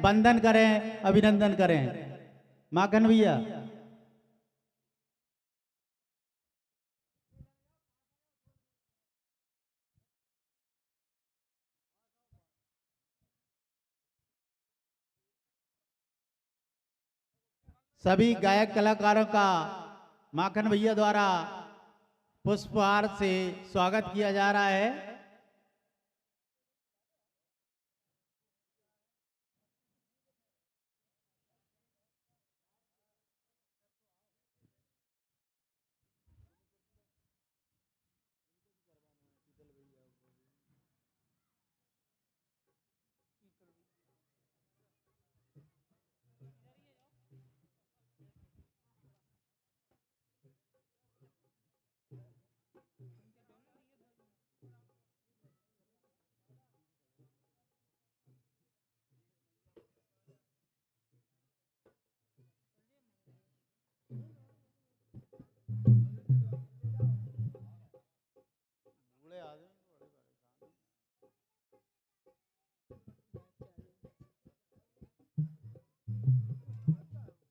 वंदन करें, अभिनंदन करें। माखन भैया। सभी गायक कलाकारों का माखन भैया द्वारा पुष्पहार से स्वागत किया जा रहा है।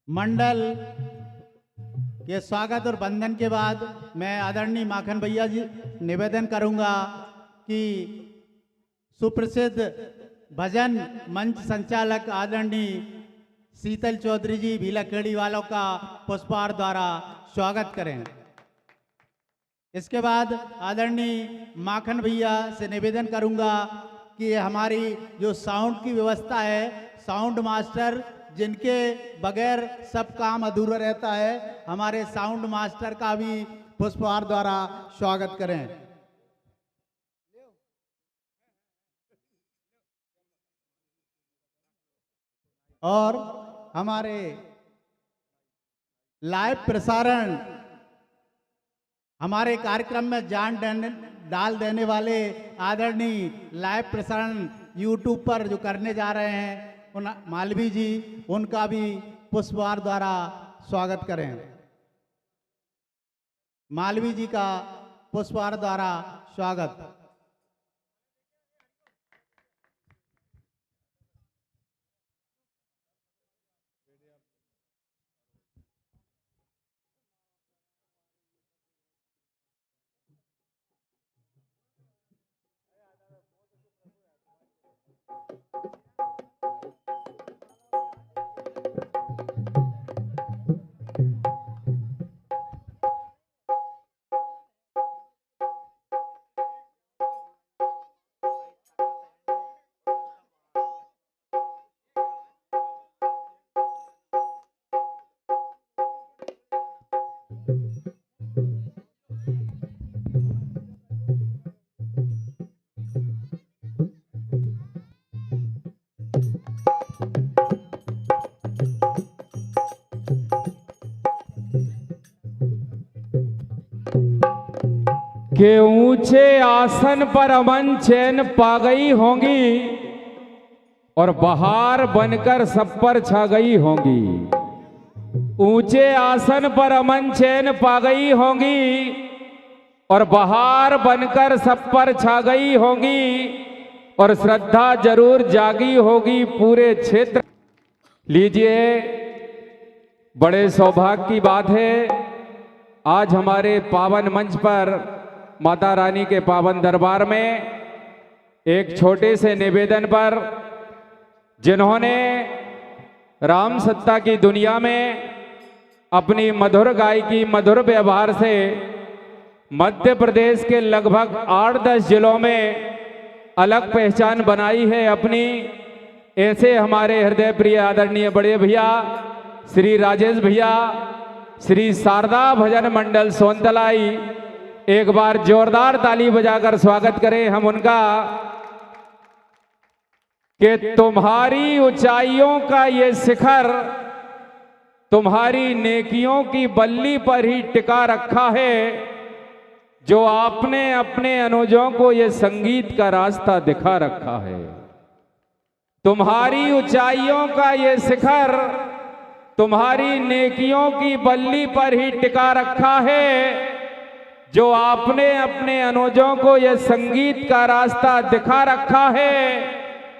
मंडल के स्वागत और वंदन के बाद मैं आदरणीय माखन भैया जी निवेदन करूंगा कि सुप्रसिद्ध भजन मंच संचालक आदरणीय शीतल चौधरी जी भीलाखेड़ी वालों का पुष्पहार द्वारा स्वागत करें। इसके बाद आदरणीय माखन भैया से निवेदन करूंगा कि हमारी जो साउंड की व्यवस्था है, साउंड मास्टर जिनके बगैर सब काम अधूरा रहता है, हमारे साउंड मास्टर का भी पुष्पहार द्वारा स्वागत करें। और हमारे लाइव प्रसारण, हमारे कार्यक्रम में जान डाल देने वाले आदरणीय लाइव प्रसारण यूट्यूब पर जो करने जा रहे हैं उन मालवी जी, उनका भी पुष्पहार द्वारा स्वागत करें। मालवी जी का पुष्पहार द्वारा स्वागत। के ऊंचे आसन पर अमन चैन पा गई होंगी और बहार बनकर सब पर छा गई होंगी। ऊंचे आसन पर अमन चैन पा गई होंगी और बहार बनकर सब पर छा गई होंगी और श्रद्धा जरूर जागी होगी पूरे क्षेत्र। लीजिए, बड़े सौभाग्य की बात है, आज हमारे पावन मंच पर माता रानी के पावन दरबार में एक छोटे से निवेदन पर, जिन्होंने राम सत्ता की दुनिया में अपनी मधुर गायकी, मधुर व्यवहार से मध्य प्रदेश के लगभग 8-10 जिलों में अलग पहचान बनाई है अपनी, ऐसे हमारे हृदय प्रिय आदरणीय बड़े भैया श्री राजेश भैया, श्री शारदा भजन मंडल सोनतलाई, एक बार जोरदार ताली बजाकर स्वागत करें हम उनका। कि तुम्हारी ऊंचाइयों का ये शिखर तुम्हारी नेकियों की बल्ली पर ही टिका रखा है, जो आपने अपने अनुजों को ये संगीत का रास्ता दिखा रखा है। तुम्हारी ऊंचाइयों का ये शिखर तुम्हारी नेकियों की बल्ली पर ही टिका रखा है, जो आपने अपने अनुजों को यह संगीत का रास्ता दिखा रखा है।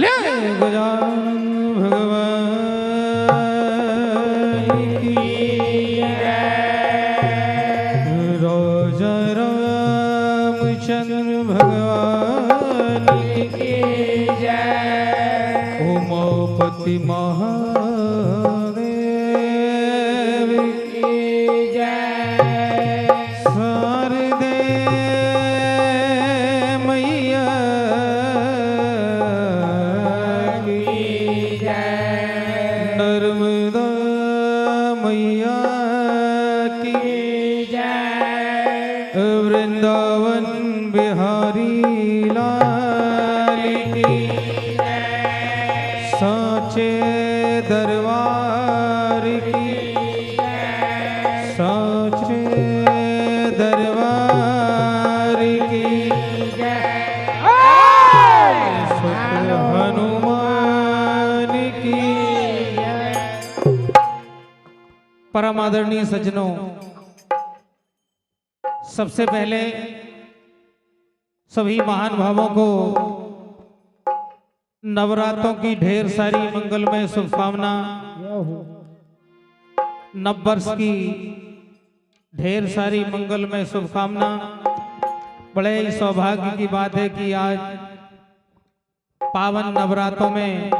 बोले गजानन भगवान की राजा रामचंद्र भगवान की उमापति महादेव की शारदे मैया की नर्मदा मैया की वृंदावन बिहारी लाल की साचे दरबार की साचे दरबार की शुक्र हनुमान की। परम आदरणीय सज्जनों, सबसे पहले सभी महान भावों को नवरात्रों की ढेर सारी मंगलमय शुभकामना, नववर्ष की ढेर सारी मंगलमय शुभकामना। बड़े ही सौभाग्य की बात है कि आज पावन नवरात्रों में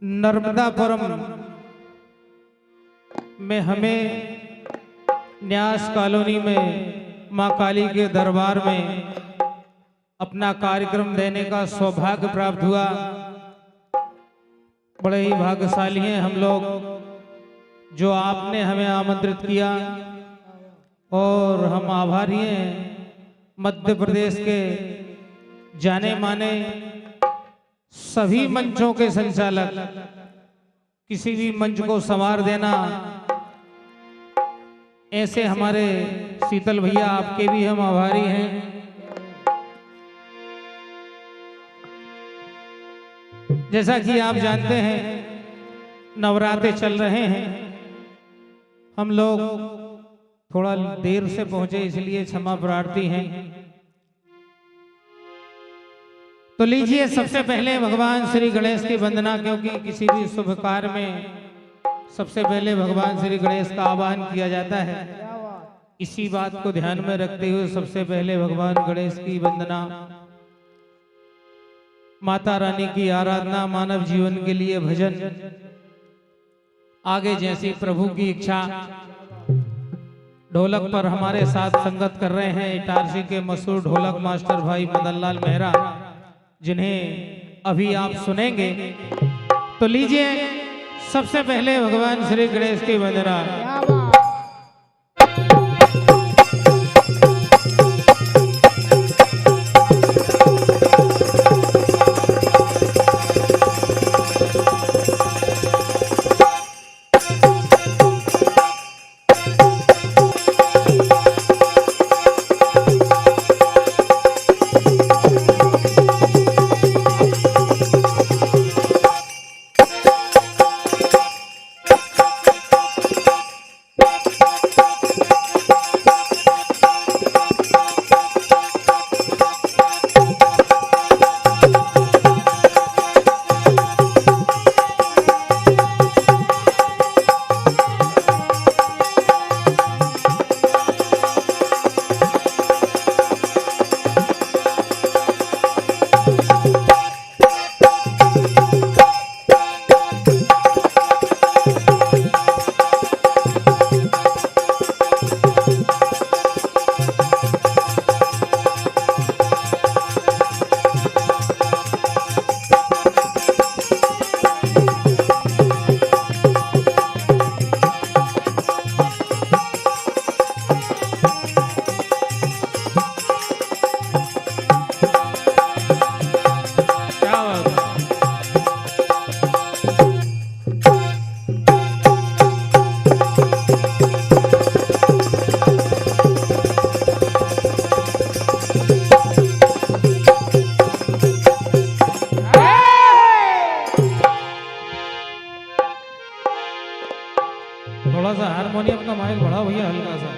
नर्मदापुरम में हमें न्यास कॉलोनी में मां काली के दरबार में अपना कार्यक्रम देने का सौभाग्य प्राप्त हुआ। बड़े ही भाग्यशाली हैं हम लोग जो आपने हमें आमंत्रित किया, और हम आभारी हैं मध्य प्रदेश के जाने माने सभी मंचों के संचालक। किसी भी मंच को संवार देना, ऐसे हमारे शीतल भैया आपके भी हम आभारी हैं। जैसा कि आप जानते हैं नवरात्रे चल रहे हैं, हम लोग थोड़ा देर से पहुंचे इसलिए क्षमा प्रार्थी हैं। तो लीजिए सबसे पहले भगवान श्री गणेश की वंदना, क्योंकि किसी भी शुभ कार्य में सबसे पहले भगवान श्री गणेश का आह्वान किया जाता है। इसी बात को ध्यान में रखते हुए सबसे पहले भगवान गणेश की वंदना, माता रानी की आराधना, मानव जीवन के लिए भजन, आगे जैसी प्रभु की इच्छा। ढोलक पर हमारे साथ संगत कर रहे हैं इटारसी के मशहूर ढोलक मास्टर भाई मदनलाल मेहरा, जिन्हें अभी आप सुनेंगे। तो लीजिए सबसे पहले भगवान श्री गणेश की वंदना। थोड़ा सा हारमोनियम का माइक बढ़ाओ भैया, हल्का सा।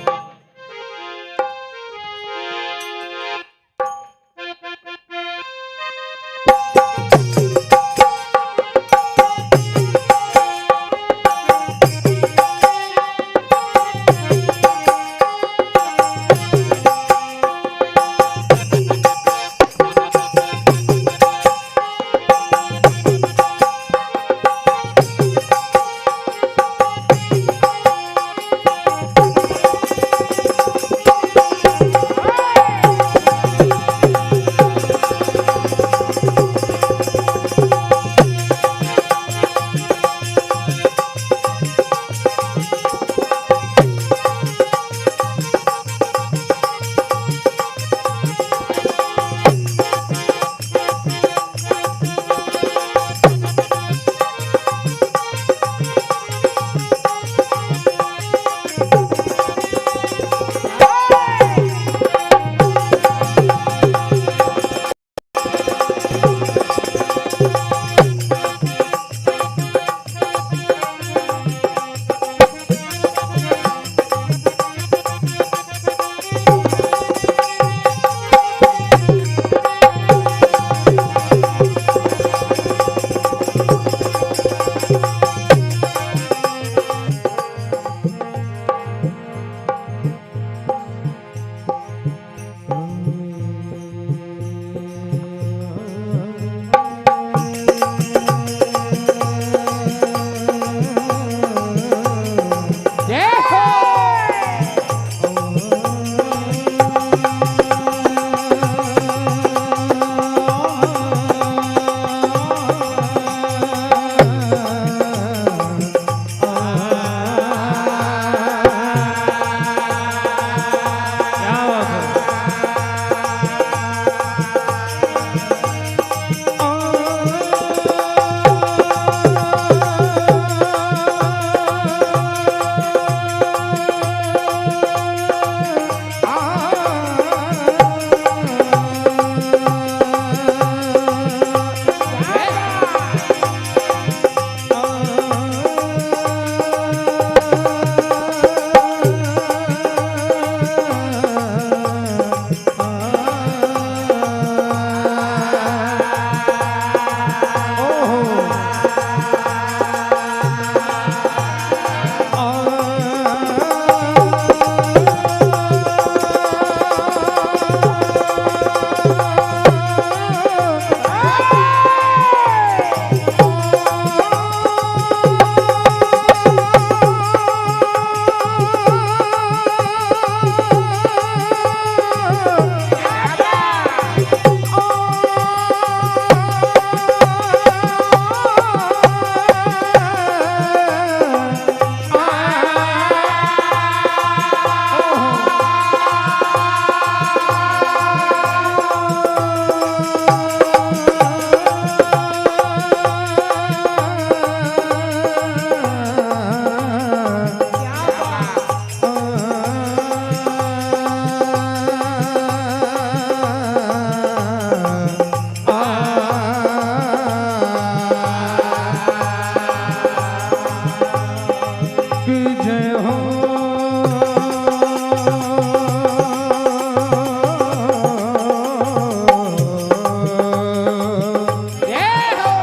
हो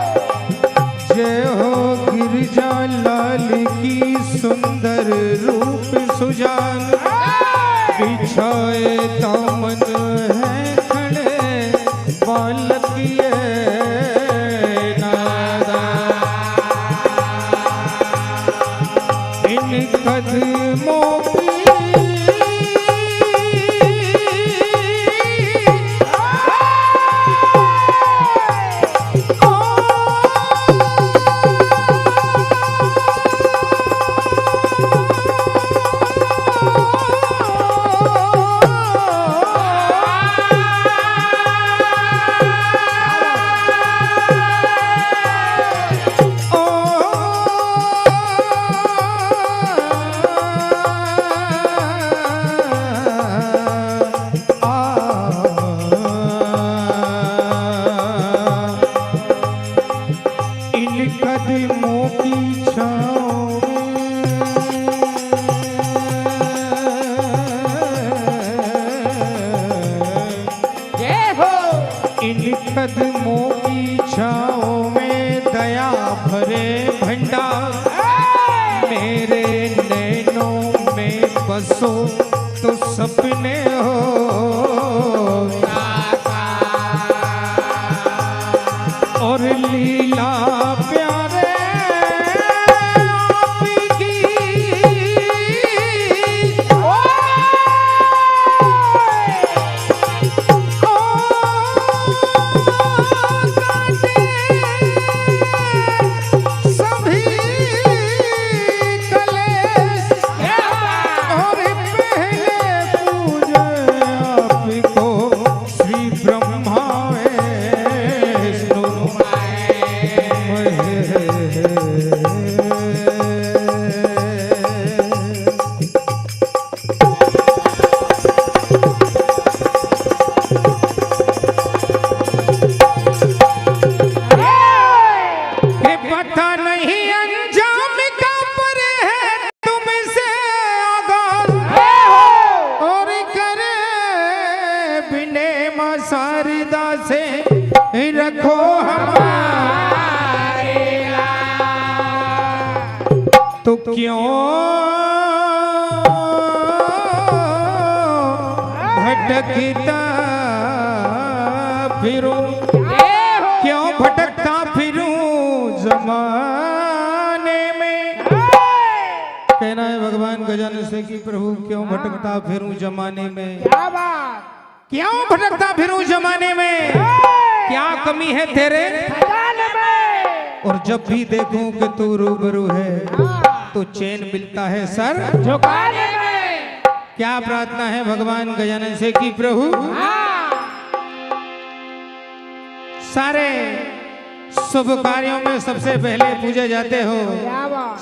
जय हो गिरिजा लाल की सुंदर रूप सुजान बिछाए दामन है खड़े बालक ये नादा इन कदमों की कदमों की छाँव इन कदमों की छाँव में दया भरे भंडार मेरे नैनों में बसो तो सपने हो और लीला प्यारे आपकी सभी कलेश और पहले पूजे आपको श्री ब्रह्मा पता नहीं अंजाम का पर है तुमसे आगाज और करे बिने मसारदा से रखो हमारे तो क्यों भटकता फिरूं क्यों भटकता फिरूं जमाने में कहना है भगवान गजानन से कि प्रभु क्यों भटकता फिरूं जमाने में क्यों भटकता फिरूं जमाने में क्या कमी है तेरे और जब भी देखूं कि तू रूबरू है तो चैन मिलता है सर झुकाने में क्या प्रार्थना है भगवान गजानन से कि प्रभु सारे शुभ कार्यों में सबसे पहले पूजे जाते हो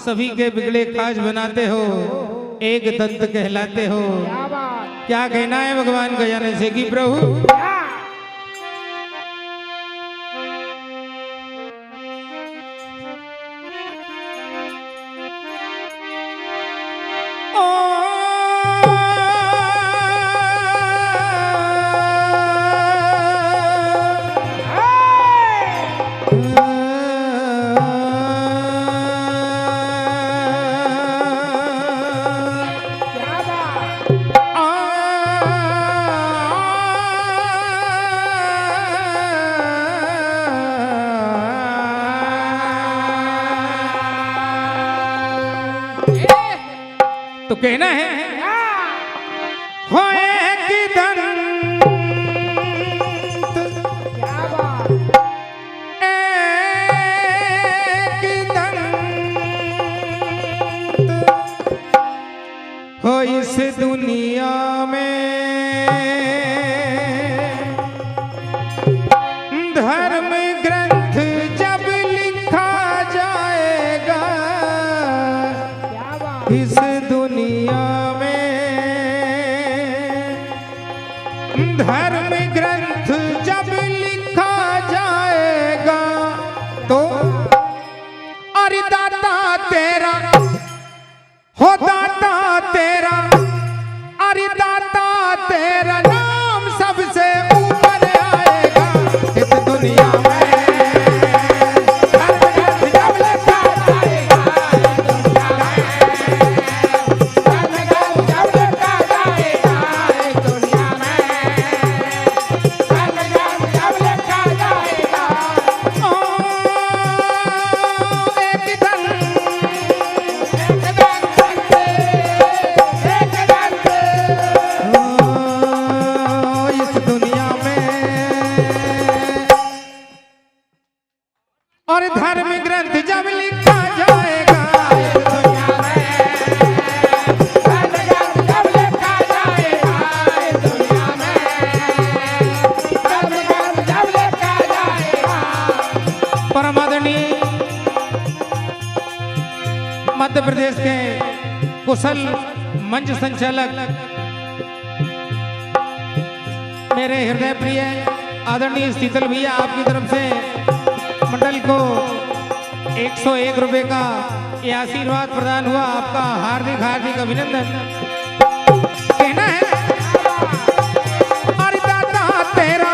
सभी के बिगड़े काज बनाते हो एक दंत कहलाते हो क्या कहना है भगवान गजानन से कि प्रभु तो कहना है हो एक दंत एक दंत हो इस दुनिया में धर्म ग्रंथ जब लिखा जाएगा इस दुनिया में धर्म ग्रंथ जब लिखा जाएगा तो अरे दाता तेरा हो दाता कुशल मंच संचालक मेरे हृदय प्रिय आदरणीय शीतल भैया, आपकी तरफ से मंडल को 101 रुपए का ये आशीर्वाद प्रदान हुआ। आपका हार्दिक हार्दिक अभिनंदन। कहना है अरे दाता तेरा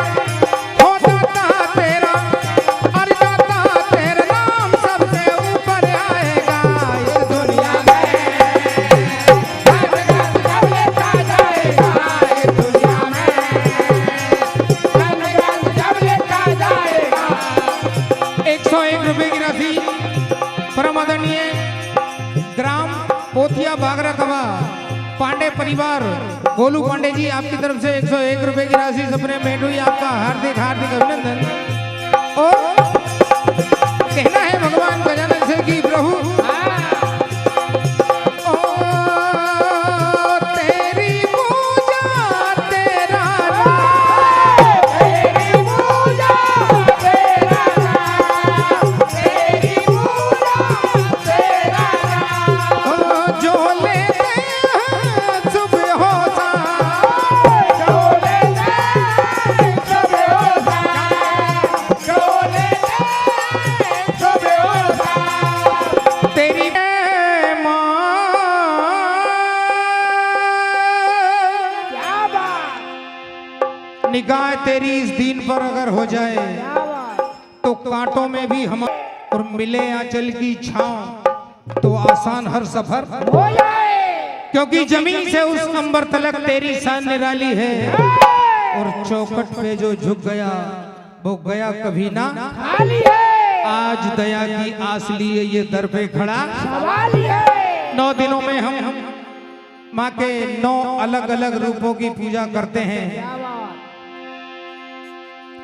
हो दाता तेरा, अरे दाता तेरा नाम सबसे ऊपर आएगा इस दुनिया में। जब लेता जाएगा इस दुनिया में, जब लेता जाएगा। 101 रुपए की राशि परम आदरणीय ग्राम पोथिया बागरा कवा पांडे परिवार गोलू पांडे जी, आपकी तरफ से 101 रुपए की राशि सपने भेंट हुई। आपका हार्दिक हार्दिक अभिनंदन। और कहना है भगवान गजानन से कि प्रभु ओ तेरी पूजा तेरा नाम, तेरी पूजा तेरा नाम, तेरी पूजा तेरा नाम। जो लेते हैं सुबह हो शाम, जो लेते हैं सुबह हो शाम, जो लेते हैं सुबह हो शाम। तेरी माँ क्या बात, निगाह तेरी इस दीन पर अगर हो जाए क्या बात, तो कांटों में भी हम और मिले आंचल की छांव तो आसान हर सफर, हो जाए क्योंकि जमीन से उस अंबर तलक तेरी शान निराली है। और चौखट पे जो झुक गया वो गया कभी ना। खाली है, आज दया की आस लिए ये दर पे खड़ा। सवाल ही है। 9 दिनों में हम माँ के 9 अलग अलग रूपों की पूजा करते हैं। क्या बात,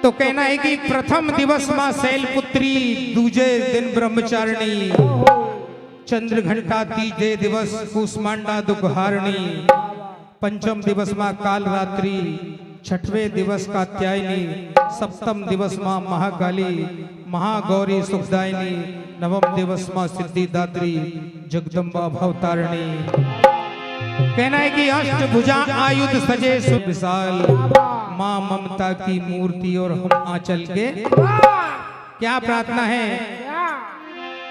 तो कहना है कि प्रथम दिवस माँ शैलपुत्री, दूजे दिन ब्रह्मचारिणी, चंद्र घंटा तीजे दिवस कुसमांडा दुखहारणी, पंचम दिवस माँ काल रात्रि, छठवें दिवस कात्यायनी, सप्तम दिवस माँ महाकाली महागौरी सुखदायिनी, नवम दिवस माँ सिद्धिदात्री जगदम्बा भवतारिणी। कहना है कि अष्टभुजा आयुध सजे सुविशाल, माँ ममता की मूर्ति और हम आंचल के। क्या प्रार्थना है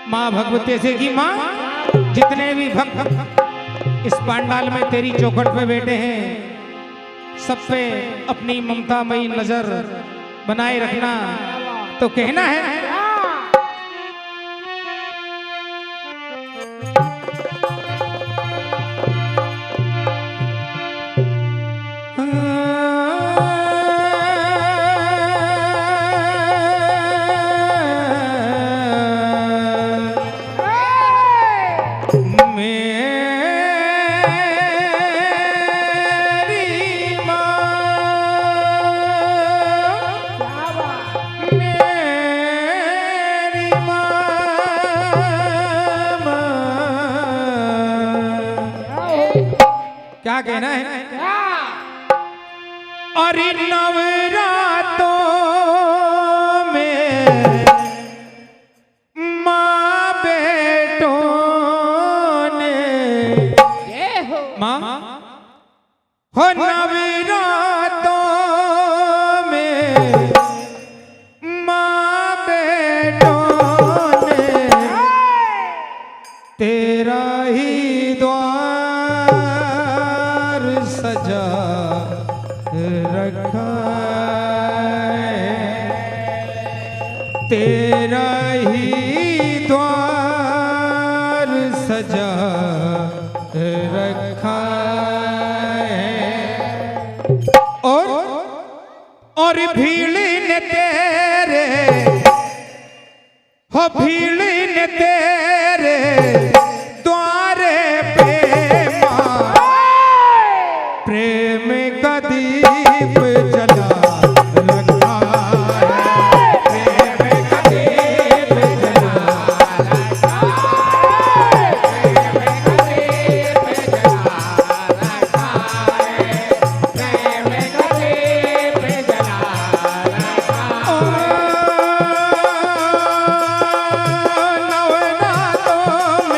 माँ भगवती से कि माँ जितने भी भक्त इस पंडाल में तेरी चौखट पे बैठे हैं सब पे अपनी ममतामयी नजर बनाए रखना। तो कहना है क्या कहना है? और नवरातों में माँ बेटों ने माँ हो नवरातों में माँ बेटों ने तेरा ही द्वार सजा रखा है, तेरा ही द्वार सजा रखा है। और भीड़ ने तेरे हो भीड़ ने तेरे द्वारे पे माँ प्रेम का दीप जला रखा है, प्रेम का दीप जला रखा है, प्रेम का दीप जला रखा है, प्रेम का दीप जला रखा है। नवरातों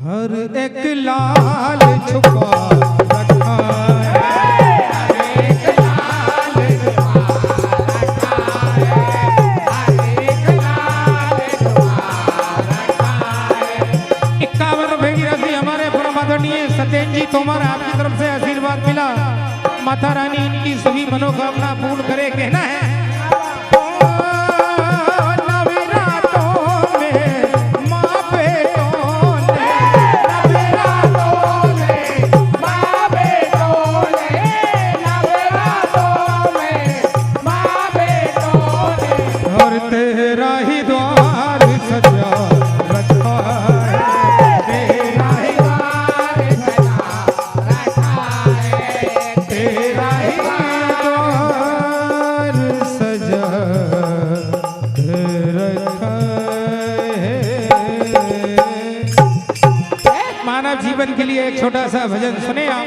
हर एक लाल छुपा रखा है। 51 भेगी हमारे परम आदरणीय सत्येंद्र जी तोमर, आपकी तरफ से आशीर्वाद मिला। माता रानी इनकी सभी मनोकामना पूर्ण करे, कहना है मानव जीवन के लिए एक छोटा सा भजन सुने आप।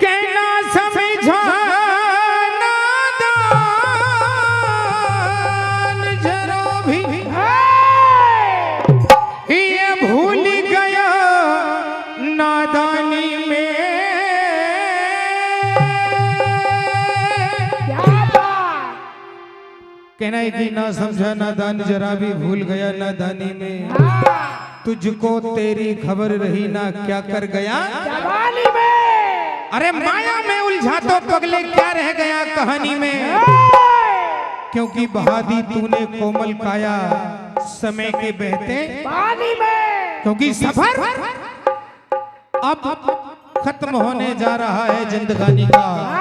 कहना समझा नादान जरा भी ये भूल गया नादानी में। कहना है कि ना समझा नादान जरा भी भूल गया नादानी में। तुझको तेरी खबर रही ना क्या कर गया जवानी में। अरे माया में उलझा तो पगले क्या रह गया कहानी में। क्योंकि बहा दी तूने कोमल काया समय के बहते पानी में। क्योंकि सफर अब खत्म होने जा रहा है जिंदगानी का।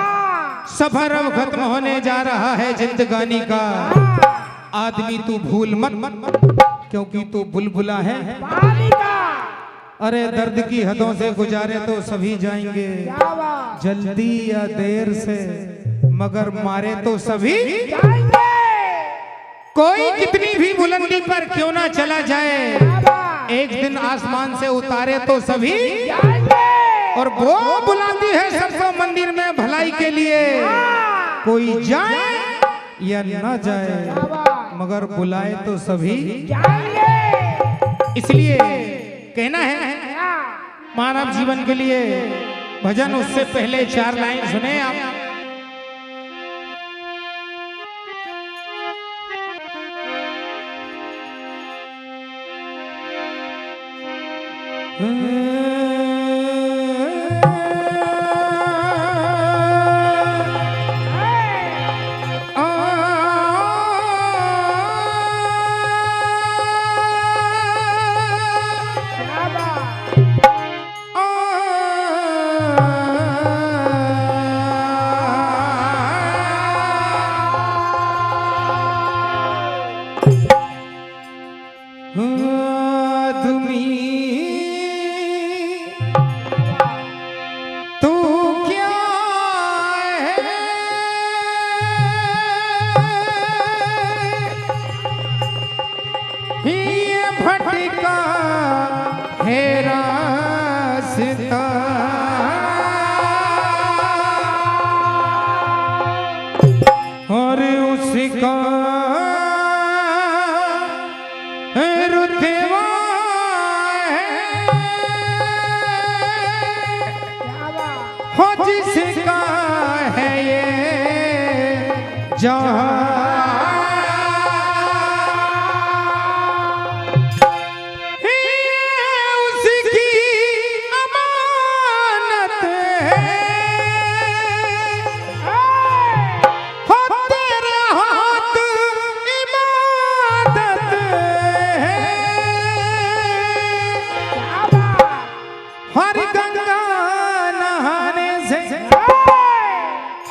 सफर अब खत्म होने जा रहा है जिंदगानी का। आदमी तू भूल मत क्योंकि तू बुलबुला है पानी का। अरे दर्द की हदों से गुजारे तो सभी जाएंगे, जल्दी या देर से मगर मारे तो सभी जाएंगे। कोई कितनी भी बुलंदी पर क्यों ना चला जाए, एक दिन आसमान से उतारे तो सभी जाएंगे। और वो बुलाती है सबको मंदिर में भलाई के लिए। कोई जाए या ना जाए मगर बुलाए तो सभी जाएंगे। इसलिए कहना है मानव जीवन के लिए भजन। उससे पहले 4 लाइन सुने आप। भटका है रास्ता और उसका रुतबा हो जिसका है ये जहां।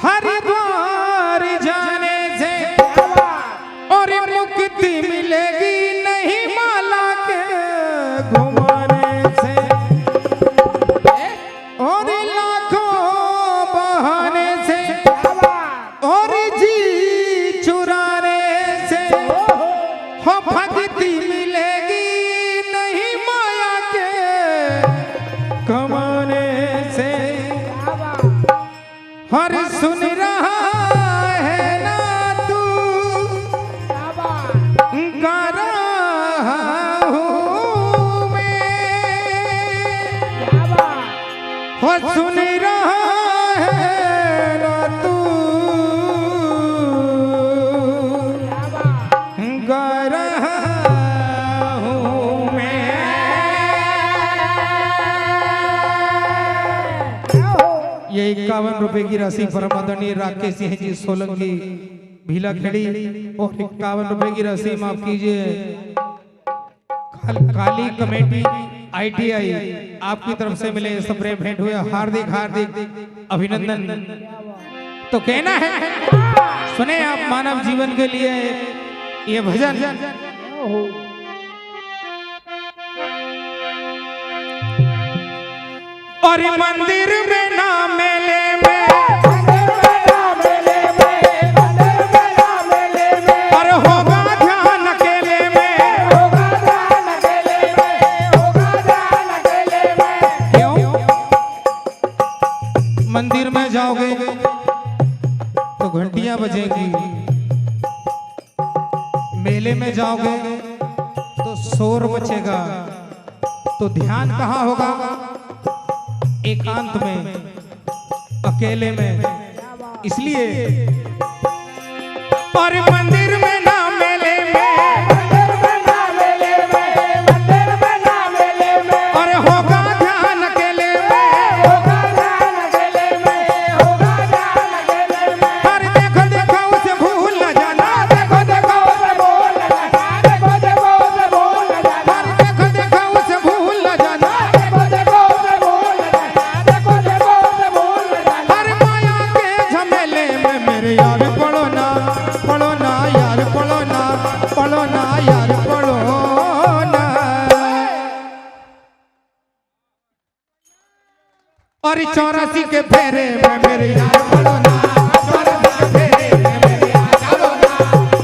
हरिद्वार जाने से और मुक्ति मिलेगी नहीं माला के घुमाने से और लाखों बहाने से और जी चुराने से हो भक्ति मिलेगी नहीं माया के कमाने से। हर सुन रहा है ना तू गा रहा हूँ मैं हो सुन रहा है ना तू गा रहा हूँ मैं। ये 51 रुपए की राशि परम आदरणीय राकेश सिंह जी सोलंकी भीला खेड़ी और 51 रुपए की राशि माफ कीजिए काली कमेटी ITI आपकी तरफ से मिले सबरे भेंट हुए हार्दिक हार्दिक अभिनंदन। तो कहना है सुने आप मानव जीवन के लिए ये भजन। और मंदिर में ना मेले में और होगा ध्यान अकेले में क्यों मंदिर में जाओगे तो घंटियां बजेंगी, मेले में जाओगे तो शोर मचेगा, तो ध्यान कहाँ होगा? एकांत में, अकेले में। इसलिए और मंदिर में ना मेले में और होगा ध्यान अकेले में। और देखो देखो उसे भूल न जाना, देखो देखो उसे भूल न जाना, देखो देखो उसे भूल न जाना, देखो देखो उसे भूल न जाना, देखो देखो उसे भूल न जाना, देखो देखो उसे भूल न जाना। हर माया के झमेले में मेरे यार पड़ो ना यार, पड़ो ना यार, पड़ो ना। और 84 के फेरे में मेरे यार पड़ो ना, 84 के फेरे में मेरे यार चलो ना,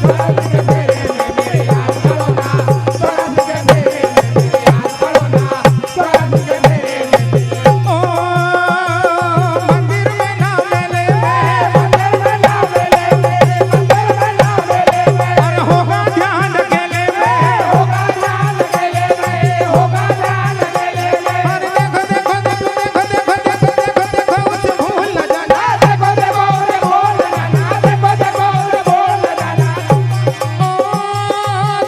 84 के फेरे में मेरे यार चलो ना, 84 के फेरे में मेरे यार चलो ना, 84 के फेरे में। ओ मंदिर में ना मेले में, मंदिर में ना मेले में, मंदिर में ना मेले में और होगा ध्यान अकेले में, होगा ध्यान अकेले में, होगा ध्यान अकेले में। और देखो देखो देखो देखो देखो देखो देखो उसे भूल न जाना, देखो देखो उसे भूल न जाना, देखो देखो उसे भूल न जाना। ओ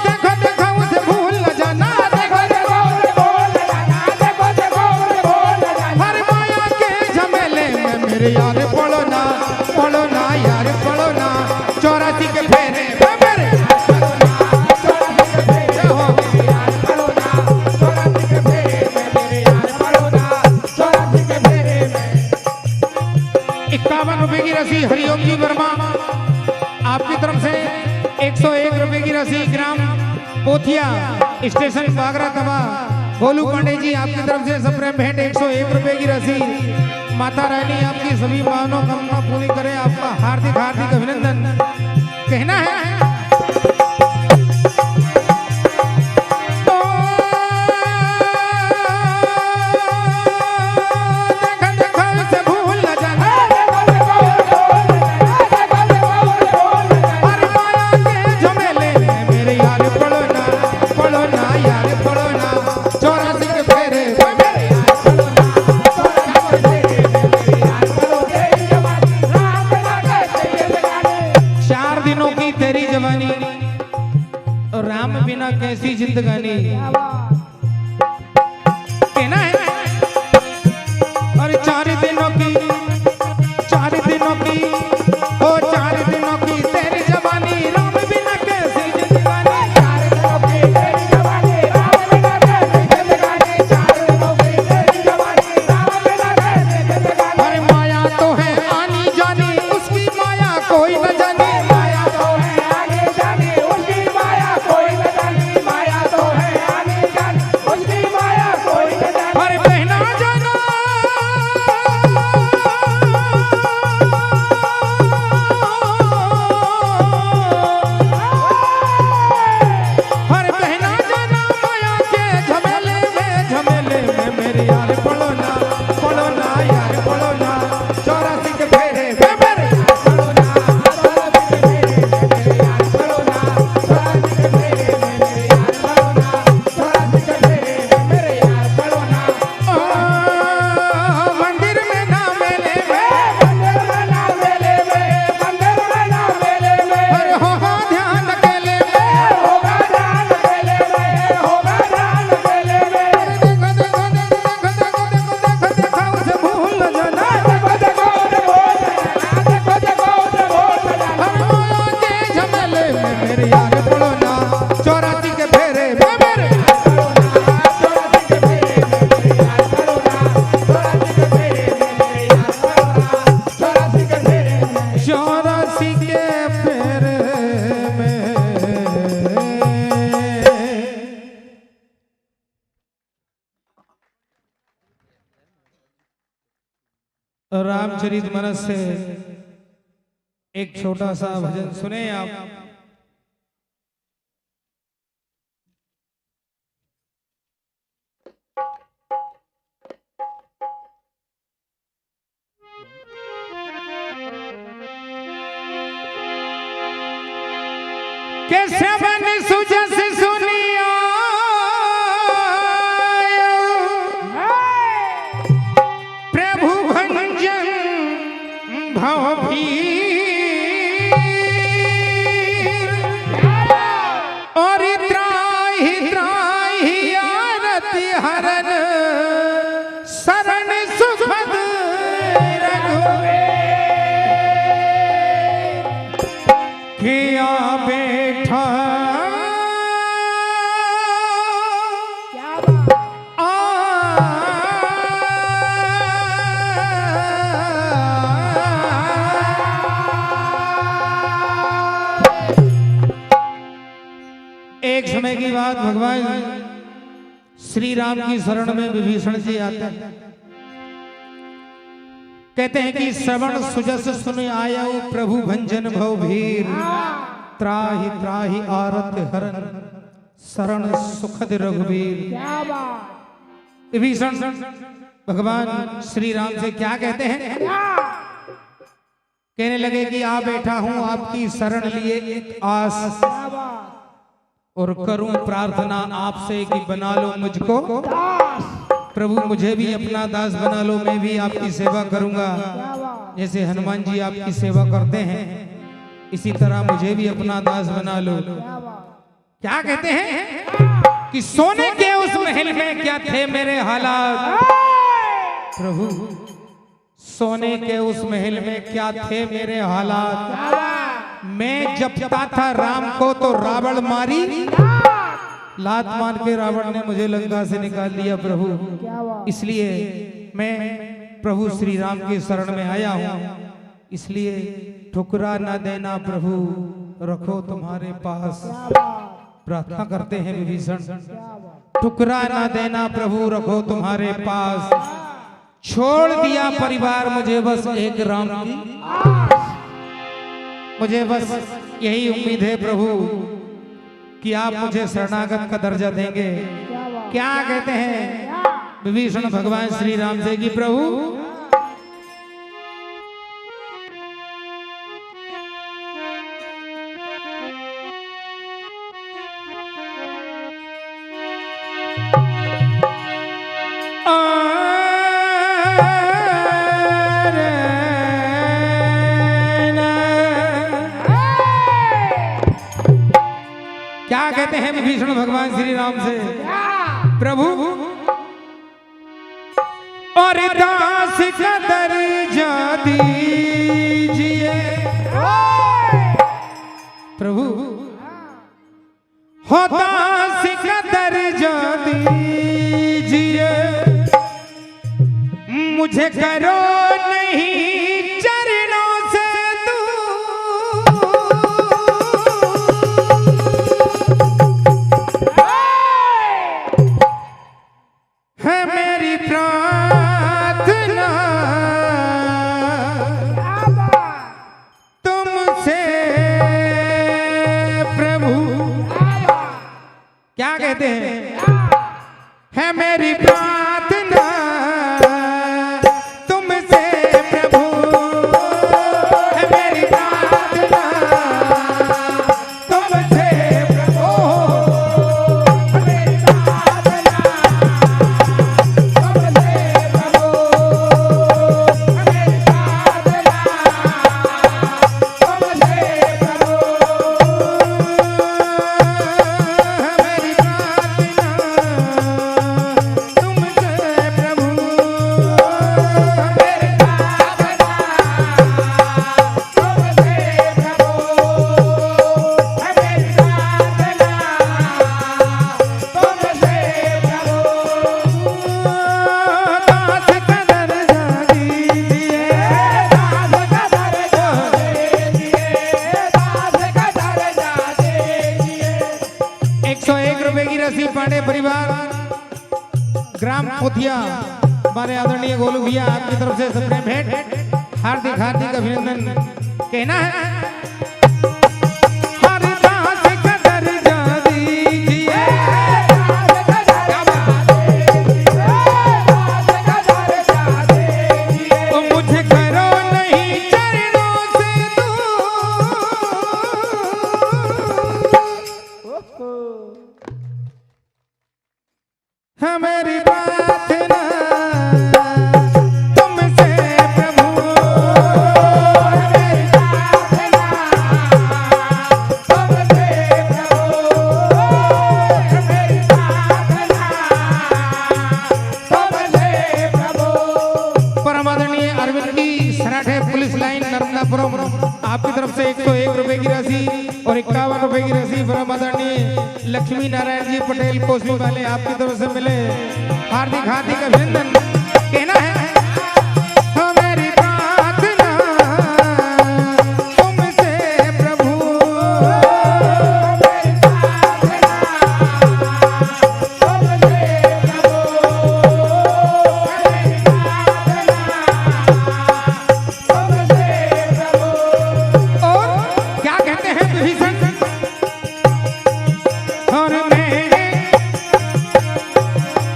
देखो देखो उसे भूल न जाना, देखो देखो उसे भूल न जाना, देखो देखो उसे भूल न जाना। हर माया के झमेले में मेरे यार पड़ो ना यार, पड़ो ना 84 के फेरे में मेरे यार पड़ो ना, 84 के फेरे हो मेरे यार पड़ो ना, 84 के फेरे में मेरे यार पड़ो ना, 84 के फेरे में। 51 रुपए की राशि हरिओम जी वर्मा आपकी तरफ से 101 रुपए की राशि ग्राम पोथिया स्टेशन बागरा तबा गोलू पांडे जी आपकी तरफ से सप्रेम भेंट 101 रुपए की राशि। माता रानी आपकी सभी मनोकामना पूरी करे, आपका हार्दिक हार्दिक अभिनंदन। कहना है राम बिना कैसी जिंदगानी। कहना है और 4 दिनों की ओ 4 दिनों की तेरी जवानी, राम बिना कैसी जिंदगानी, 4 दिनों की तेरी जवानी, राम बिना कैसी जिंदगानी, 4 दिनों की तेरी जवानी, राम बिना कैसी जिंदगानी। और माया तो है आनी जानी, उसकी माया कोई न जानी, माया तो है आनी जानी, उसकी माया कोई न जानी, माया तो है आनी भजनाथ को जगो के झमेले में मेरे आगे पड़ो ना, चौरासी के फेरे में मेरे चौरासी के फेरे में। रामचरितमानस से एक छोटा सा भजन सुने आप। कैसे मन सुजस सुनिया प्रभु भंजन भवभीर और त्राहि त्राहि आरति हरन शरण सुखद रघुवीर किया बैठा एक समय की बात, भगवान श्री राम की शरण में विभीषण जी आते हैं। कहते हैं कि श्रवण सुजस सुन आया प्रभु भंजन भवभीर, त्राहि त्राहि आरत हरन शरण सुखद रघुवीर। विभीषण भगवान श्री राम से क्या कहते हैं? कहने लगे कि आ बैठा हूं आपकी शरण लिए एक आस, और करूं प्रार्थना आपसे कि बना लो मुझको प्रभु, मुझे भी अपना दास बना लो, मैं भी आपकी सेवा करूंगा। जैसे हनुमान जी आपकी सेवा करते हैं, इसी तरह मुझे भी अपना दास बना लो। क्या कहते हैं कि सोने के उस महल में क्या थे मेरे हालात प्रभु, सोने के उस महल में क्या थे मेरे हालात। मैं जपता था राम को तो रावण मारी, लात मार के रावण ने मुझे लंका से निकाल दिया प्रभु। इसलिए मैं प्रभु श्री राम की शरण में आया हूँ, इसलिए ठुकरा न देना प्रभु, रखो तुम्हारे पास। प्रार्थना करते हैं विभीषण, ठुकरा न देना प्रभु, रखो तुम्हारे पास। छोड़ दिया परिवार मुझे बस एक राम की, मुझे बस यही उम्मीद है प्रभु कि आप मुझे शरणागत का दर्जा देंगे। क्या कहते हैं विभीषण भगवान श्री राम से कि प्रभु क्या कहते हैं विभीषण भगवान श्री राम से? प्रभु और दास का दर्जा दीजिए प्रभु, हो दास का दर्जा दीजिए, मुझे करो नहीं चरणों से है मेरी प्रार्थना तुमसे प्रभु। क्या कहते हैं? है मेरी प्रार्थना तुमसे प्रभु, है मेरी प्रार्थना तुमसे प्रभु, है मेरी प्रार्थना पोथिया हमारे आदरणीय गोलू भैया आपकी तरफ से सबने भेंट हार्दिक हार्दिक अभिनंदन कहना है। हरिदास का दर्जा दीजिए, ओ मुझे करो नहीं चरणों से दूर, है मेरी प्रार्थना तुमसे प्रभु, है मेरी प्रार्थना तुमसे प्रभु, है मेरी प्रार्थना तुमसे प्रभु। परम आदरणीय अरविंद की सराठे पुलिस लाइन नर्मदापुरम आपकी तरफ से 101 रुपए की राशि और 51 रुपए की राशि परम आदरणीय लक्ष्मी नारायण जी पटेल कोसमी वाले आपकी तरफ से मिले हार्दिक हार्दिक अभिनंदन कहना है। हो मेरी प्रार्थना तुमसे प्रभु, मेरी प्रार्थना तुमसे प्रभु, और क्या कहते हैं विभीषण, और मैंने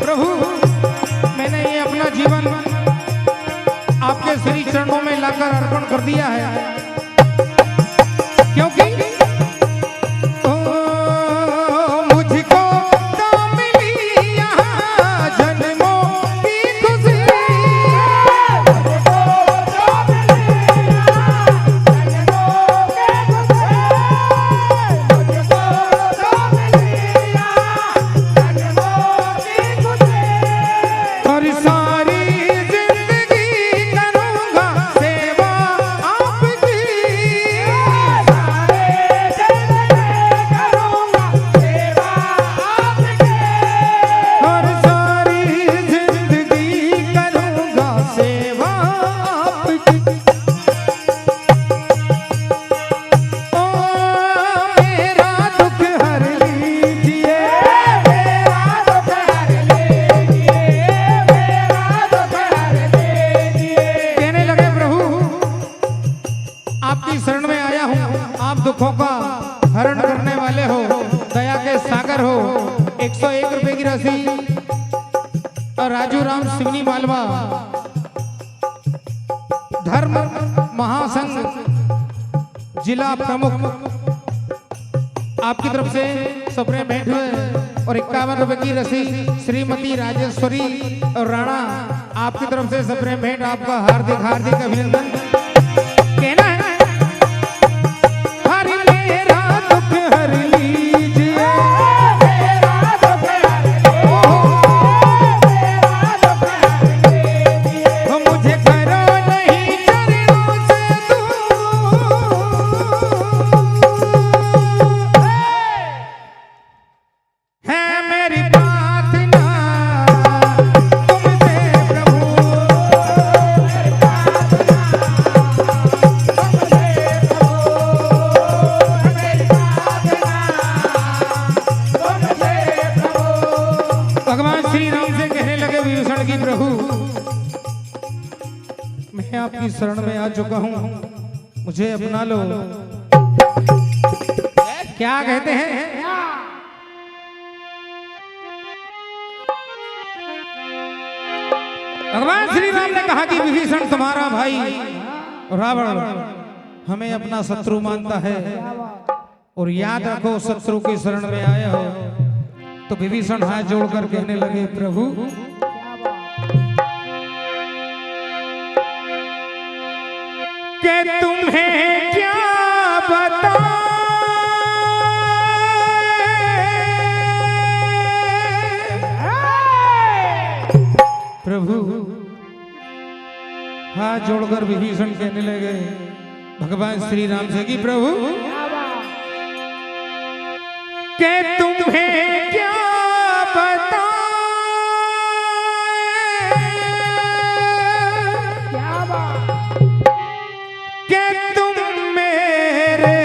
प्रभु मैंने ये अपना जीवन आपके श्री चरणों में लाकर अर्पण कर दिया है, क्योंकि मुझको तो मिली यहाँ जन्मों की खुशी, मुझको तो मिली यहाँ जन्मों की खुशी, मुझको तो मिली यहाँ जन्मों की खुशी, और सारी जिंदगी करूँगा सेवा आपकी, सारी जिंदगी करूँगा सेवा आपकी, और सारी जिंदगी करूँगा सेवा आपकी। ओ मेरा दुख हर लीजिए, मेरा दुख हर लीजिए, मेरा दुख हर लीजिए, कहने लगे प्रभु आपकी शरण में आया हूँ, आप दुखों का हरण करने वाले हो, दया के सागर हो। 101 रुपए की राशि और राजू राम सिवनी मालवा धर्म महासंघ जिला प्रमुख आपकी तरफ से सपने भेंट हुए, और 51 रुपए की रसी श्रीमती राजेश्वरी और राणा आपकी तरफ से सपने भेंट आपका हार्दिक हार्दिक अभिनंदन कहना है। हरि मेरा दुख हर लीजिए, मेरा दुख हर लीजिए, मेरा दुख हर लीजिए, मुझे करो नहीं चरणों से दूर, है मेरी प्रार्थना तुमसे प्रभु, मेरी प्रार्थना तुमसे प्रभु, मेरी प्रार्थना तुमसे प्रभु। भगवान श्री राम से कहने लगे विभीषण की प्रभु मैं आपकी शरण में आ चुका हूँ, मुझे अपना लो। क्या कहते हैं, भगवान श्री राम ने कहा कि विभीषण तुम्हारा भाई रावण हमें अपना शत्रु मानता है, और याद रखो शत्रु की शरण में आए हो। तो विभीषण हाथ जोड़कर कहने लगे प्रभु कि तुम्हें क्या बताएं। प्रभु हाथ जोड़कर विभीषण कहने लगे भगवान श्री राम से कि प्रभु कि तुम्हें क्या बताएं, कि तुम मेरे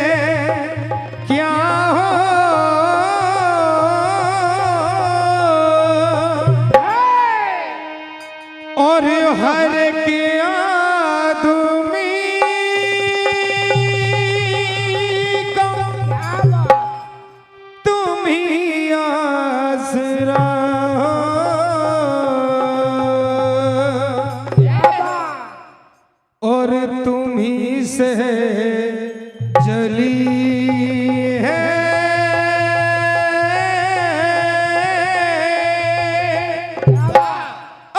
क्या हो, से जली है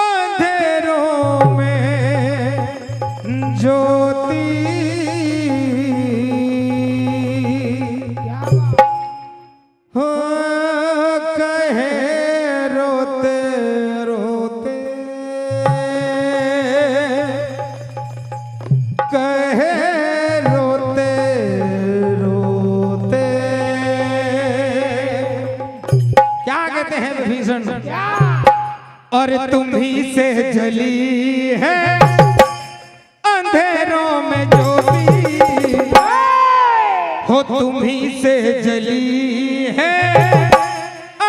अंधेरों में ज्योति हो कहे रोते रोते कहे रोते रोते क्या कहते हैं विभीषण और तुम ही से जली है अंधेरों में ज्योति हो तुम ही से जली है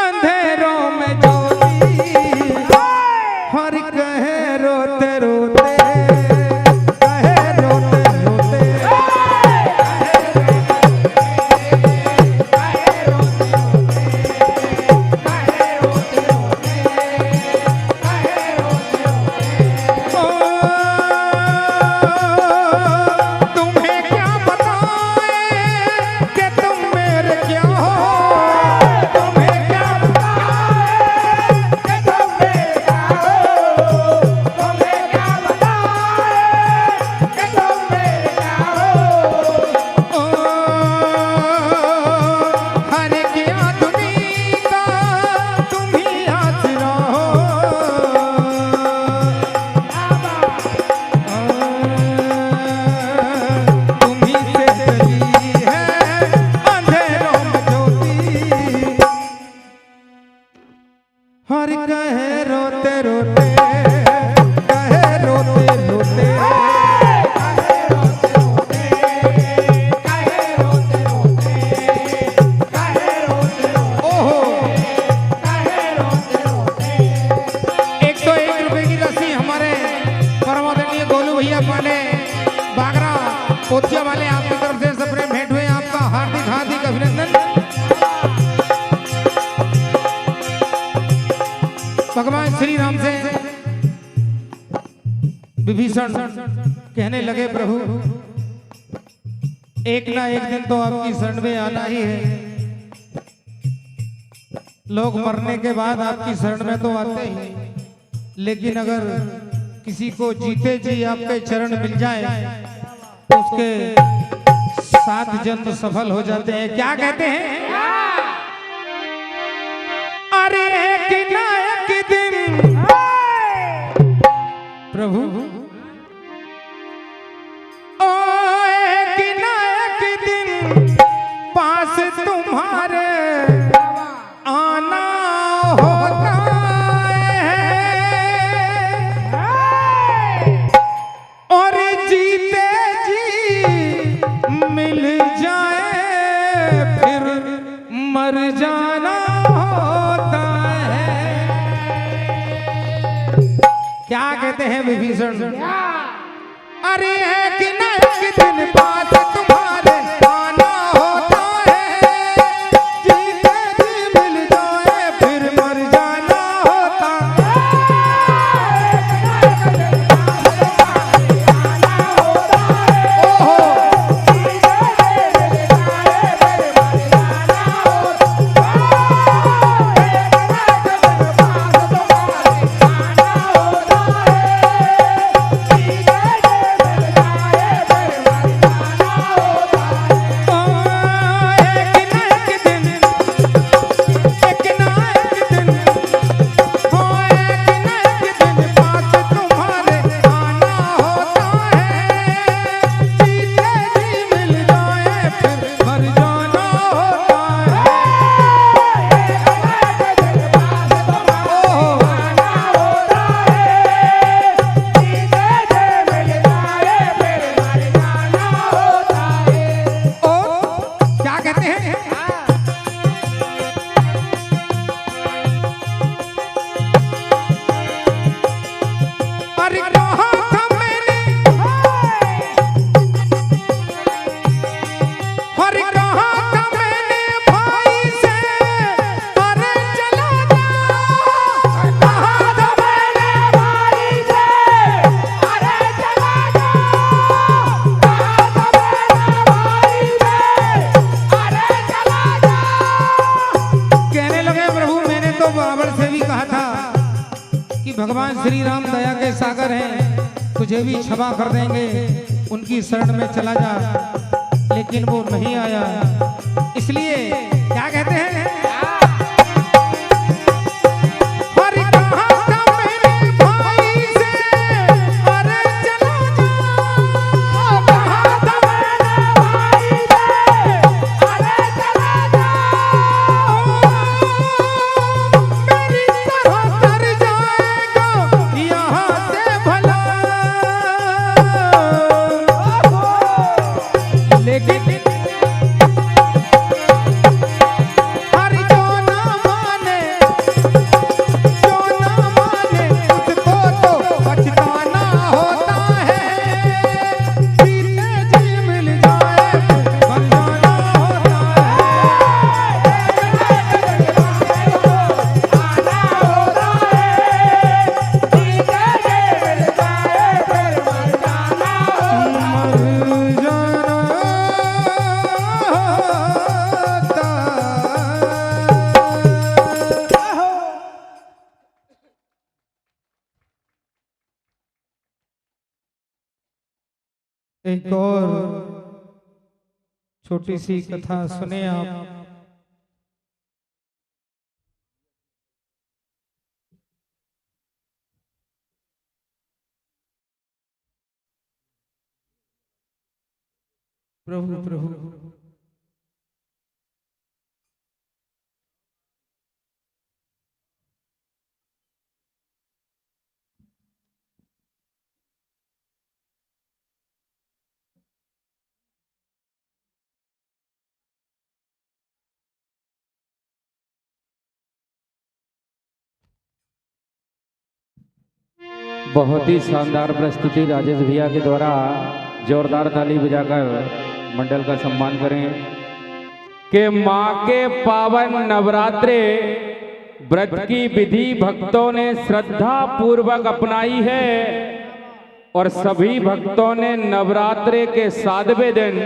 अंधेरों में ज्योति हर कहे रोते रोते कहे रोते रोते तुम्हें क्या बताएं कि तुम मेरे क्या हो तुम्हें क्या बताएं कि तुम मेरे क्या हो तुम्हें क्या बताएं कि तुम मेरे क्या हो हर क्या दुनिया का तुम ही आसरा हो तुम ही से जली है अंधेरों में ज्योति हर कहे रोते रोते कहे रोते रोते ओहो 101 रुपए की रस्सी हमारे परमादरणीय गोलू भैया पाले बागरा पोथिया वाले आपकी तरफ से सप्रे भेंट हुए आपका हार्दिक हार्दिक अभिनंदन भगवान श्री राम से विभीषण कहने लगे प्रभु एक ना एक दिन तो आपकी शरण में आना ही है लोग मरने के बाद आपकी शरण में तो आते ही लेकिन अगर किसी को जीते जी आपके चरण मिल जाए तो उसके 7 जन्म सफल हो जाते हैं क्या कहते हैं अरे एक ना एक दिन प्रभु ओ एक ना एक दिन पास तुम्हारे आना होता है और जीते जी मिल जाए फिर मर जाना होता है क्या कहते हैं विभीषण अरे है कि ना एक दिन पास तुम्हारे आना होता है जीते जी मिल जाए फिर मर जाना होता ओहो भगवान श्री राम दया के सागर हैं, तुझे भी क्षमा कर देंगे, उनकी शरण में चला जा। लेकिन वो नहीं आया, इसलिए क्या कहते हैं, एक और छोटी सी कथा सुने आप। प्रभु प्रभु बहुत ही शानदार प्रस्तुति राजेश भैया के द्वारा जोरदार ताली बजाकर मंडल का सम्मान करें। कि माँ के पावन नवरात्रे व्रत की विधि भक्तों ने श्रद्धा पूर्वक अपनाई है और सभी भक्तों ने नवरात्रे के 7वें दिन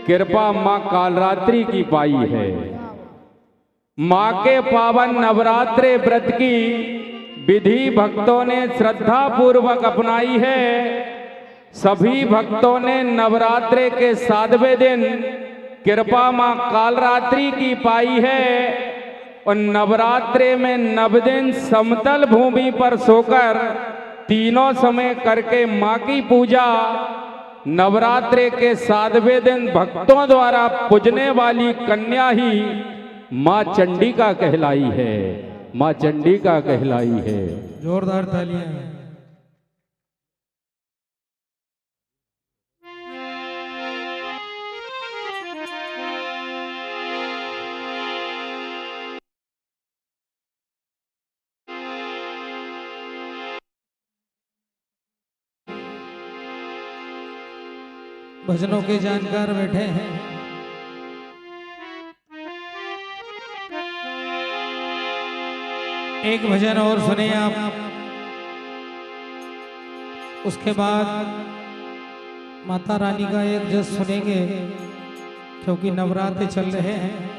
कृपा माँ कालरात्रि की पाई है। माँ के पावन नवरात्रे व्रत की विधि भक्तों ने श्रद्धा पूर्वक अपनाई है, सभी भक्तों ने नवरात्रे के 7वें दिन कृपा माँ कालरात्रि की पाई है और नवरात्रे में 9 दिन समतल भूमि पर सोकर तीनों समय करके माँ की पूजा नवरात्रे के 7वें दिन भक्तों द्वारा पूजने वाली कन्या ही माँ चंडिका कहलाई है। माँ चंडिका कहलाई है। जोरदार तालियां। भजनों के जानकार बैठे हैं, एक भजन और सुने आप, उसके बाद माता रानी का एक जस सुनेंगे क्योंकि नवरात्र चल रहे हैं।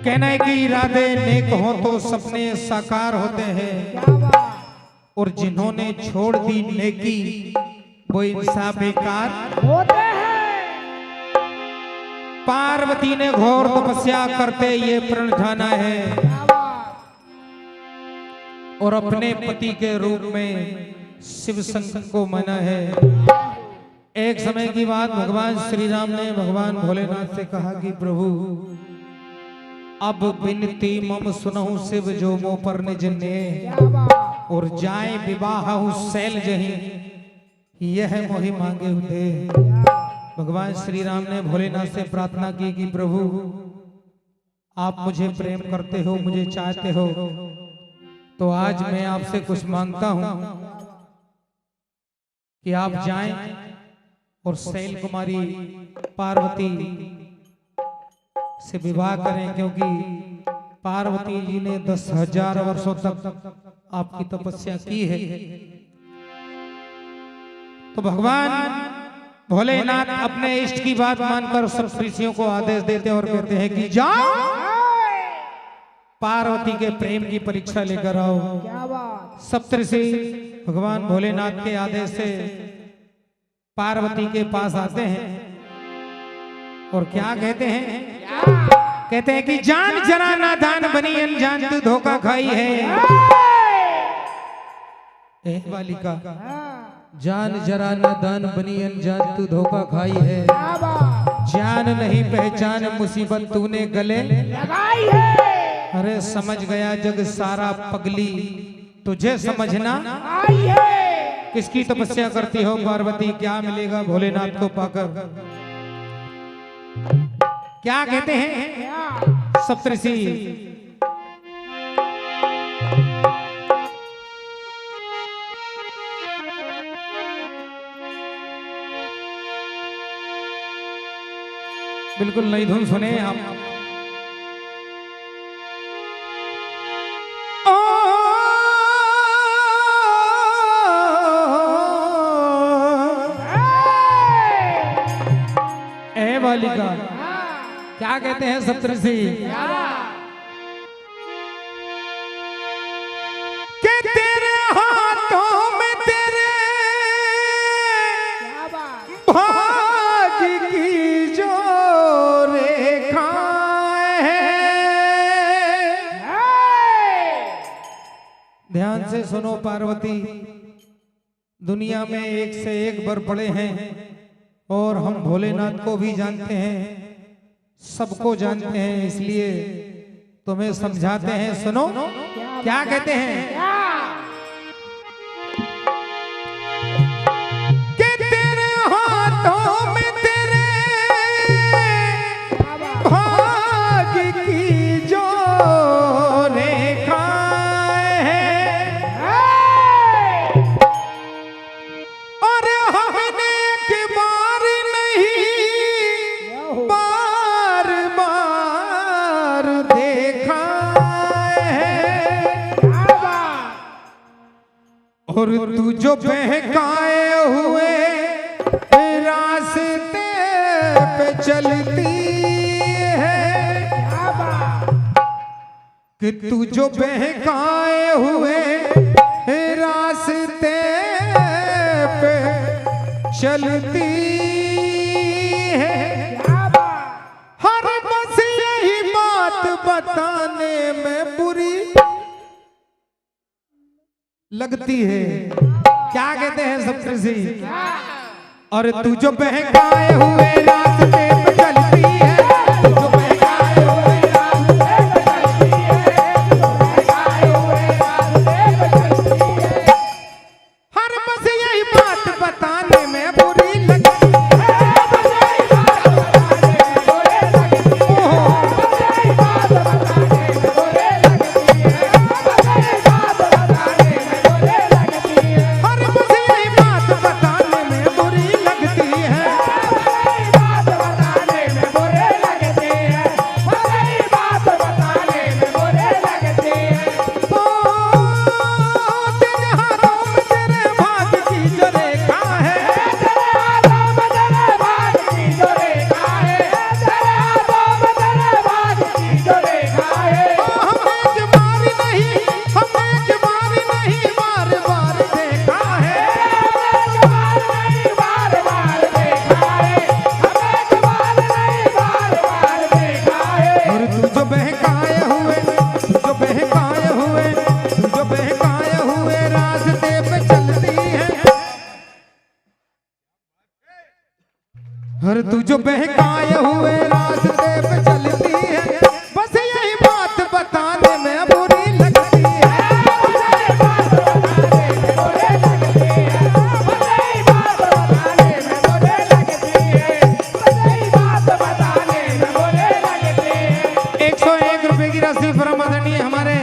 कहना है कि इरादे नेक हो तो सपने साकार होते हैं और जिन्होंने छोड़ दी नेकी वो इंसान बेकार होते हैं। पार्वती ने घोर तपस्या करते ये प्रण ठाना है और अपने पति के रूप में शिव शंकर को माना है। एक समय की बात, भगवान श्री राम ने भगवान भोलेनाथ से कहा कि प्रभु अब बिनती मम सुनहु शिव जो मो पर निज ने और जाए विवाह शैल जही यह मोहि मांगे दे। भगवान श्री राम ने भोलेनाथ से प्रार्थना की कि प्रभु आप मुझे प्रेम करते हो, मुझे चाहते हो, तो आज मैं आपसे कुछ मांगता हूं कि आप जाएं और शैल कुमारी पार्वती से विवाह करें, क्योंकि पार्वती जी ने 10,000 वर्षों तक आपकी तपस्या की है। तो भगवान भोलेनाथ अपने इष्ट की बात मानकर सब ऋषियों को आदेश देते और कहते हैं कि जाओ पार्वती के प्रेम की परीक्षा लेकर आओ। क्या बात। सप्तऋषि भगवान भोलेनाथ के आदेश से पार्वती के पास आते हैं और क्या कहते हैं? कहते हैं कि जान जरा नादान बनी अनजान तू धोखा खाई है। बालिका, जान जरा नादान बनी अनजान तू धोखा खाई है। क्या बात। जान नहीं पहचान मुसीबत तूने गले लगाई है। अरे समझ गया जग सारा पगली, तुझे समझना आई है। किसकी तपस्या करती हो पार्वती? क्या मिलेगा भोलेनाथ को पाकर? क्या कहते हैं सप्तऋषि? बिल्कुल नई धुन सुने आप। बालिका, क्या कहते हैं सप्तऋषि? कि तेरे हाथों में तेरे क्या बात। भाग्य की जो रेखाएं हैं। ध्यान से सुनो पार्वती, दुनिया में एक से एक वर पड़े हैं और हम भोलेनाथ को भी जानते हैं, सबको जानते हैं, इसलिए तुम्हें समझाते हैं। सुनो क्या कहते हैं? कि तेरे हाथों में तेरे भाग्य की जो रेखाएं हैं और हमने के बार नहीं बार बार देखा है। और तू जो बहकाए हुए रास्ते पे चलती है, कि तू जो बहकाए हुए रास्ते पे चलती है। हर बस यही बात बताने में बुरी लगती है। क्या कहते हैं सप्तऋषि? और तू जो बहकाए हुए रास्ते पे चलती है, तू जो बहकाए हुए रास्ते पे चलती है, तू जो बहकाए हुए रास्ते पे चलती है। हर बस यही बात बताने में बुरी लगती है। हर बस यही बात बताने में बुरी लगती है। तेरे हाथों में तेरे भाग्य की जो रेखा है, हमें एक बार नहीं, हमें एक बार नहीं बार बार देखा है। और तू जो बहकाए हुए, तू जो बहकाए हुए, तू जो बहकाए हुए रास्ते पे चलती है। और तू जो बहकाए हुए रास्ते पे चलती है, बस यही बात बताने में बुरी लगती है। ₹101 की राशि परम आदरणीय हमारे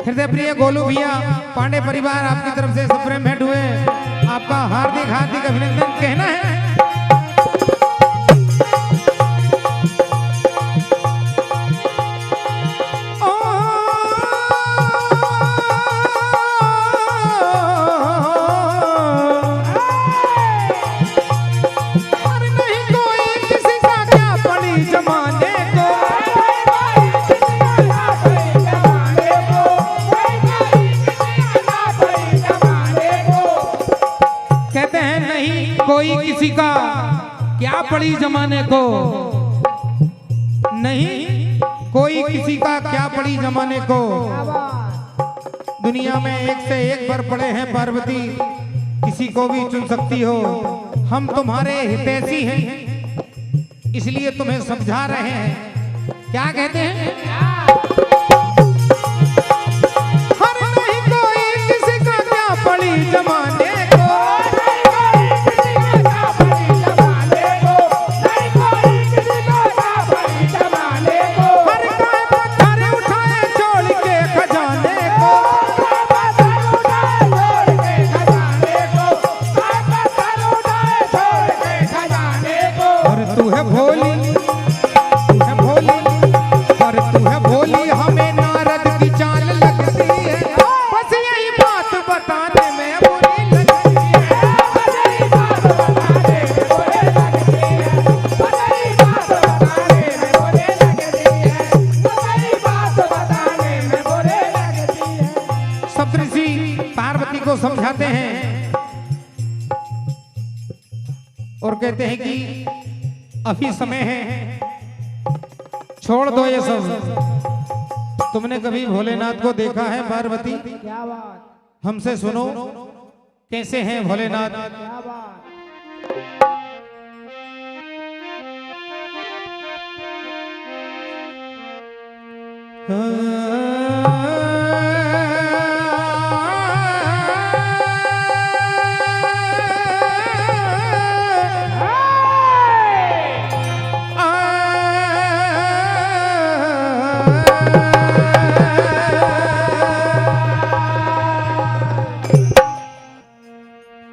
हृदय प्रिय गोलू भैया पांडे परिवार आपकी तरफ से सप्रेम भेंट हुए। आपका हार्दिक हार्दिक अभिनंदन कहना है। किसी का क्या पड़ी जमाने को, नहीं कोई किसी का क्या पड़ी जमाने को। दुनिया में एक से एक बर पड़े हैं पार्वती, किसी को भी चुन सकती हो। हम तुम्हारे हितैषी हैं, इसलिए तुम्हें समझा रहे हैं। क्या कहते हैं? हर नहीं कोई किसी का क्या पड़ी जमाने को, हर काय पत्थर उठाए छोड़ के खजाने को। और तू है भोली, तू है भोली, और तू है भोली, हमें नारद की चाल लगती है। बस यही बात बताने में बुरी लगती है। सप्तऋषि पार्वती को समझाते हैं और कहते हैं कि अभी समय है, छोड़ दो ये सब। तुमने कभी भोलेनाथ को देखा है पार्वती? क्या बात, हमसे सुनो, कैसे हैं भोलेनाथ? क्या बात।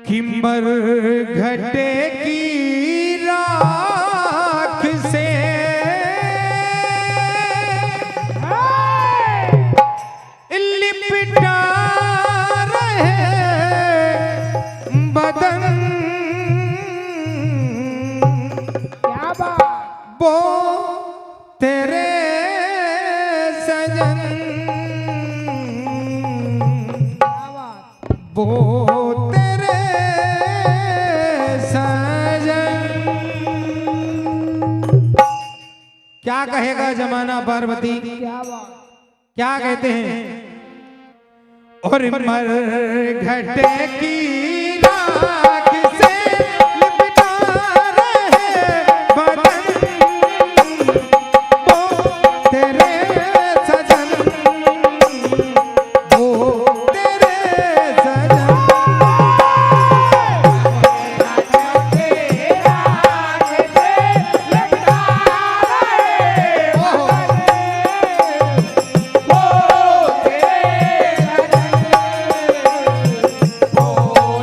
किंबर घटे की राख से लिपटा रहे बदन, क्या बात, वो तेरे सजन, क्या बात। वो तेरे सजन। क्या कहेगा जमाना पार्वती? क्या बात, क्या कहते हैं? और मर घटे की राख से लिपटा रहे बदन, वो तेरे सजन, वो तेरे सजन। ओ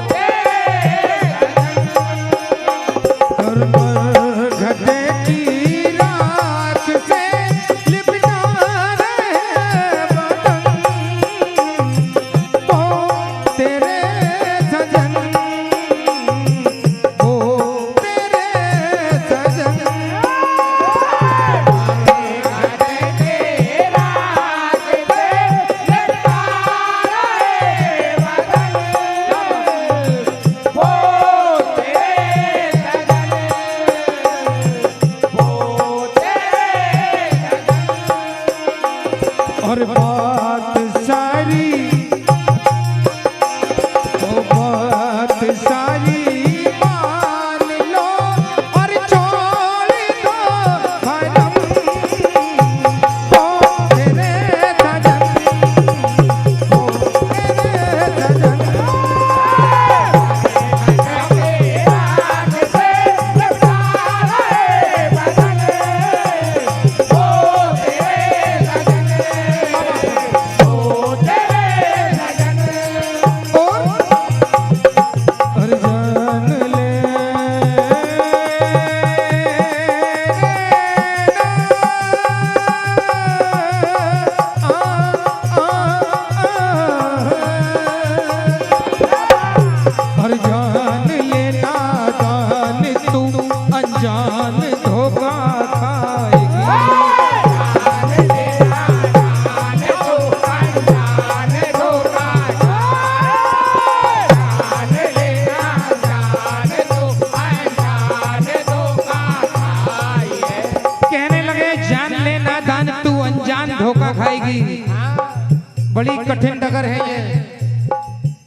बड़ी कठिन डगर है ये।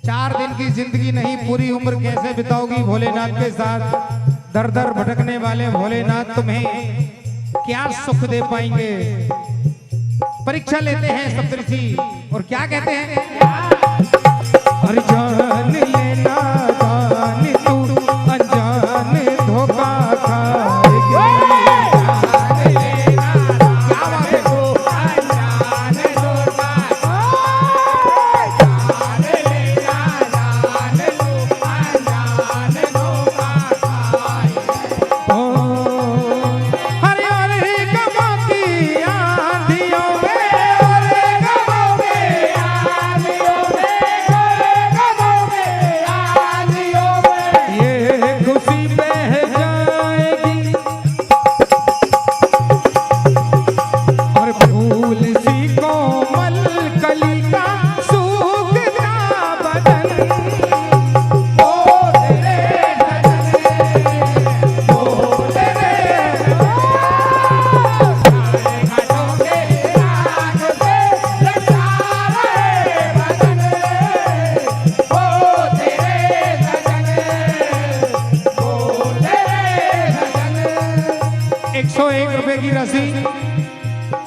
4 दिन की जिंदगी नहीं, पूरी उम्र कैसे बिताओगी भोलेनाथ के साथ। दर दर भटकने वाले भोलेनाथ तुम्हें क्या सुख दे पाएंगे। परीक्षा लेते हैं सप्तऋषि और क्या कहते हैं, हर जान लेना जान तू अनजान धोखा खाएगी। क्या बात है,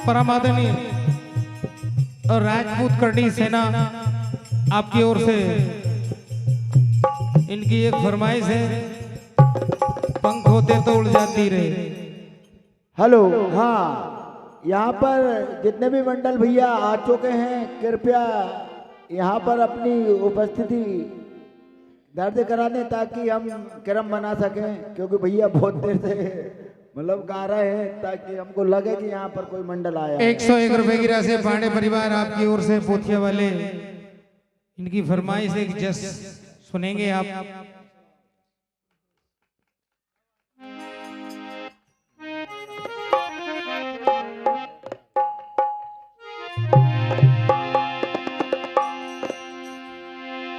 परमादरणीय और राजपूत करनी सेना आपकी ओर से इनकी एक फरमाइश है, पंख होते तो उड़ जाती रहे। हेलो, हाँ, यहाँ पर जितने भी मंडल भैया आ चुके हैं, कृपया यहाँ पर अपनी उपस्थिति दर्ज करा दें ताकि हम क्रम बना सकें, क्योंकि भैया बहुत देर से मतलब गा रहे हैं, ताकि हमको लगे कि यहाँ पर कोई मंडल आया। 101 रुपए की राशि पांडे परिवार आपकी ओर से पोथिया वाले इनकी फरमाइश एक जस सुनेंगे आप।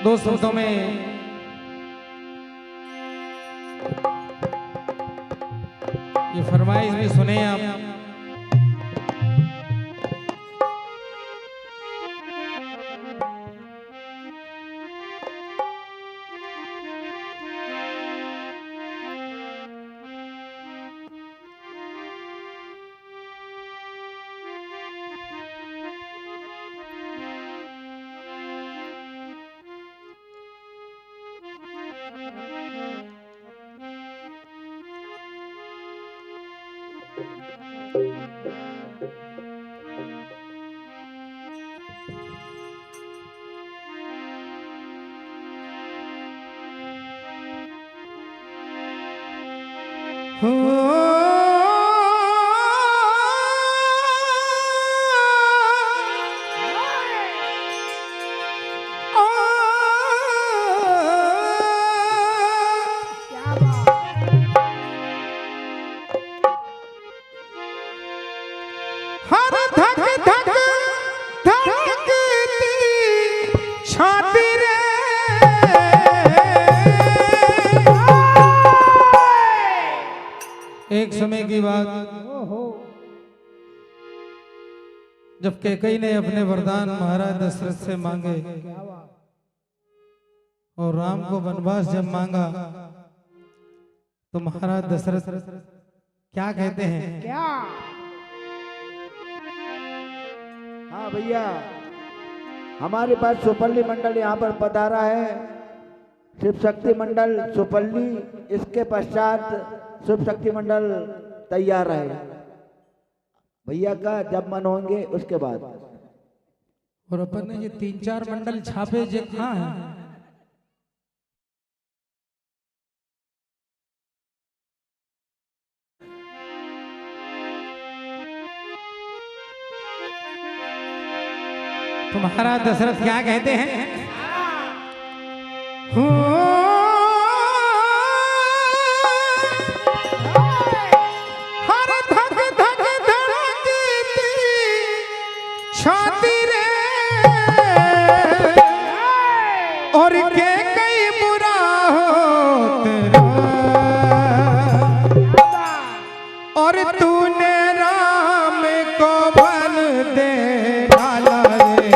दो शब्दों में ये फरमाइश भी सुने आप। एक समय की बात, जब कैकेयी ने अपने वरदान महाराज दशरथ से मांगे और राम को वनवास जब मांगा तो महाराज दशरथ क्या कहते हैं? क्या? हाँ भैया, हमारे पास सुपल्ली मंडल यहाँ पर पधारा है, शिव शक्ति मंडल सुपल्ली, इसके पश्चात शिव शक्ति मंडल तैयार है। भैया का जब मन होंगे उसके बाद। और अपन ने ये 3-4 मंडल छापे जो कहाँ हैं? तो महाराज दशरथ क्या कहते हैं? हर धक धक धड़कती छाती रे, और के कई बुरा हो तेरा, और तूने राम को बल दे डाला रे।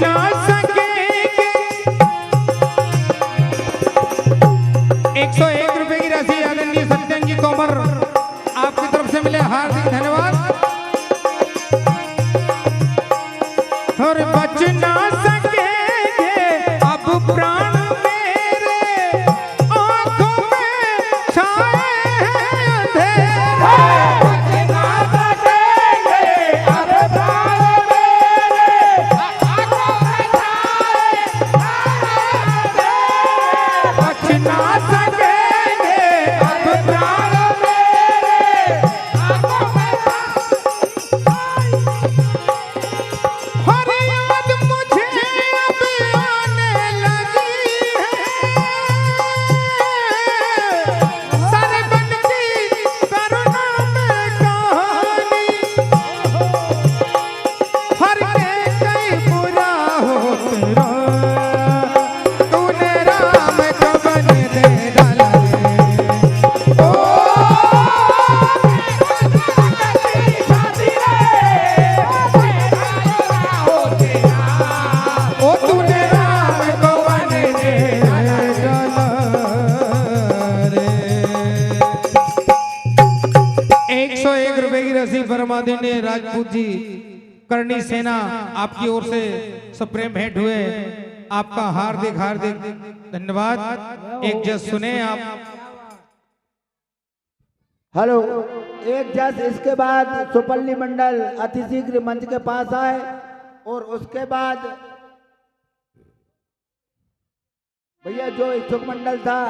ना सकेंगे। 101 रुपए की राशि आदरणीय सत्यन जी तोमर आपकी तरफ से मिले, हार्दिक धन्यवाद। और बच ना सकेंगे अब प्राण मेरे, आंखों में छाए हैं अंधेरे। बच ना सकेंगे अब प्राण मेरे, आंखों में छाए अंधेरे। बच ना सकेंगे अब प्राण मेरे, आंखों में हर याद मुझे अब आने लगी है, सर बन की करुणा में कहानी। हर के कई बुरा हो तेरा, तूने राम को बन दे डाला रे। ओ ओ तूने राम को बन दे डाला रे। 101 रुपए की रसीद फरमादीने राजपूत जी करनी सेना आपकी ओर से सप्रेम भेंट हुए, आपका हार्दिक हार्दिक धन्यवाद। एक जज सुने आप। हेलो, एक जज, इसके बाद सुपल्ली मंडल अतिशीघ्र मंच के पास आए और उसके बाद भैया जो इच्छुक मंडल था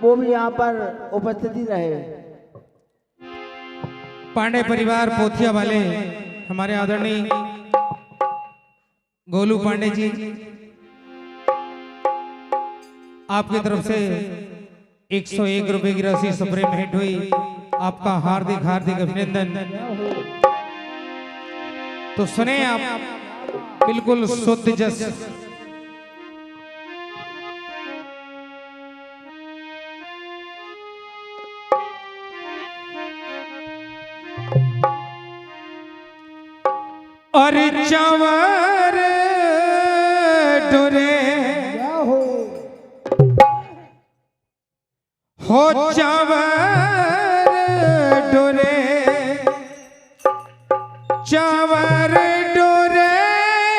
वो भी यहाँ पर उपस्थिति रहे। पांडे परिवार पोथिया वाले हमारे आदरणीय गोलू पांडे जी, आपकी तरफ से 101 रुपए की राशि सप्रेम भेंट हुई, आपका हार्दिक हार्दिक अभिनंदन। तो सुने आप बिल्कुल शुद्ध जस। और चंवर डोरे हो चंवर डोरे, चंवर डोरे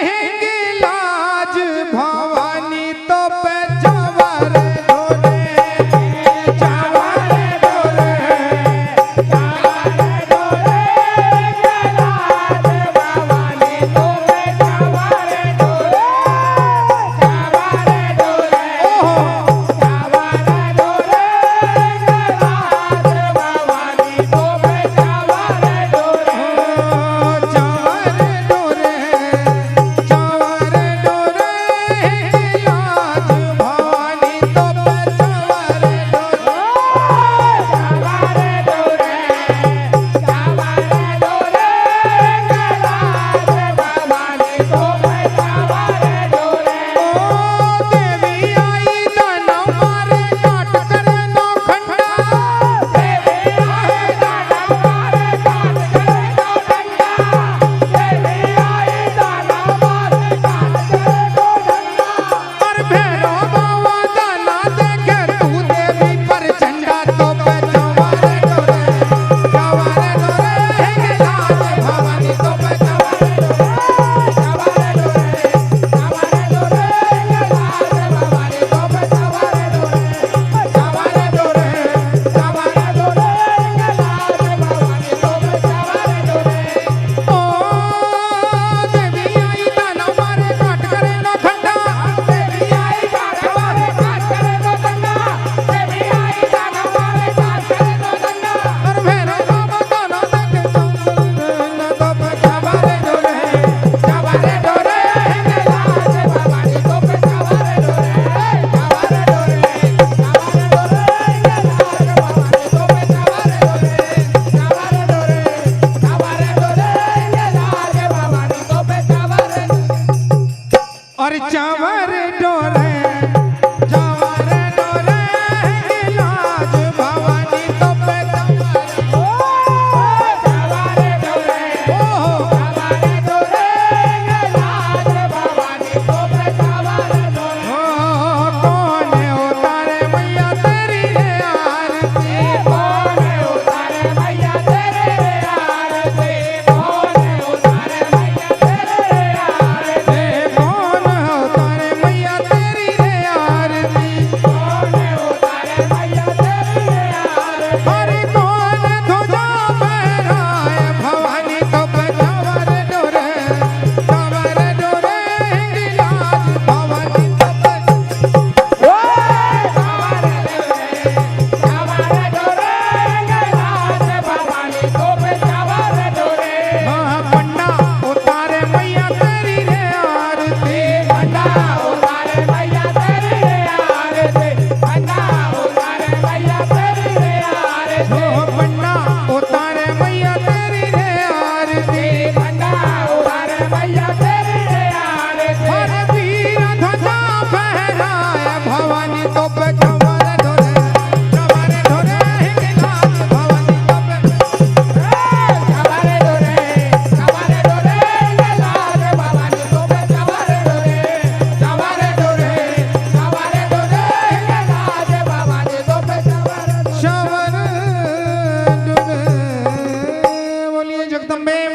हिंगलाज भवानी तो पे चंवर डोरे। चंवर डोरे, चंवर डोरे हिंगलाज भवानी तो पे चंवर डोरे। चंवर डोरे, ओहो चंवर डोरे हिंगलाज भवानी तो पे चंवर डोरे। भवानी तो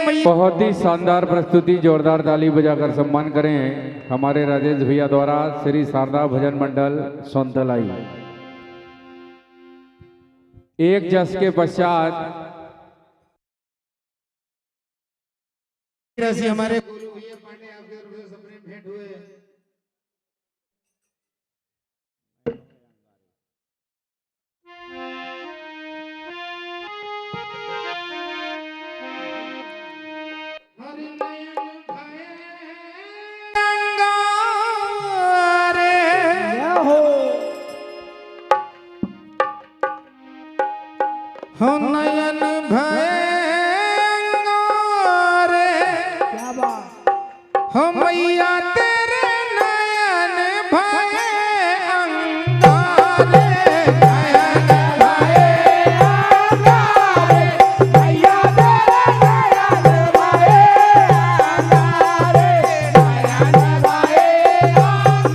मैया बहुत ही शानदार प्रस्तुति, जोरदार ताली बजाकर सम्मान करें हमारे राजेश भैया द्वारा श्री शारदा भजन मंडल सोनतलाई। एक जस के पश्चात हमारे हो नयन भयंगारे क्या बात हो मैया तेरे नयन भयंगारे नयन भयंगारे मैया तेरे नयन भयंगारे नयन भयंगारे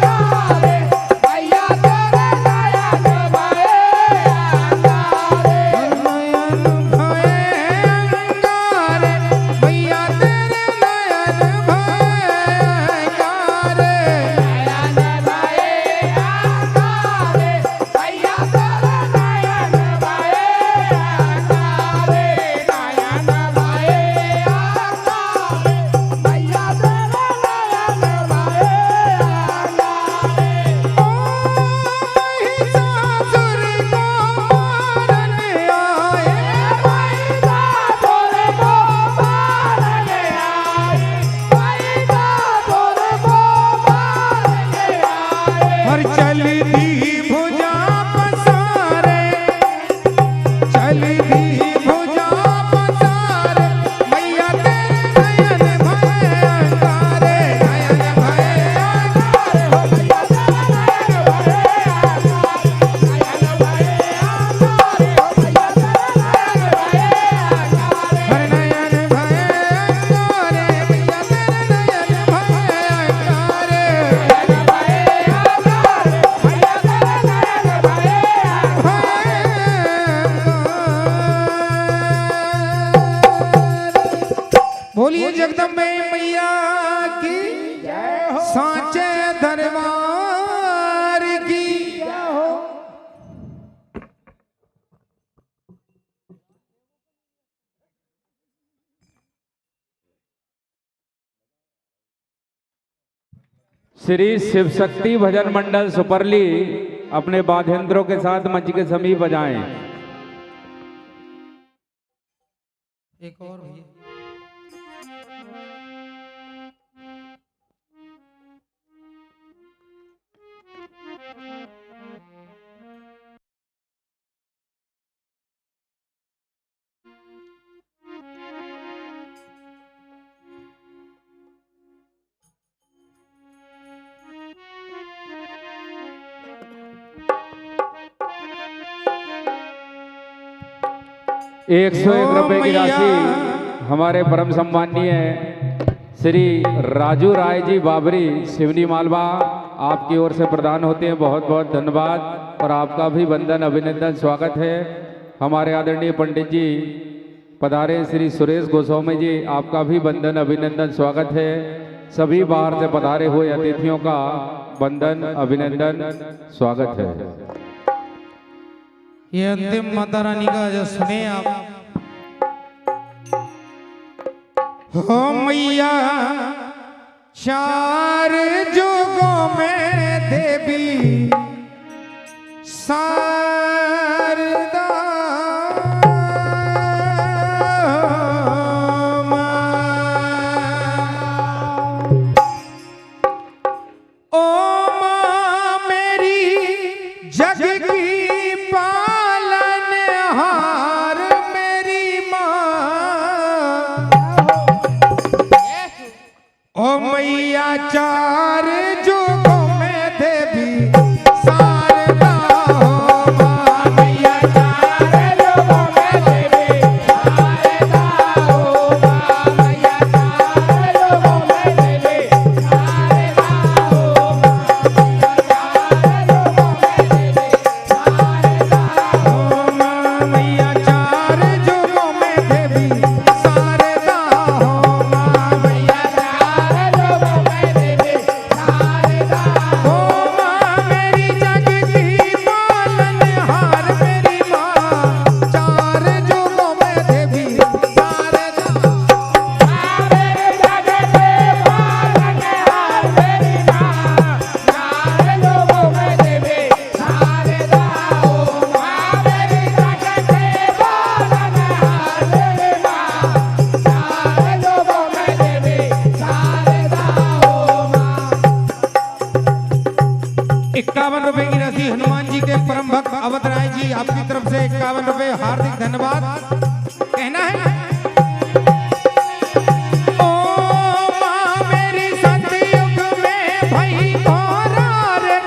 मैया तेरे नयन बोलिए जगदम्बे मैया की सांचे दरबार की। श्री शिव शक्ति भजन मंडल सुपरली अपने वाद्यंत्रों के साथ मंच के समीप बजाएं। एक और भैया एक 101 रुपए की राशि हमारे परम सम्माननीय श्री राजू राय जी बाबरी शिवनी मालवा आपकी ओर से प्रदान होते हैं। बहुत बहुत धन्यवाद और आपका भी वंदन अभिनंदन स्वागत है। हमारे आदरणीय पंडित जी पधारे श्री सुरेश गोस्वामी जी, आपका भी वंदन अभिनंदन स्वागत है। सभी बाहर से पधारे हुए अतिथियों का वंदन अभिनंदन स्वागत है। ये अंतिम माता रानी का जो सुने आप। हो मैया चार जुगों में देवी शारदा ओ माँ मेरी जग की पालनहार मेरी माँ। ओ मैया चार जुगों में देवी शारदा हो माँ। मैया चार जुगों में देवी शारदा हो माँ। मैया चार जुगों में देवी शारदा हो माँ। मैया चार जुगों में देवी शारदा हो 51 रुपए की राशि हनुमान जी के परम भक्त अवध राय जी आपकी तरफ से 51 रुपए हार्दिक धन्यवाद कहना है। ओ माँ मेरी सतयुग में भई घोरा रे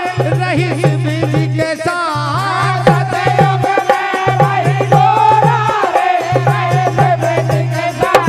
रही शिव जी के साथ। सतयुग में भाई घोरा रे रहे शिव जी के साथ।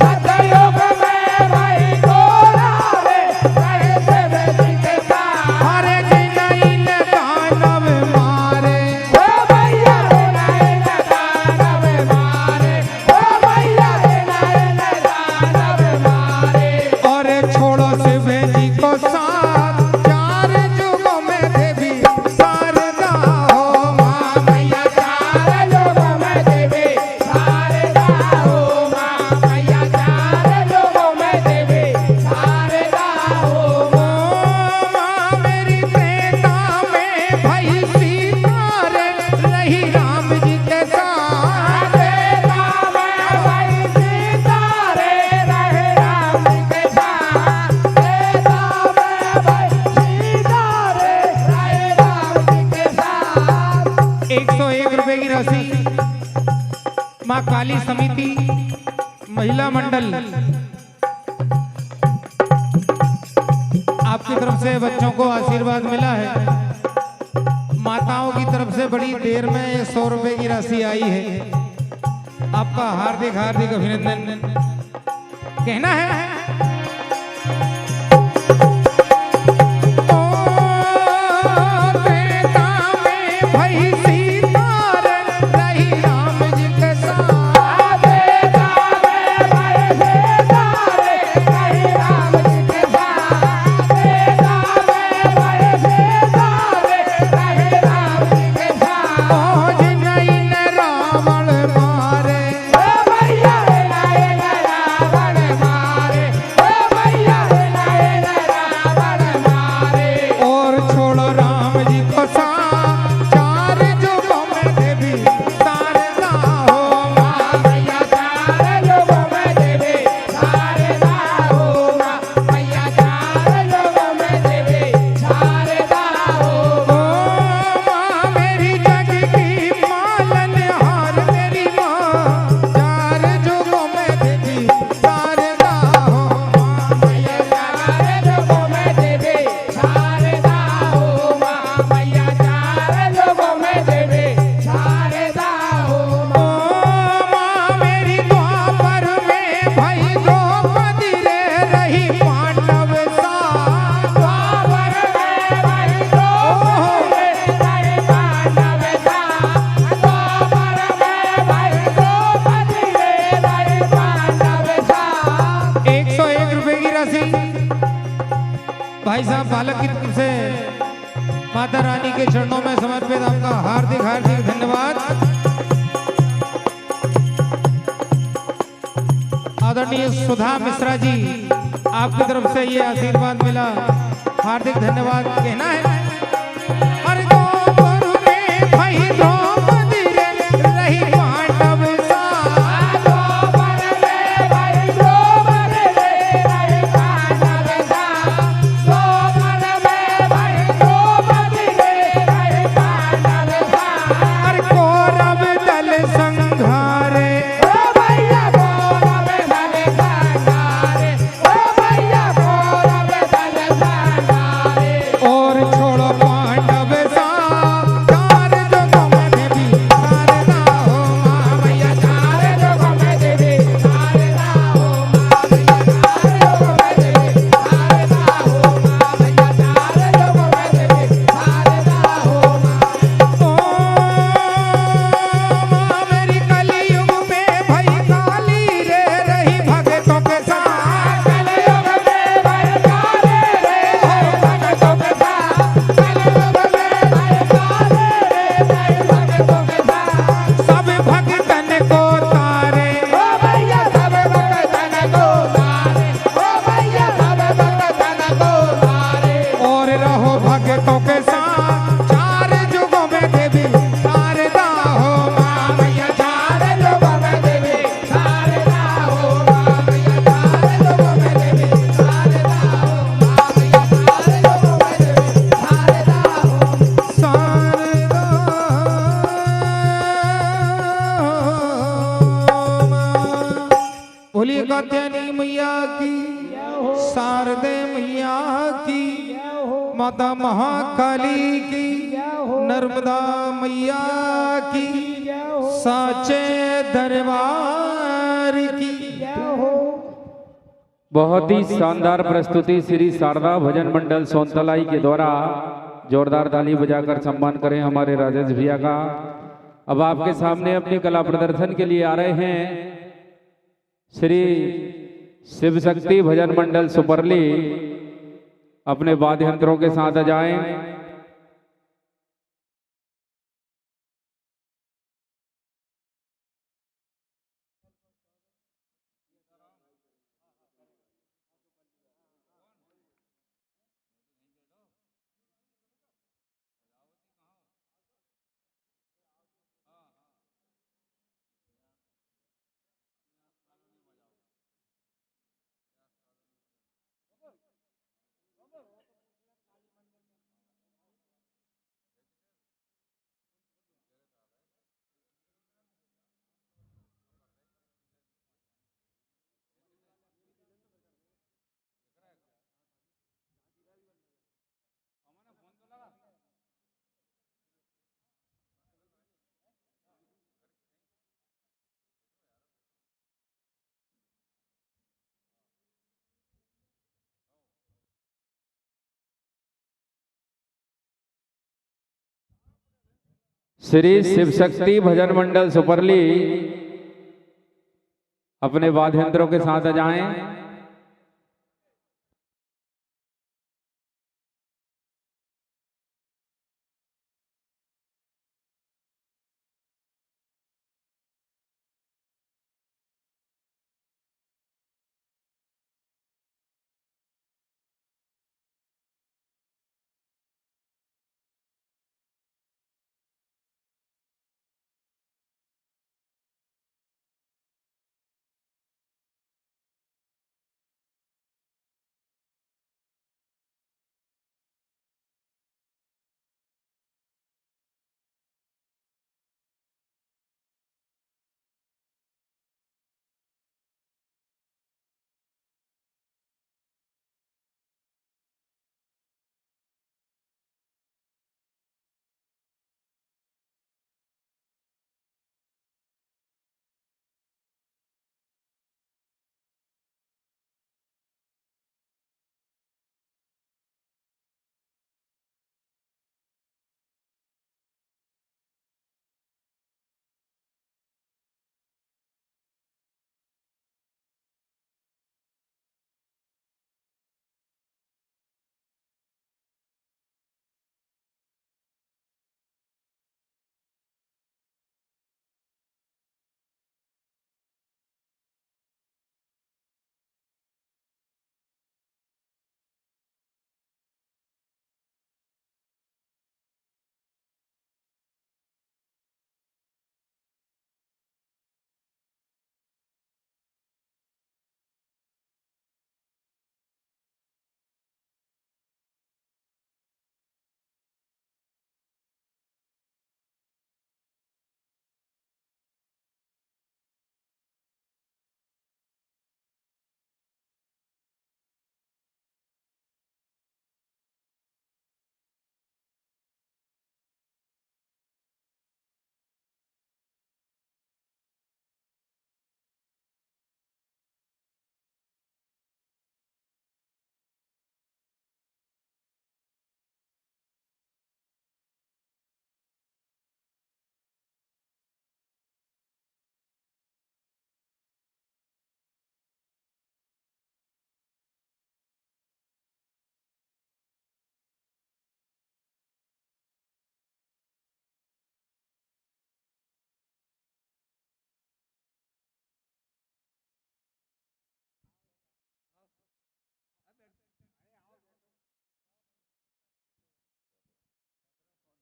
सतयुग में भाई घोरा रे रहे शिव जी के साथ। हरे जिनैन दानव मारे ओ भैया जिनैन दानव मारे। ओ भैया जिनैन दानव मारे। और छोड़ो शिव जी को साथ चार युगों में देवी शारदा हो माँ। मैया चार लोगों में देवी शारदा हो माँ। मैया चार लोगों में देवी शारदा हो ओ माँ मेरी त्रेता में भई सीता रे रही राम जी के साथ। देता में भाई सीता रे रहे राम जी के साथ। देता में भाई सीता रे रहे राम जी के साथ। 101 रुपए की राशि माँ काली समिति महिला मंडल आपकी तरफ से बच्चों को आशीर्वाद मिला है। माताओं की तरफ से बड़ी देर में 100 रुपए की राशि आई है। आपका हार्दिक हार्दिक अभिनंदन कहना है। ओ त्रेता में भई सीता रे रही राम जी के साथ। देता में भाई सीता रे रहे राम जी के साथ। देता में भाई सीता रे रहे राम जी के साथ। ओ जिनैन रावण मारे ओ भैया जिनैन रावण मारे। ओ भैया जिनैन रावण मारे। और छोड़ो राम जी को साथ चार युगों में देवी शारदा हो माँ। मैया चार लोगों में देवी शारदा हो माँ। मैया चार लोगों में देवी शारदा हो ओ माँ मेरी जग की पालनहार मेरी माँ चार युगों में देवी शारदा हो माँ। मैया चार लोगों में देवी शारदा हो माँ। मैया चार लोगों में देवी शारदा हो ओ माँ मेरी द्वापर में भई द्रौपदी रे रही पांडव साथ। द्वापर में भाई द्रौपदी रे रहे पांडव साथ। द्वापर में भाई द्रौपदी रे रहे पांडव साथ। 101 रुपए की राशि भाई साहब बालक की तरफ से माता रानी के चरणों में समर्पित आपका हार्दिक हार्दिक धन्यवाद। आदरणीय सुधा मिश्रा जी आपकी तरफ से ये आशीर्वाद मिला, हार्दिक धन्यवाद कहना है। हर द्वापर में भई द्रौपदी रे रही पांडव साथ। द्वापर में भाई द्रौपदी रे रहे पांडव साथ। द्वापर में भाई द्रौपदी रे रहे पांडव साथ। हर कौरव दल संघारे ओ भैया कौरव दल संघारे। ओ भैया कौरव दल संघारे। और छोड़ो पांडव साथ चार युगों में देवी कात्यायनी मैया की, शारदे मैया की, माता महाकाली की, नर्मदा मैया की, साचे दरबार की। बहुत ही शानदार प्रस्तुति श्री शारदा भजन मंडल सोनतलाई के द्वारा जोरदार ताली बजाकर सम्मान करें हमारे राजेश भैया का। अब आपके सामने अपनी कला प्रदर्शन के लिए आ रहे हैं श्री शिव शक्ति भजन मंडल सुपरली। अपने वाद्य यंत्रों के साथ आ जाएं। श्री शिव शक्ति भजन मंडल सुपरली अपने वाद्य यंत्रों के साथ आ जाएं।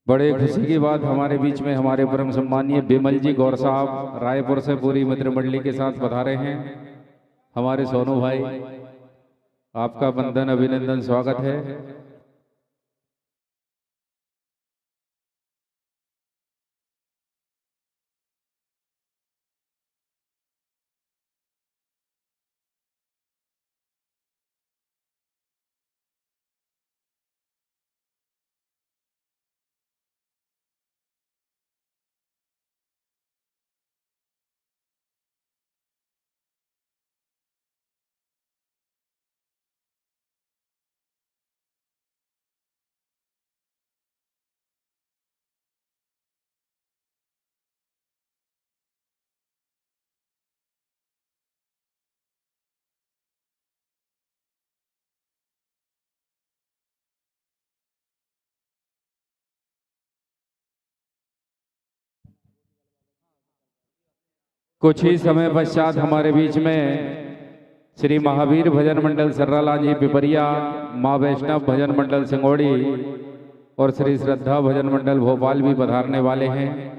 बड़े खुशी की बात हमारे बीच में हमारे परम सम्मानीय बिमल जी गौर साहब रायपुर से पूरी मित्र मंडली के साथ पधारे हैं। हमारे सोनू भाई, आपका वंदन अभिनंदन स्वागत है। कुछ ही समय पश्चात हमारे बीच में श्री महावीर भजन मंडल सर्रालांजी पिपरिया, माँ वैष्णव भजन मंडल सिंगोड़ी और श्री श्रद्धा भजन मंडल भोपाल भी पधारने वाले हैं।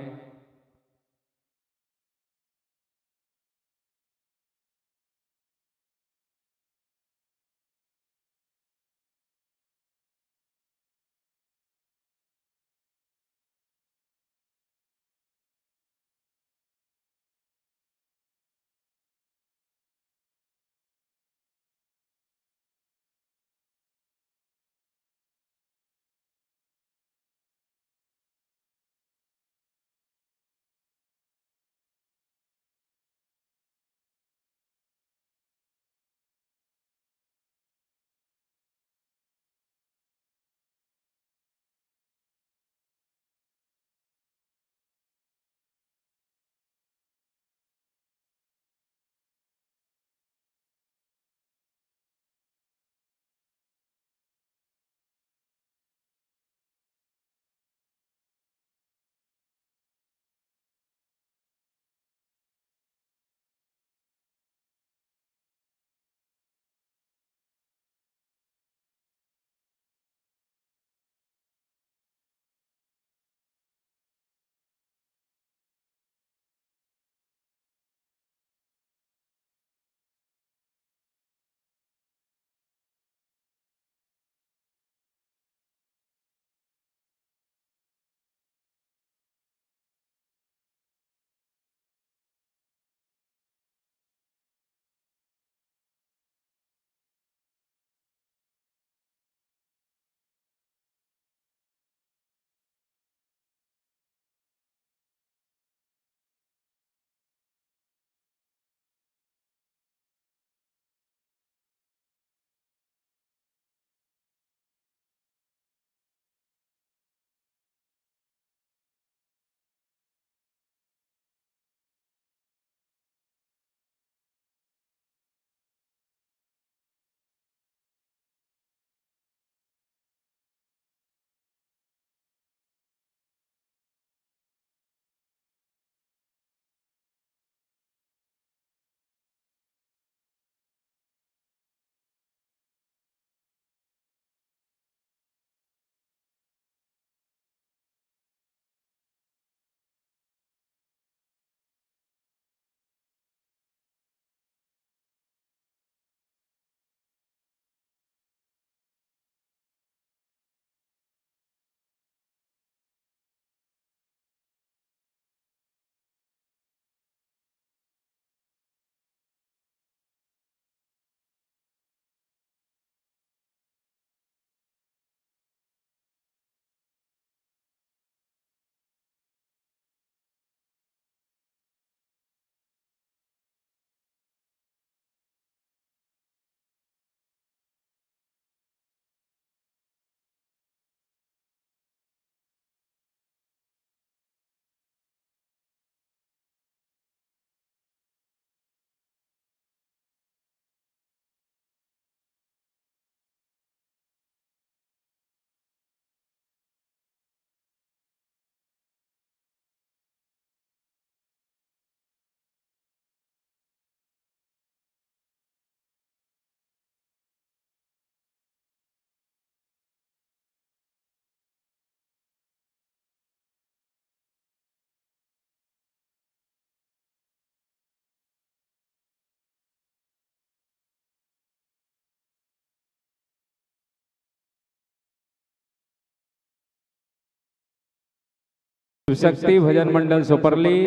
शक्ति भजन मंडल सुपरली,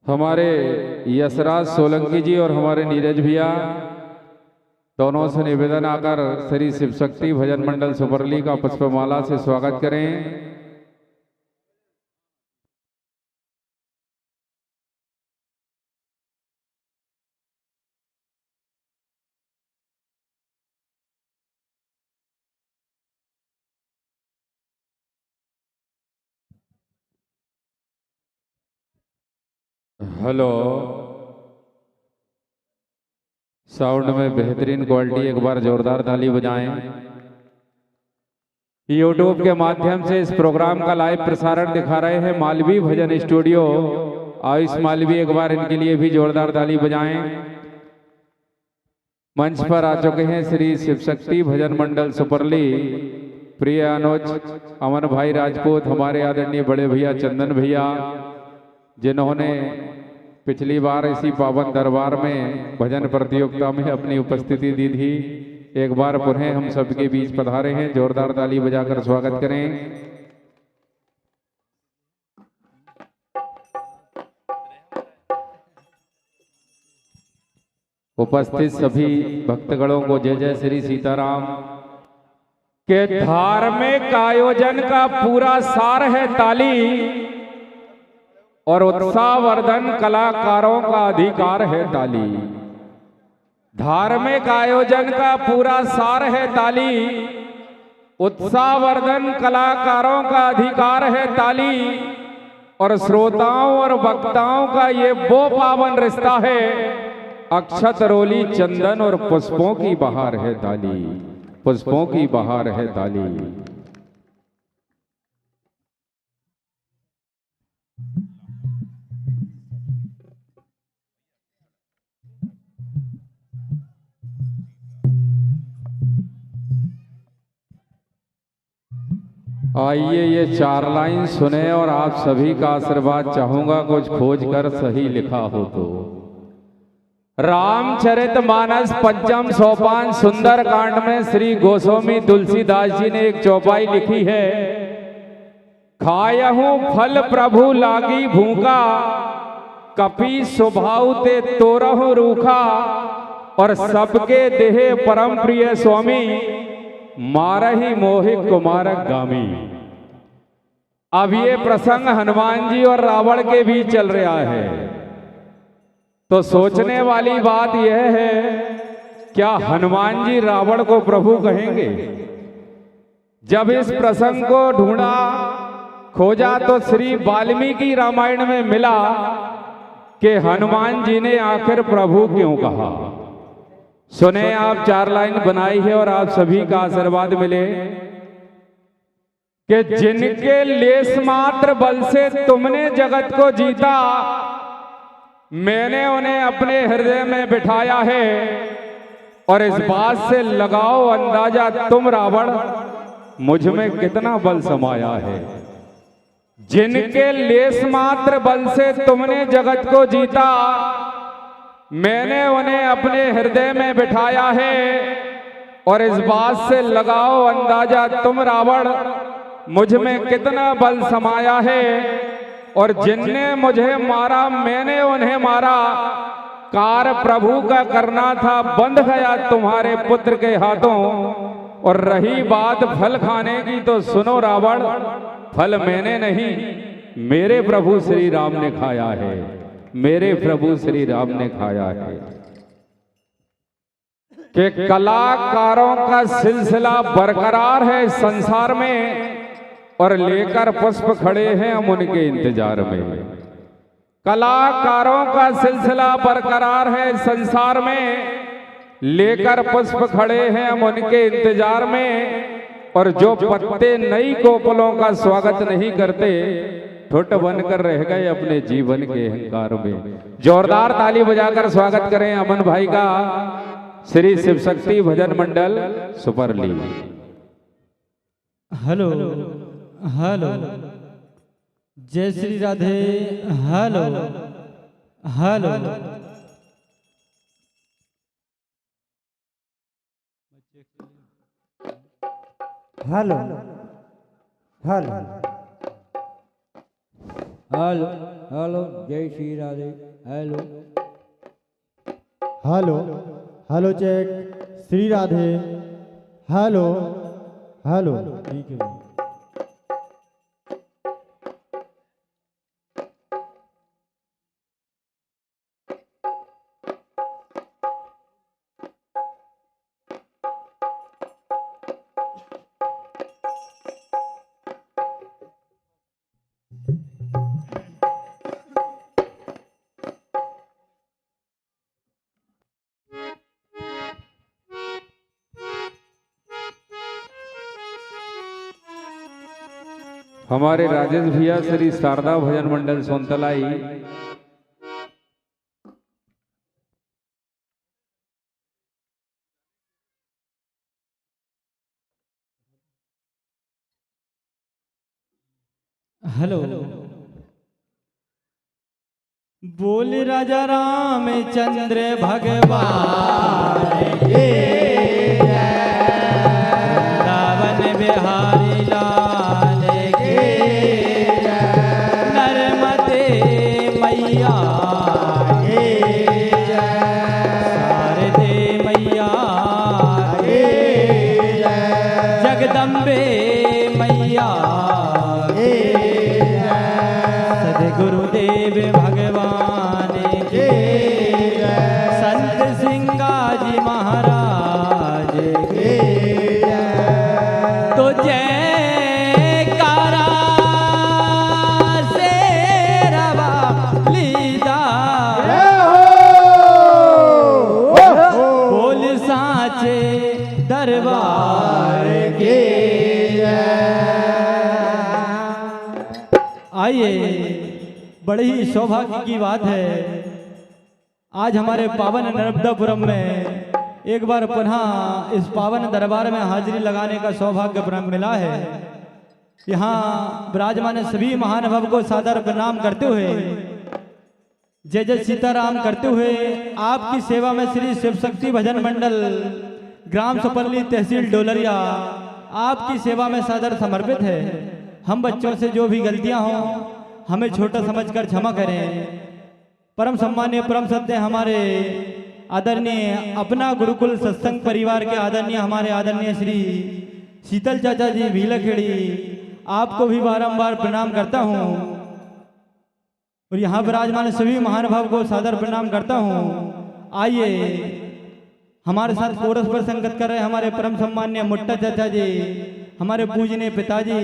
हमारे यशराज सोलंकी जी और हमारे नीरज भैया दोनों से निवेदन आकर श्री शिव शक्ति भजन मंडल सुपरली का पुष्पमाला से स्वागत करें। हेलो, साउंड में बेहतरीन क्वालिटी, एक बार जोरदार ताली बजाएं। यूट्यूब के माध्यम से इस प्रोग्राम का लाइव प्रसारण दिखा रहे हैं मालवी भजन स्टूडियो आयुष मालवी, एक बार इनके लिए भी जोरदार ताली बजाएं। मंच पर आ चुके हैं श्री शिव शक्ति भजन मंडल सुपरली प्रिय अनुज अमन भाई राजपूत, हमारे आदरणीय बड़े भैया चंदन भैया, जिन्होंने पिछली बार इसी पावन दरबार में भजन प्रतियोगिता में अपनी उपस्थिति दी थी। एक बार पुनः हम सबके बीच पधारे हैं, जोरदार ताली बजाकर स्वागत करें। उपस्थित सभी भक्तगणों को जय जय श्री सीताराम। के धार्मिक आयोजन का पूरा सार है ताली और उत्साहवर्धन कलाकारों का अधिकार है ताली। धार्मिक आयोजन का पूरा सार है ताली, उत्साहवर्धन कलाकारों का अधिकार है ताली, और श्रोताओं और वक्ताओं का ये वो पावन रिश्ता है, अक्षत रोली चंदन और पुष्पों की बहार है ताली, पुष्पों की बहार है ताली। आइए ये 4 लाइन सुने और आप सभी का आशीर्वाद चाहूंगा, कुछ खोज कर सही लिखा हो तो। रामचरितमानस पंचम सोपान सुंदर कांड में श्री गोस्वामी तुलसीदास जी ने एक चौपाई लिखी है, खायहूं फल प्रभु लागी भूखा, कपि स्वभाव ते तोरहु रूखा, और सबके देहे परम प्रिय स्वामी, मारही मोहि कुमारक गामी। अब ये प्रसंग हनुमान जी और रावण के बीच चल रहा है, तो सोचने वाली बात यह है, क्या हनुमान जी रावण को प्रभु कहेंगे? जब इस प्रसंग को ढूंढा खोजा तो श्री वाल्मीकि रामायण में मिला कि हनुमान जी ने आखिर प्रभु क्यों कहा। सुने, आप 4 लाइन बनाई है और आप सभी का आशीर्वाद मिले कि जिनके लेस मात्र बल से तुमने जगत को जीता, मैंने उन्हें अपने हृदय में बिठाया है, और इस बात से लगाओ अंदाजा तुम रावण मुझ में कितना बल समाया है। जिनके लेस मात्र बल से तुमने जगत को जीता, मैंने उन्हें अपने हृदय में बिठाया है, और इस बात से लगाओ अंदाजा तुम रावण मुझ में कितना बल समाया है। और जिनने मुझे मारा मैंने उन्हें मारा, कार प्रभु का करना था बंध गया तुम्हारे पुत्र के हाथों। और रही बात फल खाने की तो सुनो रावण, फल मैंने नहीं मेरे प्रभु श्री राम ने खाया है, मेरे प्रभु श्री राम ने खाया है। कि कलाकारों का सिलसिला बरकरार है संसार में, और लेकर पुष्प खड़े हैं हम उनके इंतजार में। कलाकारों का सिलसिला बरकरार है संसार में, लेकर पुष्प खड़े हैं हम उनके इंतजार में। और जो पत्ते नई कोपलों का स्वागत नहीं करते, ठुट बनकर रह गए अपने जीवन के अहंकार में। जोरदार ताली बजाकर स्वागत करें अमन भाई का, श्री शिव शक्ति भजन मंडल सुपरली। हेलो हेलो, जय Shri Radhe. Hello hello, hello hello, hello hello जय Shri Radhe hello hello hello check Shri Radhe hello hello ठीक है। हमारे राजेश भैया श्री शारदा भजन मंडल सोनतलाई हेलो बोल राजा रामचंद्र भगवान के रावण बिहारी लाल के नर्मदे मैया के शारदे मैया के जगदम्बे मैया के सदगुरुदेव भगवान के संत सिंगाजी महाराज के तो जयकारा से रवा लीदा बोल साचे दरबार के आइए बड़ी ही सौभाग्य की बात है आज हमारे पावन नर्मदापुरम में एक बार पुनः इस पावन दरबार में हाजिरी लगाने का सौभाग्य मिला है। यहाँ विराजमान सभी महानुभाव को सादर प्रणाम करते हुए जय जय सीताराम करते हुए आपकी सेवा में श्री शिव शक्ति भजन मंडल ग्राम सपल्ली तहसील डोलरिया आपकी सेवा में सादर समर्पित है। हम बच्चों से जो भी गलतियां हों हमें छोटा समझकर क्षमा करें। परम सम्मान्य परम सत्य हमारे आदरणीय अपना गुरुकुल सत्संग परिवार के आदरणीय हमारे आदरणीय श्री शीतल चाचा जी भीलखेड़ी आपको भी बारंबार प्रणाम करता हूं और यहाँ विराजमान सभी महानुभाव को सादर प्रणाम करता हूं। आइए हमारे साथ कोरस पर संगत कर रहे हमारे परम सम्मान्य मुट्टा चाचा जी, हमारे पूजनीय पिताजी,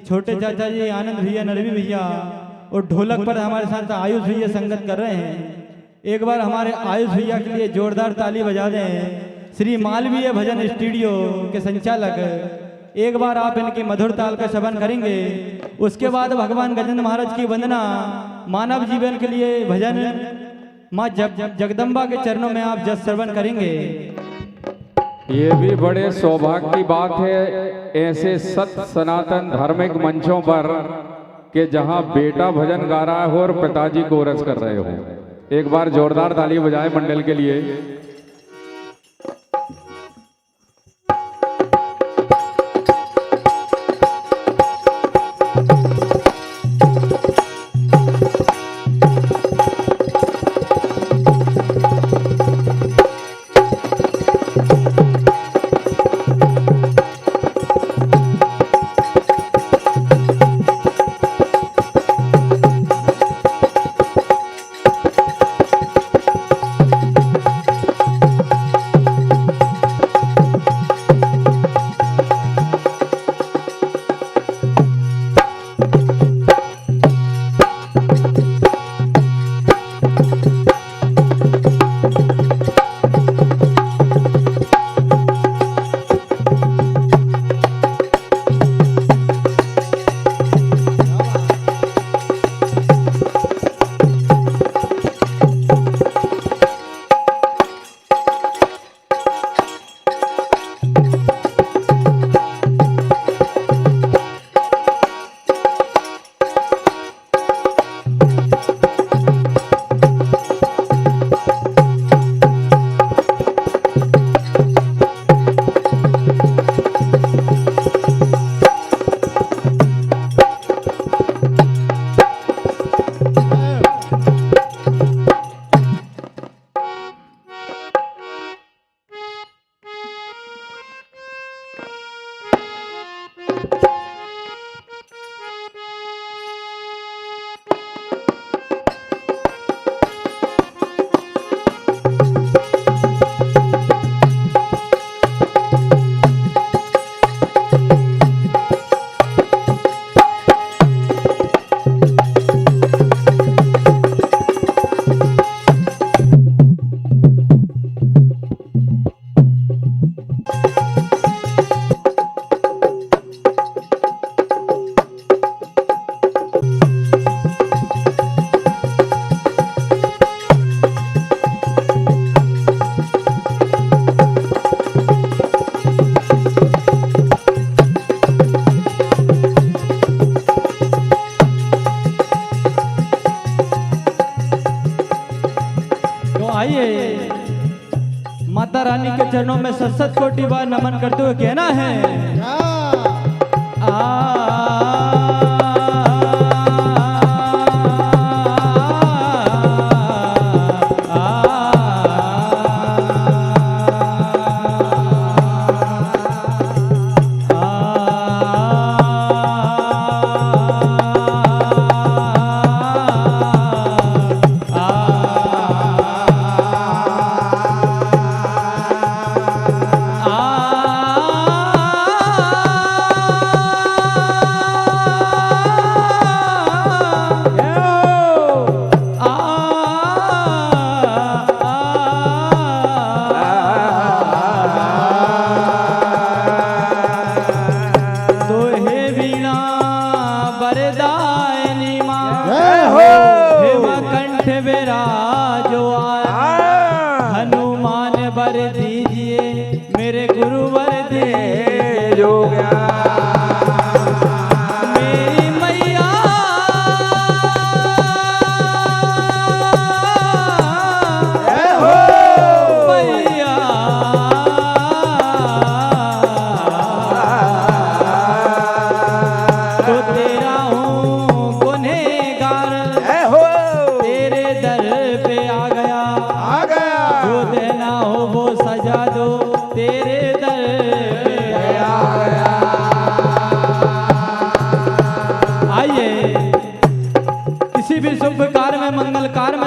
छोटे चाचा जी आनंद भैया, नरवी भैया और ढोलक पर हमारे साथ आयुष भैया संगत कर रहे हैं। एक बार हमारे आयुष भैया के लिए जोरदार ताली बजा दें। श्री मालवीय भजन स्टूडियो के संचालक, एक बार आप इनकी मधुर ताल का श्रवण करेंगे। उसके बाद भगवान गजेंद्र महाराज की वंदना, मानव जीवन के लिए भजन माँ जगदम्बा के चरणों में आप जस श्रवण करेंगे। ये भी बड़े सौभाग्य की बात है ऐसे सत सनातन धार्मिक मंचों पर कि जहां बेटा भजन गा रहा हो और पिताजी कोरस कर रहे हो। एक बार जोरदार ताली बजाएं मंडल के लिए। आइए माता रानी के चरणों में सत कोटि बार नमन करते हुए कहना है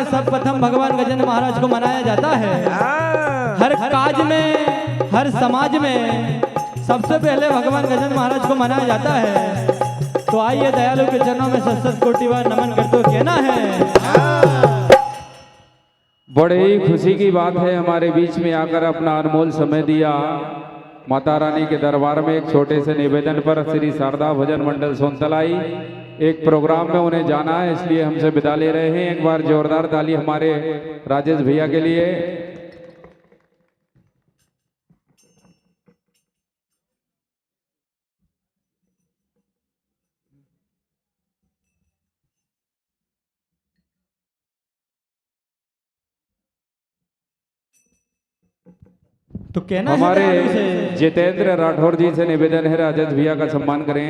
सर्वप्रथम भगवान गजेंद्र महाराज को मनाया जाता है। हर काज में, हर समाज में सबसे पहले भगवान गजेंद्र महाराज को मनाया जाता है। तो आइए दयालु के चरणों में सत कोटि बार नमन करते हुए कहना है। बड़े ही खुशी की बात है हमारे बीच में आकर अपना अनमोल समय दिया। माता रानी के दरबार में एक छोटे से निवेदन पर श्री शारदा भजन मंडल सोनतलाई एक प्रोग्राम में उन्हें जाना है, इसलिए हमसे विदा ले रहे हैं। एक बार जोरदार ताली हमारे राजेश भैया के लिए। तो कहना हमारे है जितेंद्र राठौर जी से निवेदन है, राजेश भैया का सम्मान करें।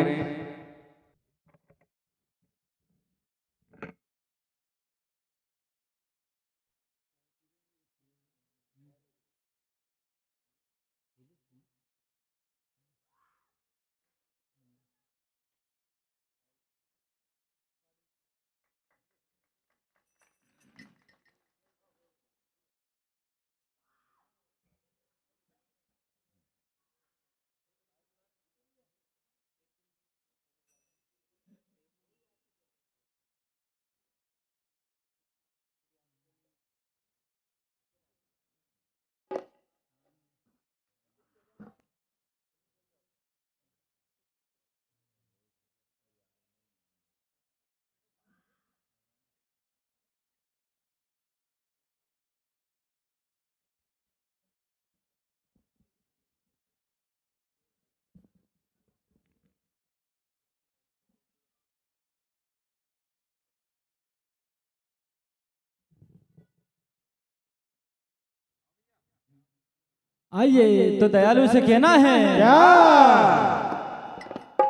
आइए तो दयालु से कहना है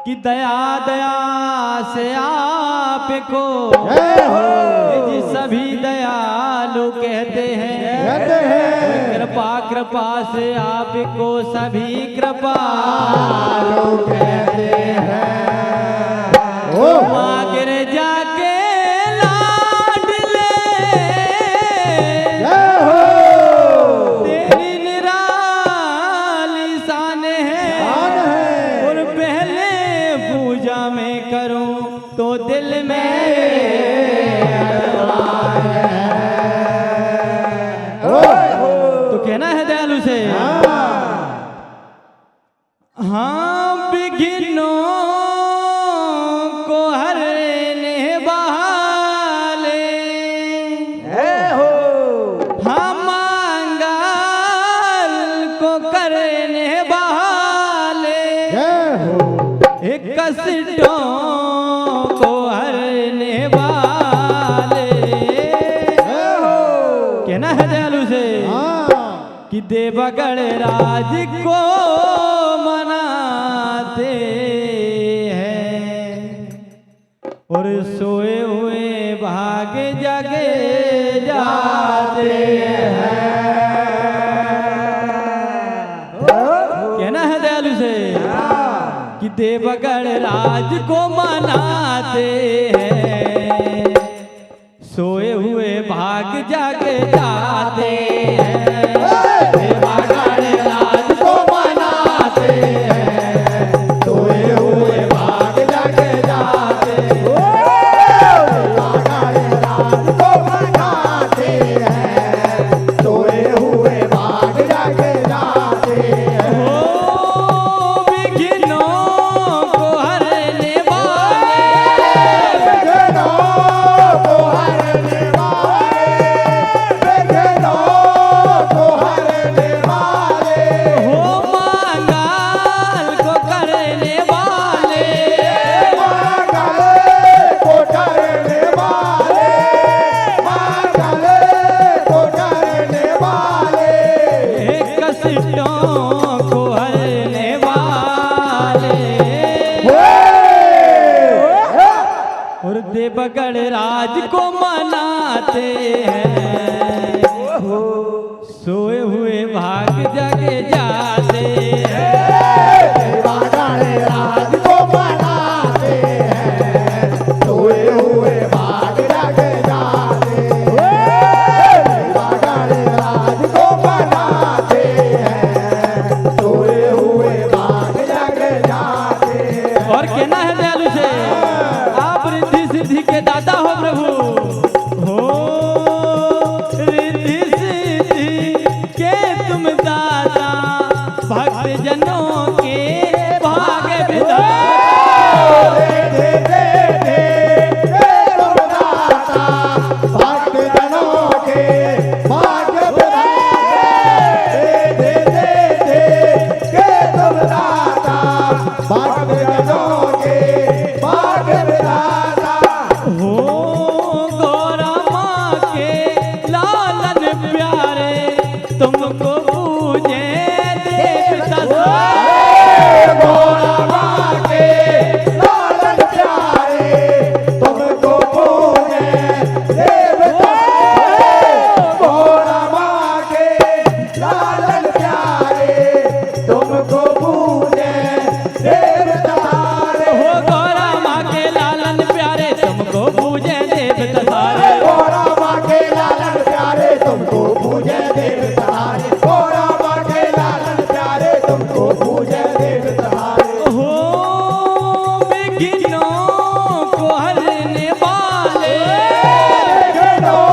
कि दया दया से आपको जी सभी दयालु कहते हैं। कृपा कृपा से आपको सभी कृपालु कहते हैं। मागिर जाके हाँ बिघिनों को हरने बहाले हाँ मंगल को करने बहाले एक कष्टों को हरने वाले कहना है दयालु देवगढ़ राज को मनाते हैं और सोए हुए भाग जगे जाते हैं। कहना है दयालु से कि देवगढ़ राज को मनाते हैं, सोए हुए भाग जागे जाते हैं। देवगढ़ राज को मनाते हैं, सोए हुए भाग जागे जाते हैं। देवगढ़ राज को मनाते हैं, सोए हुए भाग जागे जाते हैं। हो विघ्नों को हरने वाले, विघ्नों को हरने वाले, विघ्नों को हरने वाले, हो मंगल को करने वाले, मंगल को करने वाले, मंगल को करने वाले, कष्टों को हरने वाले। और देवगढ़ राज को मनाते हैं, सोए हुए भाग जगे जाते हैं। देवगढ़ राज को मनाते हैं, सोए हुए भाग जगे जाते हैं। देवगढ़ राज को मनाते हैं, सोए हुए भाग जगे जाते हैं। और कहना है दयालु से, आप रिद्धि सिद्धि के दाता हो प्रभु, हो रिद्धि सिद्धि के तुम दाता, भक्त जनों के भाग्य विधाता। दे दे दे दे तुम दाता, भक्त जनों के भाग्य विधाता। दे दे दे के तुम दाता, भक्त जनों के भाग्य विधाता। हो गौरा माँ के लालन प्यारे, तुमको पूजे देवता सारे। गौरा माँ के लालन प्यारे, तुमको पूजे देवता सारे। गौरा माँ के लालन प्यारे, तुमको पूजे देवता सारे। हो गौरा माँ के लालन प्यारे, तुमको पूजे देवता सारे। गौरा माँ के लालन प्यारे, तुमको पूजे देवता सारे। गौरा माँ के लालन प्यारे, तुमको पूजे देवता सारे। हो विघ्नों को हरने वाले, विघ्नों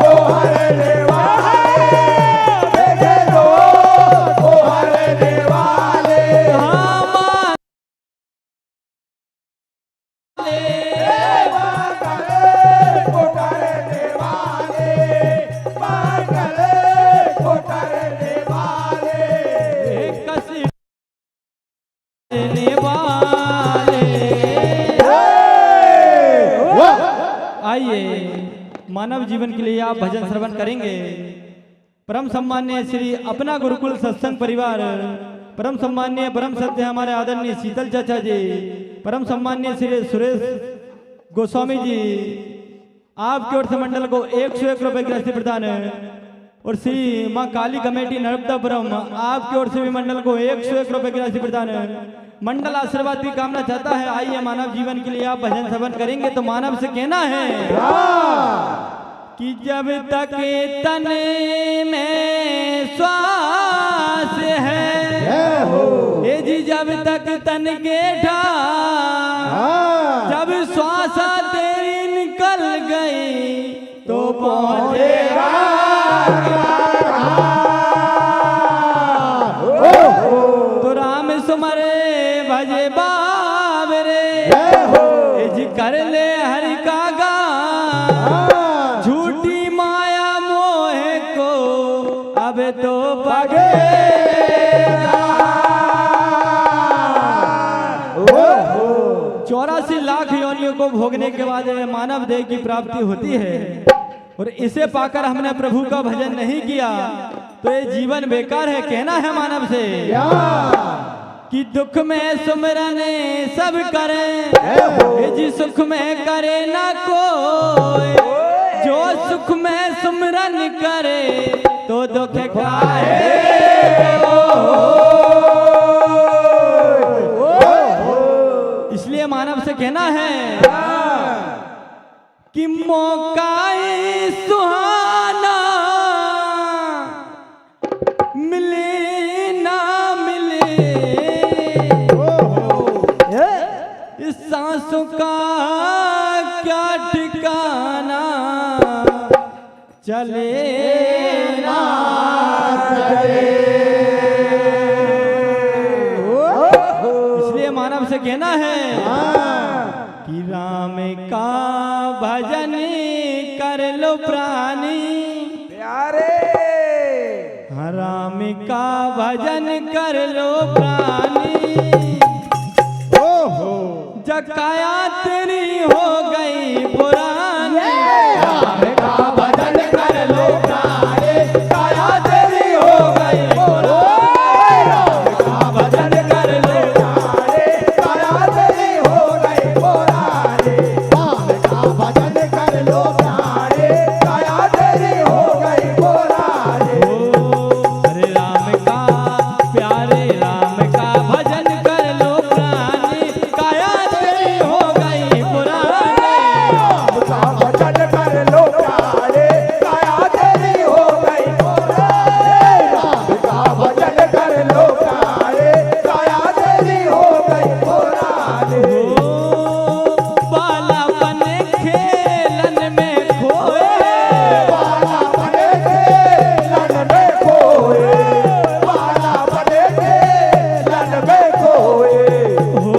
को हरने वाले, विघ्नों को हरने वाले, हाँ आइए मानव जीवन के लिए आप भजन श्रवण करेंगे। परम सम्मान्य श्री अपना गुरुकुल सत्संग परिवार, परम सम्मान्य परम सत्य हमारे आदरणीय शीतल चाचा जी, परम सम्मान्य श्री सुरेश गोस्वामी जी, आपकी ओर से मंडल को 101 रुपए की राशि प्रदान है। और श्री माँ काली कमेटी नर्मदापुरम, आपकी ओर से भी मंडल को 101 रुपए की राशि प्रदान है। मंडल आशीर्वाद की कामना चाहता है। आइए मानव जीवन के लिए आप भजन श्रवण करेंगे तो मानव से कहना है कि जब तक तन में श्वास है, ये जी जब तक तन के जब श्वास तेरी निकल गई तो पहुंचेगा। तो राम सुमरे भजे बाबरे, जी कर ले हरि का गा, झूठी माया मोह को अब तो पगे। 84 लाख योनियों को भोगने के बाद मानव देह की प्राप्ति होती है। और इसे पाकर हमने प्रभु का भजन नहीं किया तो ये जीवन बेकार है, कहना है मानव से कि दुख में सुमरन सब करे, ये जी सुख में करे ना कोई, जो सुख में सुमरन करे तो दुख खाए। इसलिए मानव से कहना है कि मौका सुहाना मिले ना मिले, इस सांसों का क्या ठिकाना, चले ना चले। इसलिए मानव से कहना है कि राम का भजन कर लो प्राणी प्यारे, राम का भजन कर लो प्राणी, जकाया तेरी हो गई पुरानी। राम का भजन कर लो प्राणी, काया तेरी हो गई पुरानी। राम का भजन कर लो प्राणी, काया तेरी हो गई पुरानी। राम का भजन कर लो प्राणी, काया तेरी हो गई पुरानी। अरे राम का प्यारे, राम का भजन कर लो प्राणी, काया तेरी हो गई पुरानी। राम का भजन कर लो प्राणी, काया तेरी हो गई पुरानी। राम का भजन कर लो प्राणी, काया तेरी हो गई पुरानी। बालापन खेलन में खोए, बालापन खेलन में खोए, बालापन खेलन में खोए। हो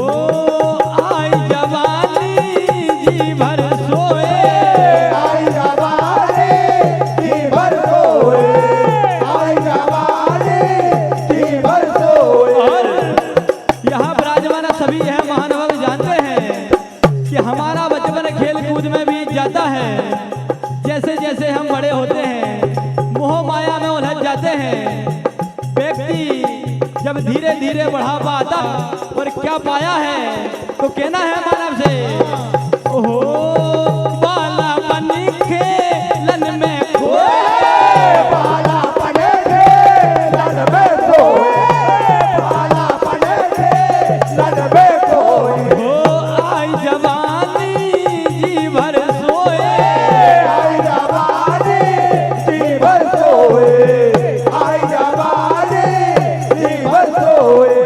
आई जवानी जी भर सोए, आई जवानी जी भर सोए, आई जवानी जी भर सोए। और यहाँ विराजमान सभी है महानुभाव जानते हैं कि हमारा बचपन खेल कूद में बीत जाता है। जैसे जैसे हम बड़े होते हैं मोह माया में उलझ जाते हैं। व्यक्ति जब धीरे धीरे बढ़ापा आता और क्या पाया है तो कहना है मानव से, ओहो बालापन खेलन में खोए, बालापन खेलन में खोए, बालापन खेलन में खोए। हो आई जवानी जी भर सोए, आई जवानी जी भर सोए, आई जवानी जी भर सोए।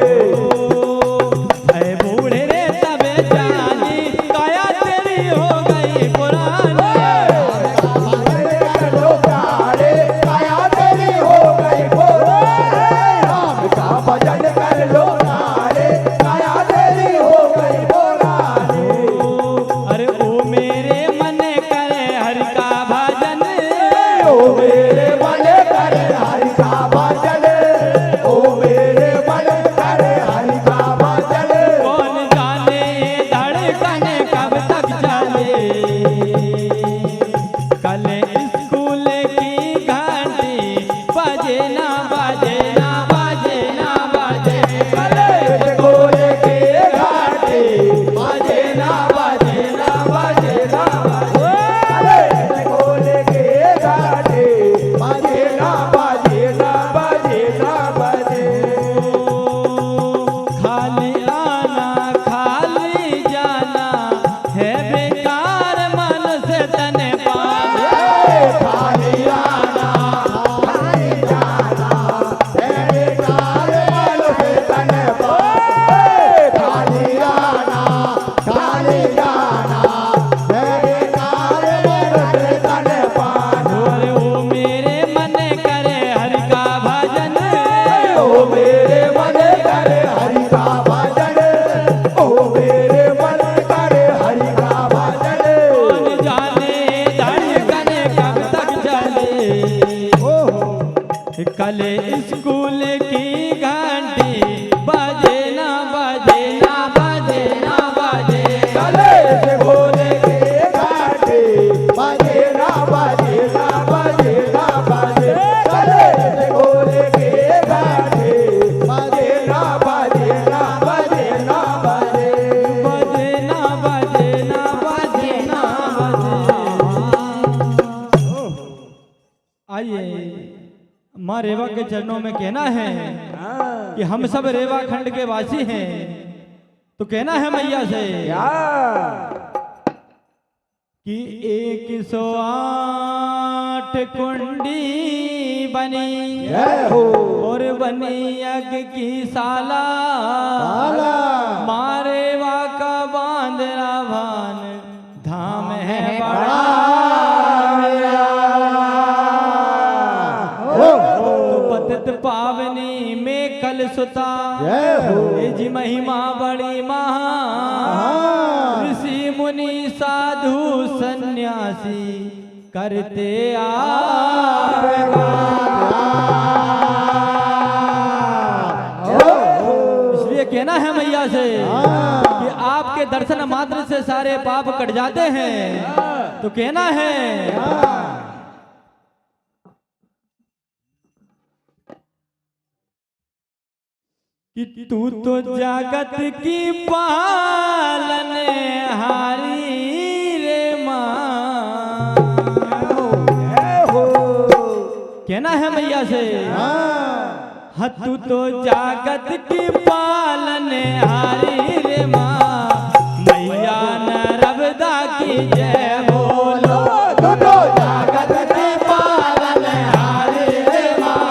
ऐ बूढ़े रे तबे जानी, काया तेरी हो गई पुरानी। काया तेरी हो गई पुरानी। राम का भजन कर लो प्राणी, काया तेरी हो गई पुरानी। अरे ओ मेरे मन करे हरि का भजन, ओ मेरे मन करे हरि का भजन, ओ मेरे मन करे हरि का भजन। कौन जाने धड़कन कब तक चले, कल स्कूल की घंटी बजे ना बजे ना बजे ना बजे, कल स्कूल की घंटी बजे ना बजे ना बजे ना बजे, कल स्कूल की घंटी बजे ना बजे ना बजे ना बजे। खाली आना खाली जाना है बेकार मन से तन पाना, खाली आना खाली जाना है बेकार मन से तन पाना, खाली आना खाली जाना है बेकार मन से तन पाना। अरे ओ मेरे मन करे हरि का भजन, ओ मेरे मन करे हरि का भजन, ओ मेरे मन करे हरि का भजन। कौन जाने धड़कन कब तक चले, कल स्कूल की घंटी बजे ना बजे ना बजे ना बजे, कल स्कूल की घंटी बजे ना बजे ना बजे ना बजे, कल स्कूल आइए माँ रेवा के चरणों में कहना है कि हम सब रेवा खंड के वासी हैं, तो कहना है मैया से कि 108 कुंडी बनी और बनी यज्ञ की साला मारेवा का बांध रावण धाम है बड़ा तो पतित पावनी में कल सुता जी महिमा बड़ी महा ऋषि मुनि साधु सन्यासी करते इसलिए कहना है मैया से कि आपके दर्शन मात्र से सारे पाप कट जाते हैं, तो कहना है कि तू तो जगत की पालन हारी रे माँ। कहना है मैया से हाँ तू तो जगत की पालन हारी रे माँ, मैया नर्मदा की जय बोलो। तू तो जगत की पालन हारी रे माँ,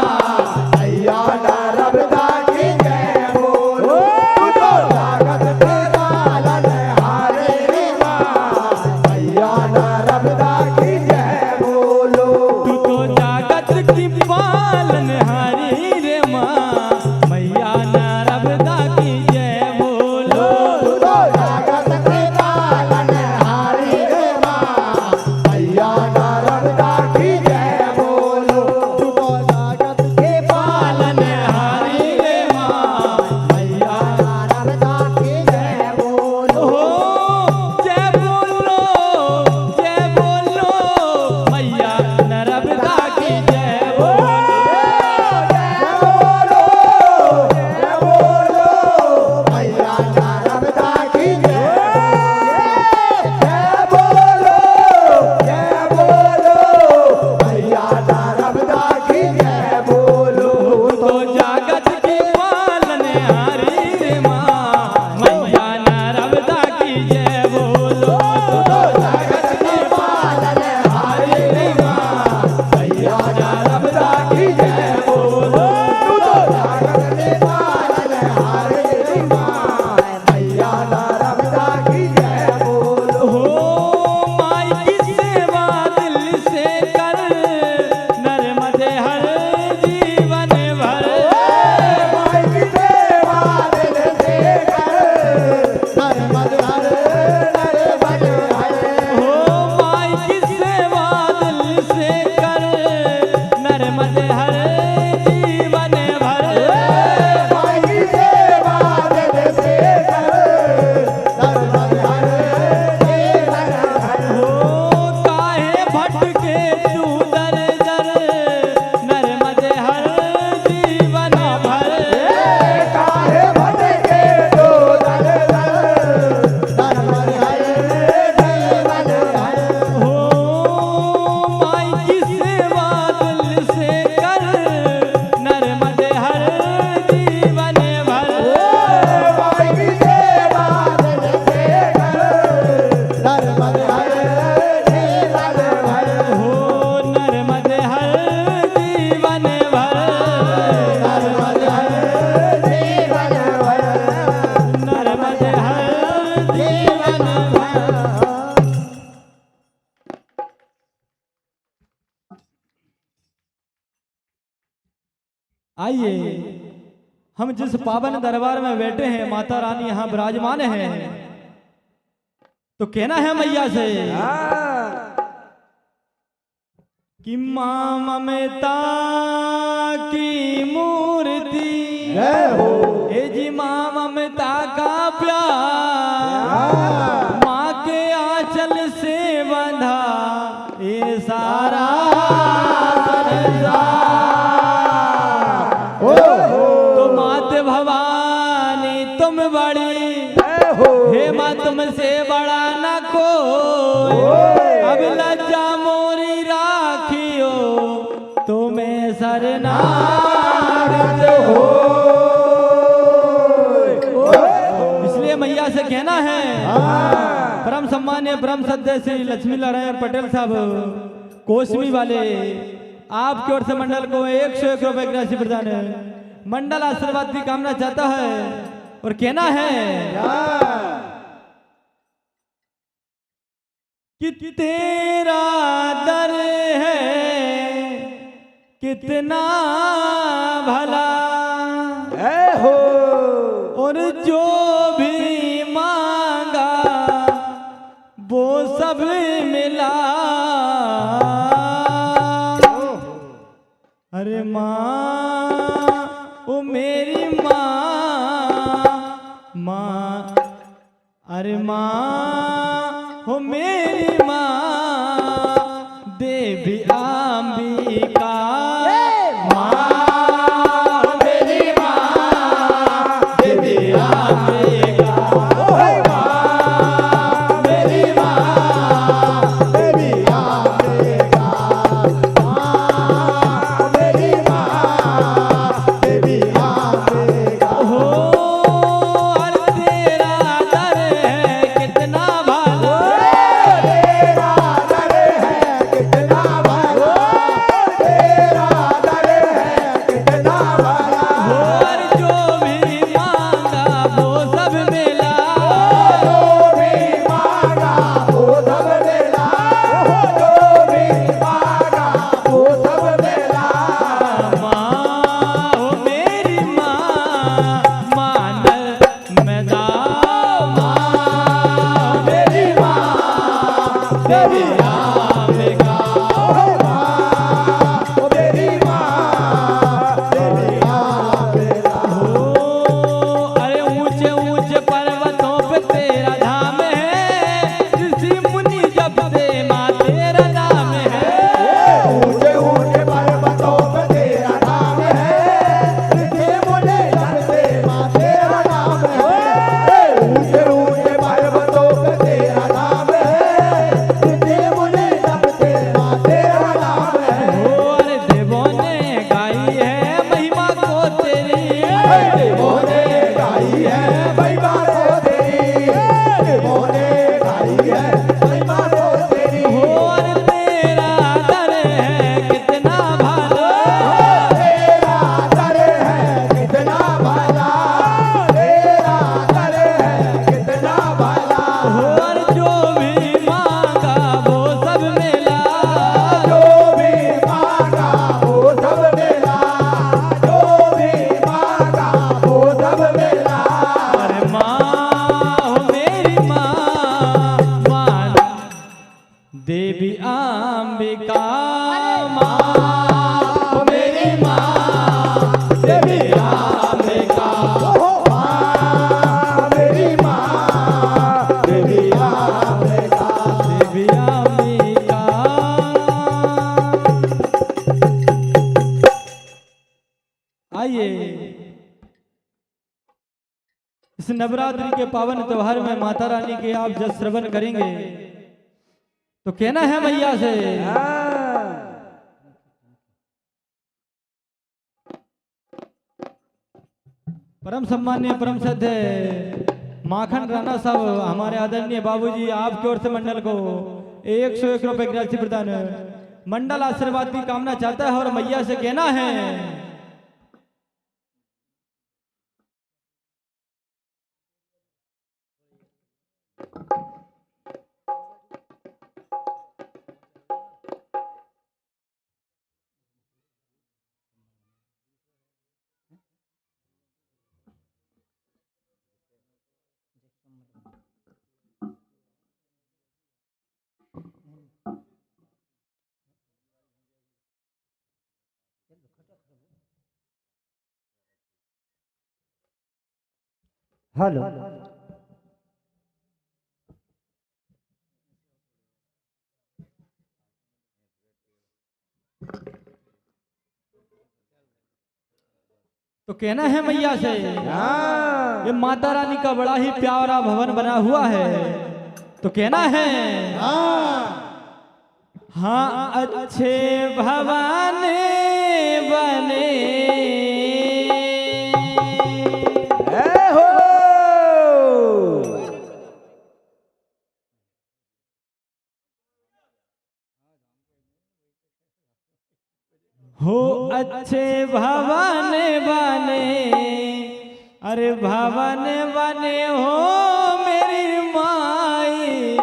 मैया नर्मदा की जय बोलो। तू तो जगत की पालन हारी रे माँ, मैया नर्मदा की जय बोलो। तू तो जगत की पालन हारी रे माँ, मैया नर्मदा की जय बोलो। तू तो जगत की पालन हारी रे माँ, मैया नर्मदा की जय बोलो। तू तो जगत की पालन हारी रे माँ, मैया नर्मदा की जय बोलो। जय बोलो जय बोलो मैया नर्मदा की जय बोलो। तो जगत की पालन हारी रे माँ, मैया नर्मदा की जय बोलो। तो जगत की पालन हारी रे माँ, मैया नर्मदा की जय बोलो। तो जगत की पालन हारी रे माँ, मैया नर्मदा की जय बोलो। माई की सेवा दिल से कर नर्मदे हर जीवन भर। माई की सेवा दिल से कर नर्मदे हर नर्मदे हर। हो माई की सेवा दिल से कर नर्मदे हर जीवन भर। माई की सेवा दिल से कर नर्मदे हर जीवन भर। हो काहे भटके तू दर दर नर्मदे हर जीवन भर। काहे भटके तू दर दर नर्मदे हर जीवन भर। हो माई की सेवा दिल से कर नर्मदे हर जीवन भर। माई की सेवा दिल से कर नर्मदे हर जीवन भर। हो नर्मदे हर जीवन भर। नर्मदे हर जीवन भर। नर्मदे हर जीवन भर। आइए हम जिस पावन दरबार में बैठे हैं, माता रानी यहाँ विराजमान है, तो कहना है मैया से कि माँ ममता की मूर्ति हे जी माँ ममता का प्यार, माँ के आंचल से बंधा ये सारा संसार। तो मात भवानी तुम बड़ी, हे माँ तुमसे बड़ा न कोई, अब लज्जा मोरी राखियो शरणागत हो। इसलिए मैया से कहना है, परम सम्मान्य परम सद्य श्री लक्ष्मी नारायण पटेल साहब कोसमी वाले, आपकी ओर से मंडल को 101 रुपए की राशि प्रदान है। मंडल आशीर्वाद की कामना चाहता है और कहना है कि तेरा दर है कितना भला हो और जो भी मांगा वो सब मिला। अरे माँ ओ मेरी माँ, अरे माँ हो मेरी माँ देवी अंबिका। माँ मेरी माँ देवी अंबिका। मेरी माँ देवी अंबिका। मेरी माँ देवी अंबिका। हो अरे तेरा दर है कितना भला, तेरा दर है कितना भला, तेरा दर है कितना भला। हो अरे जो भी मांगा वो सब मिला, जो भी मांगा वो सब मिला, जो भी मांगा वो सब मिला। माँ हो मेरी माँ मान मैं दाओ। माँ मेरी माँ देवी अंबिका। माँ मेरी माँ देवी अंबिका। हो अरे ऊंचे ऊंचे पर्वतों पे तेरा धाम है, ऋषि मुनि जपते माँ तेरा नाम है। ऊंचे ऊंचे पर्वतों पे तेरा नाम है, ऋषि मुनि जपते माँ तेरा नाम है। ऊंचे ऊंचे पर्वतों पे तेरा नाम है, ऋषि मुनि जपते माँ तेरा नाम है। हो अरे देवों ने गाई है महिमा को तेरी, देवों ने गाई है महिमा को तेरी, देवों ने गाई है महिमा को तेरी। हो अरे तेरा दर है कितना भला, तेरा दर है कितना भला, तेरा दर है कितना भला। हो अरे जो भी मांगा वो सब मिला, जो भी मांगा वो सब मिला, जो भी मांगा वो सब मिला। अरे माँ हो मेरी माँ मान देवी अंबिका। माँ हो मेरी माँ देवी अंबिका। मेरी माँ देवी अंबिका। देवी अंबिका। आइए इस नवरात्रि के पावन त्योहार में माता रानी के आप जब श्रवण करेंगे तो कहना है मैया से, परम सम्मान्य परम सद्य माखन राणा साहब हमारे आदरणीय बाबूजी आपकी ओर से मंडल को 101 रुपए की राशि प्रदान है। मंडल आशीर्वाद की कामना चाहता है और मैया से कहना है हेलो तो कहना है मैया से, ये माता रानी का बड़ा ही प्यारा भवन बना हुआ है। तो कहना है हाँ अच्छे भवन बने हो हो अच्छे भवन बने, अरे भवन बने हो मेरी माई,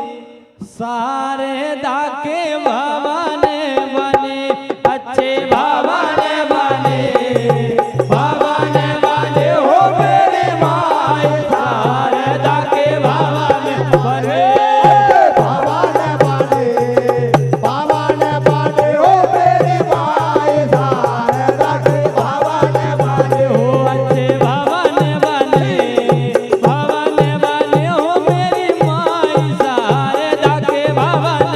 सारे दाके भवन बने, अच्छे भवन बने, भवन बने हो मेरी माई, सारे दाके भवन बने, भवन बने, भवन बने हो मेरी माई, शारदा के भवन बने हो अच्छे भवन बने, भवन बने हो मेरी माई, सारे दाके भवन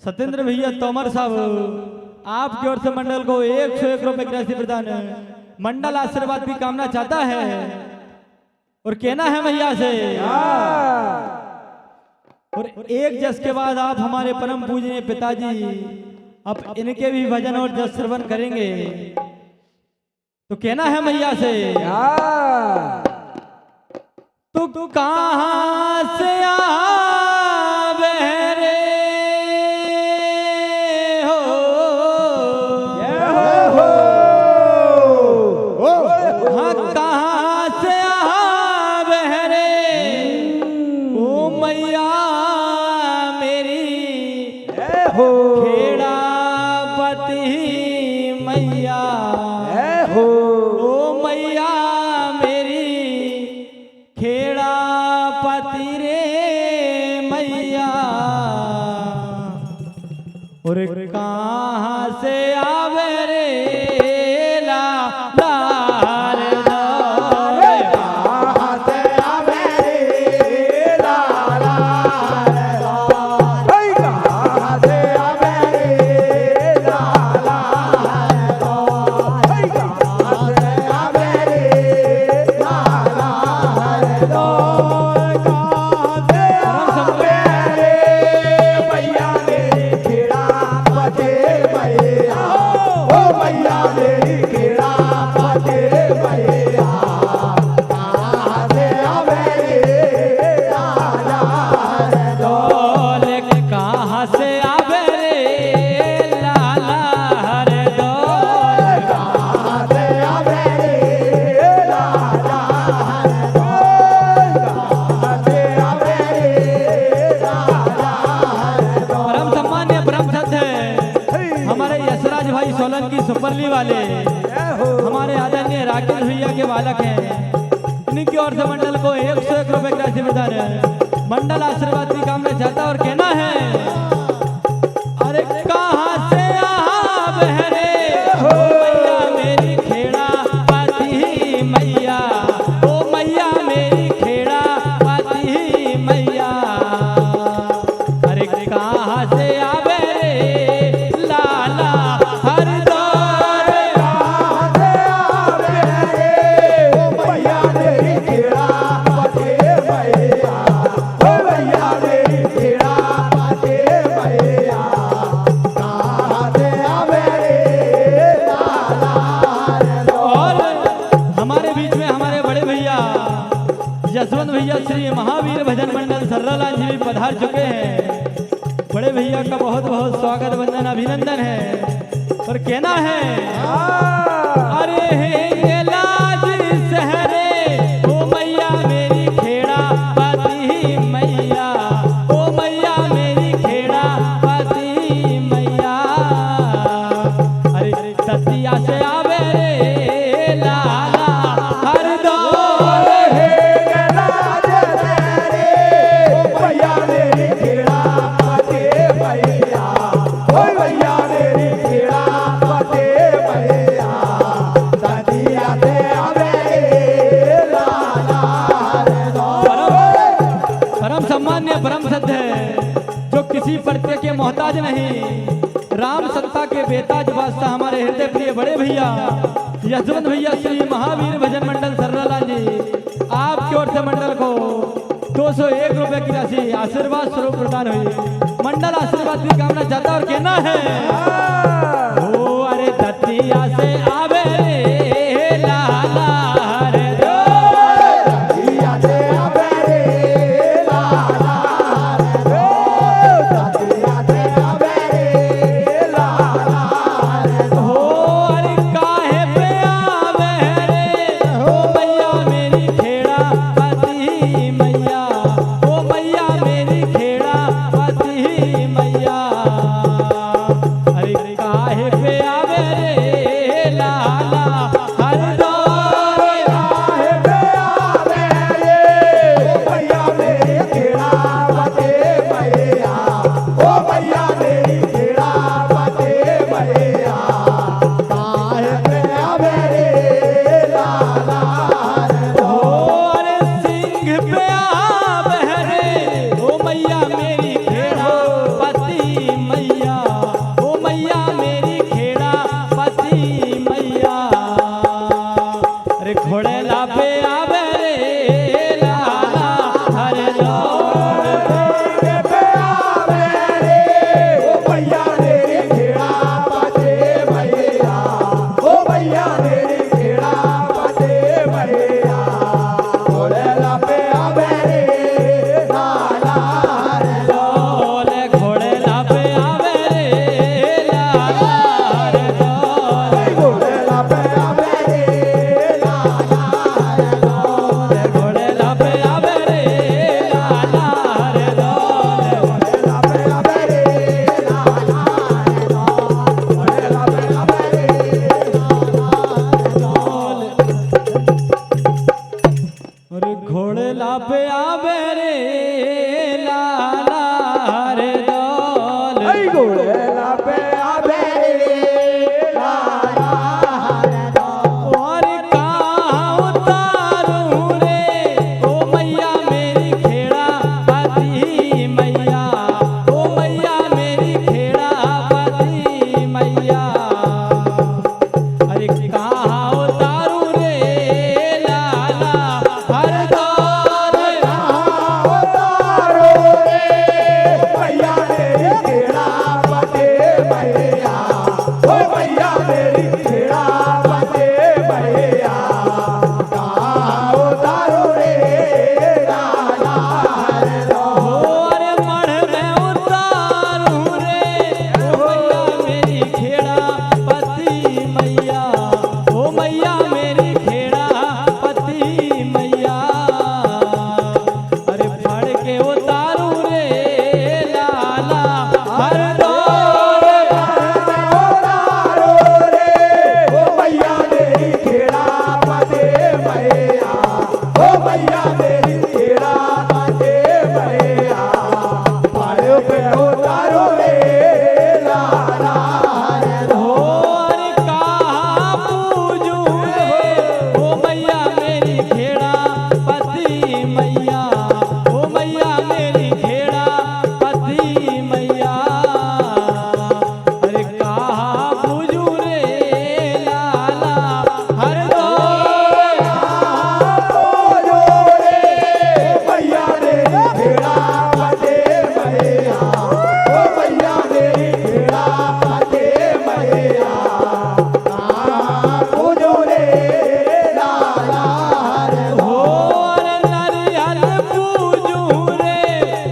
सत्येंद्र भैया तोमर साहब आपकी ओर से मंडल को 101 रुपए की राशि प्रदान मंडल आशीर्वाद की कामना चाहता है और कहना है भैया से और एक जस के बाद आप हमारे परम पूजनीय पिताजी अब इनके भी भजन और जस श्रवण करेंगे तो कहना है भैया से तू कहां से आवे रे और कहां से आवे रे ला ला रे ला रे कहां से आवे रे ला ला रे ला कहां से आवे रे ला ला रे ला कहां से आवे रे ला ला रे ला कहां से आवे रे भैया मेरी खेड़ा पते भैया ओ भैया मेरी खेड़ा पते भैया कहां से आवे रे लाला रे डोले कहां से आवे रे लाला रे डोले कहां से आवे रे लाला रे डोले कहां से आवे रे लाला रे परम सम्मान्य परम श्रद्धा हमारे यशराज भाई सोलंकी सुपरली वाले हमारे आदरणीय राकेश भैया के बालक हैं इनकी ओर से मंडल को 101 रुपए की राशि प्रदान है मंडल आशीर्वाद की कामना चाहता और कहना है अरे कहां से आवे रे हो मैया मेरी खेड़ा पाती मैया ओ मैया मेरी खेड़ा पाती मैया अरे कहां से आवे रे लाला हर दौर कहां से आवे रे ओ मैया मेरी खेड़ा पाते भैया ओ मैया मेरी खेड़ा पाते भैया कहां से आवे रे लाला और हमारे बीच में हमारे बड़े भैया यशवंत भैया श्री महावीर भजन मंडल सर्रालाल जी भी पधार चुके हैं बड़े भैया का बहुत बहुत स्वागत वंदन अभिनंदन है और कहना है अरे हे लाज सहरे ओ मैया मेरी खेड़ा पाती मैया ओ मैया मेरी खेड़ा पाती मैया अरे ततिया से आवे रे लाला हर दौर हे लाज सहरे ओ मैया मेरी खेड़ा पाते भैया ओ भैया मेरी खेड़ा पाते भैया ततिया से आवे रे लाला रे परम सम्मान्य परम सत्य है जो किसी प्रत्यय के मोहताज नहीं राम सत्ता के बेताज वास्ता हमारे हृदय प्रिय बड़े भैया यशवंत भैया श्री महावीर भजन मंडल सर्रालाल जी आपकी ओर से मंडल को 201 रुपए की राशि आशीर्वाद स्वरूप प्रदान हुई मंडल आशीर्वाद की कामना चाहता और कहना है ओ अरे दतिया से आवे रे लाला रे दतिया से आवे रे लाला रे दतिया से आवे रे लाला रे हो अरे काहे पे आवे रे हो मैया मेरी खेड़ा पाती मैया ओ मैया मेरी खेड़ा पाती मैया अरे काहे पे आवे रे लाला हर दौर घोड़ेला पे आवे लाला और कहाँ उतारूं रे ओ मैया मेरी खेड़ा पाती मैया, ओ मैया मेरी खेड़ा पाती मैया। अरे कहाँ उतारूं रे लाला हर दौर उतारो रे मैया मेरी खेड़ा पते मैया, ओ मैया मेरी खेड़ा पते मैया, कहाँ उतारो रे लाला और मढ़ में उतारूं रे ओ मैया मेरी खेड़ा पति मैया, ओ मैया मेरी खेड़ा पति मैया। अरे फड़ के उतारूं रे लाला हर दौर उतारो रे ओ मैया मेरी खेड़ा पते मैया, ओ मैया मेरी खेड़ा पते मैया, पाड़ो पे उतारो रे लाला और कहाँ पूजूं रे ओ मैया मेरी खेड़ा पति मैया, ओ मैया मेरी खेड़ा पति मैया। अरे कहाँ पूजूं रे लाला हर दौर बोलो रे मैया मेरी खेड़ा पते मैया, ओ मैया मेरी खेड़ा पते मैया, कहाँ पूजो रे लाला और नरियल पूजूं रे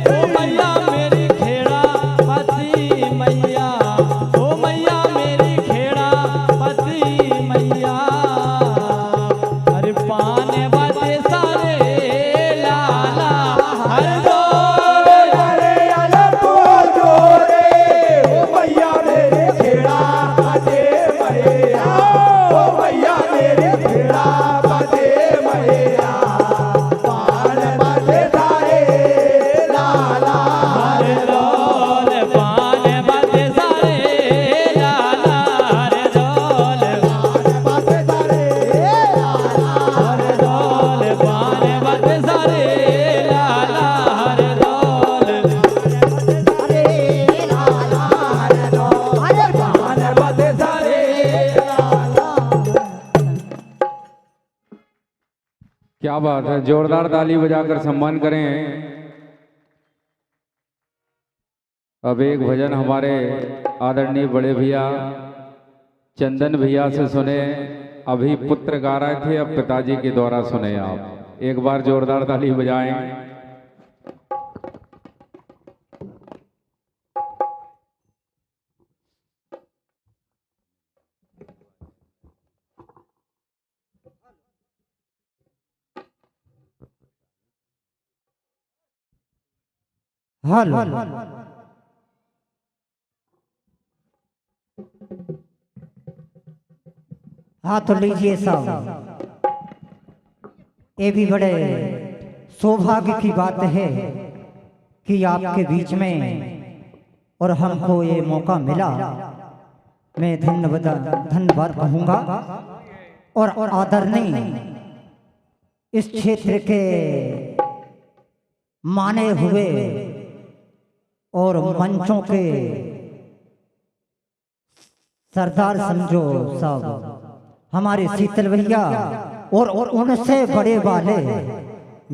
ओ मैया मेरी खेड़ा पति मैया, ओ मैया मेरी खेड़ा पति मैया। अरे पान बाते सारे लाला हर दौर नरियल पूजो रे ओ मैया मेरी खेड़ा पते मैया, ओ मैया मेरी खेड़ा पते मैया, पान बाते सारे लाला हर दौल पान बाते सारे लाला हर दौल बाते सारे हर दौल पान बाते सारे लाला हर दौल पान बाते सारे क्या बात है, जोरदार ताली बजाकर सम्मान करें। अब एक भजन हमारे आदरणीय बड़े भैया चंदन भैया से सुने। अभी पुत्र गा रहे थे, अब पिताजी के द्वारा सुने आप। एक बार जोरदार ताली बजाएं। हेलो हाँ तो लीजिए साहब, ये भी बड़े सौभाग्य की बात है कि आपके बीच में और हमको ये मौका मिला। मैं धन्यवाद कहूँगा और आदरणीय इस क्षेत्र के माने हुए और मंचों के सरदार समझो साहब हमारे शीतल भैया और उनसे बड़े वाले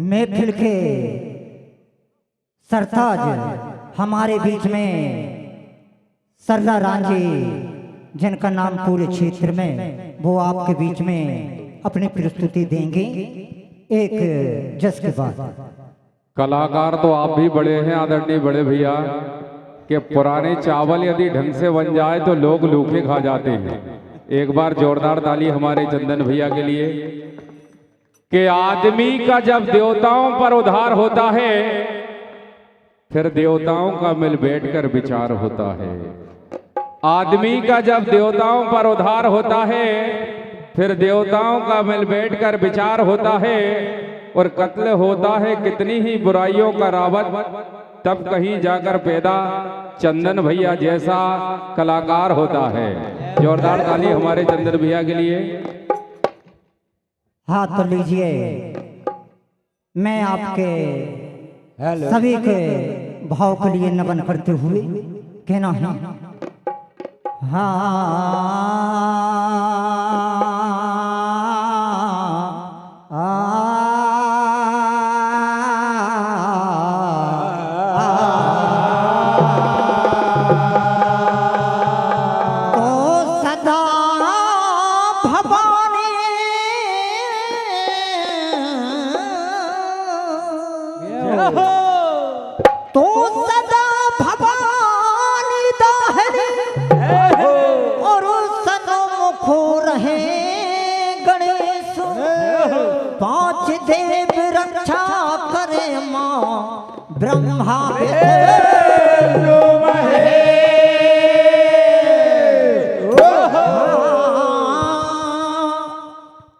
महफिल के सरताज हमारे बीच में सरला रांझी, जिनका नाम पूरे क्षेत्र में, वो आपके बीच में अपनी प्रस्तुति देंगे एक जस के बाद। कलाकार तो आप भी बड़े हैं आदरणीय बड़े भैया, कि पुराने चावल यदि ढंग से बन जाए तो लोग लूखे खा जाते हैं। एक बार जोरदार ताली हमारे चंदन भैया के लिए। कि आदमी का जब देवताओं पर उद्धार होता है, फिर देवताओं का मिल बैठकर विचार होता है। आदमी का जब देवताओं पर उद्धार होता है, फिर देवताओं का मिल बैठकर विचार होता है और कत्ल होता है कितनी ही बुराइयों का रावत, तब कहीं जाकर पैदा चंदन भैया जैसा कलाकार होता है। जोरदार ताली हमारे चंदन भैया के लिए। हाँ तो लीजिए, मैं आपके सभी के भाव के लिए नमन करते हुए कहना है, तो सदा भवानी दाहरी और सन्मुख रहे गणेश, पांच देव रक्षा करे मां ब्रह्मा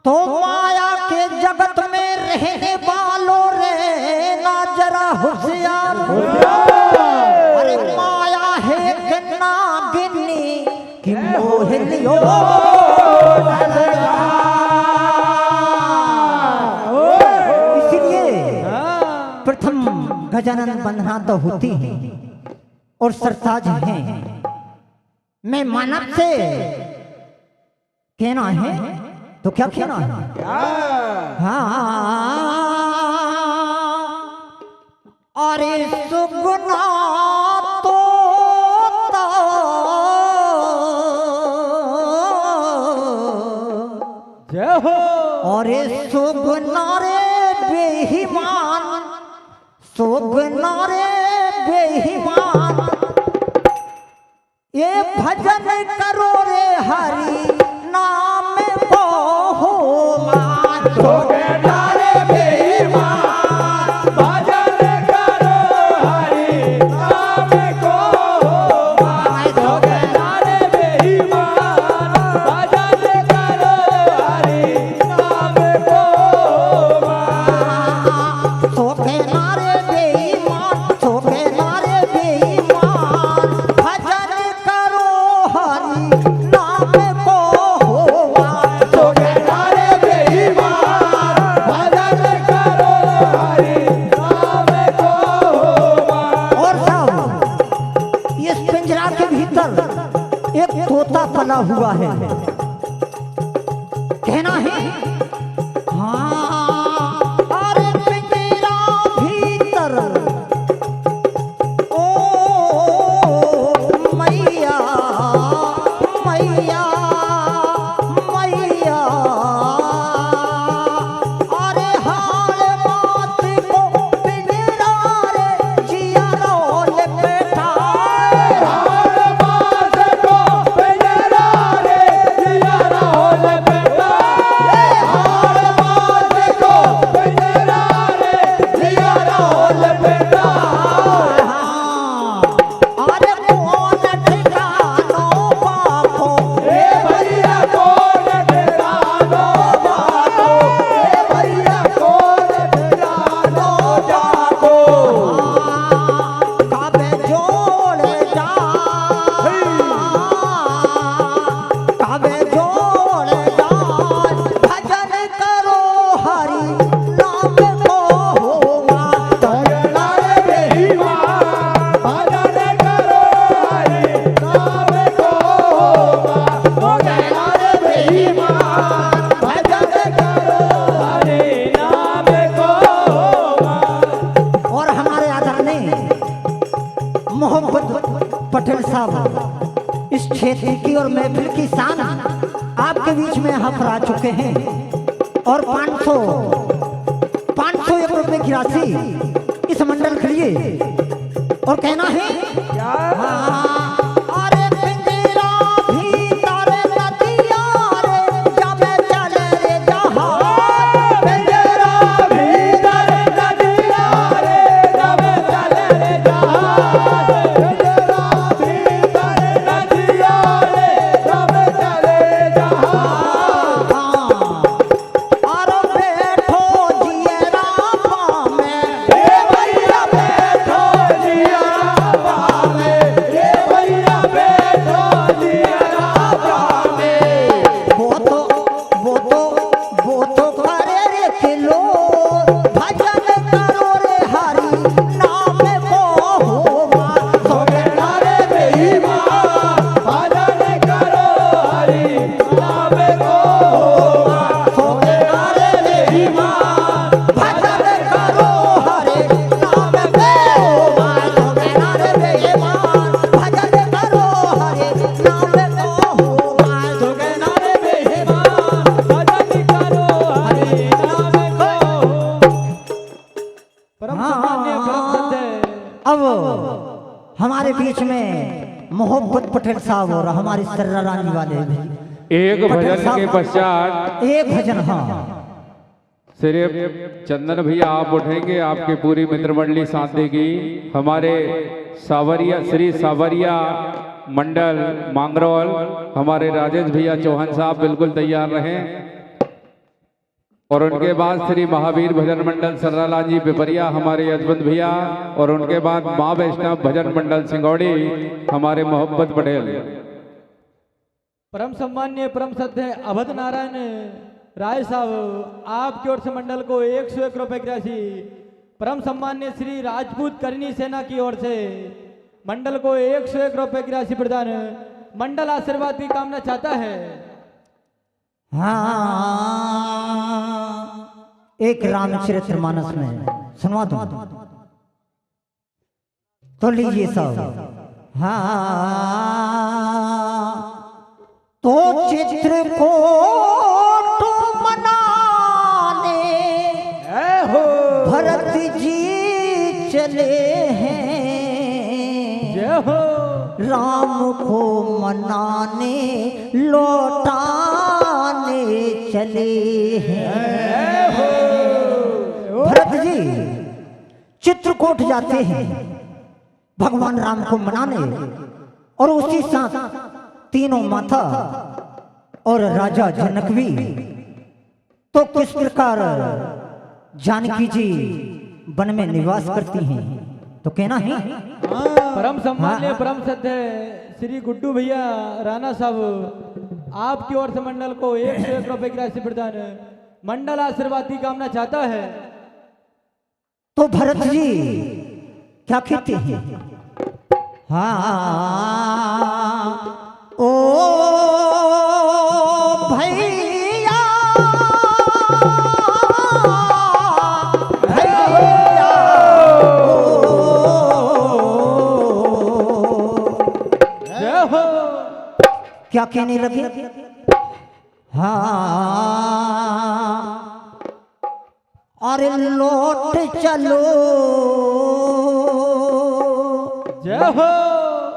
तो माया के जगत में रहने वालों रे ना जरा होशियार, अरे माया है गन्ना गिन्नी कि मोहलियो, इसलिए प्रथम गजानन वंदना तो होती है और सरताज है। मैं मानव से कहना है तो क्या कहना है, हाँ अरे सुगुना तो जय हो, अरे सुगुना रे बेईमान, सुगुना रे बेईमान, ये भजन करो रे हरि नाम को हो मान, सुगुना रे बेईमान, भजन करो हरि नाम को हो मान, सुगुना रे बेईमान, भजन करो हरि नाम को हो मान, सुगुना रे बेईमान, सुगुना रे बेईमान, भजन करो हरि नाम को हो मान, सुगुना रे बेईमान, भजन करो हरि नाम को हो मान। और सब इस पिंजरा के भीतर एक तोता पला हुआ है, कहना है हाँ अरे पिंजरा भीतर ओ मैया मैया मैया, अरे हाल बात को पिंजरा रे जिया रोल बैठा, हाल बात को पिंजरा रे जिया रोल बैठा, हाल बात को पिंजरा रे जिया रोल बैठा, अरे कौन ठिकानो बापो, ए भैया कौन ठिकानो बापो, ए भैया कौन ठिकानो जाको, काबे जोड़े जा, काबे जोड़े जा, भजन करो हरि नाम को हो मान, सुगुना रे बेईमान, भजन करो हरि नाम को हो मान, सुगुना रे बेईमान, भजन करो हरि नाम को हो मान। और हमारे आदरणीय मोहम्मद पटेल साहब इस क्षेत्र की और महफिल की शान आपके बीच में यहाँ पर आ चुके हैं और 501 रुपए की राशि इस मंडल के लिए, और कहना है हाँ, अरे पिंजरा भीतर नदिया रे जब चले रे जहाज, पिंजरा भीतर नदिया रे जब चले रे जहाज, पिंजरा भीतर नदिया रे जब चले जहाज, अरे बैठो जिए रामा में, ए भैया बैठो जिए पटेल साहब और हमारे सर्रा रानी वाले भी एक पटेल भजन साहब, के पश्चात एक भजन। हाँ सिर्फ चंदन भैया आप उठेंगे, आपकी पूरी मित्र मंडली साथ देगी। हमारे सावरिया श्री सावरिया मंडल मांगरोल हमारे राजेश भैया चौहान साहब बिल्कुल तैयार रहें। और उनके बाद श्री महावीर भजन मंडल सर्रालाल जी पिपरिया हमारे यशवंत भैया, और उनके बाद माँ वैष्णव भजन मंडल सिंगौड़ी हमारे मोहब्बत पटेल। परम सम्मान्य परम सत्य अवध नारायण राय साहब आपकी ओर से मंडल को 101 रुपए की राशि। परम सम्मान्य श्री राजपूत करनी सेना की ओर से मंडल को 101 रुपए की राशि प्रदान। मंडल आशीर्वाद की कामना चाहता है। हाँ, एक रामचरितमानस में सुनवा दूं तो लीजिए सब। हाँ, तो चित्रकूट मनाने भरत जी चले हैं, राम को मनाने लौटाने चले हैं। भरत जी चित्रकूट जाते हैं भगवान राम को मनाने, और उसी साथ तीनों माता और राजा जनक भी। तो किस प्रकार जानकी जी वन में निवास करती हैं तो कहना है। परम सम्मान्य परम सत्य श्री गुड्डू भैया राणा साहब आपकी ओर से मंडल को 101 रुपए की राशि प्रदान। मंडल आशीर्वाद की कामना चाहता है। तो भरत जी क्या कहते हैं। हाँ, ओ भैया भैया क्या कहने लगे। हाँ, अरे लौट चलो,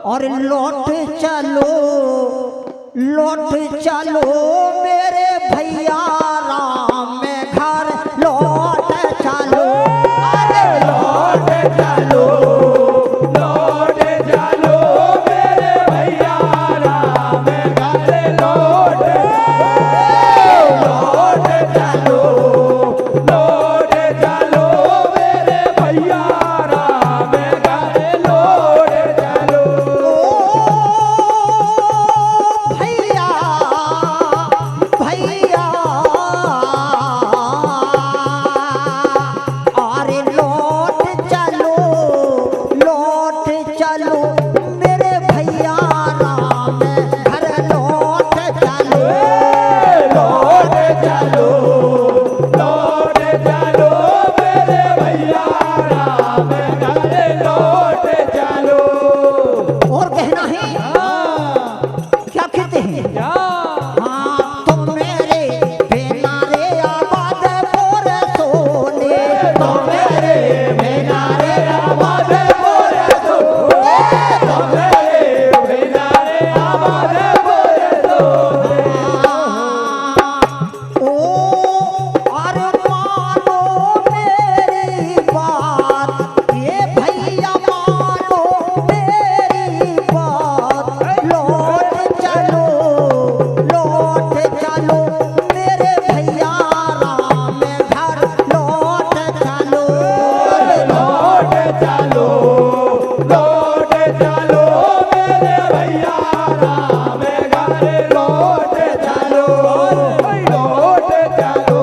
और लौट चलो, लौट चलो मेरे भैया राम में घर लौट चलो। अरे लौट चलो, लौट चलो मेरे भैया राम में घर लौट चलो, लौट चलो मेरे भैया राम में घर लौट चलो। भैया भैया अरे लौट चलो, लौट चलो मेरे भैया राम घर लौट चलो। लौट चलो, लौट चलो मेरे भैया राम घर लौट चलो। और कहना है क्या कहते हैं। हाँ, तुम मेरे बिना रे आबाद मोर सोने, तुम मेरे बिना रे आबाद मोर सोने, तुम मेरे बिना रे आबाद मोर सोने। ओ अरे मानो मेरी बात, ये भैया मानो मेरी बात। लौट चलो, लौट चलो मेरे भैया राम घर लौट चलो। लौट चलो, लौट चलो मेरे भैया राम घर लौट चलो। लौट चलो,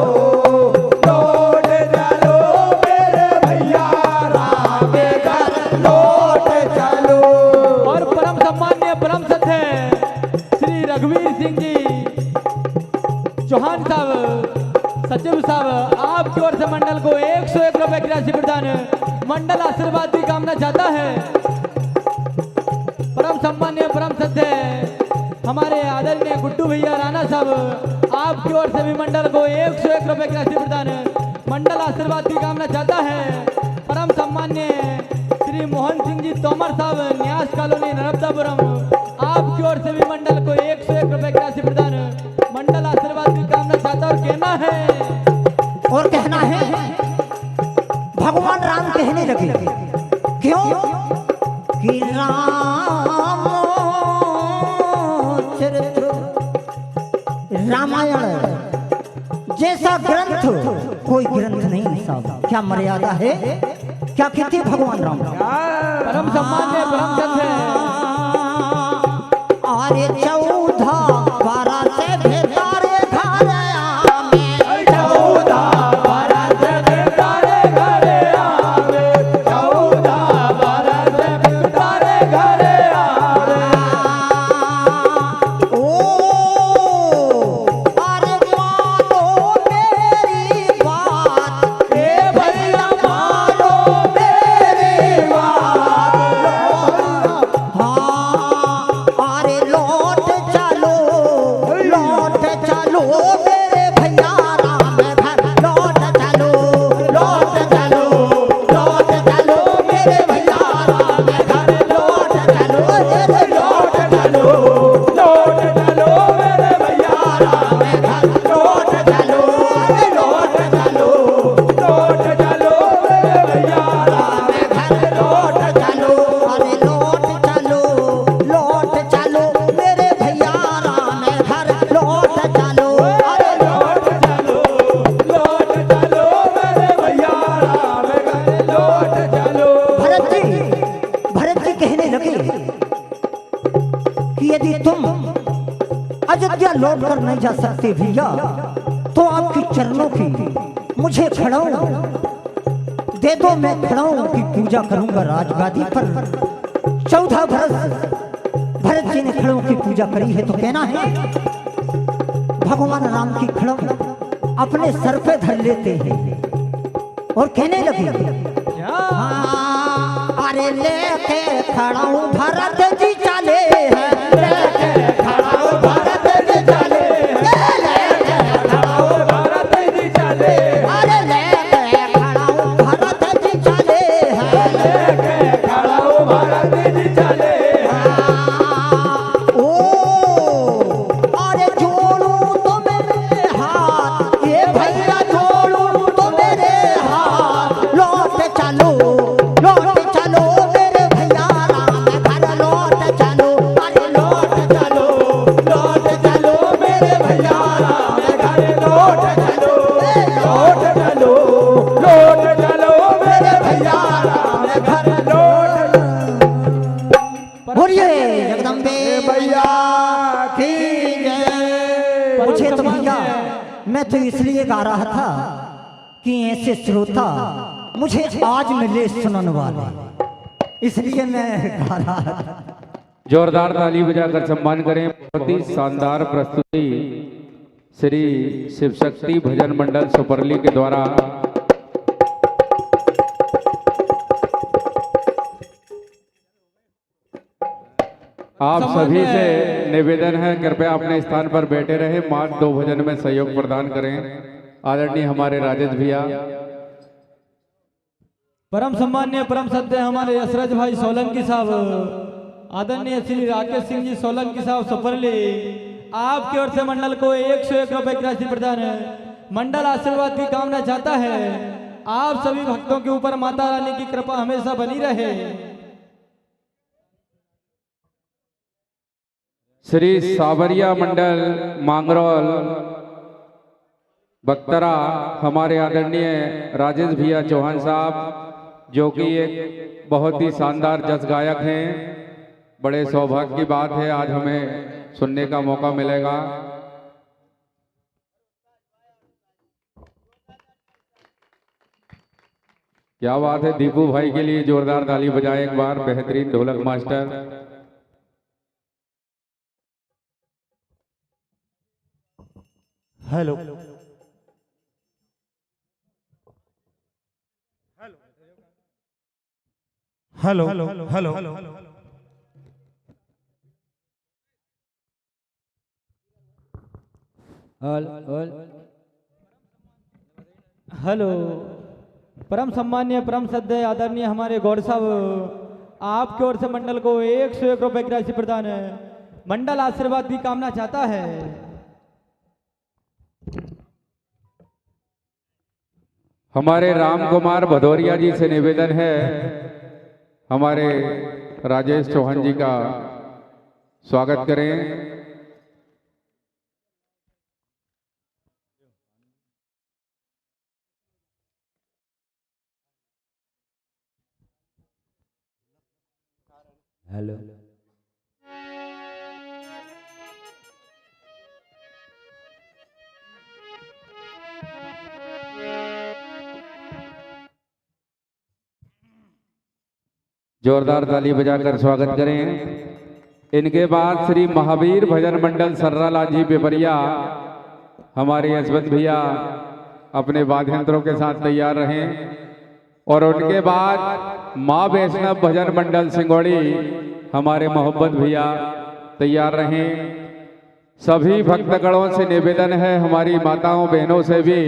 लौट चलो मेरे भैया राम घर लौट चलो। और परम सम्मान्य परम सत्य श्री रघुवीर सिंह जी चौहान साहब सचिव साहब आपकी ओर से मंडल को 101 रुपए की राशि प्रदान। मंडल आशीर्वाद की कामना चाहता है। परम सम्मान्य परम सत्य हमारे आदरणीय गुड्डू भैया राणा साहब आपकी ओर से भी मंडल को 101 रुपए की राशि प्रदान। मंडल आशीर्वाद की कामना चाहता है। परम सम्मान्य श्री मोहन सिंह जी तोमर साहब न्यास कॉलोनी नर्मदापुरम आपकी ओर से भी मंडल को 101 रुपए की राशि प्रदान मंडल आशीर्वाद की कामना चाहता और कहना है और कहना है भगवान राम कहने लगे क्यों कि राम चरित्र रामायण जैसा ग्रंथ कोई ग्रंथ नहीं साहब। क्या मर्यादा है, क्या कहते हैं भगवान राम। परम सम्मान्य परम सत्य अरे 14 से भेतारे घर आमे 14 से भेतारे घर आमे 14 से भेतारे घर आमे ओ अरे मानो मेरी बात ए भैया मानो मेरी बात हाँ अरे लौट चलो मेरे भैया राम घर लौट चलो मेरे भैया राम घर लौट चलो मेरे भैया राम घर लौट चलो अरे लौट चलो मेरे भैया राम घर लौट चलो अरे लौट चलो मेरे भैया राम घर लौट चलो अरे लौट चलो मेरे भैया राम घर लौट चलो। भरत जी कहने लगे कि यदि तुम अयोध्या लौट कर नहीं जा सकते भैया तो आपके चरणों की मुझे खड़ाऊं दे दो, मैं खड़ाऊं की पूजा करूंगा राजगादी पर। 14 बरस भरत जी ने खड़ों की पूजा करी है तो कहना है भगवान राम की खड़ों अपने सर पे धर लेते हैं और कहने लगे हाँ, अरे लेके खड़ाऊं भरत जी चले हैं लेके खड़ाऊं भरत जी चले लेके खड़ाऊं भरत जी चले अरे लेके खड़ाऊं भरत जी चले हैं लेके खड़ाऊं भरत जी चले ओ अरे जोड़ूं तो मेरे हाथ ये भैया जोड़ूं तो मेरे हाथ लौट चलो मेरे भैया राम घर लौट चलो अरे लौट चलो मेरे भैया राम घर लौट चलो मेरे भैया राम घर लौट बोलिए जगदम्बे भैया की जय। मुझे तो भैया मैं तो इसलिए गा रहा था कि ऐसे श्रोता मुझे आज मिले सुनने वाले, इसलिए मैं गा रहा था। जोरदार ताली बजाकर सम्मान करें। बहुत ही शानदार प्रस्तुति श्री शिव शक्ति भजन मंडल सुपरली के द्वारा। आप सभी से निवेदन है कृपया अपने स्थान पर बैठे रहे, मार्ग 2 भजन में सहयोग प्रदान करें। आदरणीय हमारे राजेश भैया, परम सम्मान्य परम सत्य हमारे यशरज भाई सोलंकी साहब, आदरणीय श्री राकेश सिंह जी सोलंकी साहब सुपरली, आपकी ओर से मंडल को 101 रुपए की राशि प्रदान है। मंडल आशीर्वाद की कामना चाहता है आप सभी भक्तों के ऊपर माता रानी की कृपा हमेशा बनी रहे। श्री सावरिया मंडल मांगरोल बक्तरा, हमारे आदरणीय राजेश भैया चौहान साहब जो कि एक बहुत ही शानदार जस गायक हैं। बड़े सौभाग्य की बात है आज हमें सुनने का मौका मिलेगा। क्या बात है, दीपू भाई के लिए जोरदार ताली बजाएं एक बार, बेहतरीन ढोलक master. Hello hello hello hello परम सम्मान्य परम सद्य आदरणीय हमारे गौर साहब, आपकी ओर से मंडल को 101 रुपए की राशि प्रदान है। मंडल आशीर्वाद की कामना चाहता है। हमारे राम कुमार भदौरिया जी से निवेदन है हमारे राजेश चौहान जी का स्वागत करें। हेलो जोरदार ताली बजाकर स्वागत करें। इनके बाद श्री महावीर भजन मंडल सर्राला जी पिपरिया हमारे यशवंत भैया अपने वाद्य यंत्रों के साथ तैयार रहें। और उनके बाद माँ वैष्णव भजन मंडल सिंगोड़ी हमारे मोहब्बत भैया तैयार रहें। सभी भक्तगणों से निवेदन है, हमारी माताओं बहनों से भी,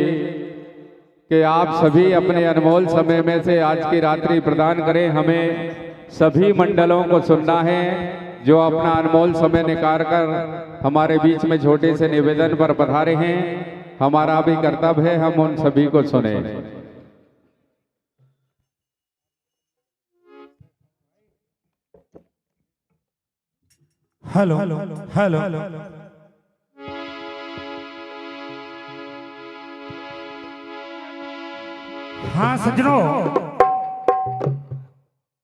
कि आप सभी अपने अनमोल समय में से आज की रात्रि प्रदान करें। हमें सभी मंडलों को सुनना है जो अपना अनमोल समय निकाल कर हमारे बीच में छोटे से निवेदन पर पधारे हैं। हमारा भी कर्तव्य है हम उन सभी को सुने। हेलो हेलो हाँ सज्जनों,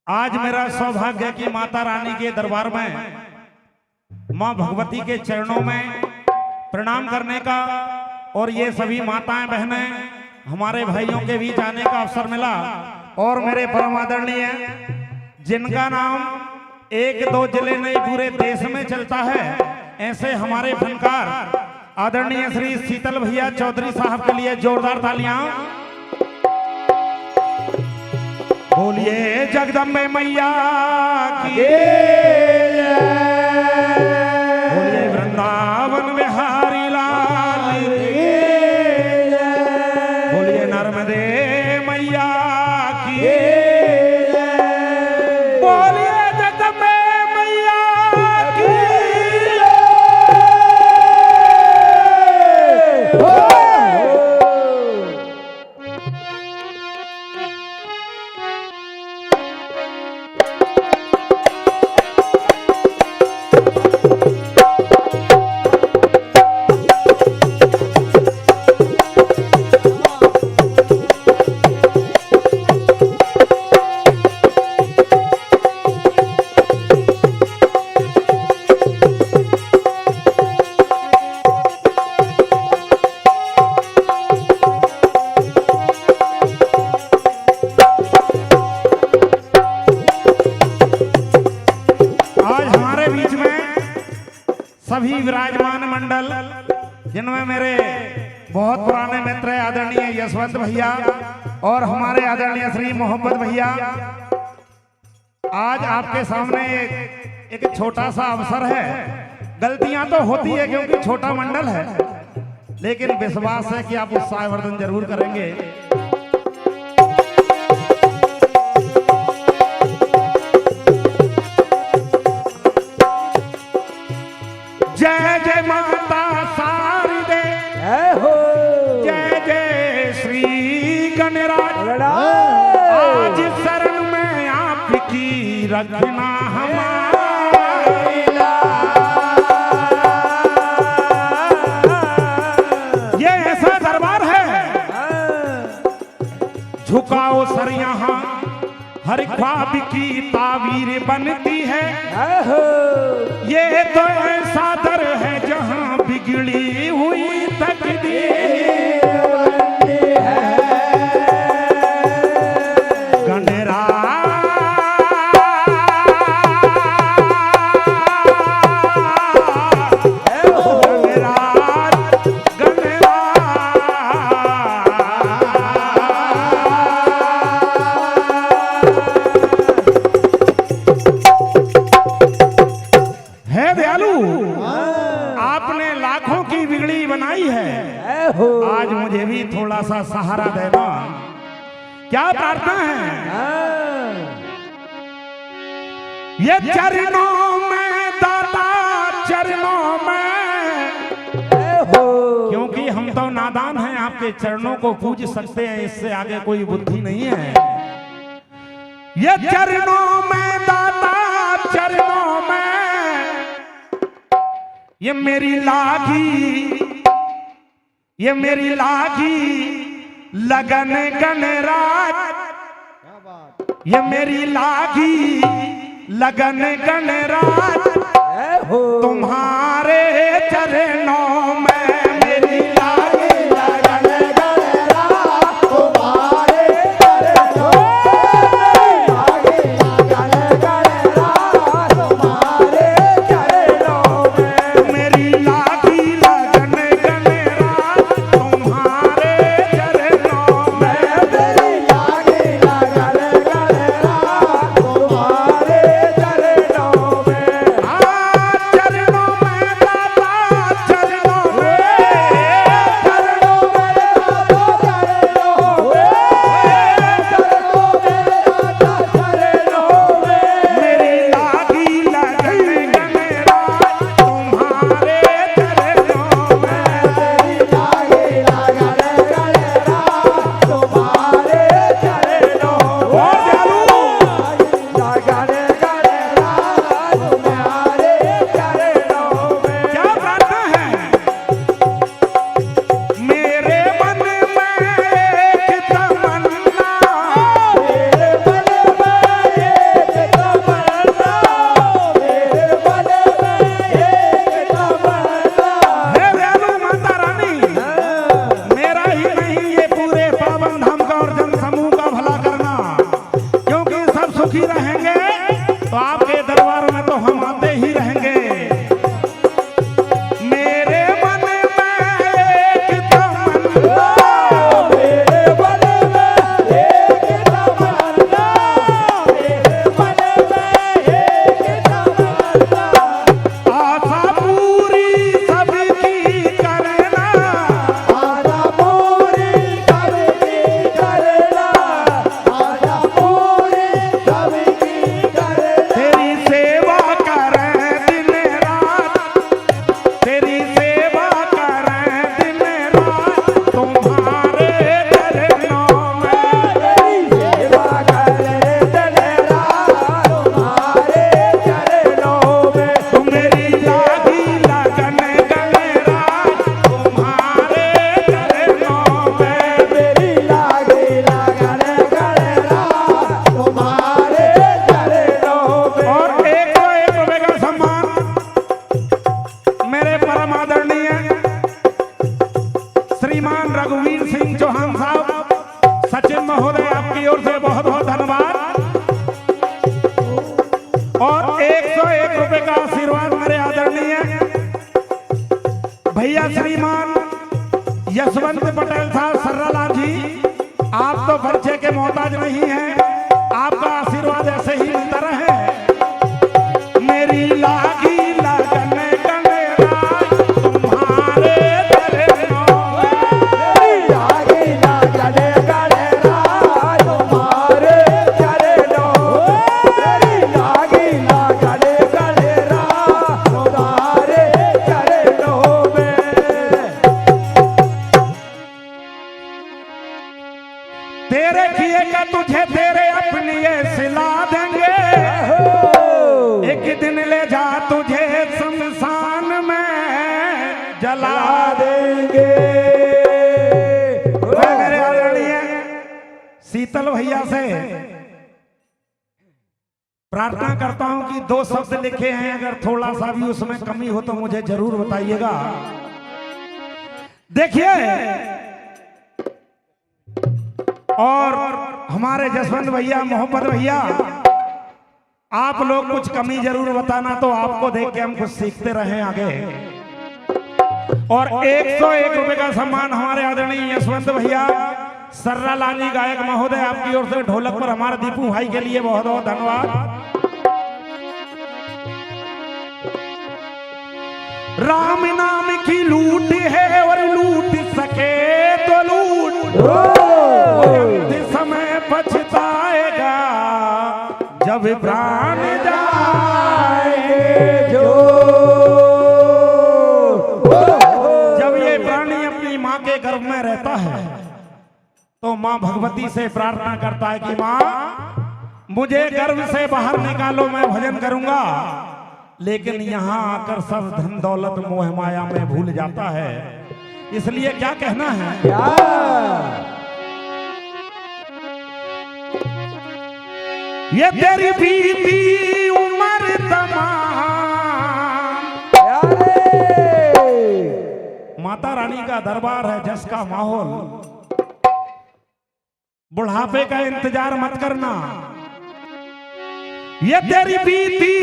आज मेरा सौभाग्य है कि माता रानी के दरबार में मां भगवती के चरणों में प्रणाम करने का और ये सभी माताएं बहनें हमारे भाइयों के बीच आने का अवसर मिला। और मेरे परम आदरणीय जिनका नाम एक दो जिले नहीं पूरे देश में चलता है, ऐसे हमारे फनकार आदरणीय श्री शीतल भैया चौधरी साहब के लिए जोरदार तालियां। बोलिए जगदम्बे मैया की, बोलिए वृंदावन बिहारी लाल की, बोलिए नर्मदे मैया की, बोलिए जगदम्बे मैया की। सभी विराजमान मंडल जिनमें मेरे बहुत पुराने मित्र आदरणीय यशवंत भैया और हमारे आदरणीय श्री मोहब्बत भैया, आज आपके सामने एक छोटा सा अवसर है। गलतियां तो होती है क्योंकि छोटा मंडल है, लेकिन विश्वास है कि आप उत्साहवर्धन जरूर करेंगे। जय जय माता शारदे, जय जय श्री गणराज, आज शरण में आपकी रखना हमारी। ये ऐसा दरबार है, झुकाओ सर यहाँ हर ख्वाब की ताबीर बनती है। ये तो ऐसा दर है जहां बिगड़ी हुई तकदीर बनती है। गणराज आज मुझे भी थोड़ा सा सहारा देना। क्या प्रार्थना है? ये चरणों में दाता चरणों में, क्योंकि हम तो नादान हैं, आपके चरणों को पूज सकते हैं, इससे आगे कोई बुद्धि नहीं है। ये चरणों में दाता, चरणों में ये मेरी लागी, ये मेरी लागी लगन गणराज, ये मेरी लागी लगन गणराज, तुम्हारे चरणों में मेरी लागी लगन गणराज, तुम्हारे चरणों में लागी लगन गणराज, तुम्हारे चरणों में मेरी लागी लगन गणराज, तुम्हारे चरणों में मेरी लागी लगन गणराज, तुम्हारे चरणों में। चरणों में दाता, चरणों में, चरणों में दाता, चरणों में, चरणों में दाता, चरणों में मेरी लागी लगन गणराज, तुम्हारे चरणों में मेरी लागी लगन गणराज, तुम्हारे चरणों में। और जालू लगन गणराज, तुम्हारे चरणों में। क्या प्रार्थना है? मेरे मन में एक तमन्ना, मेरे मन में एक तमन्ना, मेरे मन में एक तमन्ना। हे दयालु माता रानी, मेरा ही नहीं ये पूरे पावन धाम का और जन समूह का भला करना, क्योंकि सब सुखी रहेंगे तो आपके दरबार में तो हम आते ही रहेंगे। मेरे मन में एक तमन्ना, मेरे मन में एक तमन्ना, मेरे मन में एक तमन्ना। आशा पूरी सबकी करना, आशा पूरी सबकी करना, आशा पूरी सबकी करना। तेरी सेवा करें दिन रात, तेरी सेवा करें दिन रात, तुम्हारे चरणों में तेरी सेवा करें दिन रात, तुम्हारे चरणों में। तुम मेरी लागी लगन गणराज, तुम्हारे चरणों में मेरी लागी लगन गणराज, तुम्हारे चरणों में। और एक को एक रुपए का सम्मान मेरे परम आदरणीय श्रीमान रघुवीर सिंह चौहान साहब, सचिन महोदय, आपकी ओर से बहुत बहुत धन्यवाद। और 101 रुपए का आशीर्वाद मेरे आदरणीय भैया श्रीमान यशवंत पटेल साहब सर्रालाल जी, आप तो परिचय के मोहताज नहीं हैं, आपका आशीर्वाद ऐसे ही मिलता रहे। मेरी लागी लगन गणराज, तुम्हारे चरणों में मेरी लागी लगन गणराज, तुम्हारे चरणों में मेरी लागी लगन गणराज, तुम्हारे चरणों में। तेरे किए का तुझे तेरे अपने सिला देंगे, एक दिन ले जा तुझे शमशान में जला देंगे। मैं मेरे आदरणीय शीतल भैया से प्रार्थना करता हूं कि 2 शब्द लिखे हैं, अगर थोड़ा सा भी उसमें कमी हो तो मुझे जरूर बताइएगा। देखिए, और हमारे जसवंत भैया, मोहम्मद भैया, आप लोग कुछ कमी जरूर बताना, तो आपको देख के हम कुछ सीखते रहें आगे। और 101 रुपए का सम्मान हमारे आदरणीय यशवंत भैया सर्रालाल जी गायक महोदय, आपकी ओर से ढोलक पर हमारे दीपू भाई के लिए बहुत बहुत धन्यवाद। राम नाम की लूट है और लूट सके तो लूट, समय पछताएगा जब प्राण जाए जो। माँ भगवती से प्रार्थना करता है कि माँ मुझे गर्भ से बाहर निकालो, मैं भजन करूंगा। लेकिन यहाँ आकर सब धन दौलत मोह माया में भूल जाता है। इसलिए क्या कहना है, ये तेरी बीती उम्र तमाम। माता रानी का दरबार है, जस का माहौल। बुढ़ापे का इंतजार मत करना। ये तेरी बीती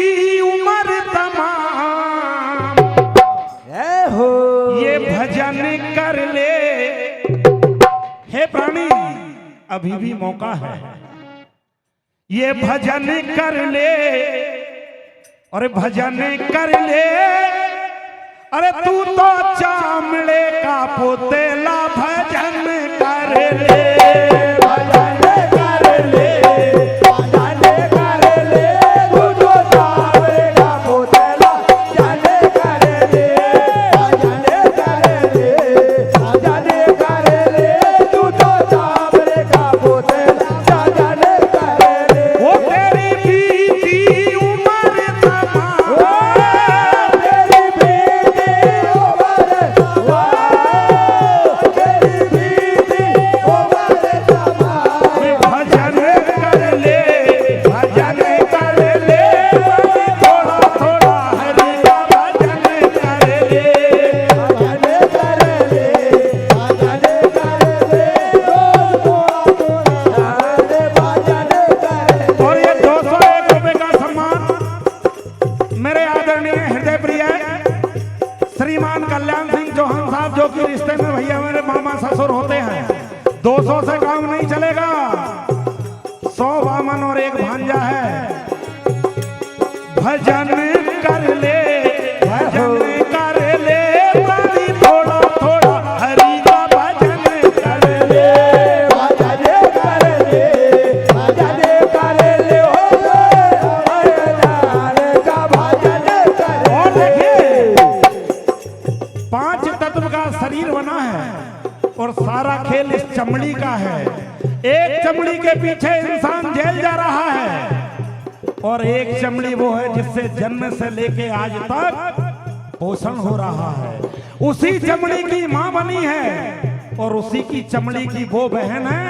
उम्र तमाम, ये भजन कर ले। हे प्राणी, अभी भी मौका है, ये भजन कर ले। अरे भजन कर ले, अरे तू तो चामड़े का पोतेला, भजन कर ले, भजन कर ले, भजन कर ले। तू तो चामड़े का पोतेला, भजन कर ले, भजन कर ले, भजन कर ले। तू तो चामड़े का पोतेला, भजन कर ले। वो तेरी बीती उम्र तमाम, तेरी बीती उम्र तमाम, तेरी बीती उम्र तमाम। भजन कर ले, भजन कर ले, थोड़ा थोड़ा हरि का भजन कर ले, भजन कर ले, भजन कर ले, थोड़ा थोड़ा हरि भजन कर ले। और ये 201 रुपए का सम्मान मेरे आदरणीय हृदय प्रिय श्रीमान कल्याण सिंह चौहान साहब, जो कि रिश्ते में भैया मेरे मामा ससुर होते हैं। 200 से काम नहीं चलेगा, 100 वामन और एक भांजा है। भजन कर ले, भजन कर ले, प्राणी थोड़ा थोड़ा हरि का भजन कर ले, भजन कर ले, भजन कर ले, हरि का भजन कर। और देखिए, 5 तत्व का शरीर बना है और सारा खेल इस चमड़ी का है। एक चमड़ी के पीछे इंसान जेल जा रहा है, और एक चमड़ी वो है जिससे जन्म से लेके आज तक पोषण हो रहा है। उसी चमड़ी की मां बनी है, और उसी की चमड़ी की वो बहन है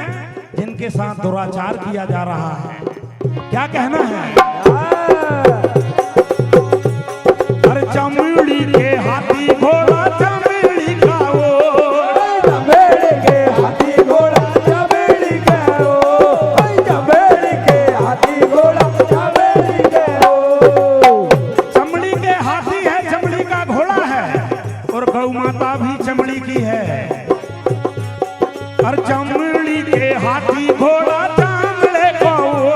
जिनके साथ दुराचार किया जा रहा है। क्या कहना है, अरे चमड़ी के हाथी घोड़ा, चमड़ी का वो, चमड़ी के हाथी घोड़ा, चमड़ी का वो, चमड़ी के हाथी घोड़ा, चमड़ी का वो। चमड़ी के हाथी है, चमड़ी का घोड़ा है, और गौ माता भी चमड़ी की है। और चमड़ी के हाथी घोड़ा, चमड़े को वो,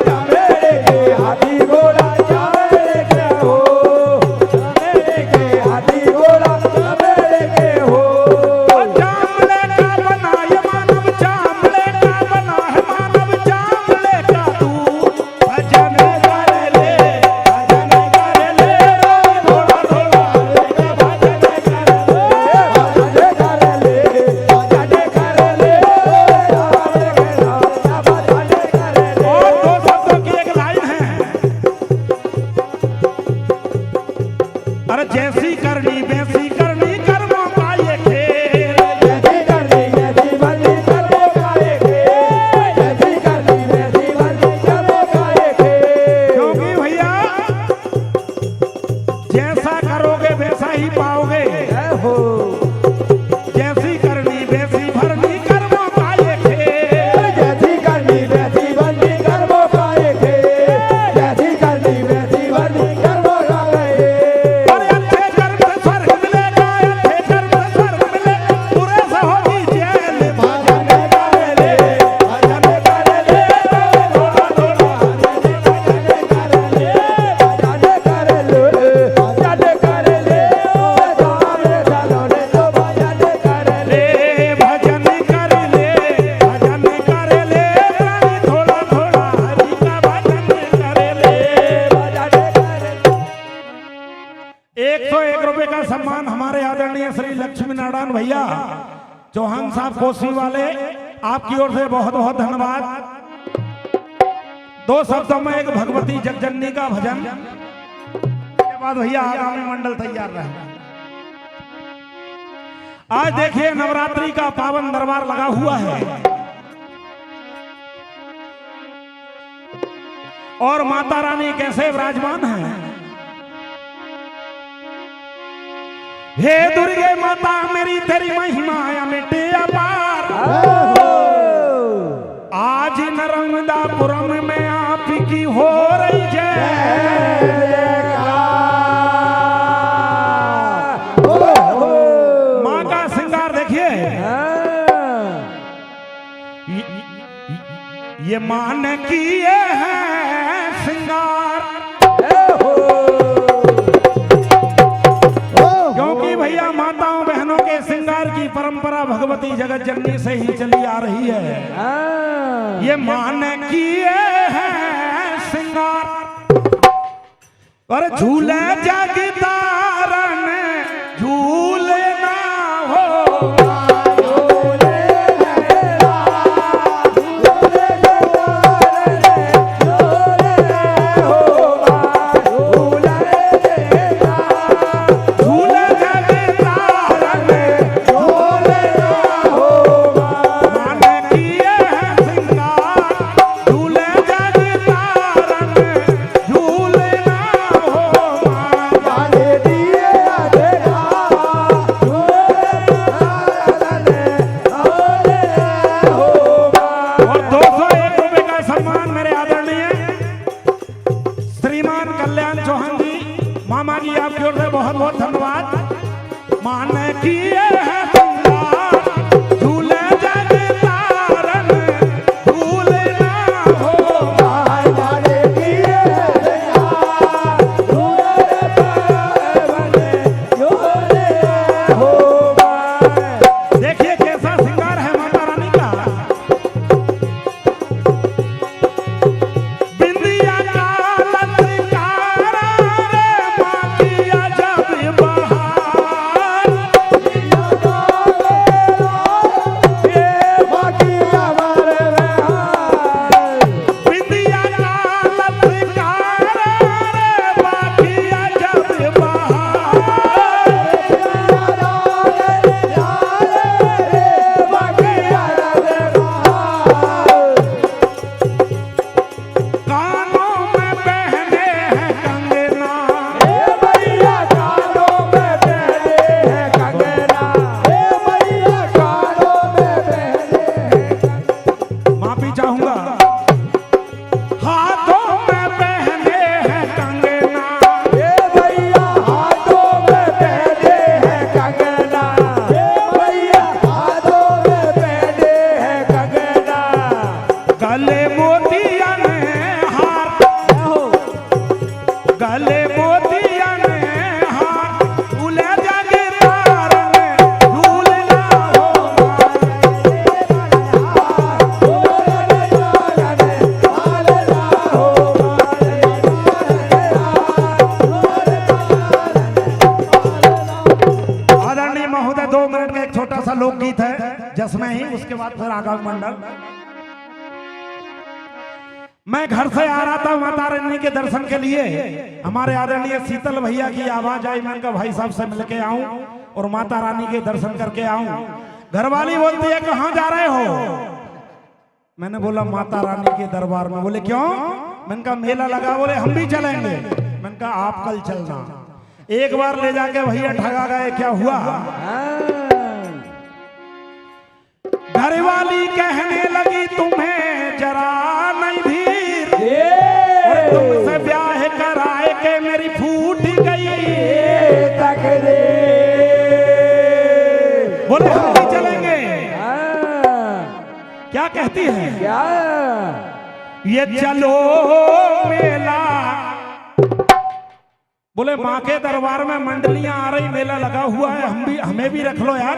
चमड़े के हाथी घोड़ा, चमड़े के हो, चमड़े के हाथी घोड़ा, चमड़े के हो। चमड़े का बना है मानव, चमड़े का बना है मानव, चमड़े का तू भजन कर ले, भजन कर ले, थोड़ा थोड़ा हरि का भजन कर ले, भजन कर ले, भजन कर ले, राम के नाम का भजन कर ले। और 2 शब्दों की एक लाइन है, अरे जैसी करनी वैसी करनी, कर्मों का ये खेल, जैसी करनी वैसी भरनी, कर्मों का ये खेल, जैसी करनी वैसी भरनी, कर्मों का ये खेल। क्योंकि भैया जैसा करोगे वैसा ही पाओगे। जैसी करनी वैसी भरनी, कर्मों का ये खेल, जैसी करनी वैसी भरनी, कर्मों का ये खेल, जैसी करनी वैसी भरनी, कर्मों का ये खेल। और अच्छे कर्म से स्वर्ग मिलेगा, अच्छे कर्म से स्वर्ग मिलेगा, बुरे से होगी जेल। भजन कर ले, भजन कर ले, थोड़ा थोड़ा हरि भजन कर ले, भजन कर ले, भजन कर ले, सारे सलोने तो भजन कर ले, भजन कर ले, भजन कर ले, प्राणी थोड़ा थोड़ा हरि का भजन कर ले, भजन कर ले। 101 रुपए का सम्मान हमारे आदरणीय श्री लक्ष्मी नारायण भैया चौहान साहब कोसी वाले आपकी ओर से बहुत बहुत धन्यवाद। दो शब्दों में एक भगवती जगजननी का भजन के बाद भैया आगामी मंडल तैयार रहे। आज देखिए नवरात्रि का पावन दरबार लगा हुआ है और माता रानी कैसे विराजमान है। हे दुर्गे माता मेरी तेरी महिमा अमिटे अपार। आज नर्मदापुरम में आपकी हो रही जय। माँ का श्रृंगार देखिए, ये माँ ने किए हैं श्रृंगार। क्योंकि भैया माताओं बहनों के श्रृंगार की परंपरा भगवती जगत जननी से ही चली आ रही है। ये माँ ने किए हैं श्रृंगार और झूले जगतारण झूले ना हो। लोकगीत है जिसमें ही उसके बाद फिर आगामी मंडल। मैं घर से आ रहा था माता रानी के दर्शन के लिए, हमारे आदरणीय शीतल भैया की आवाज आई, मैंने कहा भाई साहब से मिलके आऊं और माता रानी के दर्शन करके आऊं। घरवाली बोलती है कहां जा रहे हो? मैंने बोला माता रानी के दरबार में। बोले क्यों? मैंने कहा मेला लगा। बोले हम भी चलेंगे। मैंने कहा आप कल चलना। एक बार ले जाके भैया ठगा गए। क्या हुआ? घरवाली कहने लगी तुम्हें जरा नहीं धीर, और तुमसे ब्याह कराए के मेरी फूट गई तकदीर। बोले हम भी चलेंगे। क्या कहती है? क्या? ये चलो मेला। बोले माँ के दरबार में मंडलियां आ रही, मेला लगा हुआ है, हम भी हमें भी रख लो यार।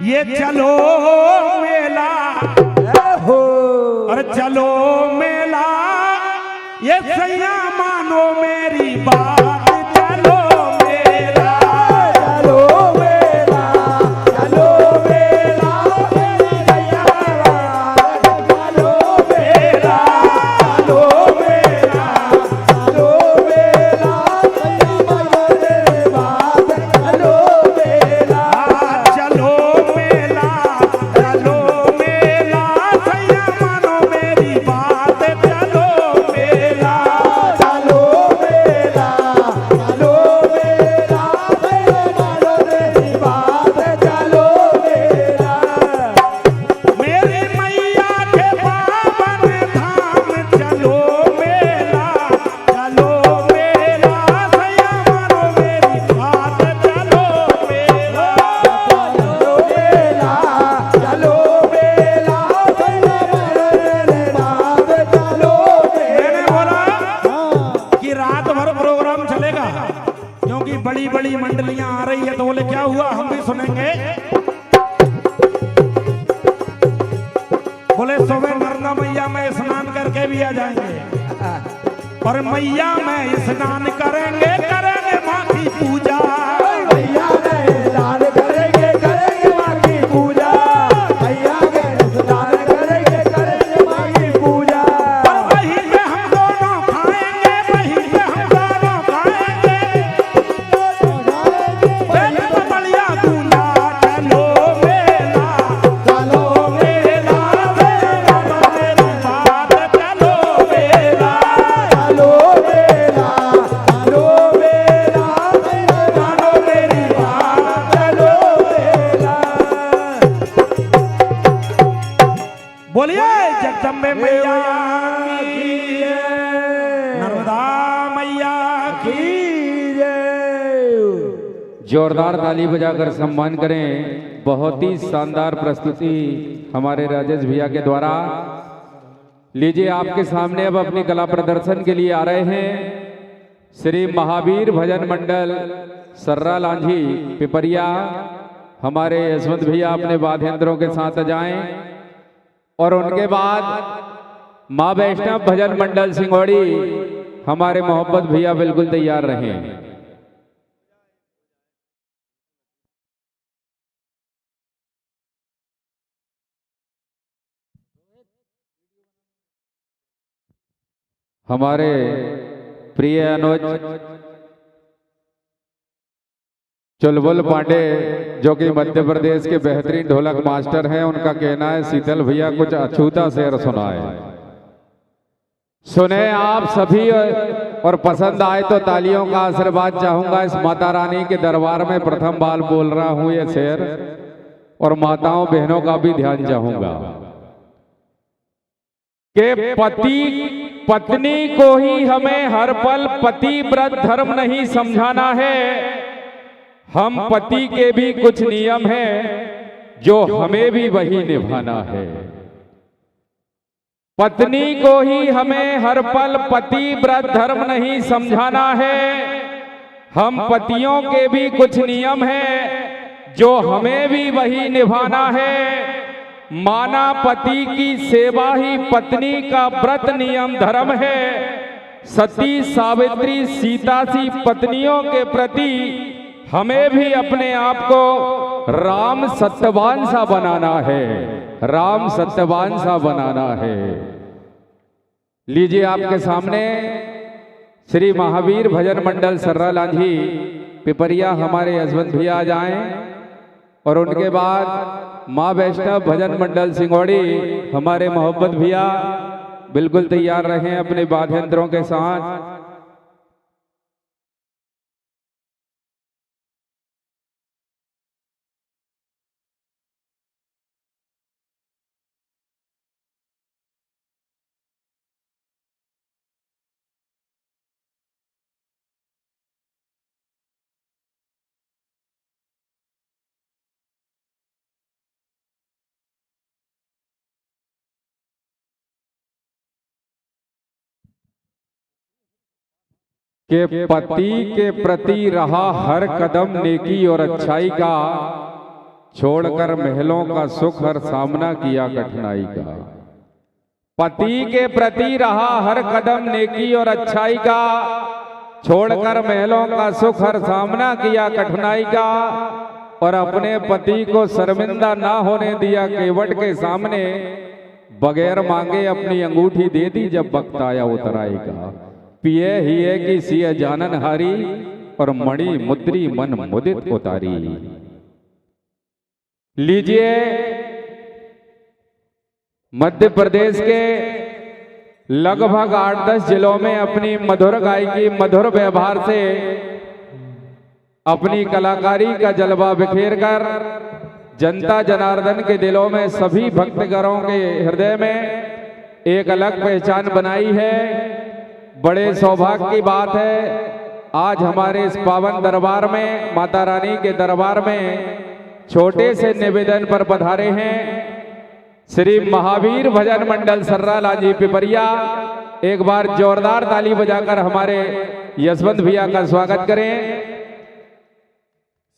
ये चलो मेला, और चलो मेला, ये सैया मानो मेरी बात। चलो मेला, चलो मेला, चलो मेला, मेरी सैया आ रही है तो बोले क्या हुआ, हम भी सुनेंगे। बोले सुबह नर्मदा मैया में स्नान करके भी आ जाएंगे और मैया में स्नान करेंगे, करेंगे माँ की पूजा। मैया में स्नान करेंगे, करेंगे माँ की पूजा। मैया में स्नान करेंगे, करेंगे माँ की पूजा। और वहीं पे हम दोनों खाएंगे, वहीं पे हम दोनों खाएंगे। बेटा बलिया दूल्हा चलो मेला, चलो मेला मेला मेरी बात चलो मेला, चलो मेला, चलो मेला, मानो मेरी बात चलो मेला। बोलिए जगदम्बे मैया की जय, नर्मदा मैया की जोरदार ताली बजाकर सम्मान करें। बहुत ही शानदार प्रस्तुति हमारे राजेश भैया के द्वारा। लीजिए आपके सामने अब अपनी कला प्रदर्शन के लिए आ रहे हैं श्री महावीर भजन मंडल सर्रा लांझी पिपरिया। हमारे यशवंत भैया अपने वाद्ययंत्रों के साथ जाएं और उनके बाद माँ वैष्णव भजन मंडल सिंगौड़ी हमारे मोहब्बत भैया बिल्कुल तैयार रहें। हमारे प्रिय अनुज चुलबुल पांडे जो कि मध्य प्रदेश के बेहतरीन ढोलक मास्टर हैं, उनका कहना है शीतल भैया कुछ अछूता शेर सुनाए। सुने आप सभी और पसंद आए तो तालियों का आशीर्वाद चाहूंगा। इस माता रानी के दरबार में प्रथम बार बोल रहा हूं ये शेर और माताओं बहनों का भी ध्यान चाहूंगा कि पत्नी को ही हमें हर पल पति व्रत धर्म नहीं समझाना है। हम पति के भी कुछ नियम हैं जो हमें भी वही निभाना है। पत्नी को ही हमें हर पल पति व्रत धर्म नहीं समझाना है। हम पतियों के भी कुछ नियम हैं जो हमें भी वही निभाना है। माना पति की सेवा ही पत्नी का व्रत नियम धर्म है। सती सावित्री सीता सी पत्नियों के प्रति हमें भी अपने आप को राम सत्यवान सा बनाना है, राम सत्यवान सा बनाना है। लीजिए आपके सामने श्री महावीर भजन मंडल सर्रा लांझी पिपरिया हमारे यशवंत भैया आ जाएं और उनके बाद माँ वैष्णव भजन मंडल सिंगौड़ी हमारे मोहब्बत भैया बिल्कुल तैयार रहें अपने वाद्ययंत्रों के साथ। के पति के प्रति रहा हर कदम नेकी और अच्छाई का, छोड़कर महलों का सुख हर सामना किया कठिनाई का। पति के प्रति रहा हर कदम नेकी और अच्छाई का, छोड़कर महलों का सुख हर सामना किया कठिनाई का। और अपने पति को शर्मिंदा ना होने दिया केवट के सामने, बगैर मांगे अपनी अंगूठी दे दी जब वक्त आया उतराई का। पिए ही है कि सिया जानन हारी और मणि मुद्री मन मुदित उतारी। लीजिए मध्य प्रदेश के लगभग 8-10 जिलों में अपनी मधुर गायकी मधुर व्यवहार से अपनी कलाकारी का जलवा बिखेर कर जनता जनार्दन के दिलों में सभी भक्तगणों के हृदय में एक अलग पहचान बनाई है। बड़े सौभाग्य की बात है आज हमारे इस पावन दरबार में, माता रानी के दरबार में छोटे से निवेदन पर पधारे हैं श्री महावीर भजन मंडल सर्रा लांझी पिपरिया। एक बार जोरदार ताली बजाकर हमारे यशवंत भैया का स्वागत करें।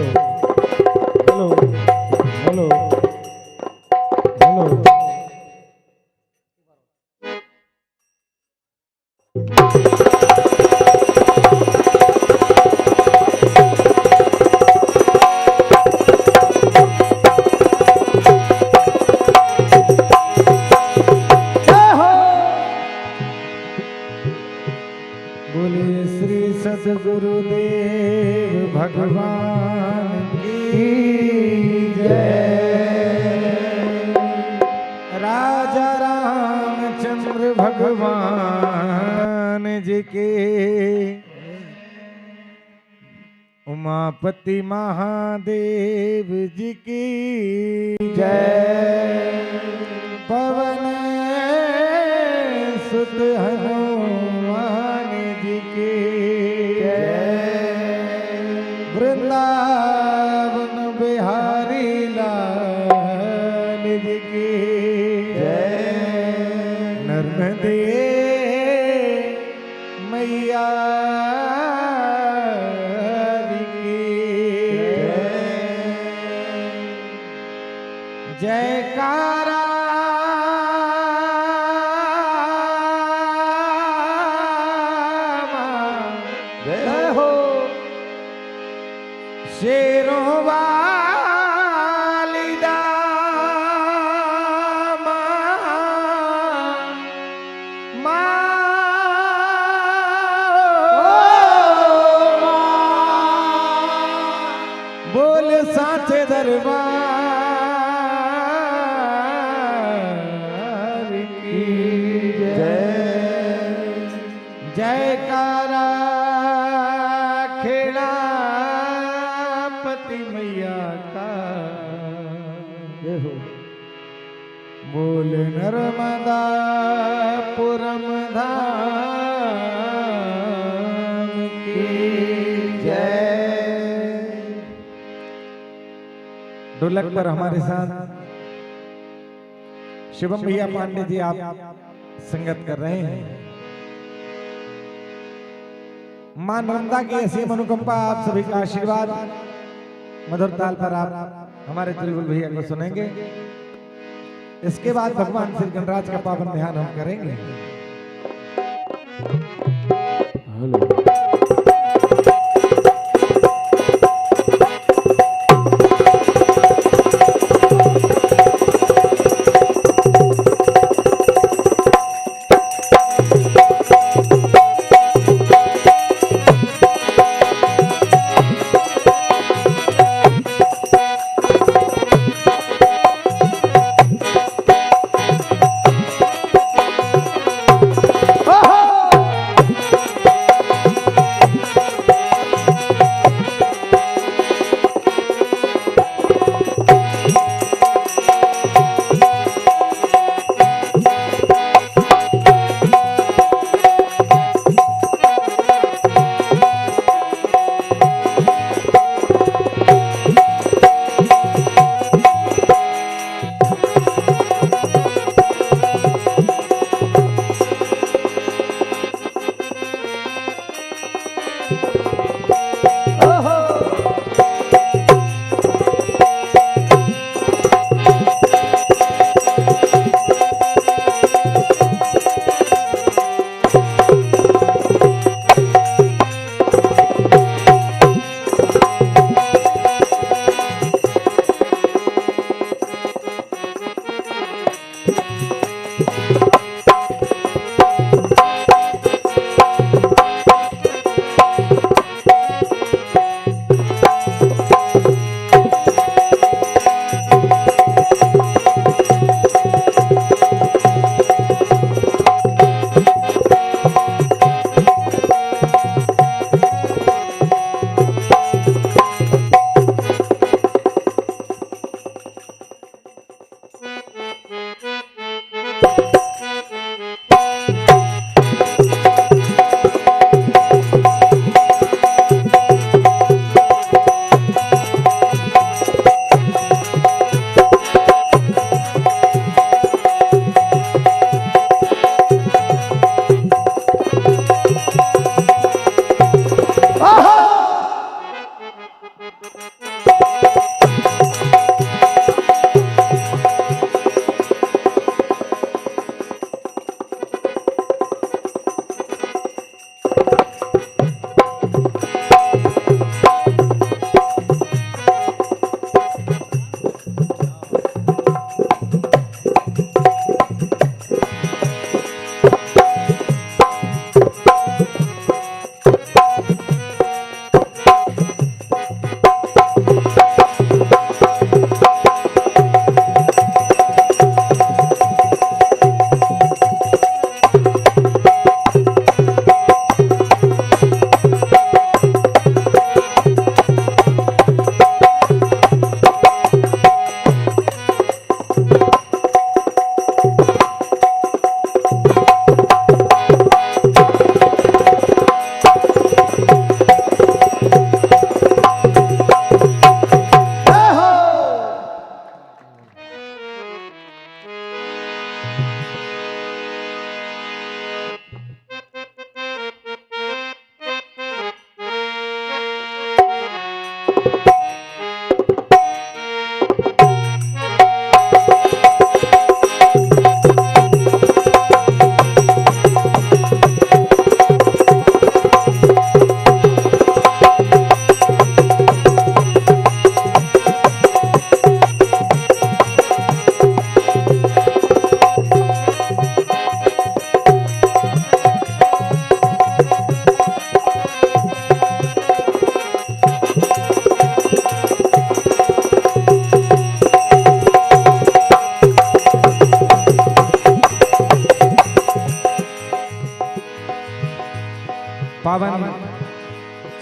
हेलो हेलो हेलो बोले श्री सद्गुरुदेव भगवान की जय। राजा रामचंद्र भगवान जी के, उमापति महादेव जी की जय। पवन सुत हनुमान जी की जय। वृंदावन बिहारी लाल जी की जय। नर्मदे मैया जी की जय। जयकारा जय हो। शेरों वाली दामा बोल साचे दरबार की जय। जयकारा खेड़ा पति मैया का जय हो। बोल नर्मदा पुरम धाम की जय। ढोलक पर हमारे साथ शिवम भैया पांडे जी आप संगत कर रहे हैं। मां नर्मदा की असीम अनुकंपा, आप सभी का आशीर्वाद मधुर ताल पर आप हमारे चुलबुल भैया को सुनेंगे। इसके बाद भगवान श्री गणराज का पावन ध्यान हम करेंगे। हेलो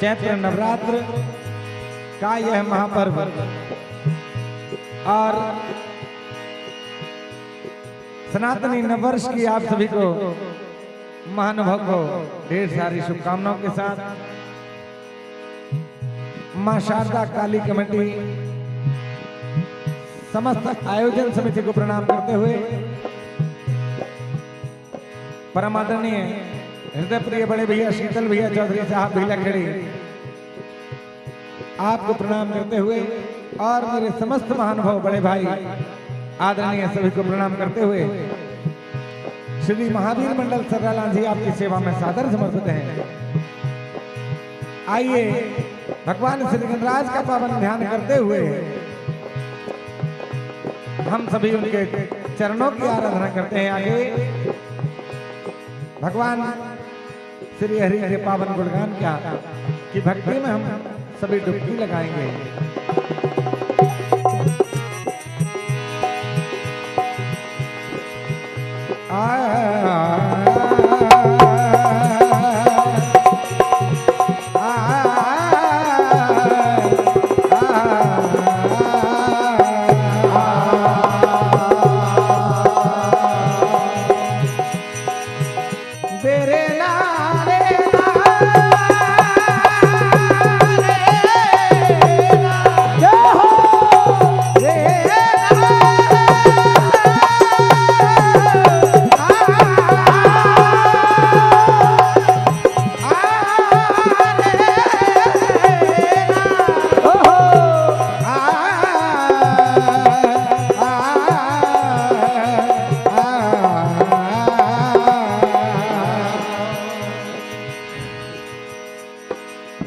चैत्र नवरात्र का यह महापर्व और सनातनी नववर्ष की आप सभी को महानुभव को ढेर सारी शुभकामनाओं के साथ मां शारदा काली कमेटी समस्त आयोजन समिति को प्रणाम करते हुए परम आदरणीय हृदय प्रिय बड़े भैया शीतल भैया चौधरी साहब भीला खेड़ी आपको प्रणाम करते हुए और मेरे समस्त महानुभाव बड़े भाई आदरणीय सभी को प्रणाम करते हुए श्री महावीर मंडल सर्रालाल जी आपकी सेवा में सादर समर्पित हैं। आइए भगवान श्री गणराज का पावन ध्यान करते हुए हम सभी उनके चरणों की आराधना करते हैं। आगे भगवान श्री हरि के पावन गुणगान क्या कि भक्ति में हम सभी डुबकी लगाएंगे।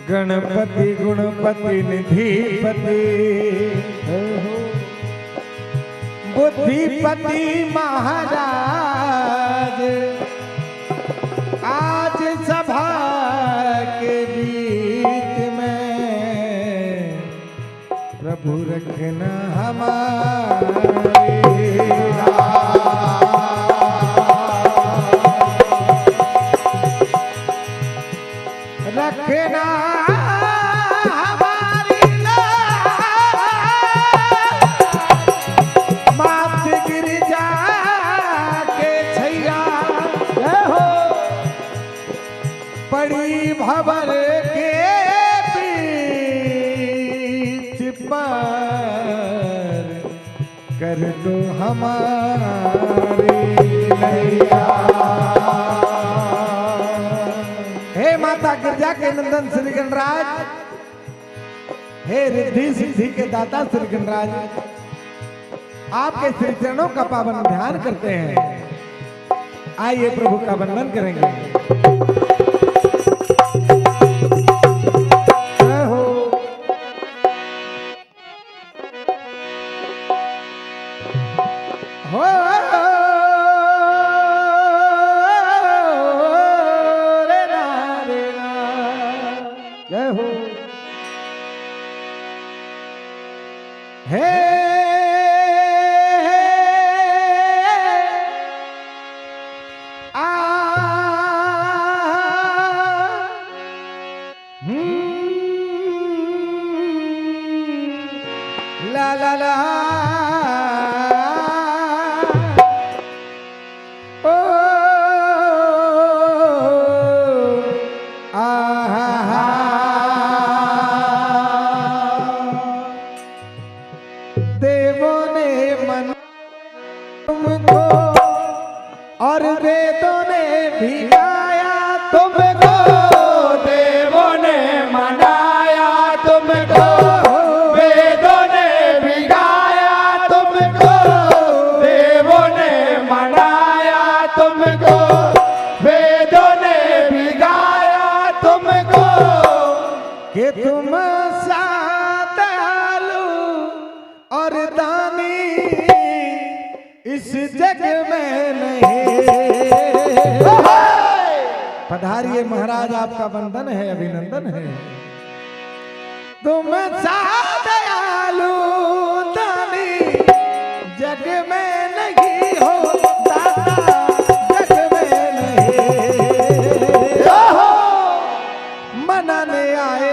गणपति गुणपति निधिपति बुद्धिपति महाराज आज सभा के बीच में प्रभु रखना हमारे रखना भवर के बीच पर कर दो हमारे नैया। हे माता गिरजा के नंदन श्री गणराज, हे रिद्धि सिद्धि के दाता श्री गणराज, आपके श्री चरणों का पावन ध्यान करते हैं। आइए प्रभु का वंदन करेंगे। La la la, oh, ah, देवों ने मन तुमको और वेदों ने भी गाया तुमको, देवों ने मनाया तुमको, वेदों ने भी गाया तुमको, देवों ने मनाया तुमको, वेदों ने भी गाया तुमको कि तुम दयालु और दानी इस जग में नहीं। पधारिए महाराज, आपका वंदन है, अभिनंदन है। तुम दयालु दानी जग में नहीं हो, दाता जग में नहीं। मनाने आए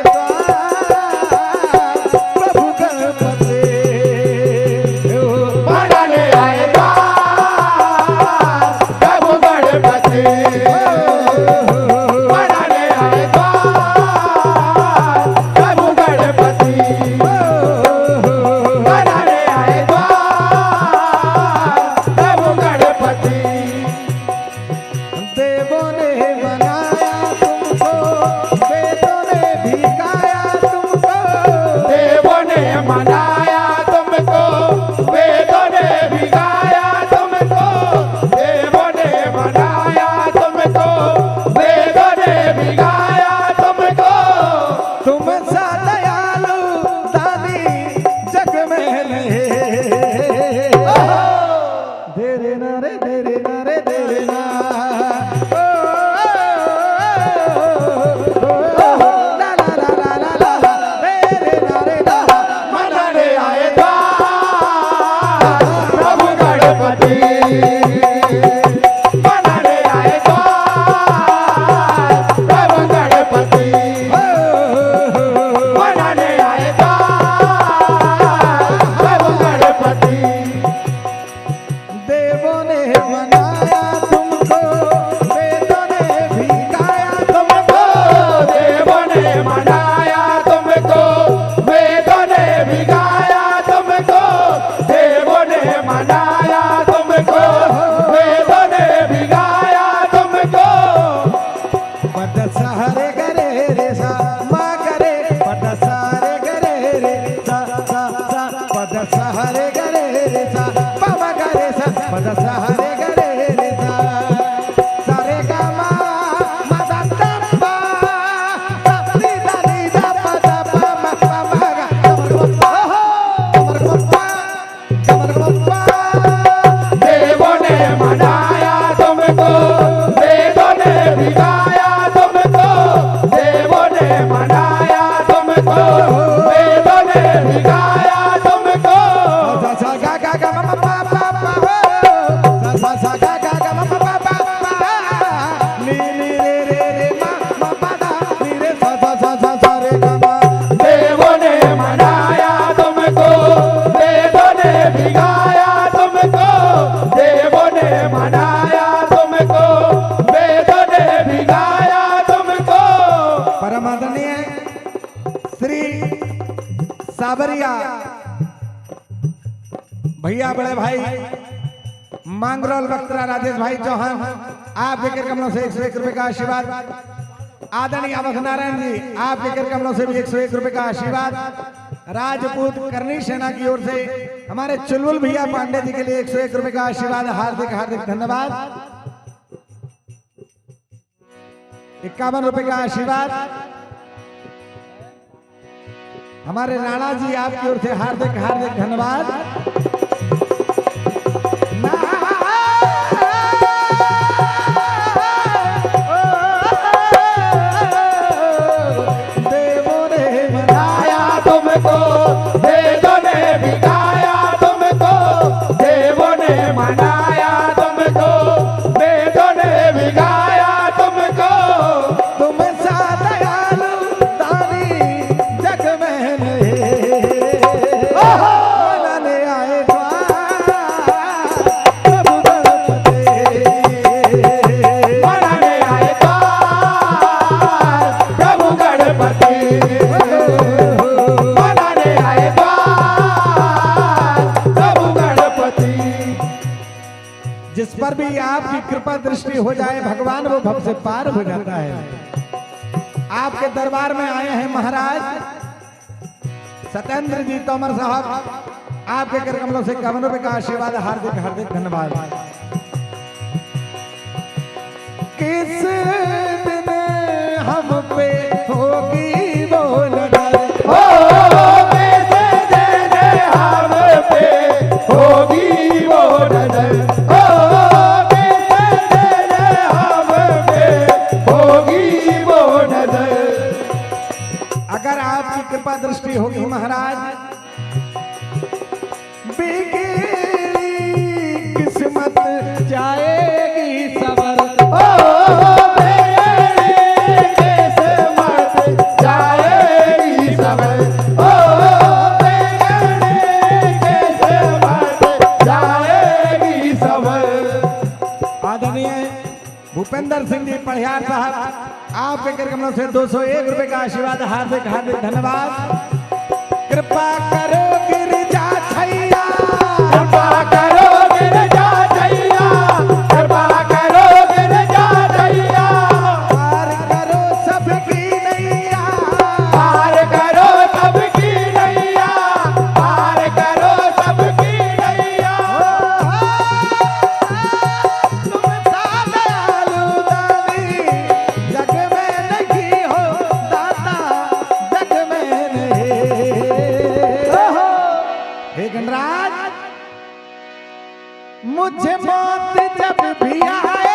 ने मनाया तुमको, वेदों ने भिगाया तुमको, देवों ने मनाया तुमको, वेदों ने भिगाया तुमको। तुम सा दयालु दानी जग में नहीं। देरे ना रे देरे ना रे देरे ना, ला ला ला ला ला ला ला, देरे ना रे ला, मनाने आए द्वार प्रभु गणपति, मनाने आए द्वार प्रभु गणपति, मनाने आए द्वार प्रभु गणपति। देवों ने मनाया तुमको, वेदों ने भिगाया तुमको, देवों ने मनाया तुमको, वेदों ने भिगाया तुमको, देवों ने मनाया तुमको, वेदों ने भिगाया तुमको। पद सहारे करे रे सा माँ करे, पद सहारे करे रे सा सा सा, पद सहारे करे रे सा पामा करे सा, पद सहारे करे रे सा सारे गा मा मा दा दा पा दा नी दा पा दा पा मा पा मा गा कमर गप्पा कमर गप्पा कमर गप्पा। देवों ने मनाया तुमको, वेदों ने भिगाया तुमको, देवों ने मनाया तुमको, वेदों ने भिगाया तुमको। सा सा गा गा गा मा पा पा पा हो, सा सा गा गा गा मा पा पा पा, नी नी रे रे रे मा पा दा नी रे सा सा सा सा सा रे गा मा। देवों ने मनाया तुमको, वेदों ने भिगाया तुमको, देवों ने मनाया तुमको, वेदों ने भिगाया तुमको। परम आदरणीय श्री साबरिया भैया बड़े भाई मांगरोल बख्तरा राजेश भाई चौहान, आपके कर कमलों से 101 रुपए का आशीर्वाद। आदरणीय अवध नारायण जी, आपके कर कमलों से भी 101 रुपए का आशीर्वाद। राजपूत करनी सेना की ओर से हमारे चुलबुल भैया पांडे जी के लिए 101 रुपए का आशीर्वाद। हार्दिक हार्दिक धन्यवाद। 51 रुपए का आशीर्वाद हमारे राणा जी, आपकी ओर से हार्दिक हार्दिक धन्यवाद। देवों ने मनाया तुमको, वेदों ने भिगाया तुमको, देवों ने मनाया तुमको, वेदों ने भिगाया तुमको। तुम सा दयालु दानी जग में नहीं। मनाने आए द्वार प्रभु गणपति, मनाने आए द्वार प्रभु गणपति, मनाने आए द्वार प्रभु गणपति। जिस पर भी आपकी कृपा दृष्टि हो जाए भगवान वो भव से पार हो जाता है। आपके दरबार में आए हैं महाराज सत्येंद्र जी तोमर साहब, आपके कर कमलों से 51 रुपए का आशीर्वाद। हार्दिक हार्दिक धन्यवाद। किस दिन हम पे होगी वो नजर, हो कैसे देने हम पे होगी वो नजर, हो कैसे देने हम पे होगी वो नजर। अगर आपकी कृपा दृष्टि होगी महाराज, बिगड़ी किस्मत जाएगी सबर। हो मेरी किस्मत जाएगी सबर, हो मेरी किस्मत जाएगी सबर। आदरणीय भूपेंद्र सिंह जी पढ़ियार साहब, आपके कर कमलों से 201 रुपए का आशीर्वाद। हार्दिक हार्दिक धन्यवाद। कृपा करो गिरिजा छैया, कृपा करो गिरजा छैया, कृपा करो गिरजा छैया, पार करो सबकी नैया, पार करो सबकी नैया, हे गणराज, मुझे मौत जब भी आए,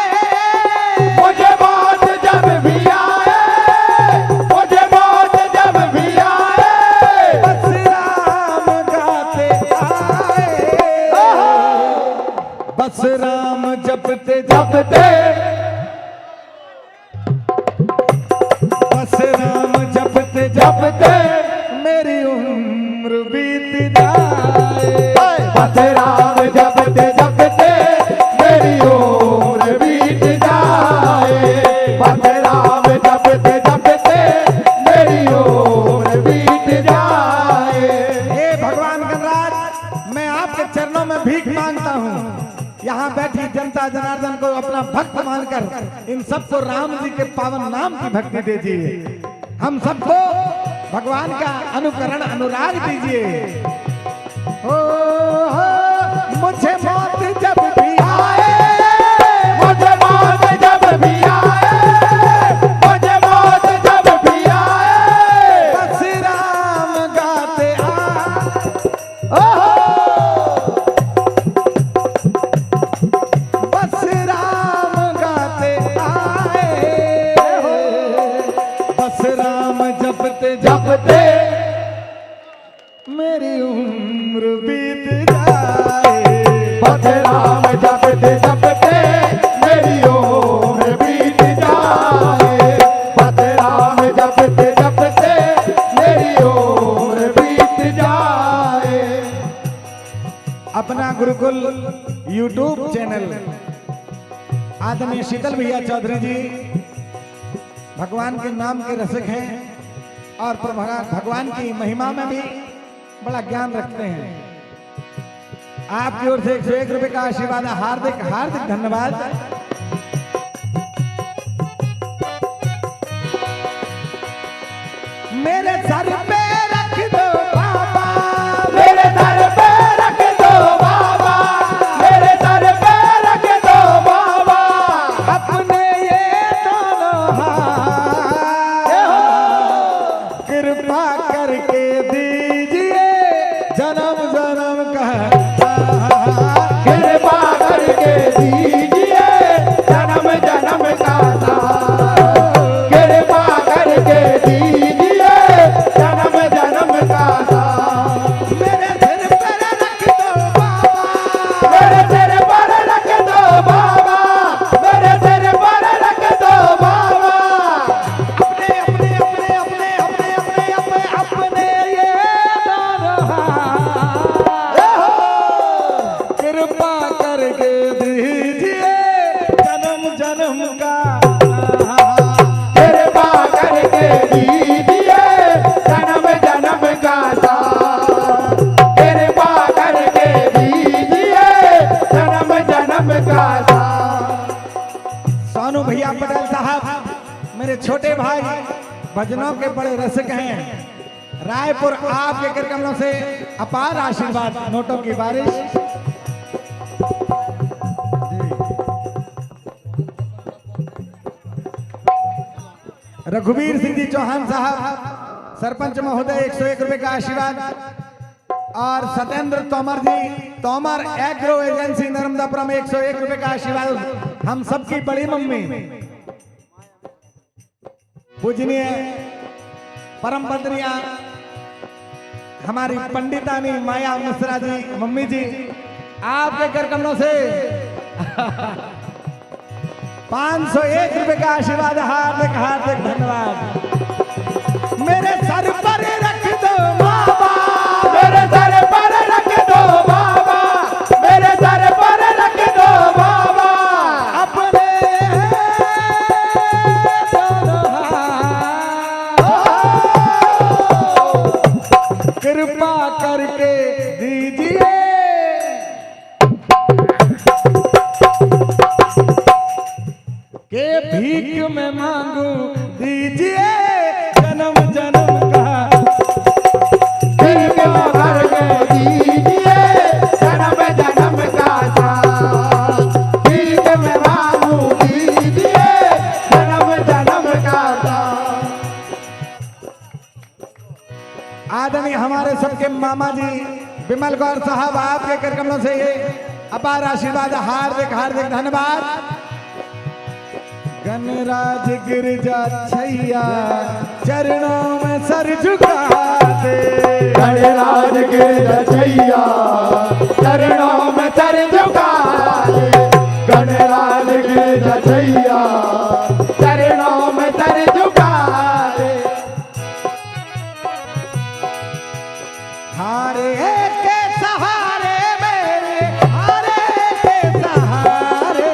मुझे मौत जब भी आए, मुझे मौत जब भी आए, बस राम गाते आए, बस राम जपते जपते, बस राम जपते जपते मेरी उम्र बीत जाए, बस राम जपते जपते मेरी उम्र बीत जाए, बस राम जपते जपते मेरी उम्र बीत जाए। हे भगवान गणराज, मैं आपके चरणों में भीख मांगता हूँ। यहाँ बैठी जनता जनार्दन को अपना भक्त मानकर इन सबको राम जी के पावन नाम की भक्ति दीजिए। हम सबको भगवान का अनुकरण अनुराग दीजिए। ओ मुझे मौत जब भी आए, मुझे मौत जब भी आए, मुझे मौत जब भी आए, बस राम गाते बस राम गाते आए, बस राम जपते जपते मेरी उम्र बीत जाए, बस राम जपते जपते मेरी उम्र बीत जाए, बस राम जपते जपते मेरी उम्र बीत जाए। अपना गुरुकुल YouTube चैनल आदरणीय शीतल भैया चौधरी जी भगवान के नाम के रसिक हैं और भगवान की महिमा में भी बड़ा ज्ञान रखते हैं। आपकी ओर से 101 रुपए का आशीर्वाद, हार्दिक हार्दिक धन्यवाद। मेरे सर पे रख दो बाबा, मेरे सर पे रख दो बाबा, मेरे सर पे रख दो बाबा, अपने ये दोनों हाथ कृपा करके दीजिए जन्म जन्म का, कृपा करके दीजिए जन्म जन्म का साथ, कृपा करके दीजिए जन्म जन्म का साथ। मेरे सिर पर रख दो बाबा, मेरे सिर पर रख दो बाबा, मेरे सिर पर रख दो बाबा, अपने अपने अपने अपने अपने अपने अपने अपने ये दोनों हाथ कृपा करके दीजिए जन्म जन्म का, कृपा करके दीजिए जन्म जन्म का साथ, कृपा करके दीजिए जन्म जन्म का साथ। सोनू भैया पटेल साहब मेरे छोटे भाई भजनों के बड़े रसिक हैं। रायपुर आपके कार्यक्रमों से अपार आशीर्वाद, नोटों की बारिश। रघुवीर सिंह जी चौहान साहब सरपंच महोदय 101 रुपए का आशीर्वाद, और सत्येंद्र तोमर जी, तोमर एग्रो एजेंसी नर्मदापुरम 101 रुपए का आशीर्वाद। हम सबकी बड़ी मम्मी पूजनीय परम पत्नियां हमारी पंडितानी माया मिश्रा जी, मम्मी जी, आपके कार्यक्रमों से 501 रुपए का आशीर्वाद, हार्दिक हार्दिक धन्यवाद। मेरे सर पर रख दो बाबा, मेरे सर पर रख दो बाबा, मेरे सर पर रख दो बाबा, अपने दोनों हाथ कृपा करके दीजिए के भीख में मांगू दीजिए जन्म जन्म का, कृपा करके दीजिए जन्म जन्म का साथ, भीख में मांगू दीजिए जन्म जन्म का साथ। आदरणीय हमारे सबके मामा जी विमल गौर साहब आपके कर कमलों से ये अपार आशीर्वाद, हार्दिक हार्दिक धन्यवाद। गणराज गिरजा छैया चरणों में सर झुका दे, गणराज गिरजा छैया चरणों में सर झुका दे, गणराज गिरजा छैया चरणों में सर झुका दे। हारे के सहारे मेरे, हारे के सहारे,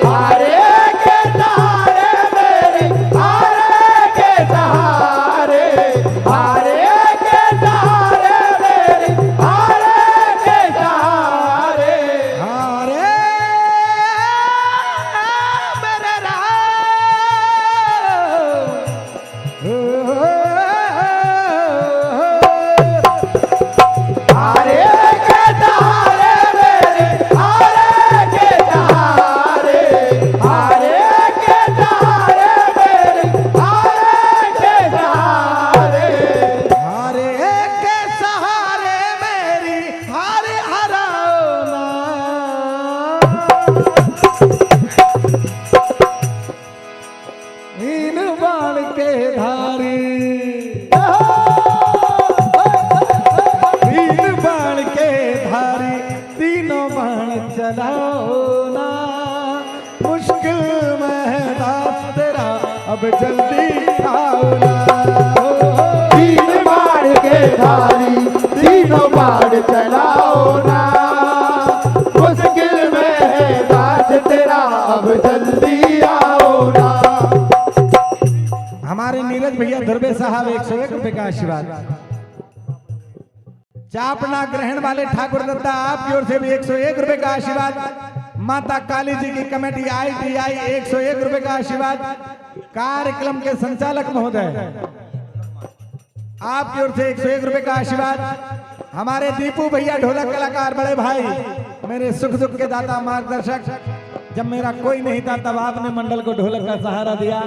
हारे के सहारे मेरे, हारे के सहारे, हारे के सहारे मेरे, हारे के सहारे, हारे मेरे राम। हारे के सहारे मेरे, हारे के सहारे, हारे के सहारे मेरे, हारे के सहारे, हारे के सहारे मेरी हारे हराना। इन बाण के धारी, तीन बाण के धारी, तीनों बाण चलाओ ना, मुश्किल में है दास तेरा अब जल्दी आओ ना। तीन बाण के धारी तीनों बाण चलाओ ना, मुश्किल में है दास तेरा अब जल्दी आओ ना। हमारे नीरज भैया धुर्वे साहब 101 रुपए का आशीर्वाद। चापना ग्रहण वाले ठाकुर दत्ता आपकी ओर से भी 101 रुपए का आशीर्वाद। माता काली जी की कमेटी ITI 101 रुपए का आशीर्वाद। कार्यक्रम के संचालक महोदय आपकी ओर से 101 रुपए का आशीर्वाद। हमारे दीपू भैया ढोलक कलाकार बड़े भाई, मेरे सुख दुख के दाता मार्गदर्शक, जब मेरा कोई नहीं था तब आपने मंडल को ढोलक का सहारा दिया।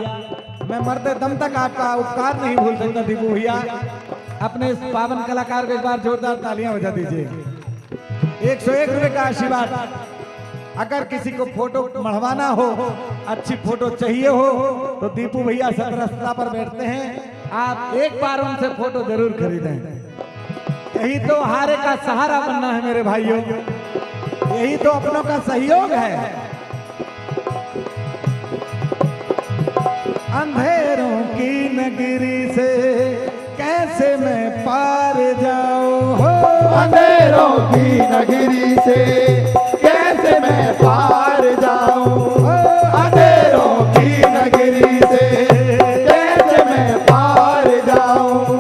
मैं मरते दम तक आपका उपकार नहीं भूल सकता दीपू भैया। अपने इस पावन कलाकार को एक बार जोरदार तालियां बजा दीजिए। 101 रुपए का आशीर्वाद। अगर किसी को फोटो मढ़वाना हो, अच्छी फोटो चाहिए हो, तो दीपू भैया सतरस्ता पर बैठते हैं, आप एक बार उनसे फोटो जरूर खरीदें। यही तो हारे का सहारा बनना है मेरे भाइयों, यही तो अपनों का सहयोग है। अंधेरों की नगरी से कैसे मैं पार जाऊं हो, अंधेरों की नगरी से कैसे मैं पार जाऊं, अंधेरों की नगरी से कैसे मैं पार जाऊं।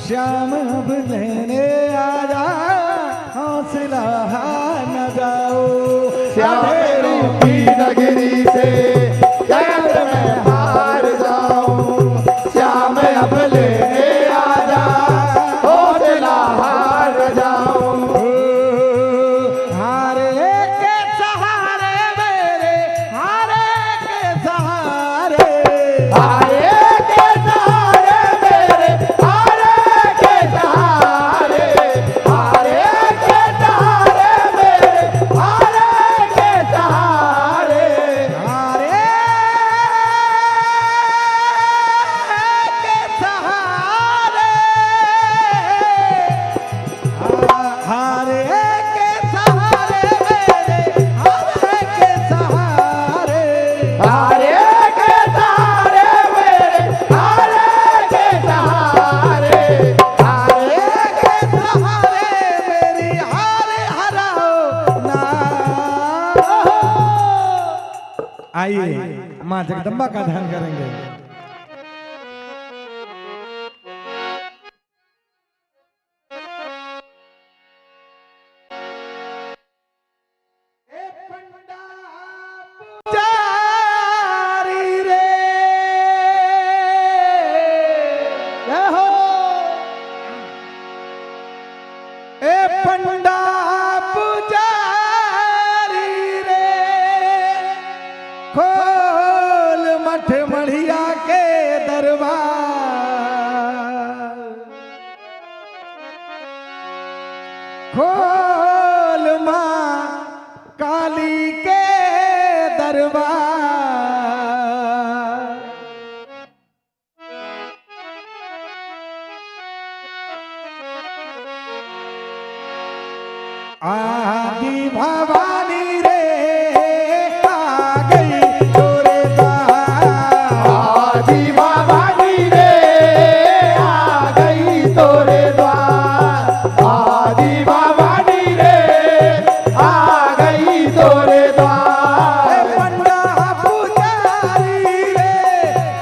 श्याम अब लेने आजा हौसला न जाओ, अंधेरों की नगरी से कैसे मैं हार जाऊं, श्याम अब लेने आजा हौसला हार जाऊं। हारे के सहारे मेरे, हारे के सहारे, हारे के सहारे मेरे, हारे के सहारे, हारे के सहारे मेरे, हारे के सहारे, हारे के सहारे, हारे के सहारे मेरे, हारे के सहारे, हारे के सहारे मेरे, हारे के सहारे, हारे के सहारे मेरी हारे हराओ ना। आइए माँ जगदम्बा का ध्यान करेंगे। जारी रे हो, ए पंडा पुजारी रे, खोल मठ मढ़िया के दरबार। खोल माँ काली के दरबार। आदि भवानी रे आ गई तोरे द्वार। आदि भवानी रे आ गई तोरे द्वार। आदि भवानी रे आ गई तोरे द्वार। पंडा पुजारी रे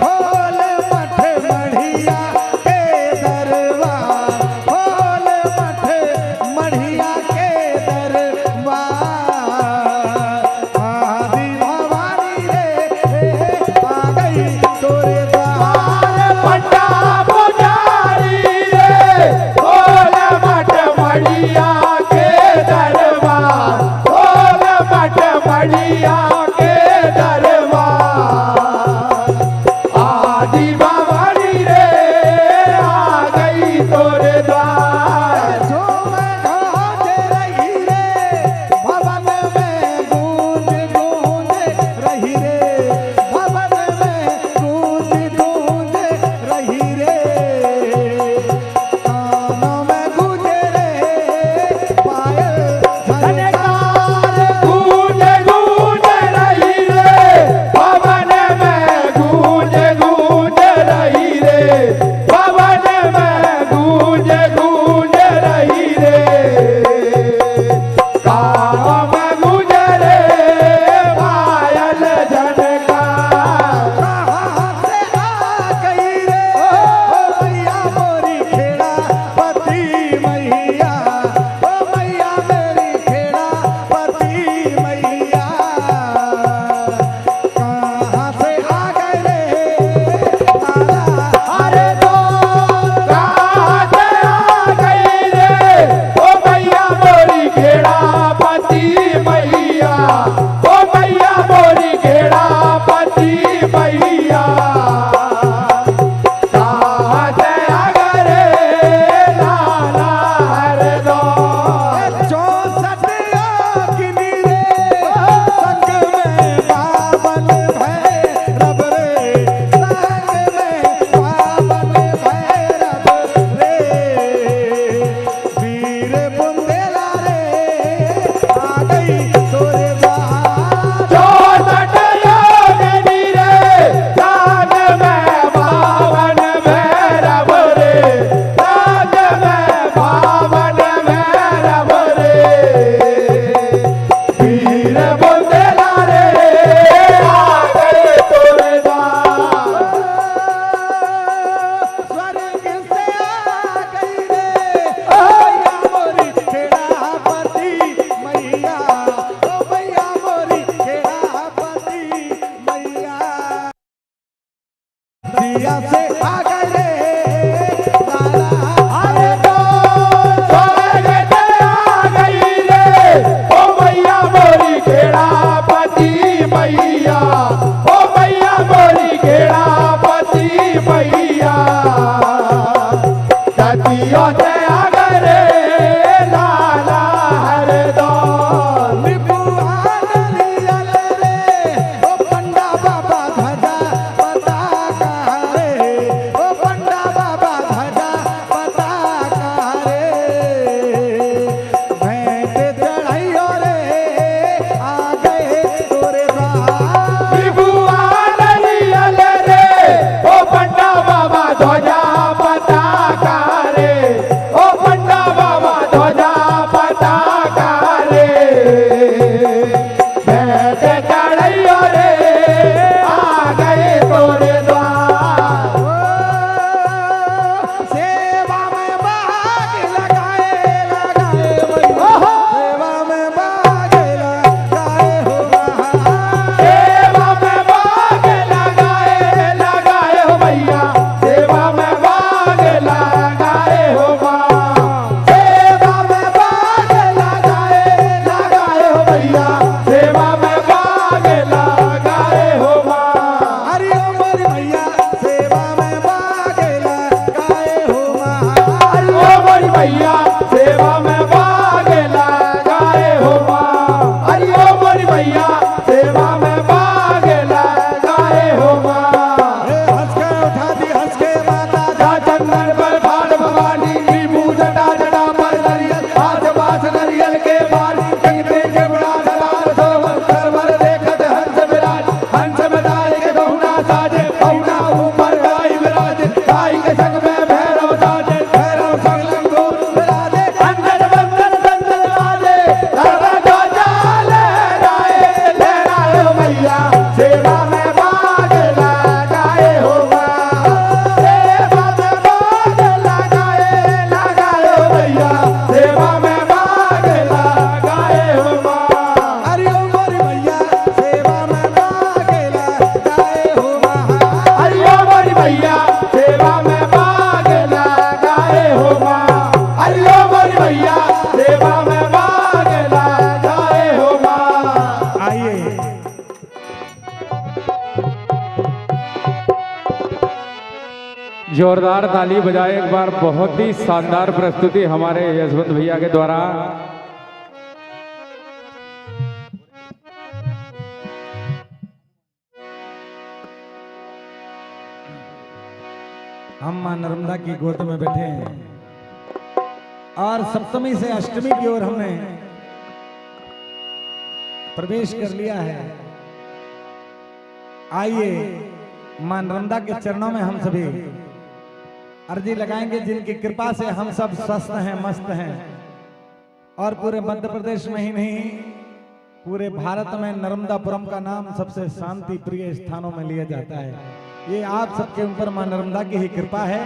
खोल मठ मढ़िया के दरबार। खोल मठ मढ़िया के दरबार। आदि भवानी रे आ गई तोरे द्वार। पंडा पुजारी रे खोल मठ मढ़िया के दरबार। खोल मठ मढ़िया के दरबार। आदि भवानी रे आ गई तोरे द्वार। झूम ढोज रही रे भवन में गूंज गूंज रही रे। भवन में गूंज गूंज रही रे। कानों में गूंजे रे पायल झनकार। गूंज गूंज रही रे भवन में गूंज गूंज रही रे। भवन में गूंज गूंज रही रे। कानों में गूंज रे पायल झनकार। कहाँ से आ गई रे ओ मैया मोरी खेड़ा पति मैया। ओ मैया मेरी खेड़ा पति मैया। कहाँ से आ गए रे तारा हरे दो। कहाँ से आ गई रे ओ मैया मोरी खेड़ा पति मैया। ओ मैया मोरी खेड़ा पति मैया। कहाँ से आ गए रे लाला हरे दो। 64 योगिनी रे संग में बावन भैरव रे। संग में बावन भैरव रे। वीर बुंदेला रे आ गई तोरे द्वार। 64 योगिनी रे संग में बावन भैरव रे। संग में बावन भैरव रे। वीर बुंदेला रे आ गई तोरे द्वार। स्वर्ग से आ गई रे मैया मोरी जोरदार ताली बजाए एक बार। बहुत ही शानदार प्रस्तुति हमारे यशवंत भैया के द्वारा। हम मां नर्मदा की गोद में बैठे हैं और सप्तमी से अष्टमी की ओर हमने प्रवेश कर लिया है। आइए मां नर्मदा के चरणों में हम सभी अर्जी लगाएंगे, जिनकी कृपा से हम सब स्वस्थ हैं, मस्त हैं और पूरे मध्य प्रदेश में ही नहीं पूरे भारत में नर्मदापुरम का नाम सबसे शांति प्रिय स्थानों में लिया जाता है। ये आप सबके ऊपर मां नर्मदा की ही कृपा है।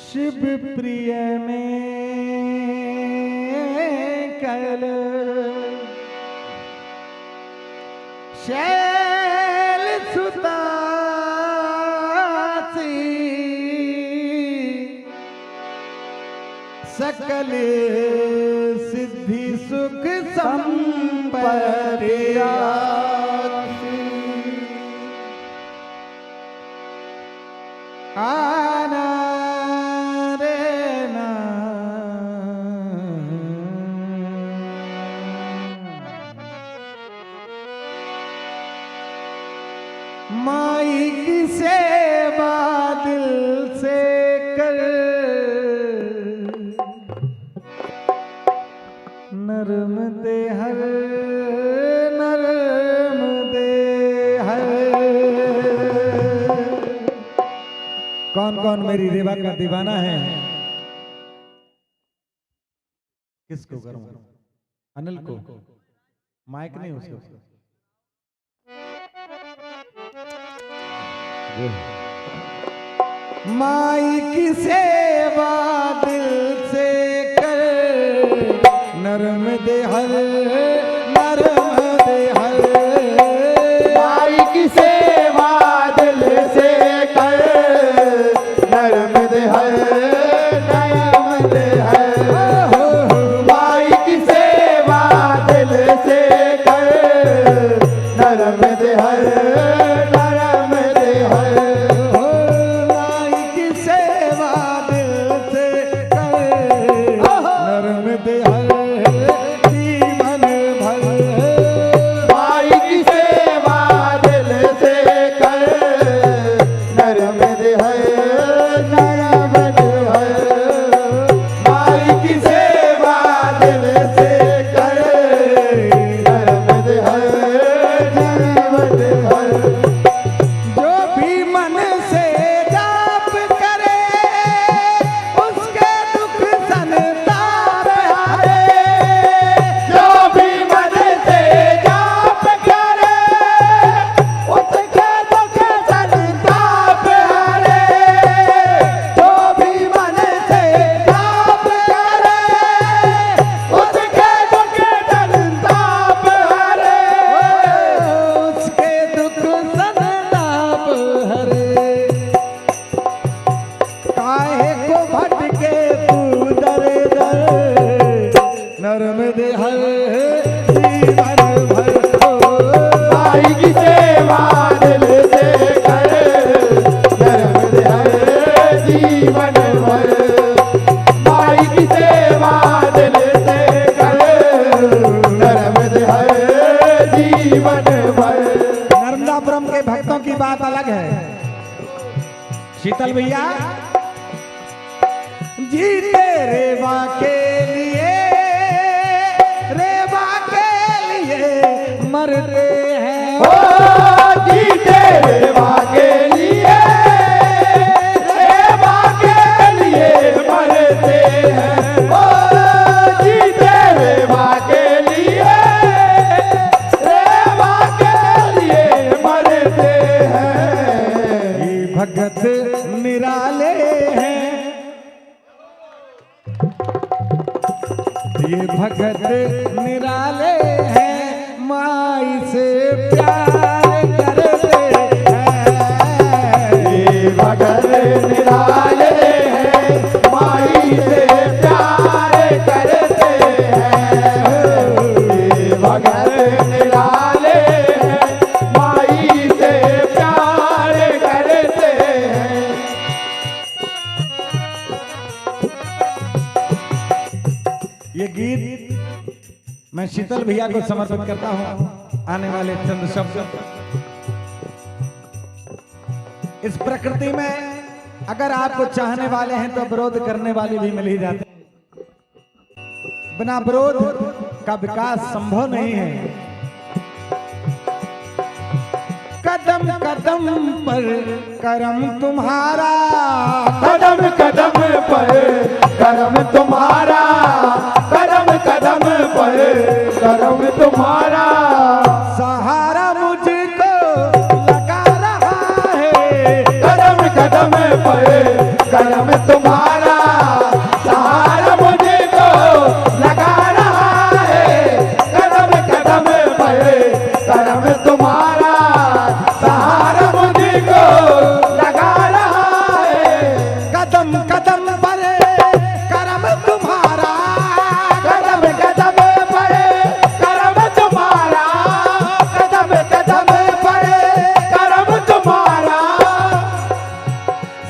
शिव प्रिय में कल शैल सुतासी सकल सिद्धि सुख संपत्ति आना माई की सेवा दिल से कर, नरम दे हर, नरम दे हर। कौन कौन मेरी रेवा का दीवाना है? किसको करूं? अनिल को माइक नहीं उसको। माई की सेवा दिल से कर, नरम दे हर, नरम दे हर। माई की सेवा दिल से कर, नरम दे हर, नरम दे हर। माई की सेवा दिल से कर, नरम दे हर, नर्मदापुरम के भक्तों की बात अलग है। शीतल भैया जीते रेवा के लिए, रेवा के लिए मरते हैं। ओ जीते रेवा के लिए, रेवा के लिए मरते हैं। ओ जीते रेवा के लिए, रेवा के लिए मरते हैं। ये भगत निराले हैं, ये भगत निराले हैं, माई से प्यार करते हैं। ये भगत निराले हैं, माई से प्यार करते शीतल भैया को समर्पित करता हूं आने वाले चंद शब्द। इस प्रकृति में अगर आपको चाहने वाले हैं तो विरोध करने वाले भी मिल ही जाते हैं। बिना विरोध का विकास संभव नहीं है। कदम कदम पर करम तुम्हारा, कदम कदम पर करम तुम्हारा, कदम कदम पर करम तुम्हारा, सहारा मुझको लगा रहा है। कदम कदम पर करम तुम्हारा, सहारा मुझको लगा रहा है। कदम कदम पर करम तुम्हारा, सहारा मुझको लगा रहा है। कदम कदम पर करम तुम्हारा, कदम कदम पर करम तुम्हारा, कदम कदम पर करम तुम्हारा,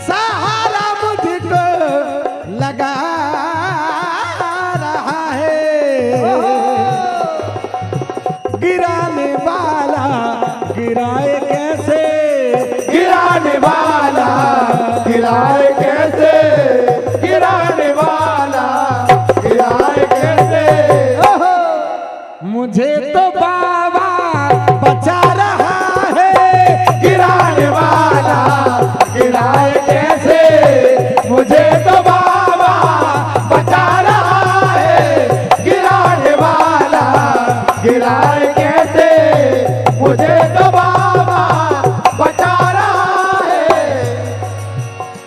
सहारा मुझको लगा रहा है। गिराने वाला गिराए कैसे, गिराने वाला गिराए कैसे, गिराने वाला गिराए कैसे, मुझे तो बाबा बचा रहा है। गिराने वाला गिराए कैसे, मुझे तो बाबा बचा रहा है। गिराने वाला गिराए कैसे, मुझे तो बाबा बचा रहा है।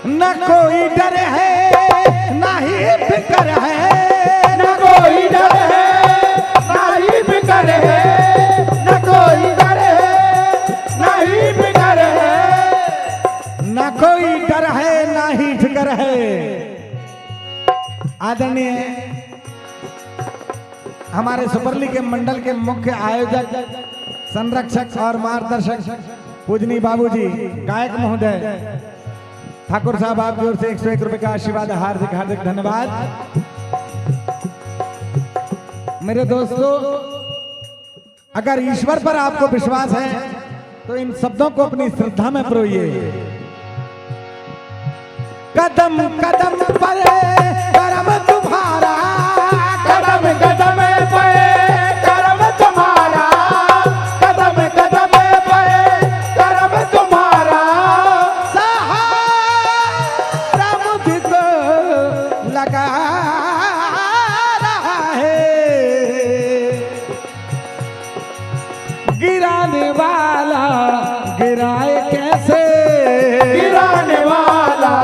न कोई डर है ना ही फिक्र है, न कोई डर है ना ही फिक्र है, न कोई डर है ना ही फिक्र है, न कोई डर है ना ही फिक्र है। आदरणीय हमारे सुपरली के मंडल के मुख्य आयोजक, संरक्षक और मार्गदर्शक पूजनी बाबूजी गायक महोदय ठाकुर साहब, आपकी ओर से 101 रुपए का आशीर्वाद, हार्दिक हार्दिक धन्यवाद। मेरे दोस्तों, अगर ईश्वर पर आपको विश्वास है तो इन शब्दों को अपनी श्रद्धा में परोइए। कदम कदम पर करम तुम्हारा, कदम कदम पर करम तुम्हारा, कदम कदम पर करम तुम्हारा, सहारा मुझको लगा रहा है। गिराने वाला गिराए कैसे, गिराने वाला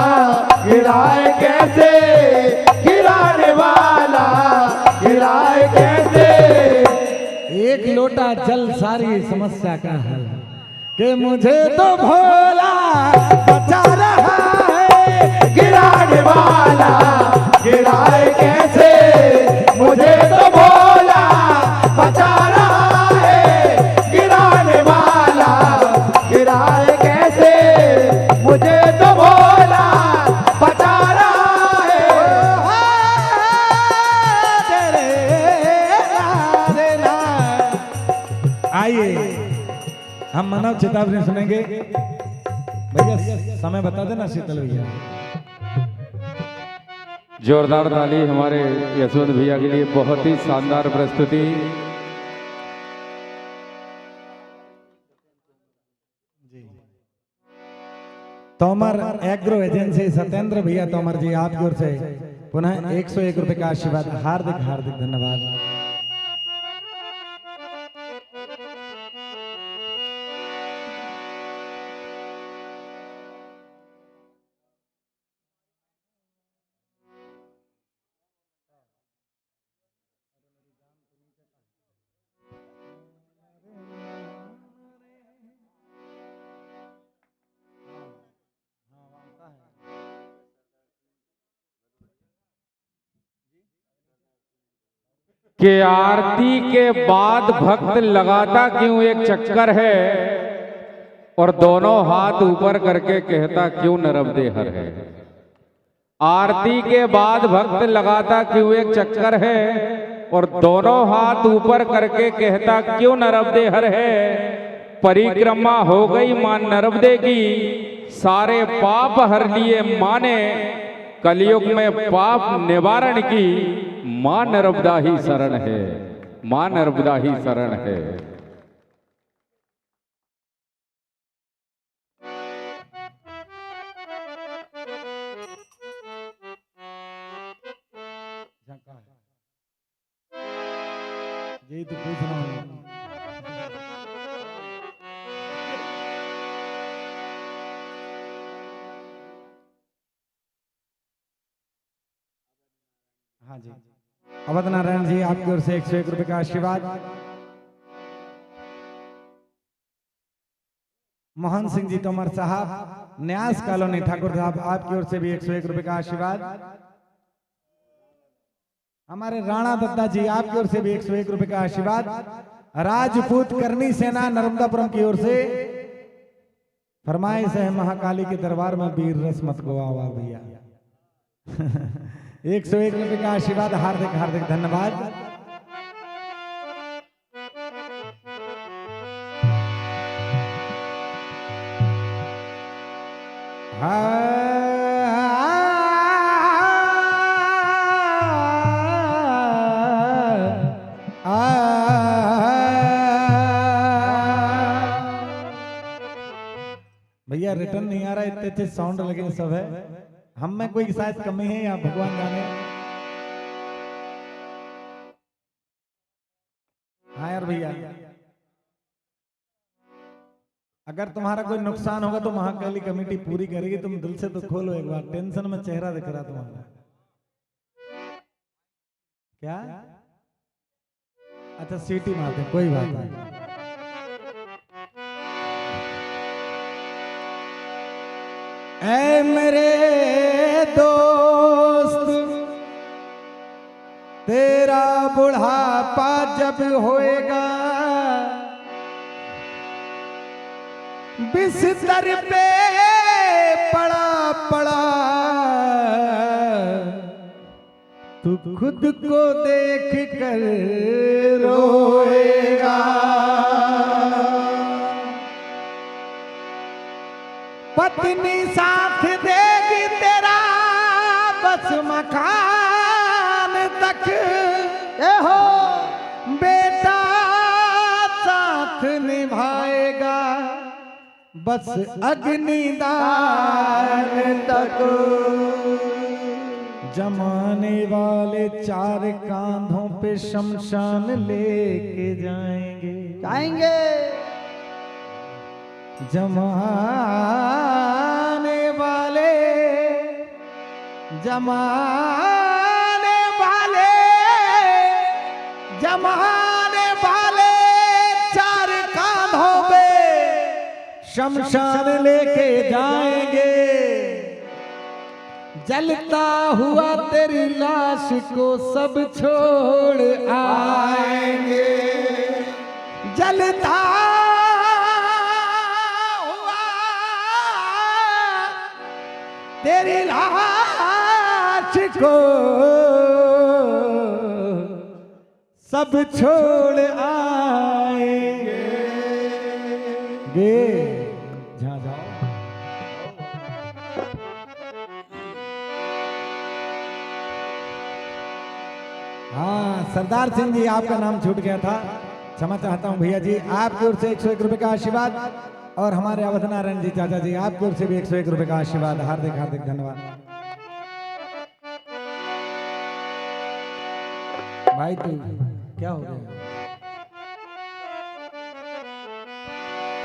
गिराए कैसे, गिराने वाला गिराए कैसे, एक लोटा जल सारी समस्या का हल, कि मुझे तो भोला बचा रहा है। गिराने वाला गिराए कैसे, मुझे तो भोला बचा रहा है। गिराने वाला गिराए कैसे, मुझे तो भोला बचा रहा है। आइए हम मानव चेतावनी सुनेंगे। भैया समय बता देना शीतल भैया। जोरदार ताली हमारे यशवंत भैया के लिए, बहुत ही शानदार प्रस्तुति। तोमर एग्रो एजेंसी सत्येंद्र भैया तोमर जी, आपकी ओर से पुनः 101 रुपए का आशीर्वाद, हार्दिक हार्दिक धन्यवाद। कि आरती के बाद भक्त लगाता क्यों एक चक्कर है, और दोनों हाथ ऊपर करके कहता क्यों नरम देहर है। आरती के बाद भक्त लगाता क्यों एक चक्कर है, और दोनों हाथ ऊपर करके कहता, क्यों नर्मदे हर है, परिक्रमा हो गई मां नर्मदे की, सारे पाप हर लिए मां ने, कलयुग में पाप निवारण की मां नर्मदा ही शरण है, मां नर्मदा ही शरण है। यही तो पूछ रहा हूँ। हाँ जी, अवध नारायण जी आपकी ओर से 101 रुपए का आशीर्वाद। मोहन सिंह जी तोमर साहब, न्यास कॉलोनी ठाकुर साहब, आपकी ओर से भी 101 रुपए का आशीर्वाद। हमारे राणा दत्ता जी आपकी ओर से भी 101 रुपए का आशीर्वाद। राजपूत करनी सेना नर्मदापुरम की ओर से फरमाइश है, महाकाली के दरबार में वीर रस मत गवावा भैया। 101 रुपए का आशीर्वाद, हार्दिक हार्दिक धन्यवाद। भैया रिटर्न नहीं आ रहा, इतने अच्छे साउंड लगे सब है, हम में कोई शायद कमी है या भगवान जाने। हाँ यार भैया, अगर तुम्हारा कोई नुकसान होगा तो महाकाली कमेटी पूरी करेगी, तुम दिल से तो खोलो एक बार, टेंशन में चेहरा दिख रहा तुम्हारा। क्या? अच्छा सीटी मारते, कोई बात नहीं। ऐ मेरे दोस्त, तेरा बुढ़ापा जब होएगा, बिस्तर पे पड़ा पड़ा, तू खुद को देख कर रोएगा। पत्नी साथ देगी तेरा बस मकान तक, हो बेटा साथ निभाएगा बस अग्निदान तक। जमाने वाले 4 कांधों पे शमशान लेके जाएंगे। जमाने वाले, जमाने वाले, जमाने वाले 4 कांधों पे शमशान लेके जाएंगे। जलता हुआ तेरी लाश को सब छोड़ आएंगे। जलता तेरी लाश को सब छोड़ आएंगे। जहाँ जाओ। हाँ सरदार सिंह जी, आपका नाम छूट गया था, क्षमा चाहता हूँ भैया जी। आपकी ओर से 101 रुपए का आशीर्वाद, और हमारे अवध नारायण जी चाचा जी आपकी ओर से भी 101 रुपए का आशीर्वाद। हार्दिक हार्दिक धन्यवाद भाई। तू क्या हो गया?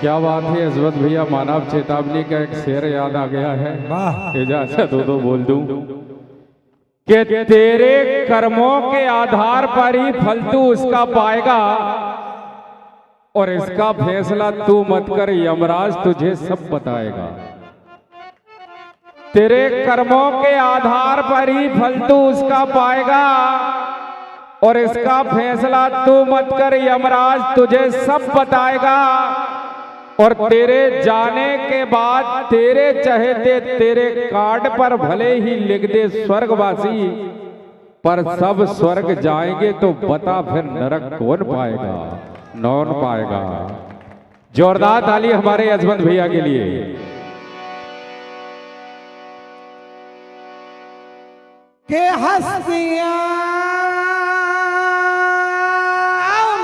क्या बात है अजवत भैया, मानव चेतावनी का एक शेर याद आ गया है। वाह, इजाजत हो तो बोल दूं कि तेरे कर्मों के आधार पर ही फल तू उसका पाएगा, और इसका फैसला तू मत कर, यमराज तुझे सब बताएगा। तेरे कर्मों के आधार पर ही फल तू उसका पाएगा, और इसका फैसला तू मत कर, यमराज तुझे सब बताएगा। और तेरे जाने के बाद तेरे चहेते तेरे कार्ड पर भले ही लिख दे स्वर्गवासी, पर सब स्वर्ग जाएंगे तो बता फिर नरक कौन पाएगा, नौन पाएगा। जोरदार ताली हमारे यशवंत भैया के लिए। के हस्तियां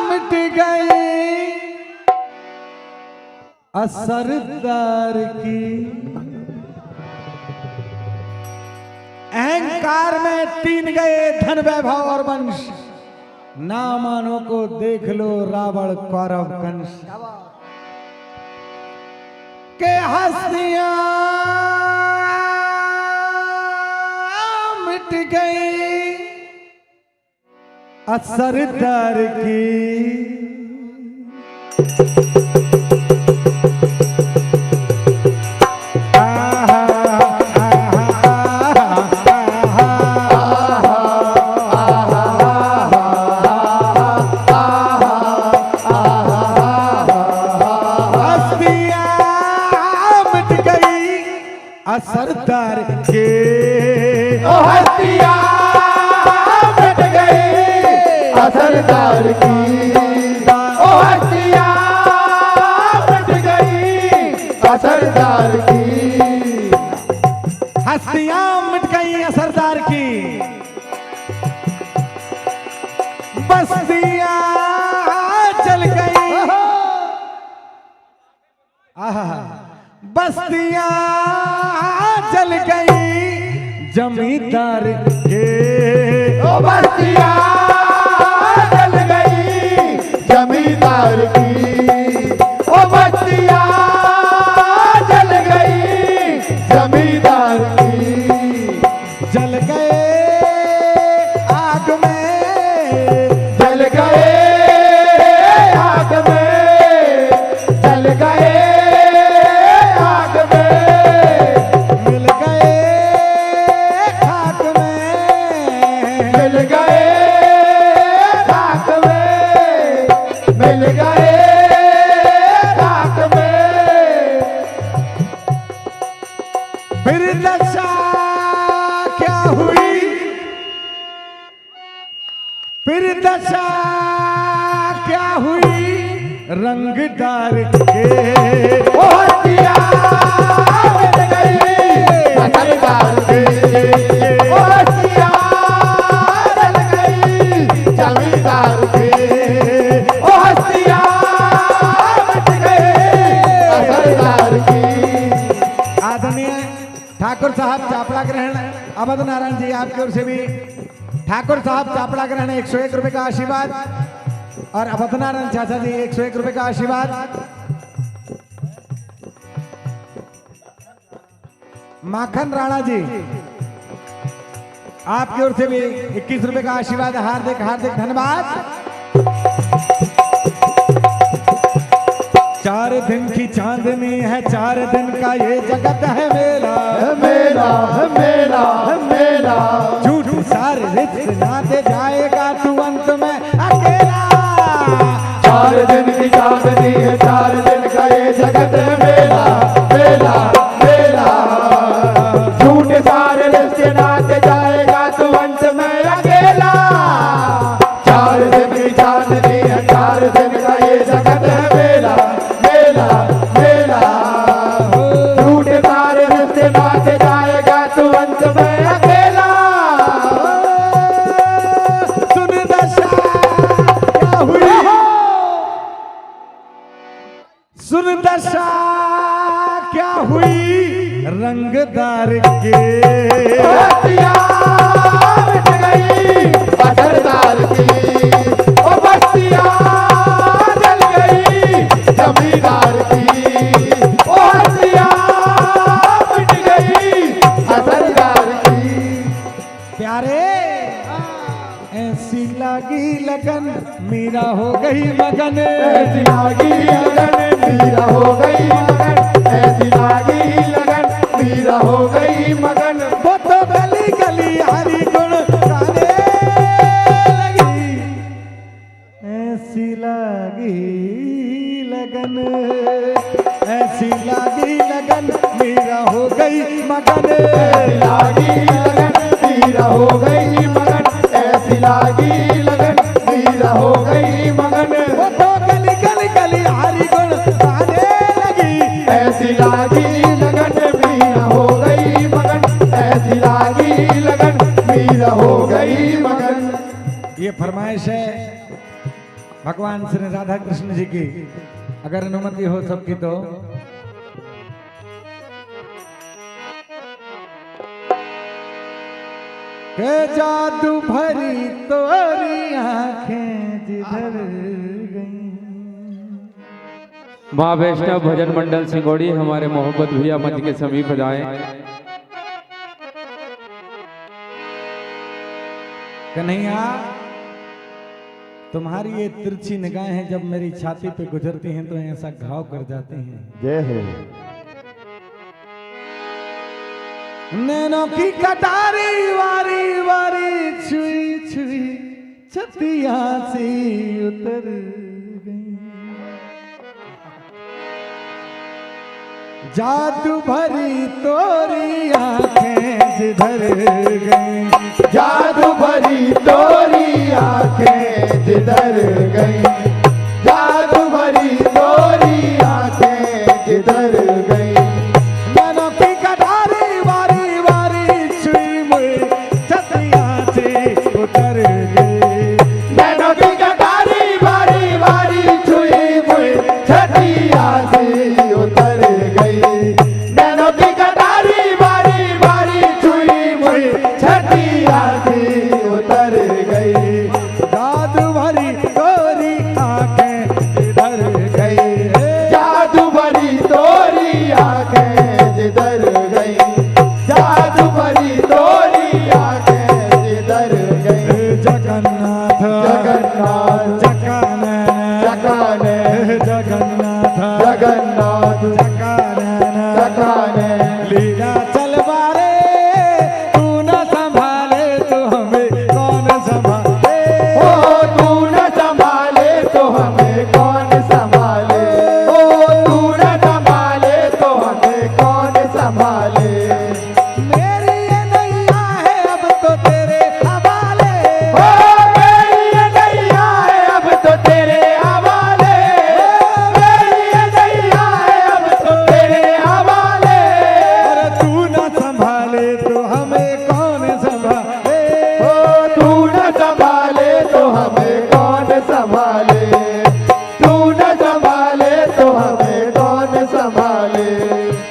मिट गई असरदार की, अहंकार में तीन गए धन वैभव और वंश, ना मानो को देख लो रावण कौरव कंस। के हस्तियां मिट गई असरदार की, सरदार के हस्तियां मिट गई असरदार की, ओ हस्तियां मिट गई असरदार की, हस्तियां मिट गई असरदार की, बस्तियां चल गई, बस्तियां चल गई जमींदार के, ओ बस्तियां चल गई जमींदार की, ओ बस्तियां चल गई जमींदार की, जल गए आग में, जल गए आग में, जल गए आग में, मिल गए खाक में, मिल गए खाक में, मिल गए खाक में, फिर दशा क्या हुई, फिर दशा क्या हुई रंगदार के, ओ हस्तियां मिट गई असरदार की, ओ हस्तियां चल गई जमींदार की, ओ हस्तियां मिट गई असरदार की। आदरणीय ठाकुर साहब चापड़ा ग्रहण अवध नारायण जी आपकी ओर से भी ठाकुर साहब चापड़ा ग्रहण 101 रुपए का आशीर्वाद, और अवध नारायण चाचा जी 101 रुपए का आशीर्वाद। माखन राणा जी आपकी ओर से भी 21 रुपए का आशीर्वाद, हार्दिक हार्दिक धन्यवाद। 4 दिन की चांदनी है, 4 दिन का ये जगत है मेरा, मेरा मेरा मेरा, झूठ सारे रिश्ते नाते जाएगा तू अंत में अकेला। 4 दिन की चांदनी है, 4 दिन का ये जगत है मेरा, मेरा मेरा, झूठ सारे रिश्ते नाते जाएगा तू अंत में अकेला। 4 दिन की चांदनी है, 4 दिन का ये जगत है मेरा, मेरा मेरा, झूठ सारे रिश्ते नाते जाएगा तू अंत में अकेला। सुन दशा क्या हुई, सुन दशा क्या हुई रंगदार के, हस्तियां मिट गई असरदार की, ओ बस्तियां जल गई जमींदार की, ओ हस्तियां मिट गई असरदार की। प्यारे ऐसी लागी लगन मीरा हो गई मगन, ऐसी लागी लगन मीरा हो गई मगन, ऐसी लागी लगन मीरा हो गई मगन, वो तो गली गली हरी गुण गाने लगी। ऐसी लागी लगन, ऐसी लागी लगन मीरा हो गई मगन, ऐसी लागी लगन मीरा हो गई मगन, भगवान श्री राधा कृष्ण जी की अगर अनुमति हो सबकी तो के जादू भरी तोरी आंखें जिधर गई। माँ वैष्णव भजन मंडल सिंगोड़ी हमारे मोहब्बत भैया मंच के समीप जाएं। कन्हैया तुम्हारी ये तिरछी निगाहें जब मेरी छाती पे गुजरती हैं तो ऐसा घाव कर जाती हैं। जय हो। नैनों की कटारी वारी वारी छुई छुई छतिया से उतर गई। जादू भरी तोरी आंखें जिधर गई। जादू भरी तोरी आंखें जिधर गई। जादू भरी तोरी आंखें जिधर गई। नैनों की कटारी वारी वारी छुई मुई छतिया से उतर गई। नैनों की कटारी वारी वारी छुई मुई छतिया से उतर गई। नैनों की कटारी वारी वारी छुई मुई छतिया से उतर गई। जादू भरी तोरी आंखें जिधर गई। जादू भरी तोरी आंखें जिधर गई। जादू भरी तोरी आंखें जिधर गई। जगन्नाथ जगन्नाथ जकाने जकाने जगन्नाथ जगन्नाथ जकाने जकाने लीला चल बारे तू न संभाले तो हमें कौन संभाले। ओ तू न संभाले तो हमें कौन संभाले। ओ तू न संभाले तो हमें कौन संभाले। मेरी ये नैया है अब तो तेरे हवाले। ओ मेरी ये नैया है अब तो तेरे हवाले। मेरी ये नैया है अब तो तेरे हवाले। अरे तू न संभाले तो हमें कौन संभाले। ओ तू न संभाले तो हमें कौन संभाले। तू न संभाले तो हमें कौन संभाले।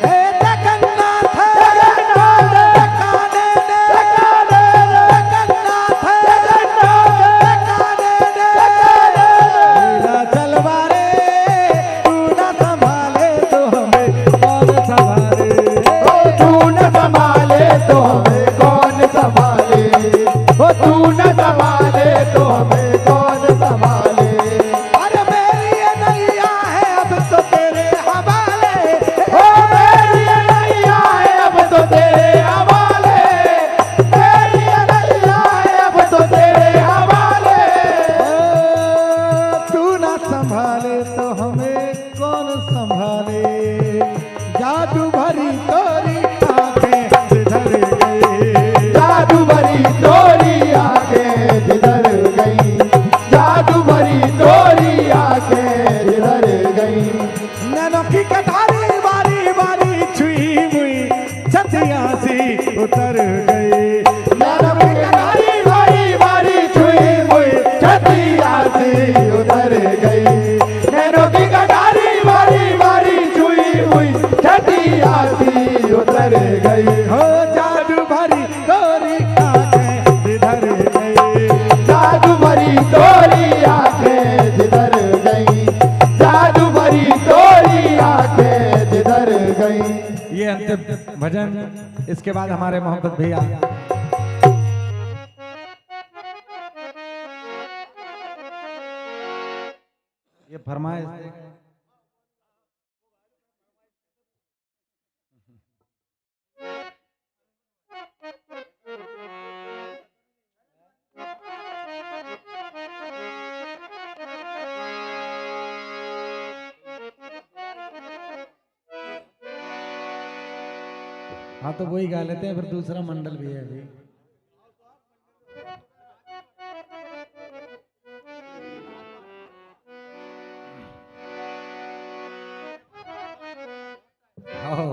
हे जगन्नाथ जगन्नाथ जकाने जकाने जगन्नाथ जकाने लीला चल बारे तू न संभाले तो हमें कौन संभाले। ओ तू न संभाले तो हमें कौन संभाले। ओ तू न संभाले तो हमें कौन संभाले। अरे मेरी ये नैया है अब तो तेरे हवाले। ओ मेरी ये नैया है अब तो तेरे हवाले। मेरी ये नैया है अब तो तेरे हवाले। तू न संभाले तो हमें कौन संभाले। जादू भरी तोरी आंखें जिधर गई। जादू भरी तोरी आंखें जिधर गई। जादू भरी तोरी आंखें जिधर गई। नैनों की कटारी वारी वारी छुई मुई छतिया सी उतर गई। नैनों की कटारी वारी वारी छुई मुई छतिया से उतर गई। नैनों की कटारी वारी वारी छुई मुई छतिया से उतर गई। हो जादू भरी तोरी आंखें जिधर गई। जादू भरी तोरी आंखें जिधर गई। जादू भरी तोरी आंखें जिधर गई। ये अंतिम भजन, इसके बाद हमारे मोहब्बत भैया ये फरमाइश हाँ तो वही गा लेते हैं, फिर दूसरा मंडल भी है अभी। आओ।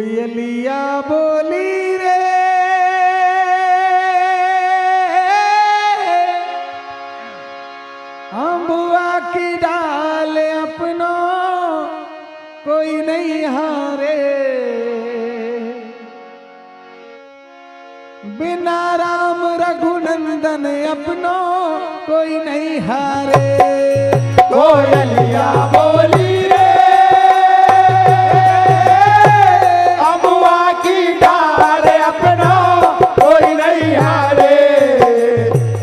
कोयलिया बोली रे अम्बुआ की डाल अपनों कोई नहीं हारे, बिना राम रघुनंदन अपनों कोई नहीं हारे। कोयलिया बोली रे अम्बुआ की डाल अपनों कोई नहीं हारे,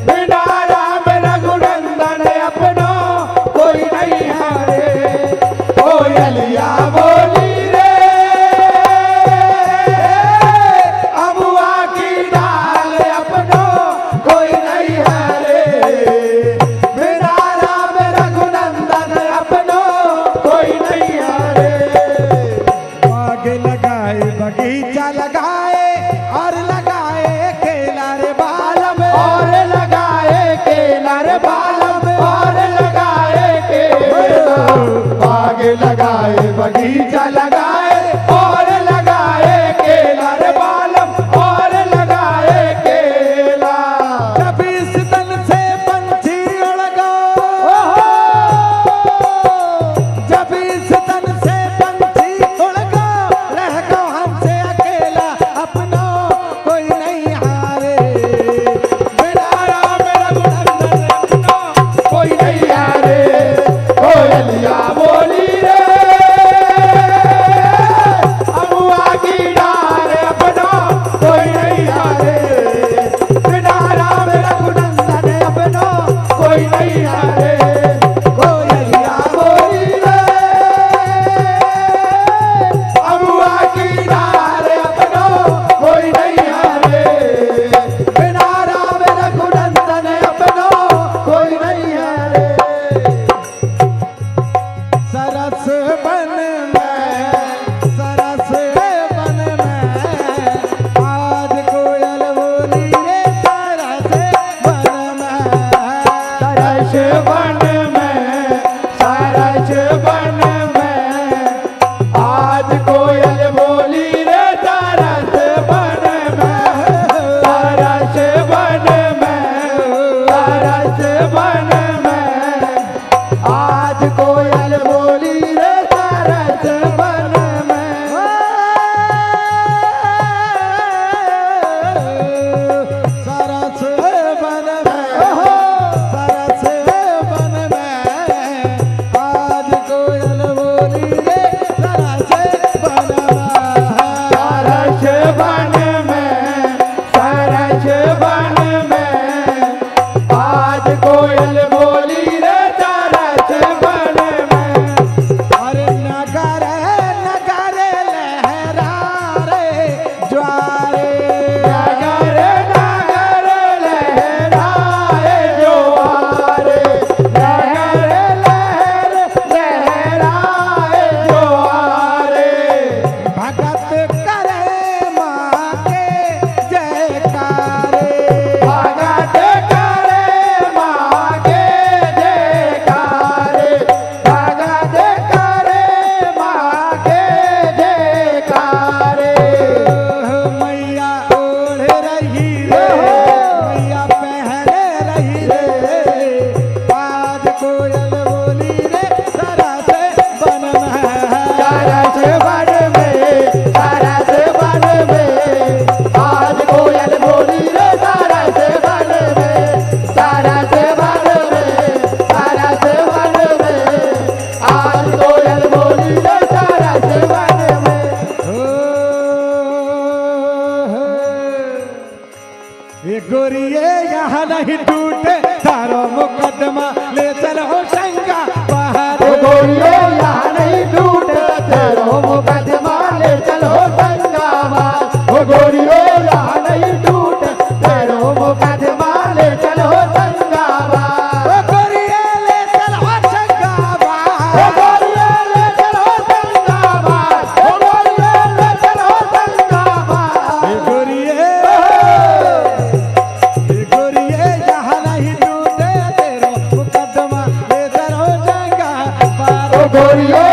बिना राम रघुनंदन अपनों कोई नहीं हारे। कोयलिया बोली रे अम्बुआ की डाल अपनों कोई नहीं हारे, बिना राम रघुनंदन अपनों कोई नहीं हारे। बाग लगाए बगीचा लगाए और लगाए केला रे बालम, और लगाए केला रे बालम, और लगाए केला। बाग लगाए बगीचा लगाए और लगाए केला रे बालम, और लगाए केला। जब इस तन से पंछी उड़ गए, जब इस तन से पंछी उड़ गए, रह गो हमसे अकेला अपनों कोई नहीं हारे, बिना राम रघुनंदन अपनों कोई नहीं हारे। कोयलिया बोली रे अम्बुआ की डाल अपनों कोई नहीं हारे, बिना राम रघुनंदन अपनों कोई नहीं हारे। कोयलिया बोली रे अम्बुआ की डाल अपनों कोई नहीं हारे, बिना राम रघुनंदन अपनों कोई नहीं हारे। सरस बन में, सरस बन में आज कोयल बोली रे, सरस बन में, सरस बन में, सरस बन में आज कोयल बोली रे, सरस बन में, सरस बन में, सरस बन में आज कोयल बोली रे, सरस बन में। सरस बन में, सरस बन में आज कोयल बोली रे, सरस बन में, सरस बन में, सरस बन में आज कोयल बोली रे, सरस बन में। अरे नगर नगर लहरा रे ज्वारे, नगर नगर लहरा रे ज्वारे, नगर लहर लहरा रे ज्वारे। भगत करे माँ के जयकारे, भगत करे माँ के जयकारे, भगत करे माँ के जयकारे। मैया ओढ़ रही रे, मैया पहन रही रे, आज कोयल बोली रे, सरस बन में, सरस बन में, सरस बन में आज कोयल बोली रे, सरस बन में, सरस बन में, सरस बन में आज कोयल बोली रे, सरस बन में। ये गोरिये यहाँ नहीं टूटे तारो मुकदमा ले चलो शंका बाहर, गोरिये यहाँ नहीं टूटे तारो मुकदमा ले चलो शंका बाहर, गोरिये यहाँ नहीं टूटे तारो मुकदमा ले चलो शंका बाहर, गोरिये ले चलो शंका बाहर, गोरिये ले चलो शंका बाहर, गोरिये ले चलो शंका बाहर। गोरिये गोरिये यहाँ नहीं टूटे तेरो मुकदमा ले चलो शंका बाहर, गोरिये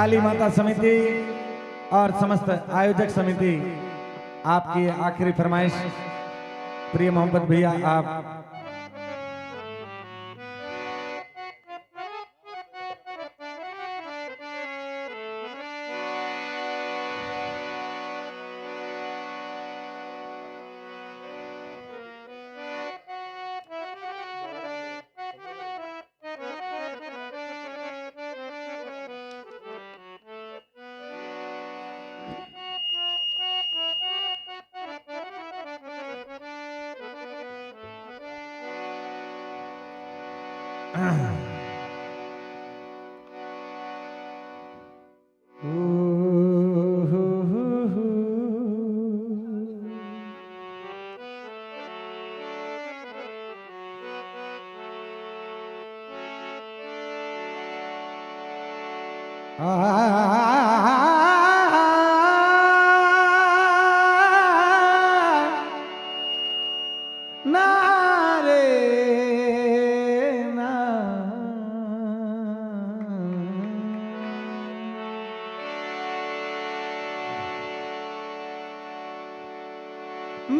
काली माता समिति और समस्त आयोजक समिति, आपकी आखिरी फरमाइश प्रिय मोहम्मद भैया आप।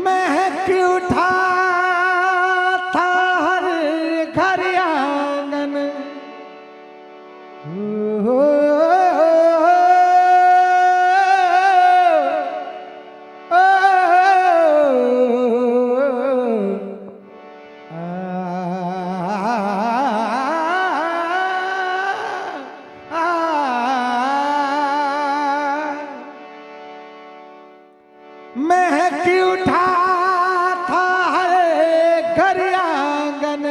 महक उठा था हर घर आंगन, महक उठा था हर घर आंगन,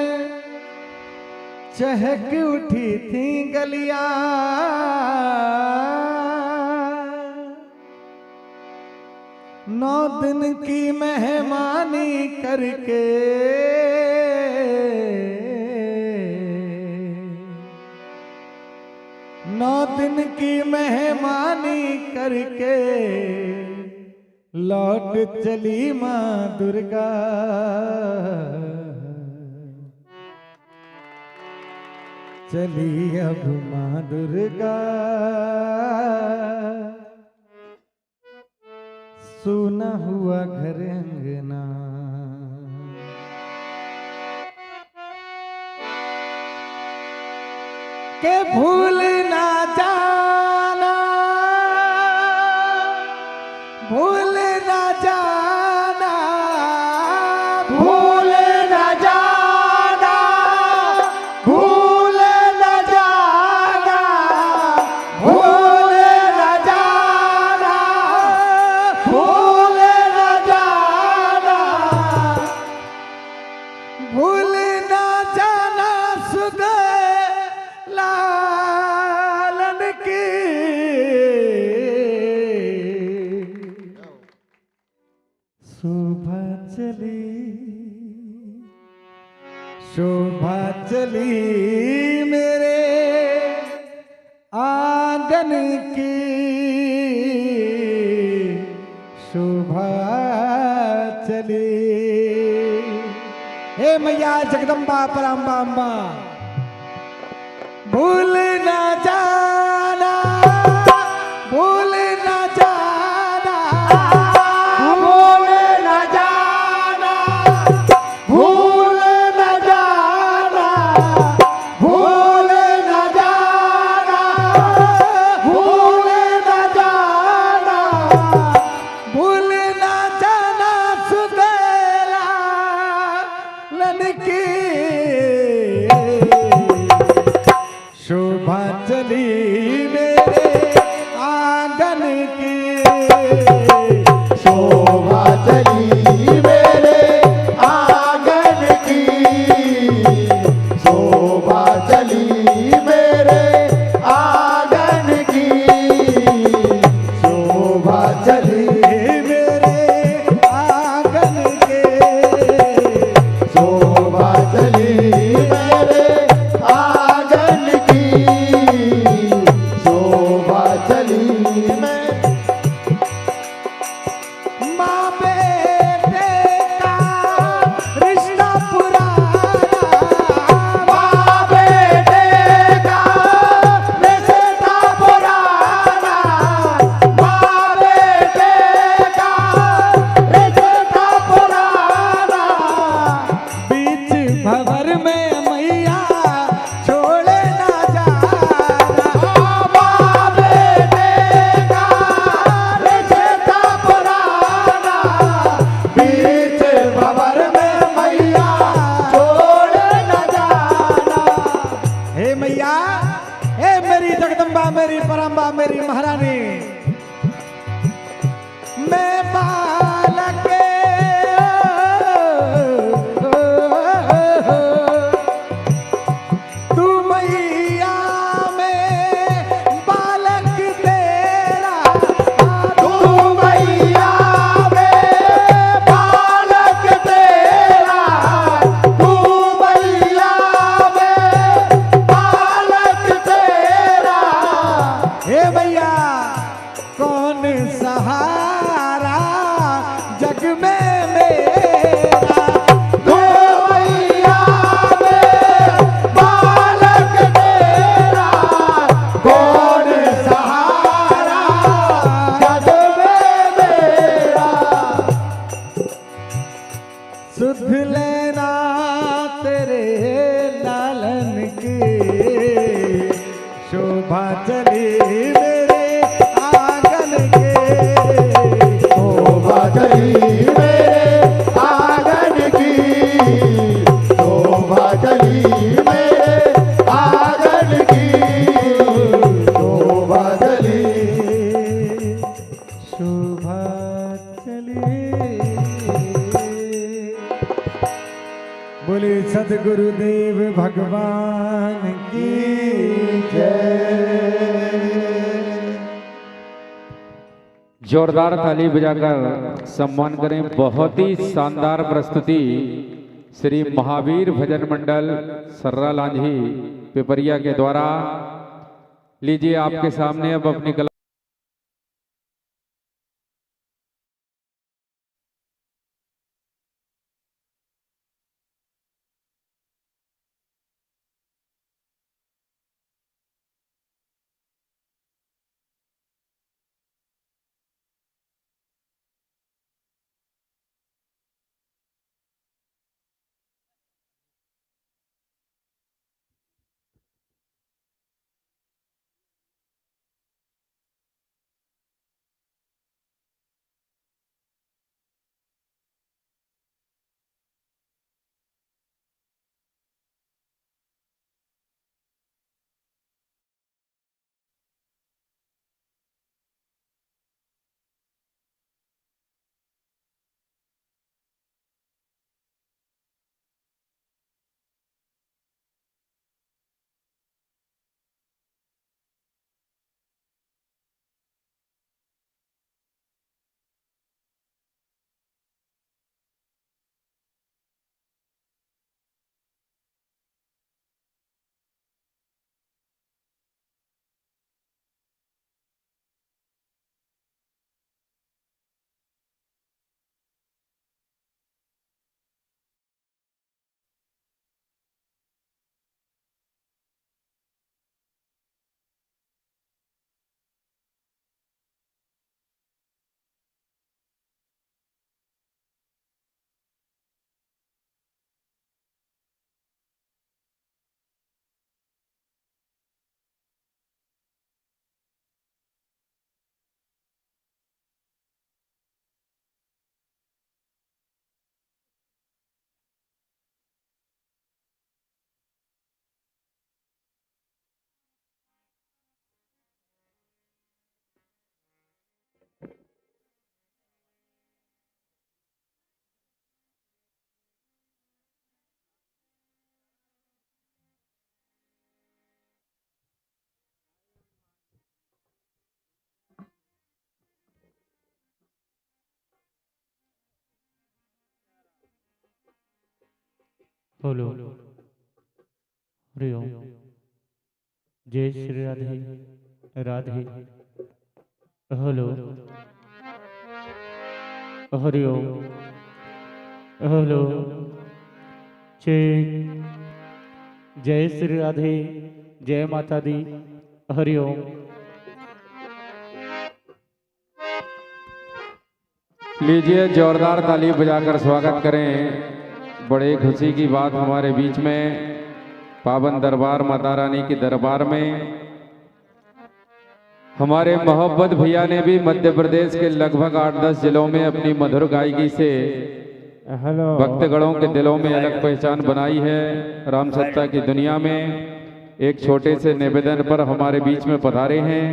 चहक उठी थी गलियां, नौ दिन की मेहमानी करके नौ दिन की मेहमानी करके लौट चली माँ दुर्गा। चली अब माँ दुर्गा, सूना हुआ घर अंगना। के भूल ना जाना, भूल ना जाना, भूल ना जाना, भूल ना जाना, भूल ना जाना, भूल ना जाना, भूल ना जाना सुध लालन की शोभा चली, शोभा चली मेरे आंगन की, शोभा चली। हे मैया जगदम्बा पराम्बा अम्बा, भूल ना जाना, भूल ना जाना, भूल ना जाना, भूल ना जाना, भूल ना जाना, भूल ना जाना, भूल ना जाना सुदेला लन की शोभा सुध लेना तेरे लालन की शोभा चली मेरे आंगन के, शोभा चली मेरे आंगन की, शोभा चली मेरे आंगन की, शोभा चली, शोभा चली। बोले सदगुरुदेव भगवान की जय। जोरदार ताली बजाकर सम्मान करें। बहुत ही शानदार प्रस्तुति श्री महावीर भजन मंडल सर्रा लांझी पिपरिया के द्वारा। लीजिए आपके सामने अब अपनी कला बोलो हरिओम। जय Shri Radhe Radhe. Hello Hariom. Hello check. जय श्री राधे जय माता दी। हरिओम। लीजिए जोरदार ताली बजाकर स्वागत करें। बड़े खुशी की बात हमारे बीच में पावन दरबार माता रानी के दरबार में हमारे मोहब्बत भैया ने भी मध्य प्रदेश के लगभग 8-10 जिलों में अपनी मधुर गायकी से भक्तगणों के दिलों में अलग पहचान बनाई है। राम सत्ता की दुनिया में एक छोटे से निवेदन पर हमारे बीच में पधारे हैं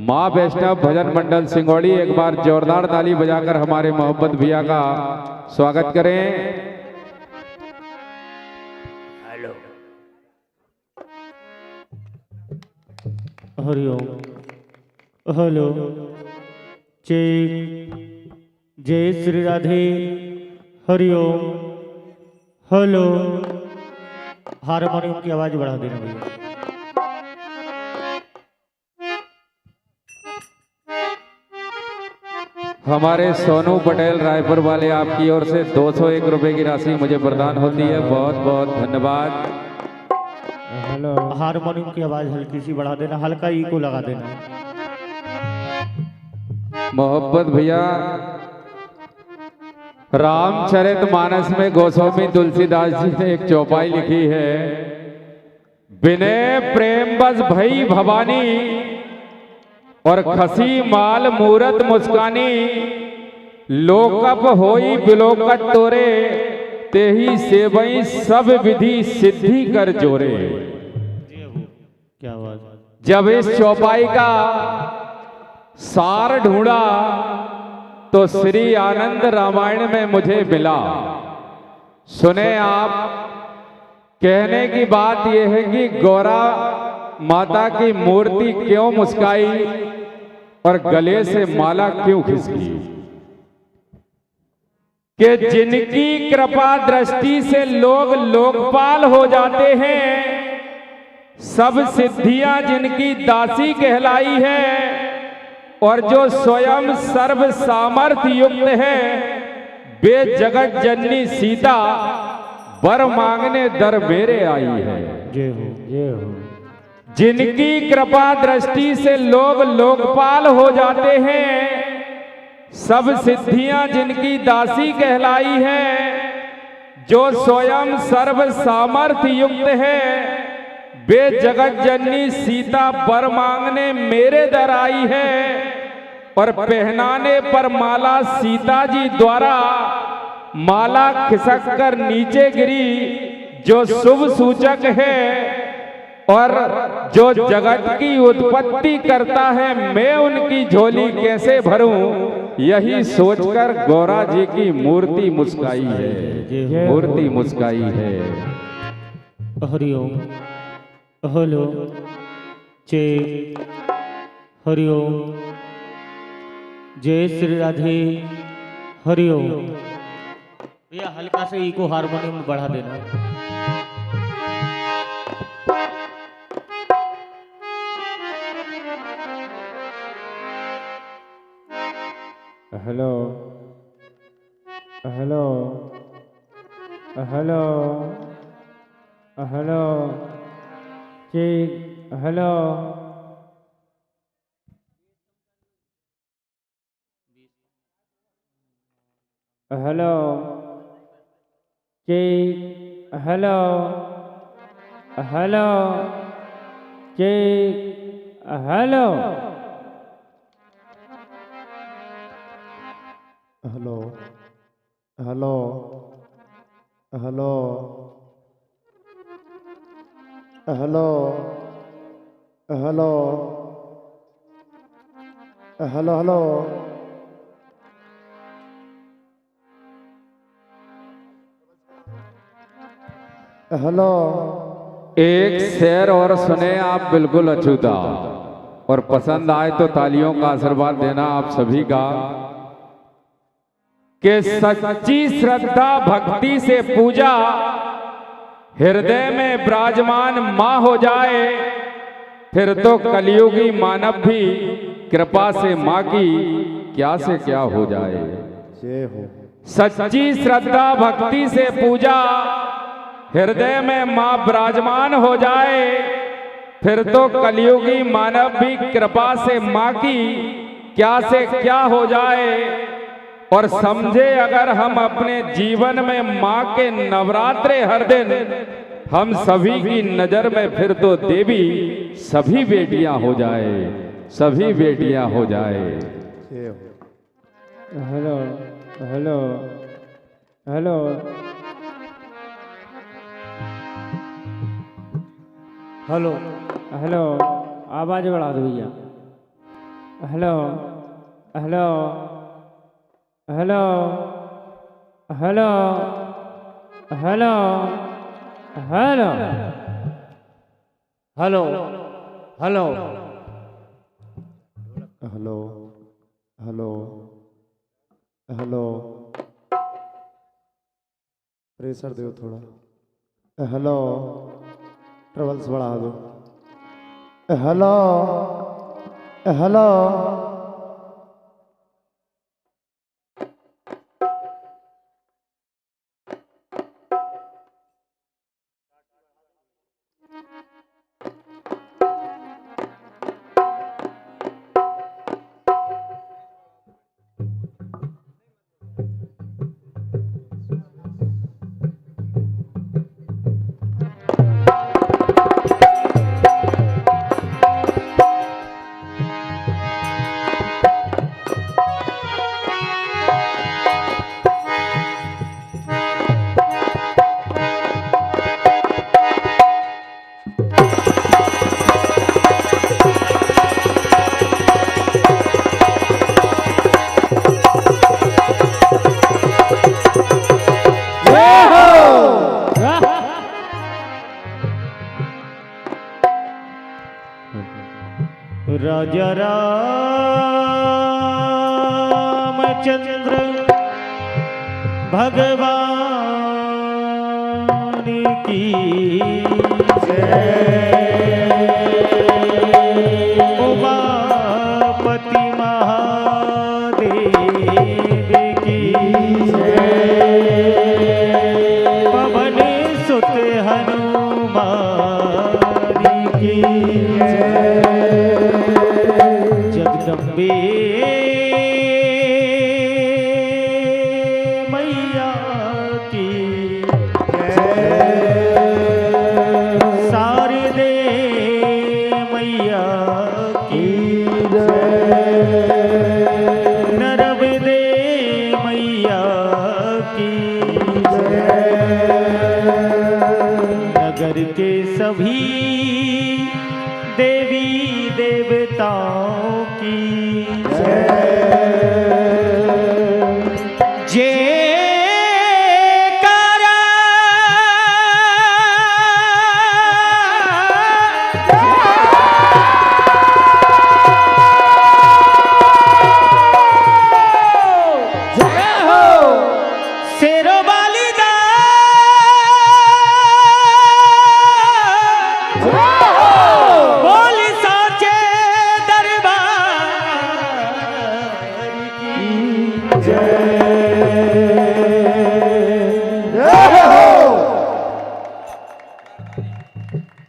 माँ वैष्णव भजन मंडल सिंगौड़ी। एक बार जोरदार ताली बजाकर हमारे मोहब्बत भैया का स्वागत करें। हरिओम। Hello check. जय श्री राधे। हरिओम। हेलो हारमोनियम की आवाज बढ़ा देना भैया। हमारे सोनू पटेल रायपुर वाले आपकी ओर से 201 रुपए की राशि मुझे प्रदान होती है। बहुत बहुत धन्यवाद। हेलो हारमोनियम की आवाज हल्की सी बढ़ा देना, हल्का इको लगा देना। मोहब्बत भैया रामचरितमानस में गोस्वामी तुलसीदास जी ने एक चौपाई लिखी है, विनय प्रेम बस भई भवानी और खसी माल मूरत मुस्कानी, लोकप होई बिलोकत तोरे, तेही सेवई सब विधि सिद्धि कर जोरे। क्या बात। जब इस चौपाई का सार ढूंढा तो श्री आनंद रामायण में मुझे मिला। सुने आप, कहने की बात यह है कि गौरा माता की मूर्ति क्यों मुस्काई और गले से माला क्यों खिसकी, कि जिनकी कृपा दृष्टि से लोग लोकपाल हो जाते हैं, सब सिद्धियां जिनकी दासी कहलाई है, और जो स्वयं सर्व सामर्थ्य युक्त है, वे जगत जननी सीता वर मांगने दर मेरे आई है। जय हो जय हो। जिनकी कृपा दृष्टि से लोग लोकपाल हो जाते हैं, सब सिद्धियां जिनकी दासी कहलाई है, जो स्वयं सर्व सामर्थ्य युक्त है, वे जगत जननी सीता वर मांगने मेरे दर आई है, और पहनाने पर माला सीता जी द्वारा माला खिसक कर नीचे गिरी, जो शुभ सूचक है, और जो जगत की उत्पत्ति करता है, मैं उनकी झोली कैसे भरूं, यही सोचकर गौरा जी की मूर्ति मुस्काई है, मूर्ति मुस्काई है। हरिओम हेलो जय हरिओम, जय श्री राधे हरिओम। भैया हल्का से इको हारमोनियम बढ़ा देना। हेलो हेलो हेलो हेलो ठीक, हेलो हेलो ठीक, हेलो हेलो ठीक, hello hello hello hello hello hello hello hello hello. एक शेर और सुने आप बिल्कुल अछूता, और पसंद आए तो तालियों का आशीर्वाद देना आप सभी का, कि सच्ची श्रद्धा भक्ति से पूजा हृदय में विराजमान मां हो जाए, फिर तो कलियुगी मानव भी कृपा से मां की क्या से क्या हो जाए। सच्ची श्रद्धा भक्ति से पूजा हृदय में मां विराजमान हो जाए, फिर तो कलियुगी मानव भी कृपा से मां की क्या से क्या हो जाए। और समझे अगर हम अपने जीवन में मां के नवरात्रे हर दिन, हम सभी की नजर में फिर तो देवी सभी बेटियां हो जाए, सभी बेटियां हो जाए। Hello hello hello hello hello, आवाज बढ़ा दो भैया। Hello hello hello hello hello hello hello hello hello hello hello. Pressure दो थोड़ा। हेलो, ट्रबल्स बढ़ा दो। हेलो हेलो राजा रामचंद्र भगवान की उमापति महादेव की पवन सुत हनुमान की जगदम्बे मैया की शारदे मैया की नर्मदे मैया की नगर के सभी देवी देवताओं की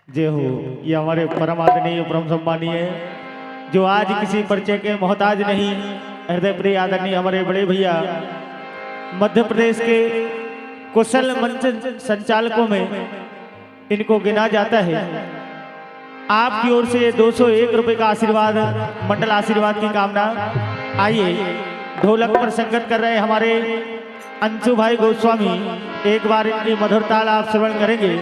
जय हो। ये हमारे परम आदरणीय परम सम्मानीय जो आज किसी परिचय के मोहताज नहीं, हृदय प्रिय आदरणीय हमारे बड़े भैया मध्य प्रदेश के कुशल मंच संचालकों में इनको गिना जाता है। आपकी ओर से 201 रुपए का आशीर्वाद, मंडल आशीर्वाद की कामना। आइए ढोलक पर संगत कर रहे हमारे अंशु भाई गोस्वामी, एक बार इनकी मधुर ताल आप श्रवण करेंगे।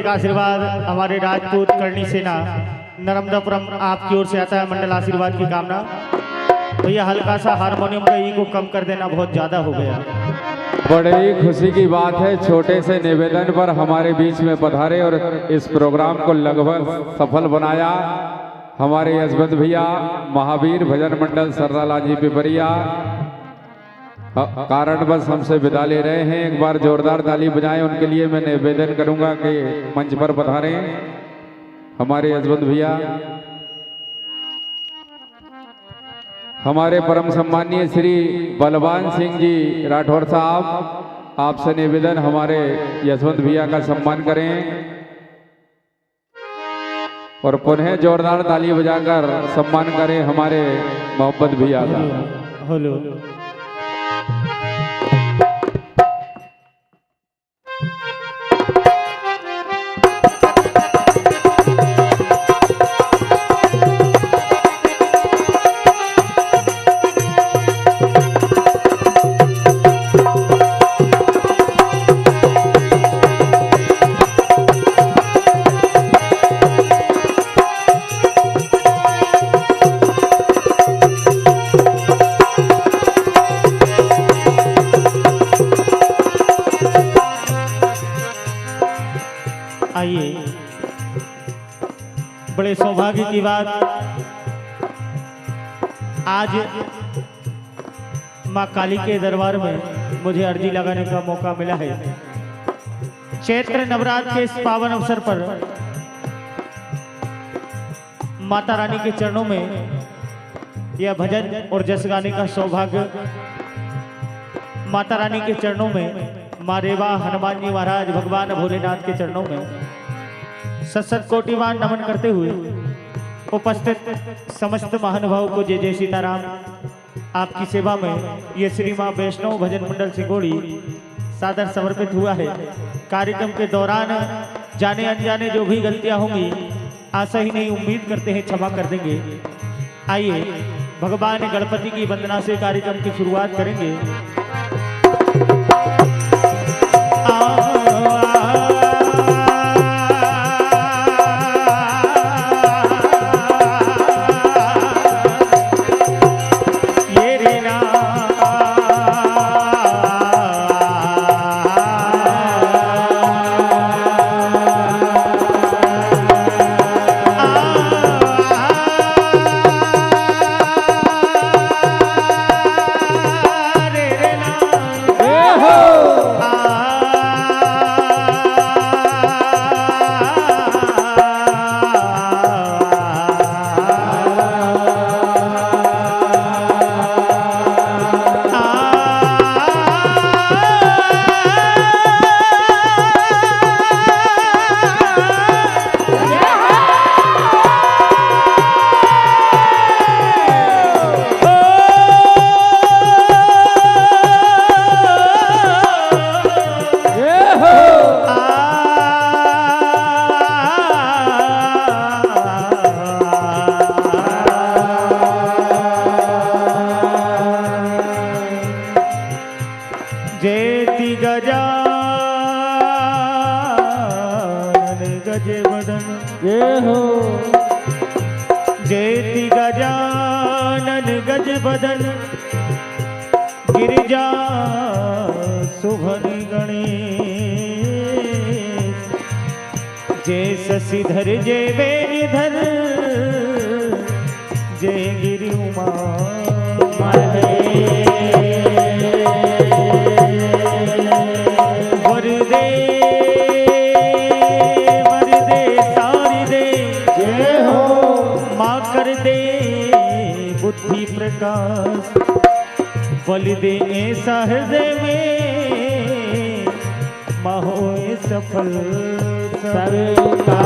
आशीर्वाद हमारे राजपूत करनी सेना नर्मदापुरम आपकी ओर से आता है, मंडल आशीर्वाद की कामना। भैया हल्का सा हारमोनियम का ई को कम कर देना, बहुत ज्यादा हो गया। बड़े ही खुशी की बात है, छोटे से निवेदन पर हमारे बीच में पधारे और इस प्रोग्राम को लगभग सफल बनाया। हमारे यशवंत भैया महावीर भजन मंडल सर्रालाजी पिपरिया कारणवश हमसे विदा ले रहे हैं। एक बार जोरदार ताली बजाएं उनके लिए। मैं निवेदन करूंगा कि मंच पर पधारें हमारे यशवंत भैया। हमारे परम सम्मानीय श्री बलवान सिंह जी राठौर साहब आपसे निवेदन हमारे यशवंत भैया का सम्मान करें और पुनः जोरदार ताली बजाकर सम्मान करें हमारे मोहम्मद भैया का। हेलो आइए, बड़े सौभाग्य की बात, आज माँ काली के दरबार में मुझे अर्जी लगाने का मौका मिला है। चैत्र नवरात्र के इस पावन अवसर पर माता रानी के चरणों में यह भजन और जस गाने का सौभाग्य, माता रानी के चरणों में, माँ रेवा हनुमान जी महाराज भगवान भोलेनाथ के चरणों में सत कोटिवान नमन करते हुए उपस्थित समस्त महानुभाव को जय जय सीताराम। आपकी सेवा में ये श्री माँ वैष्णव भजन मंडल सिंगोड़ी सादर समर्पित हुआ है। कार्यक्रम के दौरान जाने अनजाने जो भी गलतियां होंगी, आशा ही नहीं उम्मीद करते हैं क्षमा कर देंगे। आइए भगवान गणपति की वंदना से कार्यक्रम की शुरुआत करेंगे। जेति गजानन गज बदन गिरिजा सुभनि गणेश जय शशिधर जय वेणीधर जय गिरि उमा वरदे वरदे सारी दे जय हो माँ कर दे बुद्धि प्रकाश बल दे ऐसा हृदय में माँ होए सफल सबका।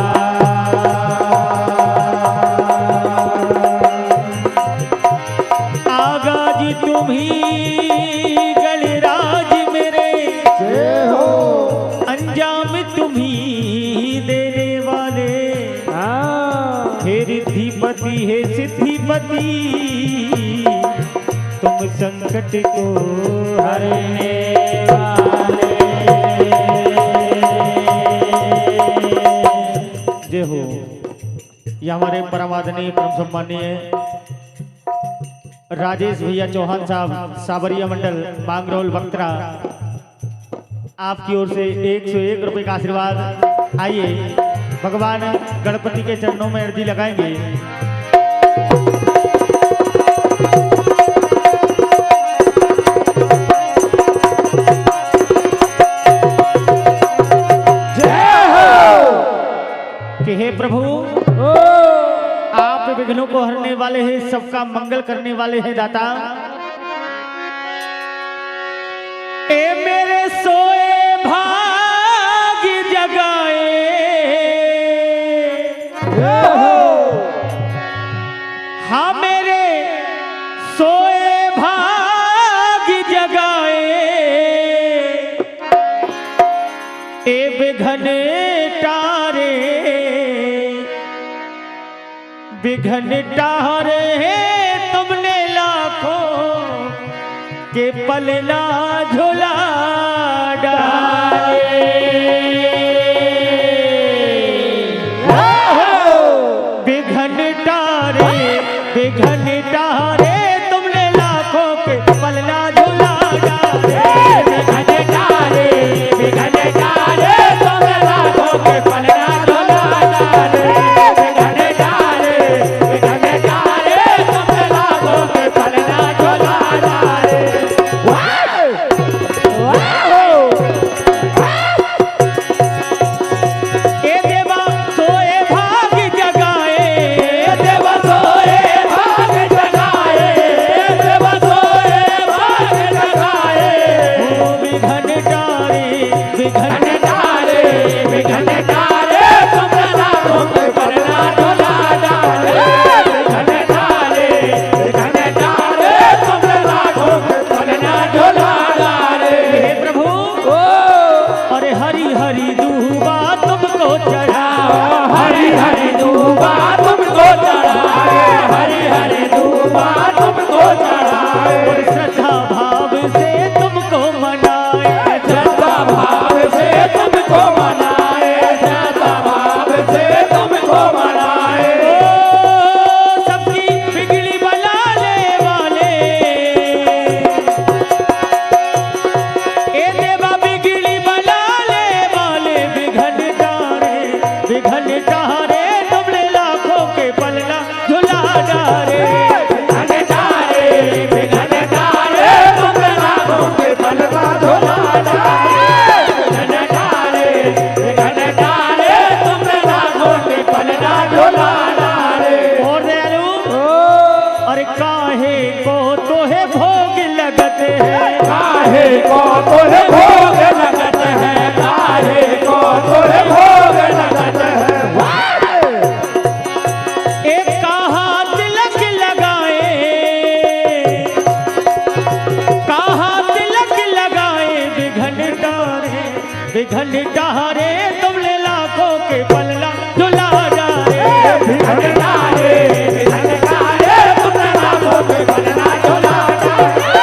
आगा जी तुम ही गणराज मेरे जय हो अंजाम तुम ही देने वाले हे रिद्धिपति हे सिद्धिपति तुम संकट को हरने वाले। जय हो। ये हमारे परम आदरणीय परम सम्मानीय राजेश भैया चौहान साहब साबरिया मंडल मांगरोल बख्तरा, आपकी ओर से 101 रुपए का आशीर्वाद। आइए भगवान गणपति के चरणों में अर्जी लगाएंगे। कि हे प्रभु आप विघ्नों को हरने वाले हैं, सबका मंगल करने वाले हैं दाता। ए मेरे सोए भाग जगाए, हाँ मेरे सोए भाग जगाए, ए बिघन टारे, बिघन टारे तुमने लाखों के पलना झुला डाले, बिघन टारे, बिघन टारे तुमने लाखों के पलना झुला डाले, बिघन टारे, बिघन टारे तुमने लाखों के पलना झुला डाले, बिघन टारे, बिघन टारे तुमने लाखों के पलना झुला डाले। ए देवा सोए भाग जगाए, देवा सोए भाग जगाए, देवा सोए भाग जगाए, ओ बिघन टारे, बिघन टारे, बिघन टारे तुमने लाखों के पलना झुला डाले, बिघन टारे, बिघन टारे तुमने लाखों के पलना झुला डाले। हे प्रभु अरे हरी हरी दूबा तुमको चढ़ाओ, हरी हरी दूबा तुमको चढ़ाए, हरी हरी दूबा तुमको चढ़ाए, और श्रद्धा भाव से तुमको मनाए, श्रद्धा भाव से तुमको मनाए, श्रद्धा भाव से तुमको मनाए, ओ सबकी बिगड़ी बनाने वाले, ए देवा बिगड़ी बनाने वाले, बिघन टारे, बिघन टारे तुमने लाखों के पलना झुला डाले, बिघन टारे, बिघन टारे तुमने लाखों के पलना झुला डाले, बिघन टारे, बिघन टारे तुमने लाखों के पलना झुला डाले। और दयालु अरे काहे को तोहे भोग लगत है, काहे को तोहे भोग लगत है, काहे को तोहे भोग लगत है, एक कहाँ तिलक लगाए, कहाँ तिलक लगाए, बिघन टारे, बिघन टारे तुमने लाखों के पलना झुला डाले, बिघन टारे, बिघन टारे तुमने लाखों के पलना झुला डाले,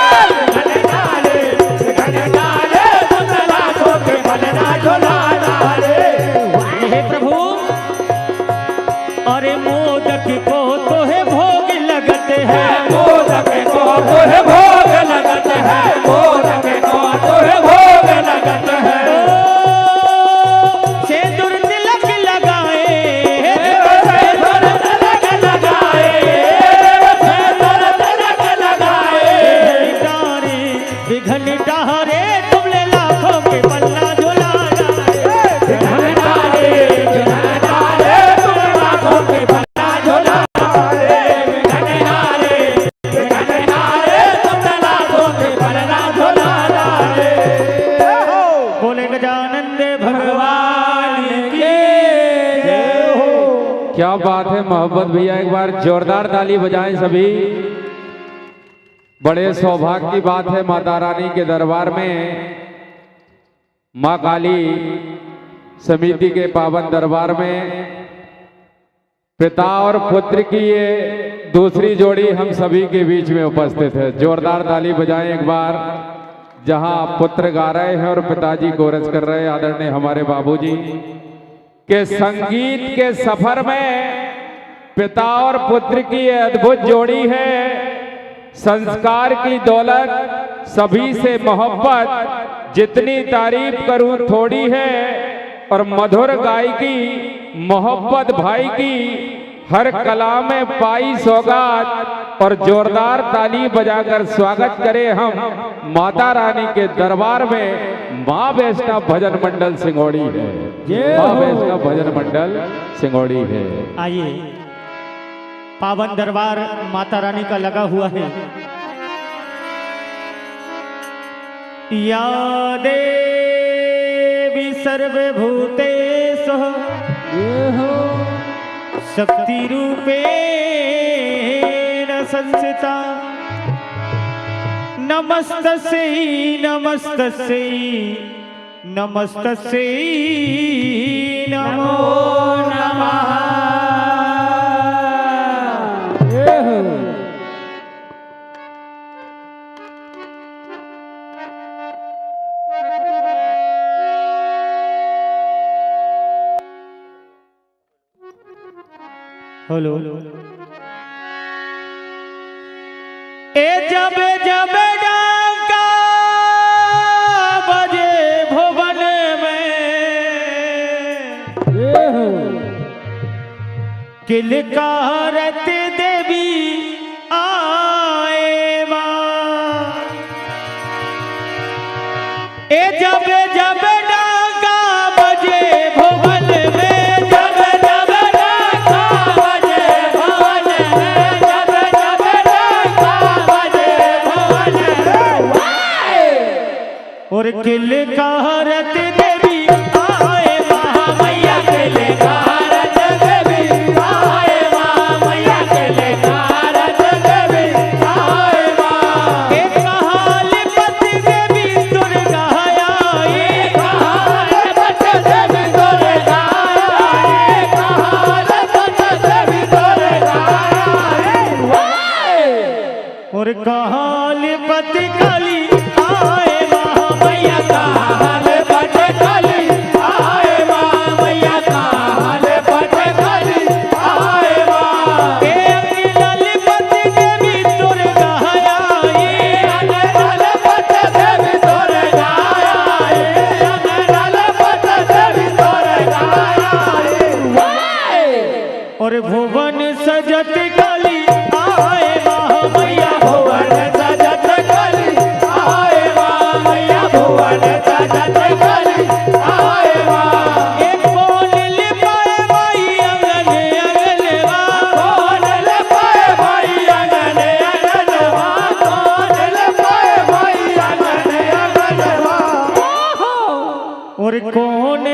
बिघन टारे, बिघन टारे तुमने लाखों के पलना झुला डाले। हे प्रभु अरे मोदक को तोहे भोग लगत है, मोदक को तोहे भोग लगत है, मोदक को तोहे भोग लगत है, सिंदूर तिलक लगाए, सिंदूर तिलक लगाए, सिंदूर तिलक लगाए, बिघन टारे तुमने लाखों के पलना झुला डाले, बिघन टारे, बिघन टारे तुमने लाखों के पलना झुला डाले, बिघन टारे, बिघन टारे तुमने लाखों के पलना झुला डाले। बोले गजानंद भगवान की जय हो। क्या बात है मोहब्बत भैया, एक बार जोरदार ताली बजाएं सभी। बड़े सौभाग्य की बात है माता रानी के दरबार में, माँ काली समिति के पावन दरबार में पिता और पुत्र की ये दूसरी जोड़ी हम सभी के बीच में उपस्थित है। जोरदार ताली बजाएं एक बार, जहां पुत्र गा रहे हैं और पिताजी कोरस कर रहे हैं। आदरणीय हमारे बाबूजी के संगीत के सफर में पिता और पुत्र की ये अद्भुत जोड़ी है। संस्कार की दौलत, सभी से मोहब्बत, जितनी तारीफ करूं थोड़ी है, और मधुर गायकी मोहब्बत भाई की हर कला में पाई सौगात। और जोरदार ताली बजाकर स्वागत करें हम माता रानी के दरबार में। माँ वैष्णव भजन मंडल सिंगोड़ी है, माँ वैष्णव भजन मंडल सिंगोड़ी है। आइए, पावन दरबार माता रानी का लगा हुआ है। या देवी सर्वभूतेषु शक्तिरूपेण संस्थिता नमस्तस्यै नमस्तस्यै नमस्तस्यै नमो नमः। हेलो ए जब जब डाका बजे भुवन में किलकारत देवी आए मां। ए जब जब डाका बजे भुवन में जब जब डाका बजे भुवन में जब जब डाका बजे भुवन में और किलकारत देवी आए महामैया किलकारत देवी आए महामैया किलकारत देवी आए मां। एक कहालीपति देवी दुर्गा आई कहालीपति देवी दुर्गा आई कहालीपति देवी दुर्गा आई और कहालीपति काली आए महामैया कहालीपति काली आए महामैया कहालीपति काली आए मां। एक ललिपति देवी दुर्गा आई ललिपति देवी दुर्गा आई ललिपति देवी दुर्गा आई और भुवन सजत काली आए महामैया भुवन सजत काली आए महामैया भुवन सजत काली आए मां। एक कौन लिपाए माई अंगन अंगनवा कौन लिपाए माई अंगन अंगनवा कौन लिपाए माई अंगन अंगनवा और कौन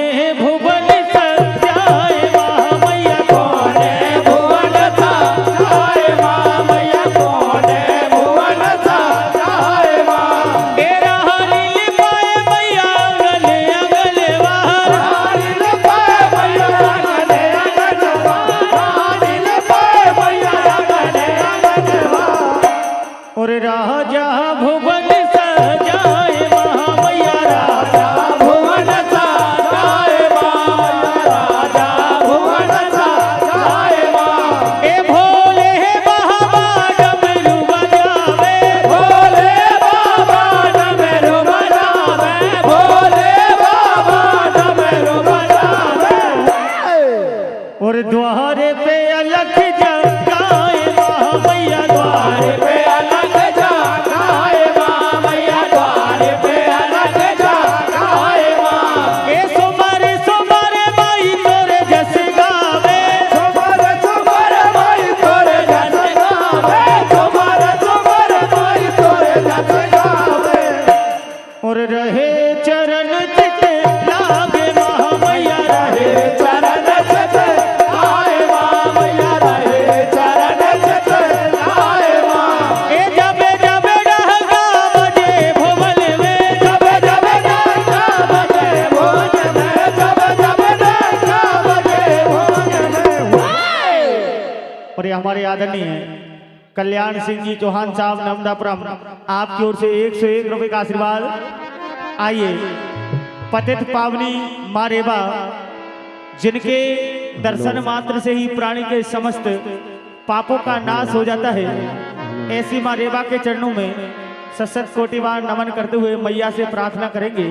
भुवन सजाए महामैया कौन भुवन सजाए महामैया कौन भुवन सजाए मां। ए रानी लिपाए मैया अंगन अंगनवा रानी लिपाए मैया अंगन अंगनवा रानी लिपाए मैया अंगन अंगनवा और राजा भुवन सजाए महामैया राजा भुवन सजाए मां राजा भुवन सजाए मां। ए भोले बाबा डमरू बजावे भोले बाबा डमरू बजावे भोले बाबा डमरू बजावे और द्वारे पे अलख जगाए महामैया द्वारे पे अलख जगाए महामैया द्वारे पे अलख जगाए मां। ए सुमर सुमर माई तोरे जस गावे सुमर सुमर माई तोरे जस गावे सुमर सुमर माई तोरे जस गावे और रहे चरण चित लागे महामैया रहे चरण चित आए महामैया रहे चरण चित आए मां। ए जब जब डहका बजे भुवन में जब जब डहका बजे भुवन में जब जब डहका बजे भुवन में और ये हमारे आदरणीय कल्याण सिंह जी चौहान साहब नमदापुरम आपकी ओर से 101 रुपए का आशीर्वाद। आइए पतित पावनी माँ रेवा जिनके दर्शन मात्र से ही प्राणी के समस्त पापों का नाश हो जाता है, ऐसी माँ रेवा के चरणों में सशत कोटिवार नमन करते हुए मैया से प्रार्थना करेंगे।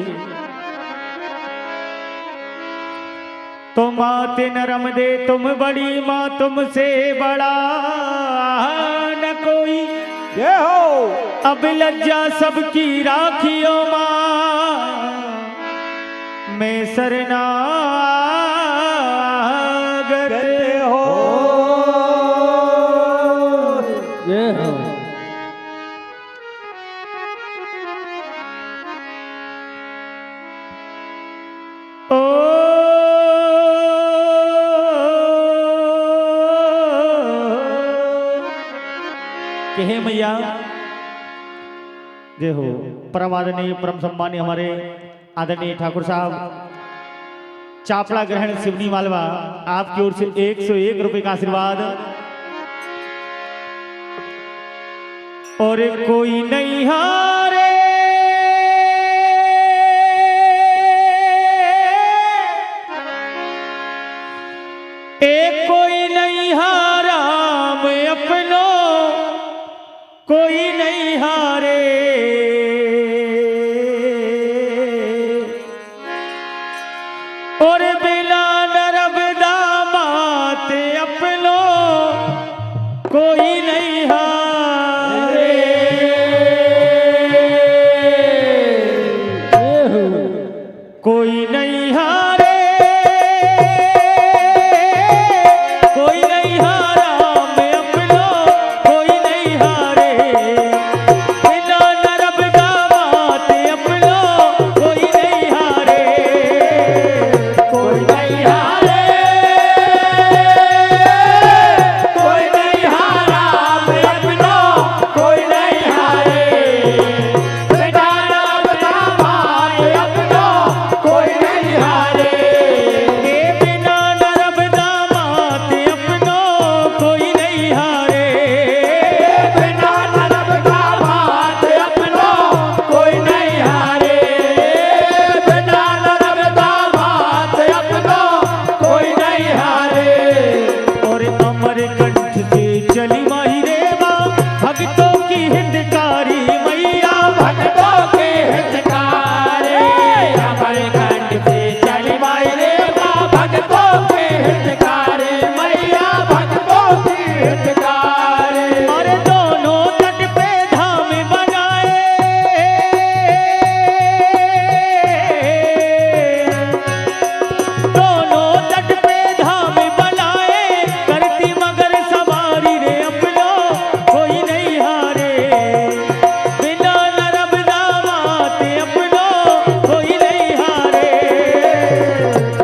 तो माते नरम दे तुम बड़ी माँ तुमसे बड़ा न कोई ये हो अब लज्जा सबकी राखियो माँ मैं शरणागत हो। कि हे मैया जय हो। परम आदरणीय परम सम्मानीय हमारे आदरणीय ठाकुर साहब चापड़ा ग्रहण शिवनी मालवा आपकी ओर से 101 रुपए का आशीर्वाद। और कोई नहीं हारे कोई नहीं हारा मैं अपनो कोई नहीं हारे। और बिना नरब दामात अपनो कोई नहीं हारे। कोई नहीं हारे कोई नहीं हारा मैं अपनो कोई नहीं हारे। बिना नरब दामात अपनो कोई नहीं हारे। कोई नहीं हारे कोई नहीं हारा मैं अपनो कोई नहीं हारे। बिना नरब दामात अपनो कोई नहीं हारे। बिना नरब दामात अपनो कोई नहीं हारे। बिना नरब दामात अपनो कोई नहीं हारे। बिना नरब दामात अपनो कोई नहीं हारे। और अमर कंठ से चली माही रेवा भक्तों की हितकारी मैया भक्तों के हितकारी। अमर कंठ से चली माही रेवा भक्तों के हितकारी मैया भक्तों की हितकारी। और दोनों तट पे धाम बनाए दोनों तट पे धाम बनाए करती मगर सवारी रे अपनो कोई नहीं हारे। बिना नरब दामात अपनो कोई नहीं हारे।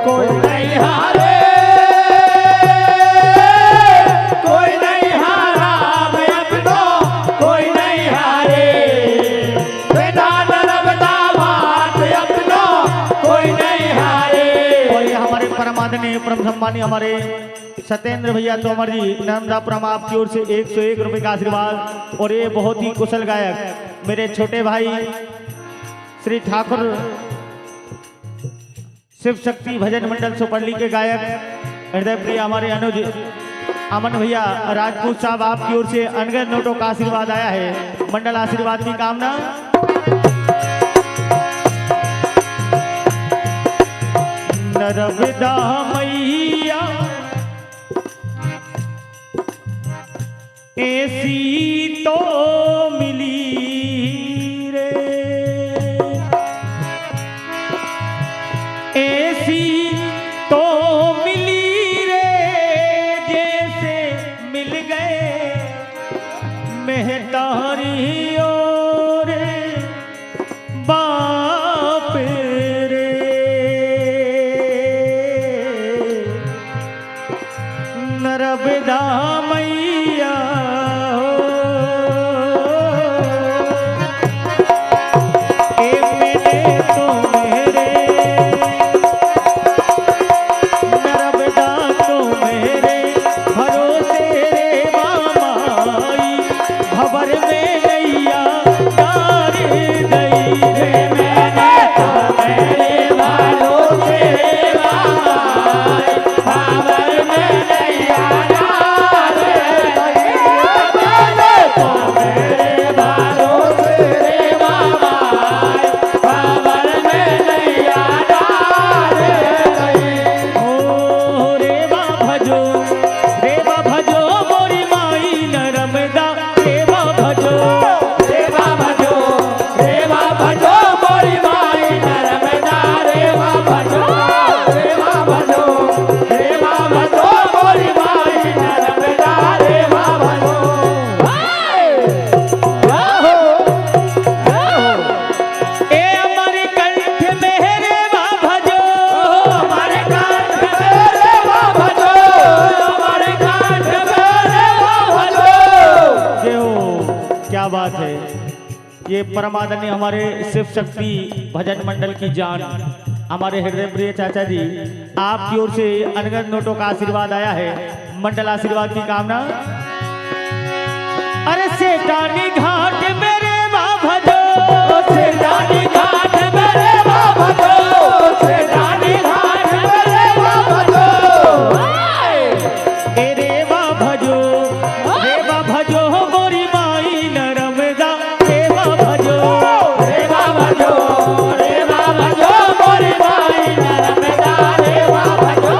कोई नहीं हारे कोई नहीं हारा मैं अपनो कोई नहीं हारे। बिना नरब दामात अपनो कोई नहीं हारे। और ये हमारे परम आदरणीय परम सम्मानीय हमारे सत्येंद्र भैया तोमर जी नर्मदापुरम आपकी ओर से 101 रुपए का आशीर्वाद। और ये बहुत ही कुशल गायक मेरे छोटे भाई श्री ठाकुर शिव शक्ति भजन मंडल सुपरली के गायक हृदय प्रिय हमारे अनुज अमन भैया राजपूत साहब आपकी ओर से अनगढ़ नोटों का आशीर्वाद आया है। मंडल आशीर्वाद की कामना। नर्मदा मैया ऐसी तो मिली रे ऐसी तो मिली रे जैसे मिल गए मेहतारी और बाप रे। नर्मदा मैया भजो क्या बात है। ये परमादरणीय हमारे शिव शक्ति भजन मंडल की जान हमारे हृदय प्रिय चाचा जी, आपकी ओर से अनगढ़ नोटों का आशीर्वाद आया है। मंडल आशीर्वाद की कामना। अरे सेठानी घाट मेरे माँ भजो, सेठानी घाट मेरे माँ भजो, सेठानी घाट मेरे माँ भजो, ए रेवा भजो, रेवा भजो गोरी माई नर्मदा, रेवा भजो, रेवा भजो, रेवा भजो गोरी माई नर्मदा, रेवा भजो,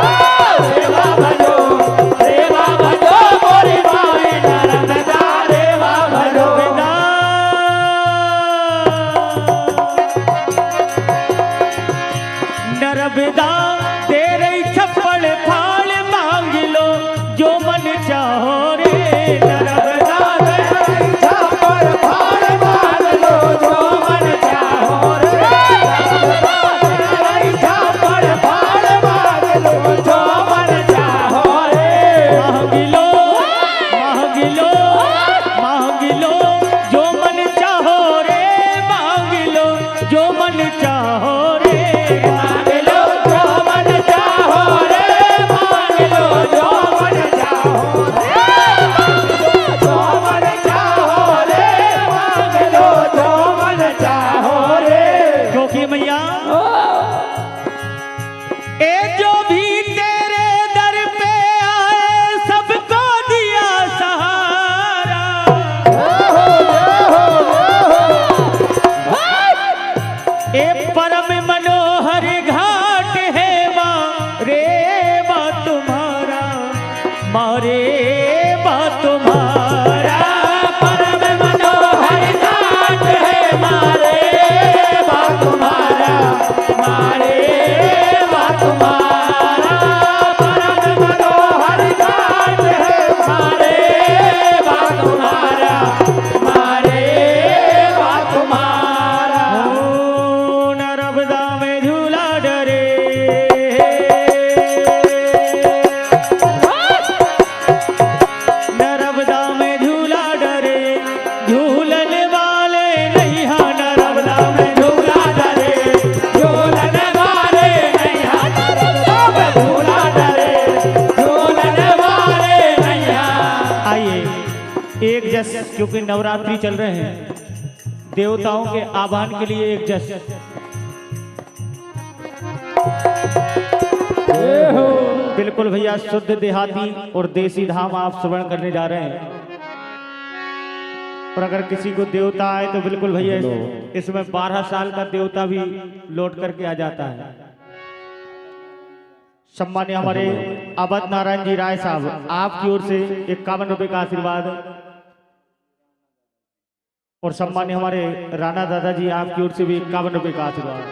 रेवा भजो, रेवा भजो गोरी माई नर्मदा, रेवा भजो। नर्मदा तेरे छप्पड़ फाड़ मांग लो जो मन चाहो रे, नर्मदा तेरे छप्पड़ फाड़ मांग लो जो मन चाहो रे, नर्मदा तेरे छप्पड़ फाड़ मांग लो जो मन चाहो रे, मांग लो मांग लो मांग लो जो मन चाहो रे, मांग लो जो मन चाहो रे, मांग लो जो मन चाहो रे, मांग लो जो मन चाहो रे, मांग लो जो मन चाहो रे, मांग लो जो मन चाहो रे। क्योंकि मैया ए जो भी तेरे दर पे आए सबको दिया सहारा, ए परम मनोहर घाट है माँ रे बा तुम्हारा, मारे बा तुम्हारा, परम मनोहर घाट है मारे बा तुम्हारा, मारे बा तुम्हारा, परम मनोहर घाट है मारे बा तुम्हारा, मारे बा तुम्हारा। ओ नर्मदा में झूला डरे, नर्मदा में झूला डरे, झूलन वाले नहीं हाँ, नर्मदा में झूला डरे, झूलन वाले नहीं हाँ, नर्मदा में झूला डरे, झूलन वाले नहीं हाँ। आइए एक जश्न, क्योंकि नवरात्रि चल रहे हैं, देवताओं के आह्वान के लिए एक जश्न। बिल्कुल भैया, शुद्ध देहाती और देसी धाम आप श्रवण करने जा रहे हैं। और अगर किसी को देवता आए तो बिल्कुल भैया इसमें 12 साल का देवता भी लौट करके आ जाता है। सम्मान्य हमारे अवध नारायण जी राय साहब, आपकी ओर से 51 रुपए का आशीर्वाद। और सम्मान्य हमारे राणा दादाजी, आपकी ओर से भी 51 रुपए का आशीर्वाद।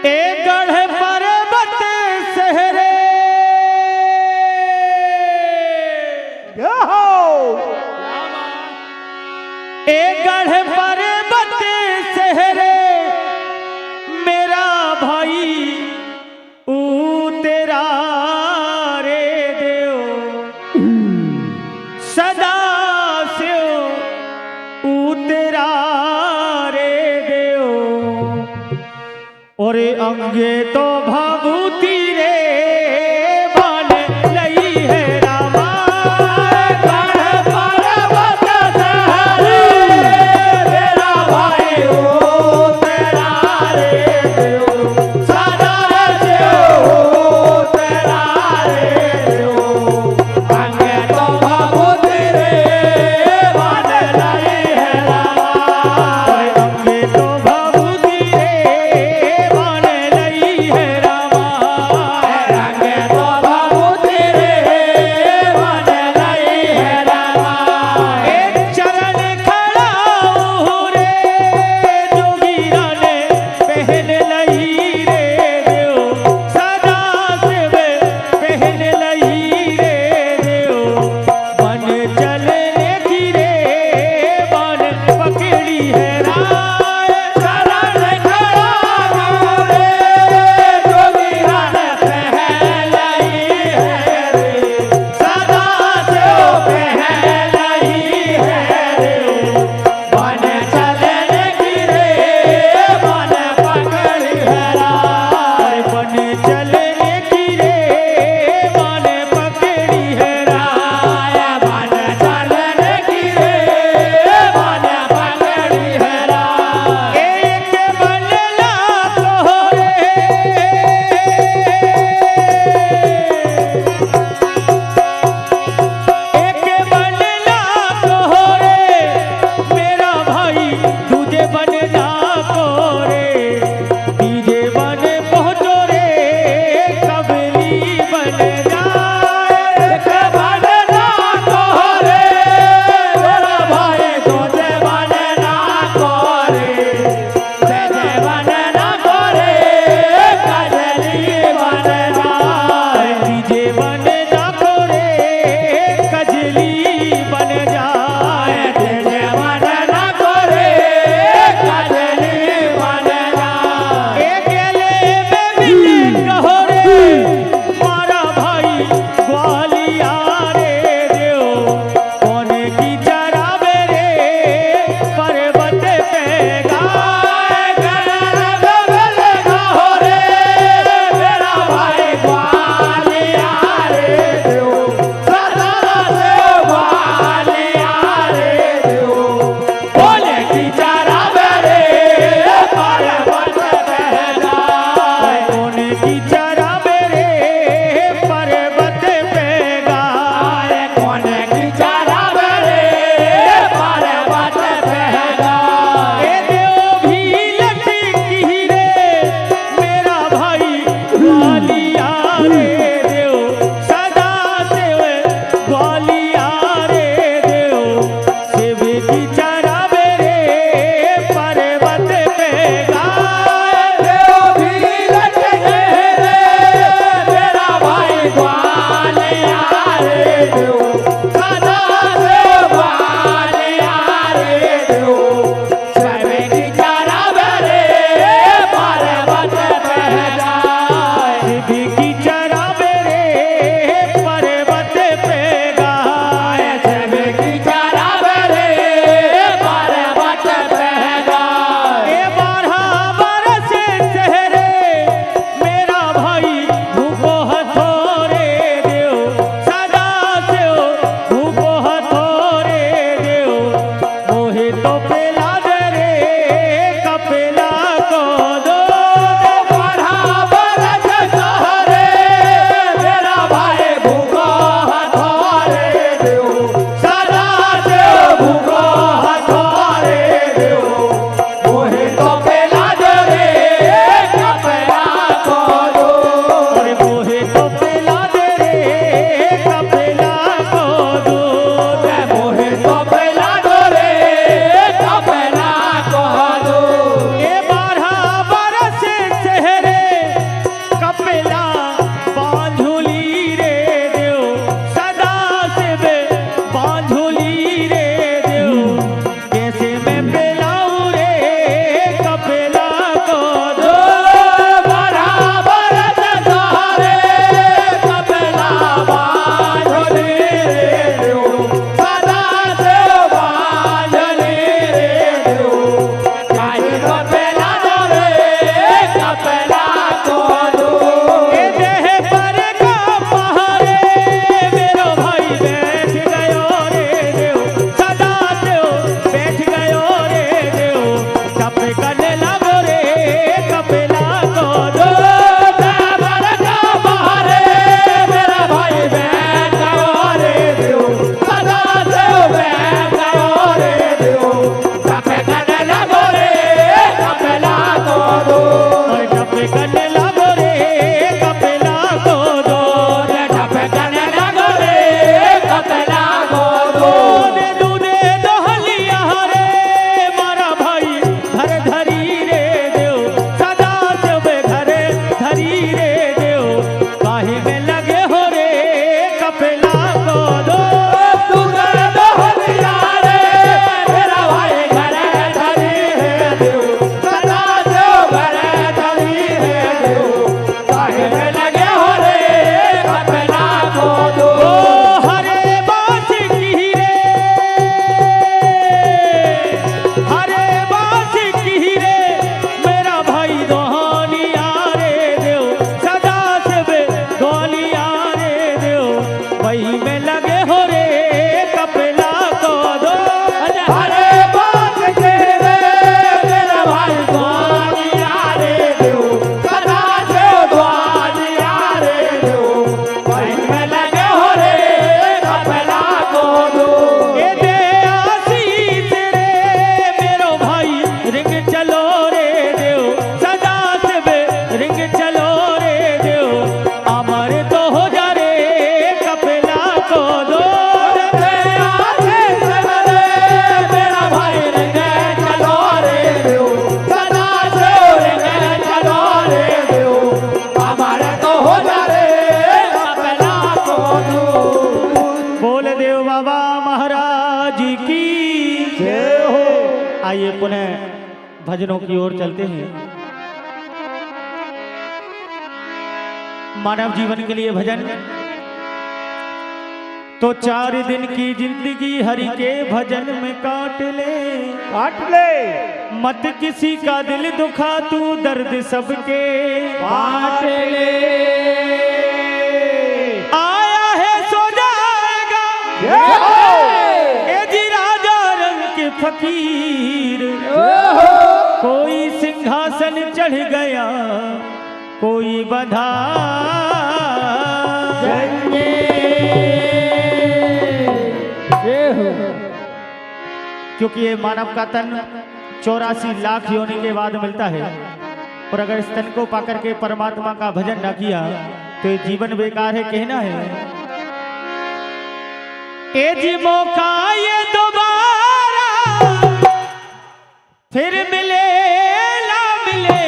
एक गढ़ पर्वत सहरे, एक गढ़ पर्वत सहरे मेरा भाई ऊ तेरा रे देव, सदा से ऊ तेरा रे देव, और अंगे तो भाभूति रे बन लई है रामा, गढ़ पर्वत सहरे मेरा भाई ओ तेरा रे देव, सदा से ओ तेरा रे देव, अंगे तो भाभूति रे बन लई है रामा, अंगे तो भाभूति रे बन लई है रामा। महाराज की जय हो। आइए पुनः भजनों की ओर चलते हैं। मानव जीवन के लिए भजन तो 4 दिन की जिंदगी हरि के भजन में काट ले मत किसी का दिल दुखा, तू दर्द सबके बांट ले। आया है सो जाएगा ए जी राजा रंग के फकीर, कोई सिंहासन चढ़ गया कोई बंधा क्योंकि ये मानव का तन 84 लाख योनि के बाद मिलता है, और अगर इस तन को पाकर के परमात्मा का भजन न किया तो ये जीवन बेकार है कहना है। ए जी मौका ये दोबारा फिर मिले ना मिले,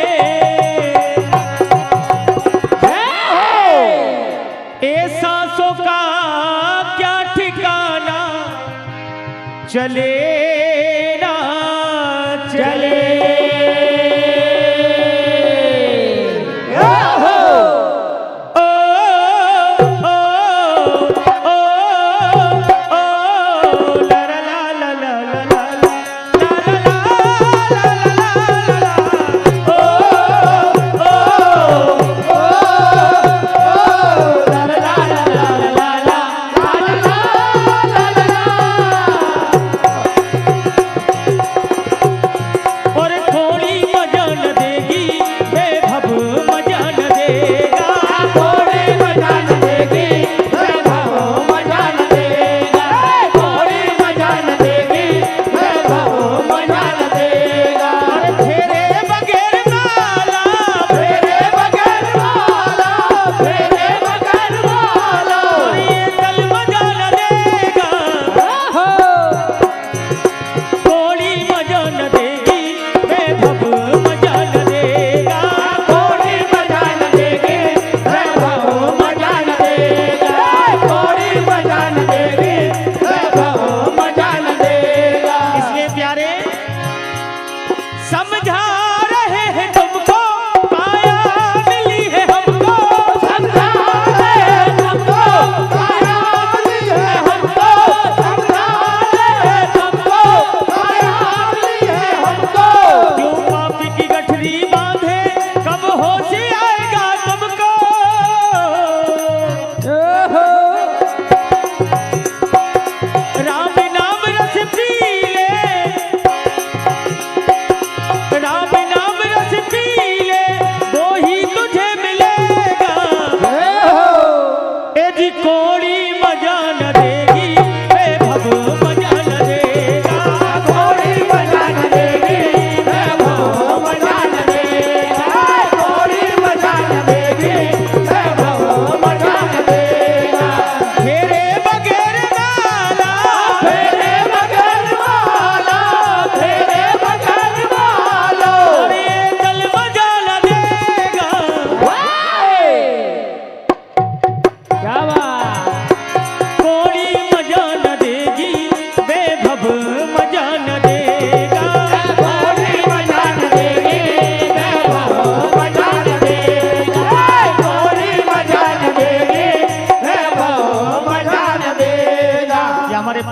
ए सांसों का क्या ठिकाना, चले ना चले।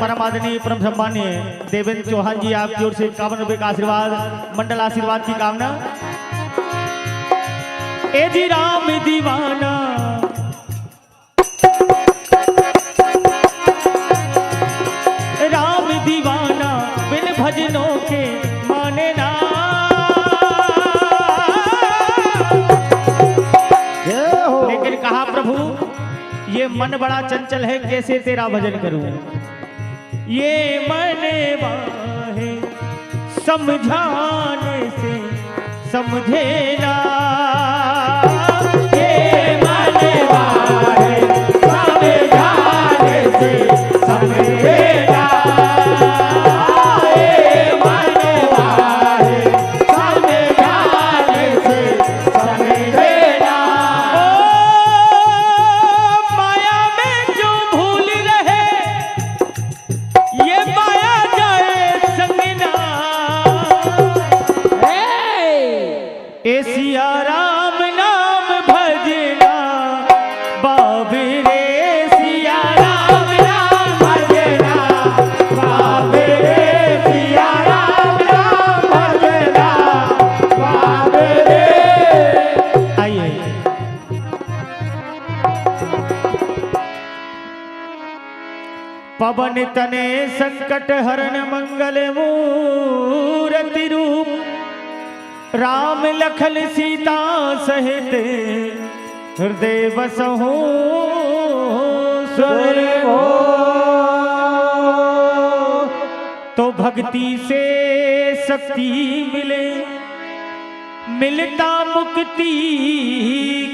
परम आदरणीय परम सम्मानीय देवेंद्र चौहान जी आपकी ओर से 51 रुपए का आशीर्वाद मंडल आशीर्वाद की कामना। ए जी राम दीवाना राम दीवाना बिन भजनों के माने ना। लेकिन कहा प्रभु ये मन बड़ा चंचल है, कैसे तेरा भजन करूं। ये मनवा है समझाने से समझे ना, ये मनवा है समझाने से समझे ना, ये मनवा है समझाने से समझे ना। ओ माया में जो भूल रहे ये पवन तने संकट हरण मंगल मूर्ति रूप, राम लखन सीता सहित हृदय बसहु सुर हो। तो भक्ति से शक्ति मिले, मिलता मुक्ति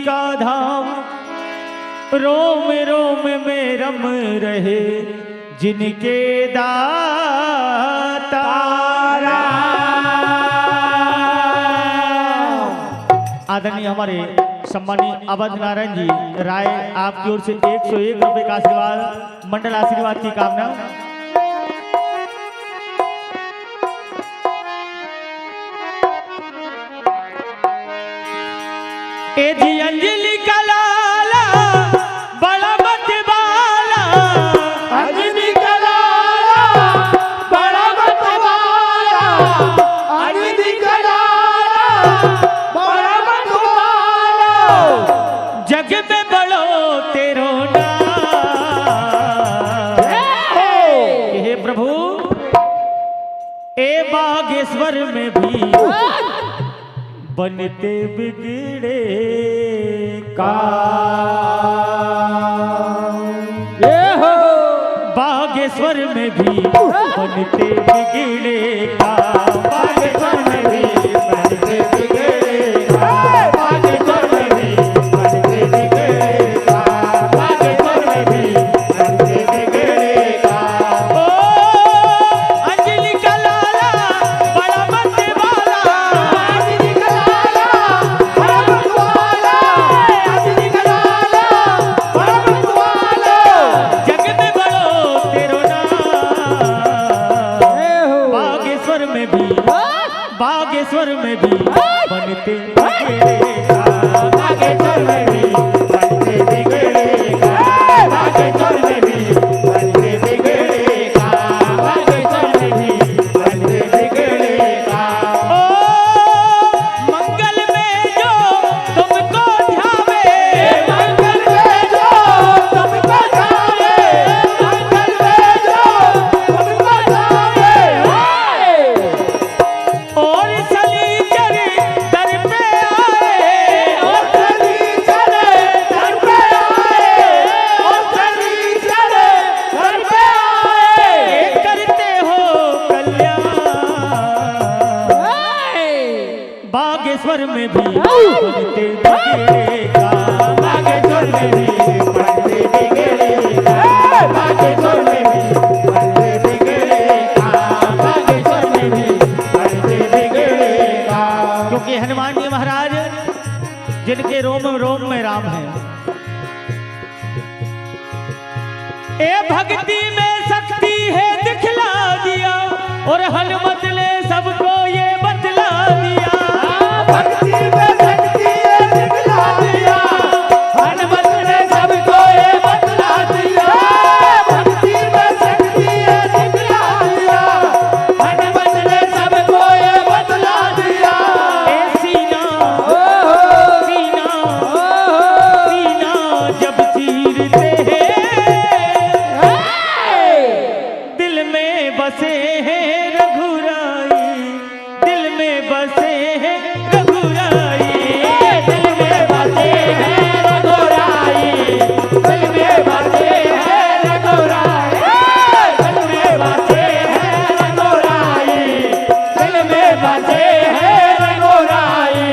का धाम, रोम रोम में रम रहे जिनके दाता राम। आदरणीय हमारे सम्मानीय अवध नारायण जी राय, आपकी ओर से 101 रुपए का आशीर्वाद, मंडल आशीर्वाद की कामना। ए जी अंजलि का लाला बड़ा मत वाला, अंजलि का लाला बड़ा मत वाला, अंजलि का लाला बड़ा मत वाला, जग में बड़ो तेरो नाम। हे प्रभु ए बागेश्वर में भी बनते बिगड़े काम, ये हो बागेश्वर में भी बनते बिगड़े काम, बागेश्वर में भी बनते बिगड़े काम, बागेश्वर में भी बनते बिगड़े काम, बागेश्वर में भी बनते बिगड़े काम। ओ अंजलि का लाला बड़ा मत वाला, अंजलि का लाला बड़ा मत वाला, अंजलि का लाला बड़ा मत वाला, जग में बड़ो तेरो नाम। बागेश्वर में भी बनते बिगड़े काम, बागेश्वर में भी बनते बिगड़े काम, बागेश्वर में भी बनते बिगड़े काम, बागेश्वर में भी बनते बिगड़े काम। ओ मंगल में जो तुमको ध्यावे, मंगल में जो तुमको ध्यावे, मंगल में जो तुमको ध्यावे, और सलीचर दर पे आए, और सलीचर दर पे आए, और सलीचर दर पे आए, करते हो कल्याण। बागेश्वर में भी बनते बिगड़े काम, बागेश्वर में भी बनते बिगड़े काम, बागेश्वर में भी बनते बिगड़े काम, बागेश्वर में भी बनते बिगड़े काम। क्योंकि हनुमान जी महाराज जिनके रोम रोम में राम है, ए भक्ति में शक्ति है दिखला दिया, और हनुमत ने सबको ये बतला दिया। भक्ति में शक्ति है दिखला दिया, हनुमत ने सबको ये बतला दिया। भक्ति में शक्ति है दिखला दिया, हनुमत ने सबको ये बतला दिया। ए सीना सीना सीना जब चीरते हैं, दिल में बसे हैं रघुराई, दिल में बसे हैं रघुराई, दिल में बसे हैं रघुराई, दिल में बसे हैं रघुराई, दिल में बसे हैं रघुराई, दिल में बसे हैं रघुराई।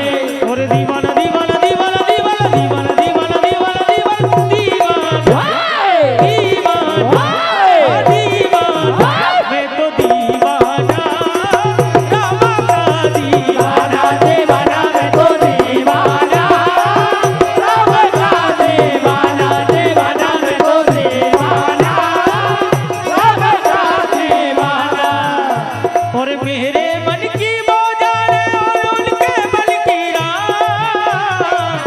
और दीवाना दीवाना दीवाना दीवाना दीवाना दीवाना दीवाना दीवाना दीवाना दीवाना, मैं तो दीवाना रामा का दीवाना, दीवाना मैं तो दीवाना रामा का दीवाना, दीवाना मैं तो दीवाना रामा का दीवाना। और मेरे मन की मौजाने और उनके मन की रात,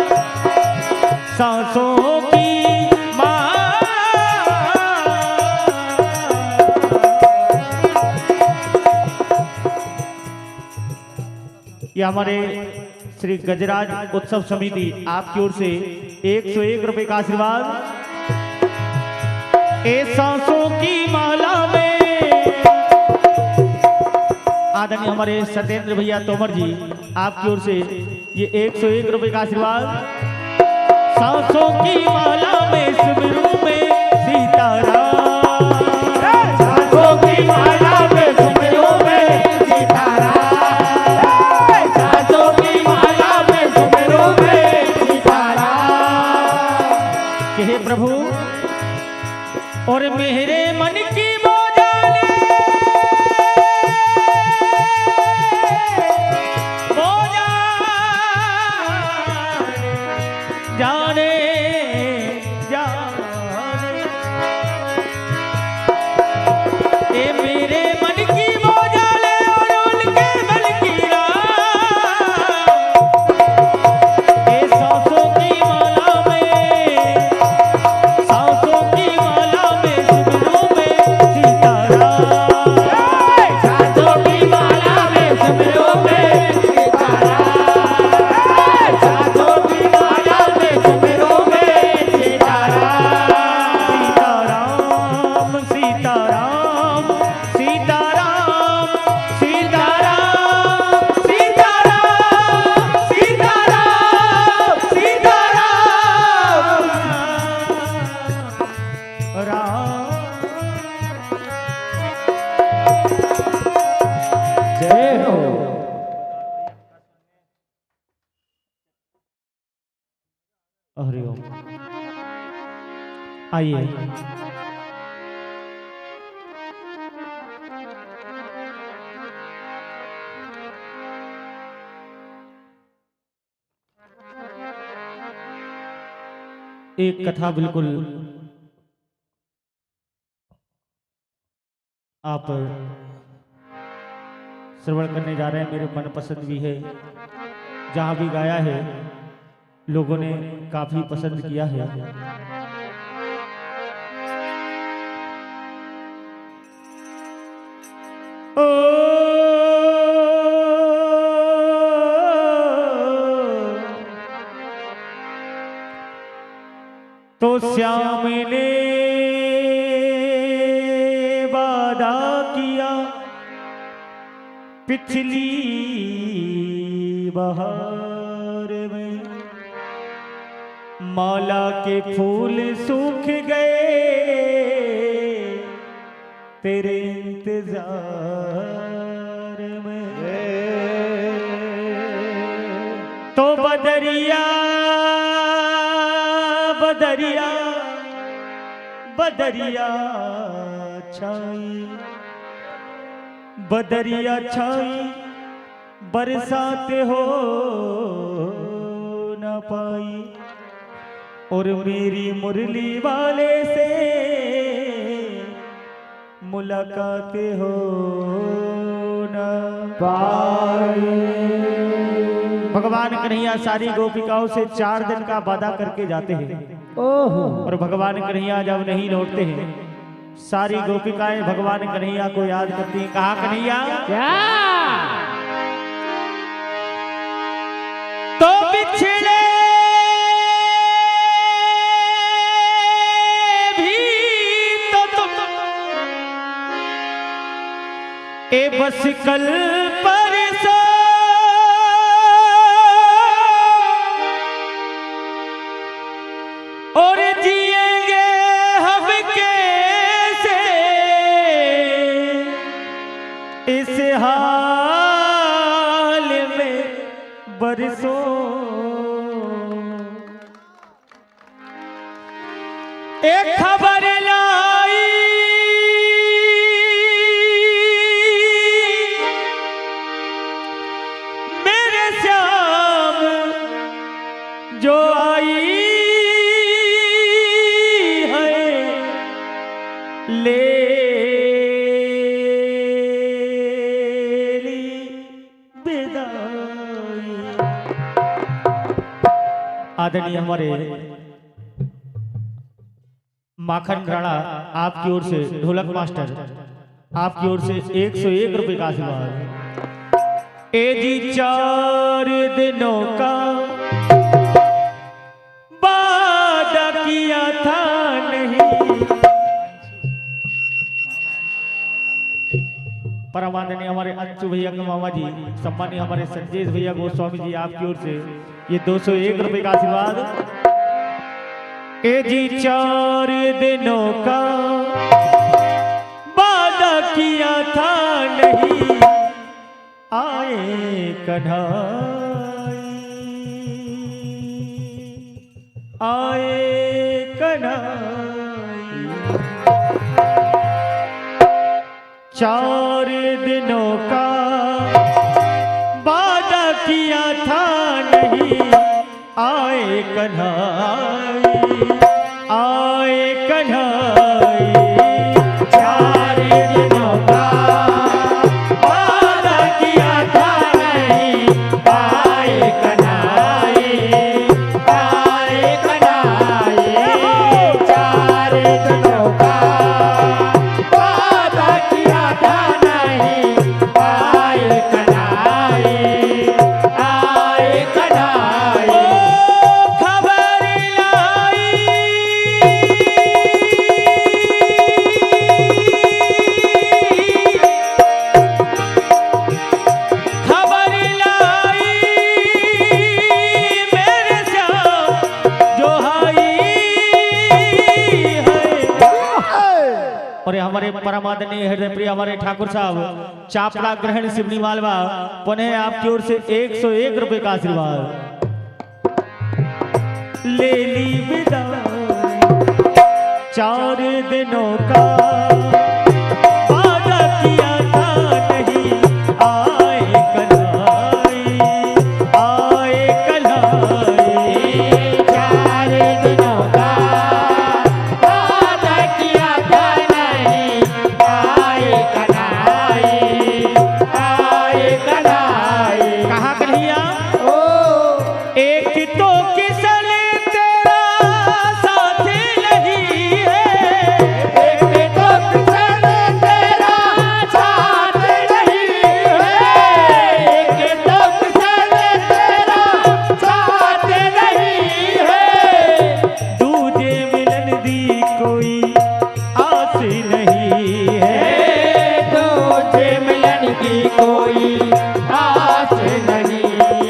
सांसों की माँ। ये हमारे श्री गजराज उत्सव समिति आपकी ओर से 101 रुपए का आशीर्वाद। ए सांसों की माला में। आदरणीय हमारे सत्येंद्र भैया तोमर जी, आपकी ओर से ये 101 रुपए का आशीर्वाद। सांसों की माला में सुमिरू में सीताराम, सांसों की माला में सुमिरू में सीताराम, सांसों की माला में सुमिरू में सीताराम। कि हे प्रभु और मेरे मन की मोजाने जाने जाने ए मेरे मन की मोजाले और उनके मन की राह। ए सांसों की माला में, सांसों की माला में सुमिरू में सीताराम, सांसों की माला में सुमिरू में सीताराम, सांसों की माला में सुमिरू में सीताराम। सीताराम सीताराम सीताराम सीताराम सीताराम सीताराम सीताराम राम। जय हो। हरि ओम। आइए एक कथा बिल्कुल आप श्रवण करने जा रहे हैं, मेरे मनपसंद भी है। जहां भी गाया है लोगों ने काफी पसंद किया है। तो श्याम ने वादा किया पिछली बहार में, माला के फूल सूख गए तेरे इंतजार में। तो बदरिया बदरिया बदरिया छाई, बदरिया छाई बरसात हो न पाई, और मेरी मुरली वाले से मुलाकात हो न पाई। भगवान कन्हैया सारी गोपिकाओं से 4 दिन का वादा करके जाते हैं, और भगवान कन्हैया जब नहीं लौटते हैं सारी गोपिकाएं भगवान कन्हैया को याद करती हैं। कहा कन्हैया क्या तो बिछड़े भी तो तुम ए बस कल परसों और जिएंगे हम कैसे इस हाल में बरसों। एक खबर लाई मेरे श्याम जो आई है ले ली विदाई। आदरणीय हमारे माखन राणा आपकी ओर से, ढोलक मास्टर आपकी ओर से 101 रुपए का आशीर्वाद। ए जी 4 दिनों का वादा किया था नहीं परमाननीय हमारे अच्छू भैया के मामा जी, सम्मानीय हमारे संजेश भैया गोस्वामी जी, आपकी ओर से ये 201 रुपए का आशीर्वाद। ए जी 4 दिनों का वादा किया था नहीं आए कन्हाई, आए कन्हाई। 4 दिनों का वादा किया था नहीं आए कन्हाई, आए कन्हाई। 4 दिनों का वादा किया था नहीं आए कन्हाई, आए कन्हाई। 4 दिनों का वादा किया था नहीं आए कन्हाई, आए कन्हाई। खबर लाई खबर लाई मेरे श्याम जो हाई है। और हमारे परमादरणीय हृदय प्रिय हमारे ठाकुर साहब चापड़ा ग्रहण सिवनी मालवा, पुनः आपकी ओर से 101 रुपए का आशीर्वाद। ले ली विदाई 4 दिनों का वादा किया था नहीं आए कन्हाई, आए कन्हाई। 4 दिनों का वादा किया था नहीं आए कन्हाई, आए कन्हाई। कहाँ कन्हैया? एक तो किसन तेरा साथ नहीं है, एक तो किसन तेरा साथ नहीं है, एक तो किसन तेरा साथ नहीं है। दूजे मिलन दी कोई आस नहीं है, दूजे मिलन की कोई आस नहीं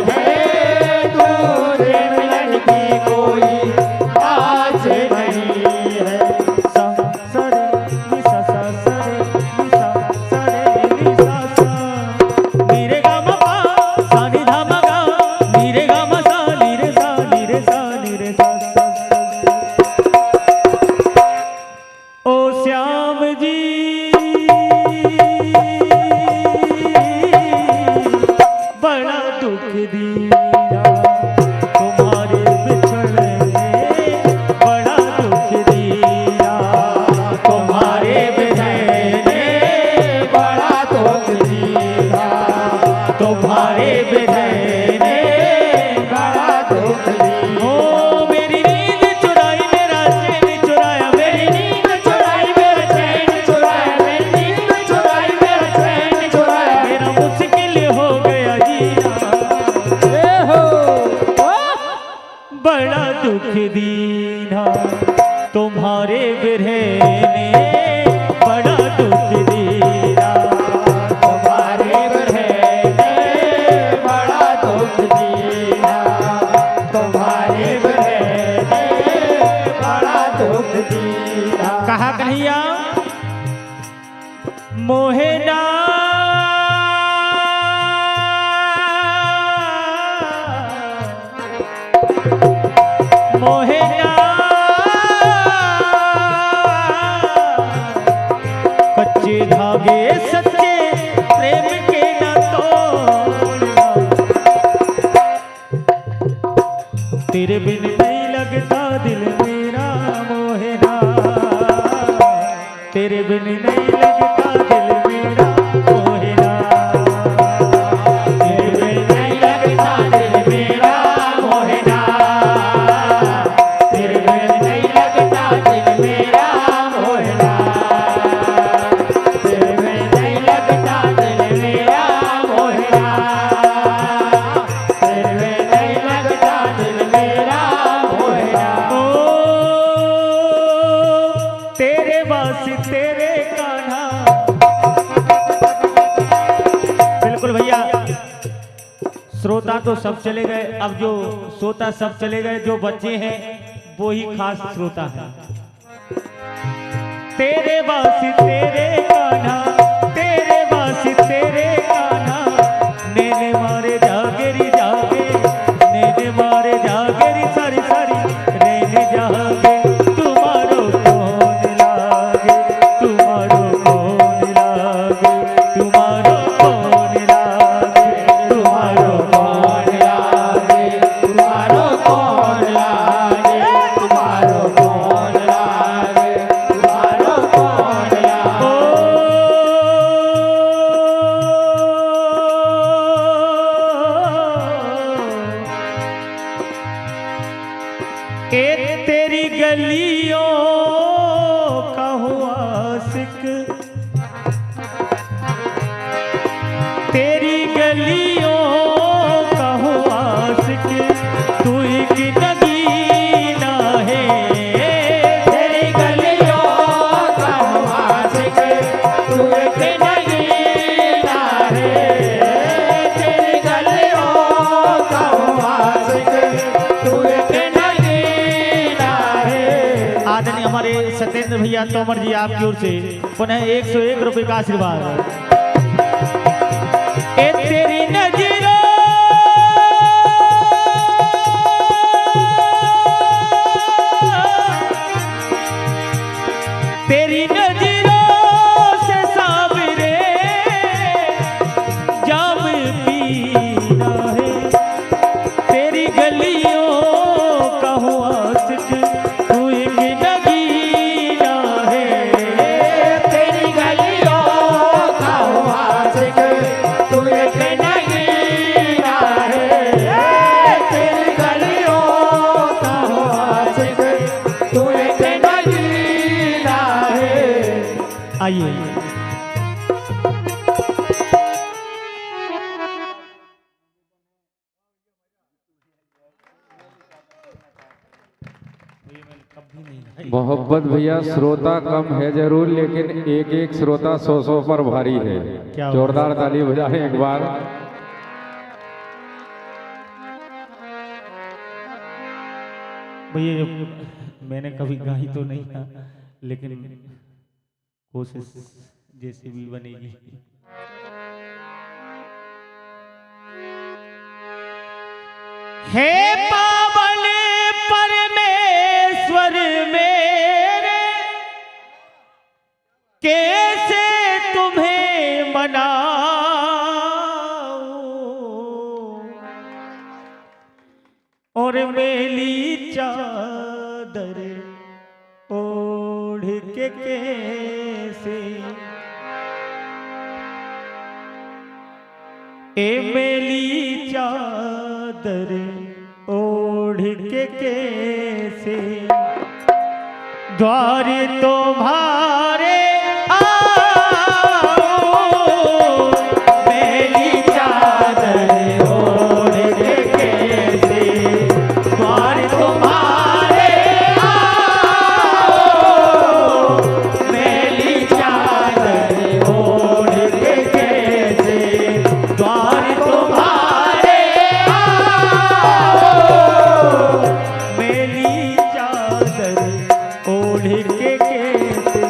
है, दूजे मिलन की कोई आस नहीं है। सा सा रे नि सा सा सा रे नि सा सा रे नि सा सा नी रे गा मा पा सा नि धा मा गा नी रे गा मा सा नी रे सा नी रे सा नी रे सा सा सा। ओ श्याम जी बड़ा दुख दिया तुम्हारे बिछड़ने, बड़ा दुख दिया तुम्हारे बिछड़ने, बड़ा दुख दिया तुम्हारे बिछड़ने, बड़ा दुख दिया। ओ मेरी नींद चुराई मेरा चैन चुराया, मेरी नींद चुराई मेरा चैन चुराया, मेरी नींद चुराई मेरा चैन चुराया। मेरा मुश्किल हो गया जीना, बड़ा दुख दीना तुम्हारे बिरहने, बड़ा दुख दीना तुम्हारे बिरहने, बड़ा दुख दीना तुम्हारे बिरहने, बड़ा दुख दीना। कहा कन्हैया? मोहे ना मोहे ना कच्चे धागे सच्चे प्रेम के ना तोड़ना, तेरे बिन नहीं लगता दिल मेरा मोहे ना, तेरे बिन नहीं लगता दिल मेरा श्रोता तो सब चले गए, अब जो श्रोता सब चले गए, जो बच्चे हैं वो ही खास श्रोता है। तेरे वासी तेरे कान्हा, तेरे वासी तेरे कान्हा, नेने मारे जागेरी जागे, नेने मारे जागेरी सारी सारी, नेने जागे तुम्हारो कौन लागे, तुम्हारो कौन लागे, तुम्हारो कौन लागे, तुम्हारो कौन लागे, तुम्हारो कौन लागे, तुम्हारो कौन लागे, तुम्हारो कौन लागे। एक तेरी गलियों का हुआ आशिक, तेरी गलियों का हुआ आशिक, तू एक नगीना है। तेरी गलियों का हुआ आशिक, तू एक नगीना है। तेरी गलियों का हुआ आशिक, तू एक नगीना है। आदरणीय हमारे सत्येंद्र भैया तोमर जी आपकी ओर से पुनः 101 रुपए का आशीर्वाद। ए तेरी नजरों तेरी नजरों से साबरे जाम पीना है। तेरी गलियों का हुआ आशिक, तू एक नगीना है। तेरी गलियों का हुआ आशिक, तू एक नगीना है। तेरी गलियों का हुआ आशिक, तू एक नगीना है। आइए मोहब्बत भैया श्रोता कम है जरूर, लेकिन एक एक श्रोता 100 पर भारी है। क्या जोरदार ताली बजाएं एक बार। भैया मैंने कभी गाई तो नहीं था, लेकिन कोशिश जैसी भी बनेगी। हे पावन परमेश्वर मेरे, कैसे तुम्हें मनाऊं, और मेली चादर ओढ़ के कैसे, ए मेली चादर ओढ़ के कैसे, द्वार तुम्हारे आओ, मेली चादर ओढ़ के कैसे, द्वार तुम्हारे आओ, मेली चादर ओढ़ के कैसे, द्वार तुम्हारे आओ, मेली चादर ओढ़ के कैसे,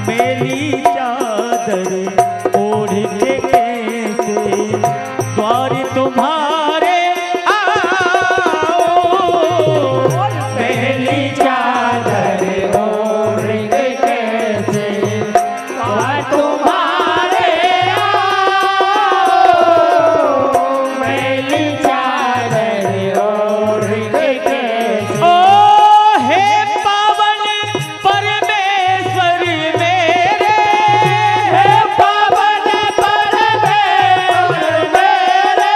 मेली चादर ओढ़ के कैसे, द्वार तुम्हारे आओ, मेली चादर ओढ़ के कैसे, द्वार तुम्हारे आओ, मेली चादर ओढ़ के कैसे। ओ हे पावन परमेश्वर मेरे, हे पावन परमेश्वर मेरे,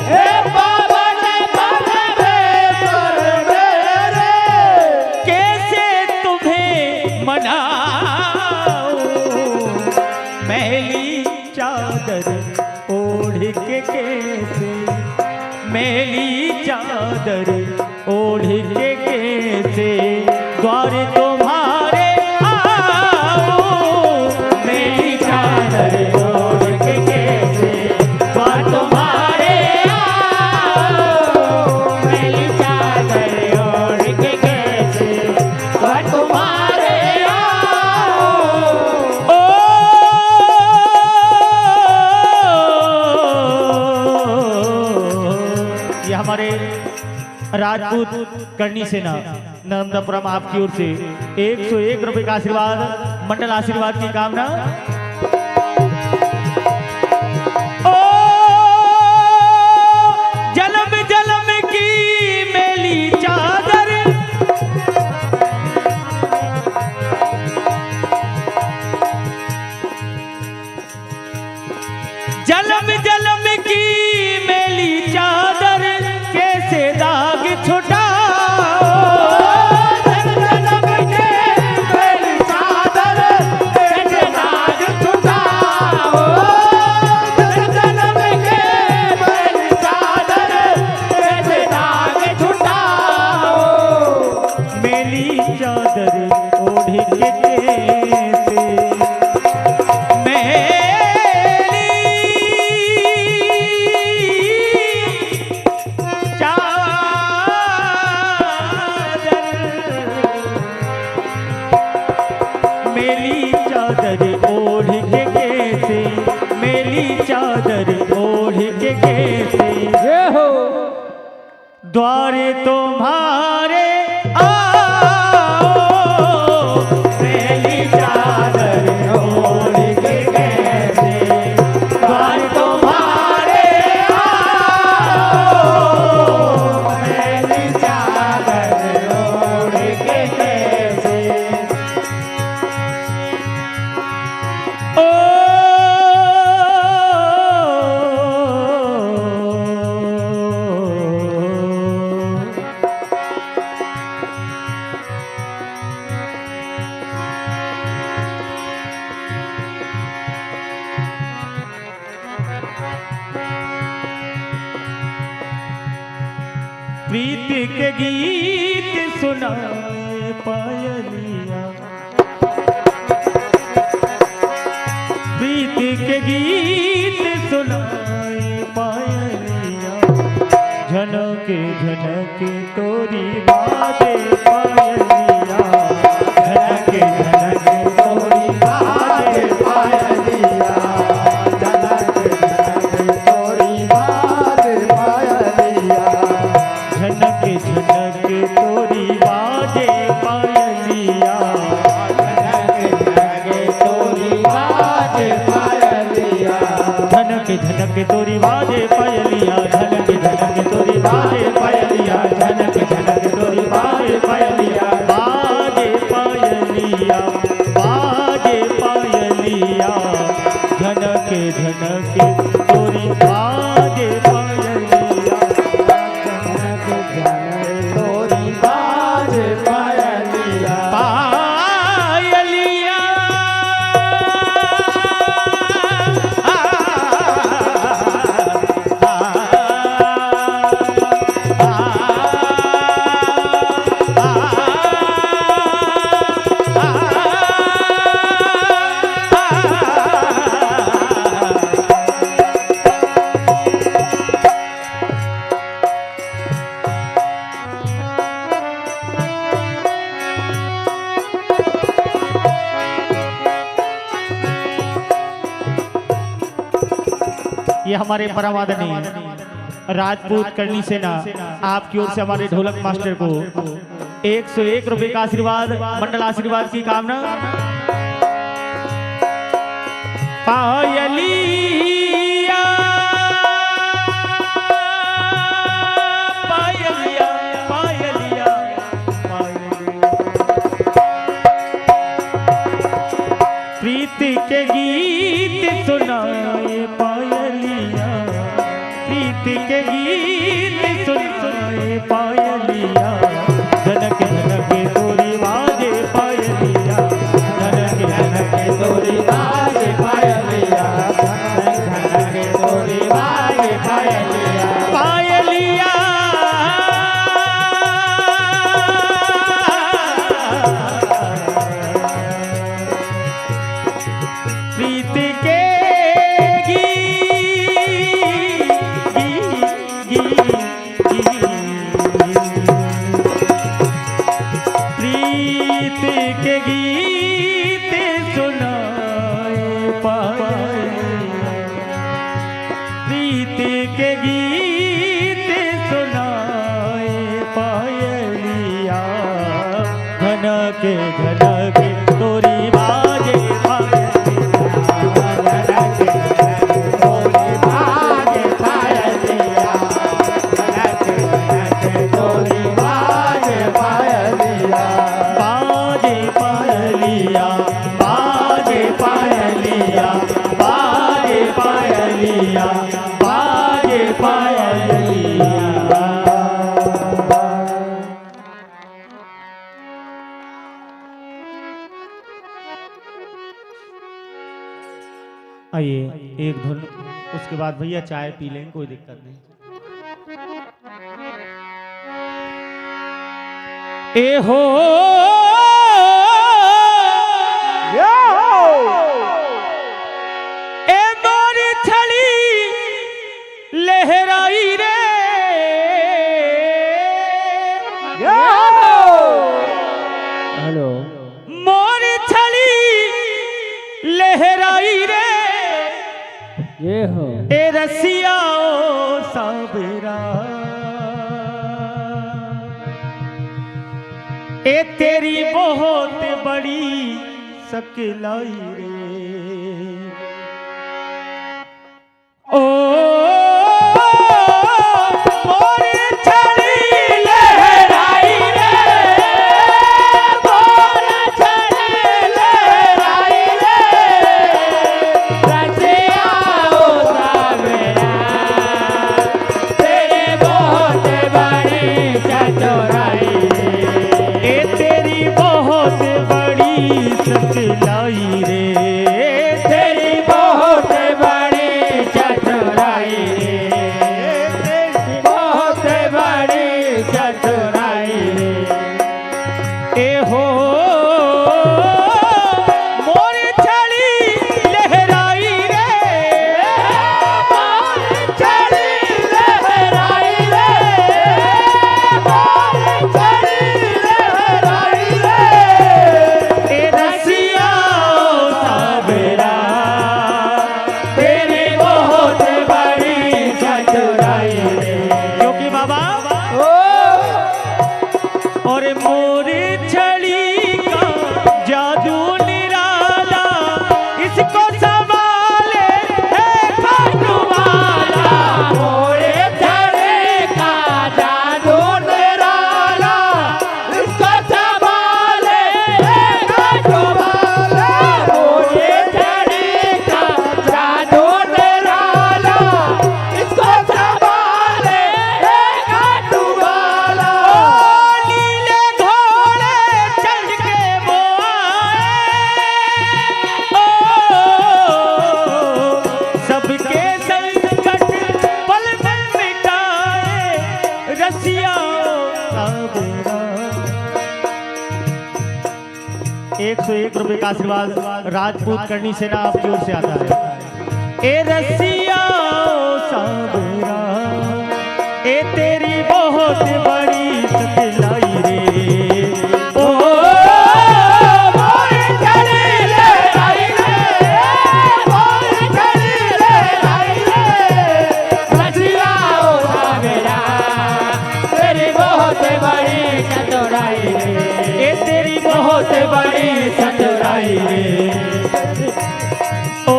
हे पावन परमेश्वर मेरे, कैसे तुम्हें मनाऊं, मेली चादर ओढ़ के कैसे, मेली चादर ओढ़ के कैसे, द्वार तुम्हारे आओ, मेली चादर ओढ़ के कैसे, द्वार तुम्हारे राजपूत करनी सेना नर्मदापुरम आपकी ओर से 101 रुपए का आशीर्वाद, मंडल आशीर्वाद की कामना। ओ जलम जलम की मेली चादर, जलम जलम की मेली चादर, कैसे दाग छुटा द्वारे तुम्हारे आओ, मेली चादर ओढ़ के कैसे, द्वारे तुम्हारे आओ, मेली चादर ओढ़ के कैसे। ओ प्रीत के गीत सुनाए पायलिया, प्रीत के गीत सुनाए पायलिया, झनके झनके तोरी बाजे पायलिया, झनके झनके तोरी बाजे पायलिया, झनके झनके तोरी बाजे पायलिया, झनके झनके तोरी बाजे पायलिया, झनके झनके तोरी बाजे पायलिया, झनके झनके तोरी बाजे पायलिया, झनके झनके तोरी बाजे पायलिया, झनके झनके तोरी बाजे पायलिया, बाजे पायलिया, बाजे पायलिया, झनके झनके तोरी बाजे पायलिया, तोरी बाजे पायलिया, पायलिया ये हमारे परम आदरणीय राजपूत करनी सेना आपकी ओर से हमारे ढोलक मास्टर को 101 रुपए का आशीर्वाद, मंडल आशीर्वाद की कामना। पायलिया पायलिया पायलिया पायलिया, प्रीति के गीत सुनाए पायलिया, प्रीति के गीत सुनाए पायलिया, झनके झनके तोरी बाजे पायलिया, झनके झनके तोरी बाजे पायलिया, झनके तोरी बाजे पायलिया, पायलिया प्रीति के प्रीति के गीत सुनाए पायलिया, प्रीति के गीत सुनाए आइए एक धुन, उसके बाद भैया चाय पी लेंगे, कोई दिक्कत नहीं। ए हो ए मोरी छड़ी लहराई रे, हेलो मोरी छड़ी लहराई रे, ये हो ए रसिया ओ साबरा, ए तेरी बहुत बड़ी सकलाई रे, ओ मोरी छड़ी लहराई रे, मोरी छड़ी लहराई रे, रसिया ओ साबरा, तेरी बहुत बड़ी चतुराई रे, ए तेरी बहुत बड़ी सकलाई रे, तेरी बहुत बड़ी चतुराई रे, तेरी बहुत बड़ी चतुराई रे, ए हो मोरी छड़ी लहराई रे, मोरी छड़ी लहराई रे, मोरी छड़ी लहराई रे, ए रसिया ओ साबरा, तेरी बहुत बड़ी चतुराई रे, क्योंकि बाबा और मोरी छड़ी का जादू निराला, इसको संभाले है खाटूवाला, मोरे छड़ी का जादू निराला, इसको संभाले खाटूवाला, मोरे छड़ी का जादू निराला, इसको संभाले खाटूवाला, नीले घोड़े चढ़ के वो आए, सबके संकट पल में मिटाए, रसिया साबरा। 101 रुपए का आशीर्वाद राजपूत करनी सेना आपकी ओर से आता है। ए रसिया साबरा, ए तेरी बहुत बड़ी सकलाई रे, ओ मोरी छड़ी लहराई रे, मोरी छड़ी लहराई रे, रसिया ओ साबरा, तेरी बहुत बड़ी चतुराई रे, ए तेरी बहुत बड़ी चतुराई रे, ओ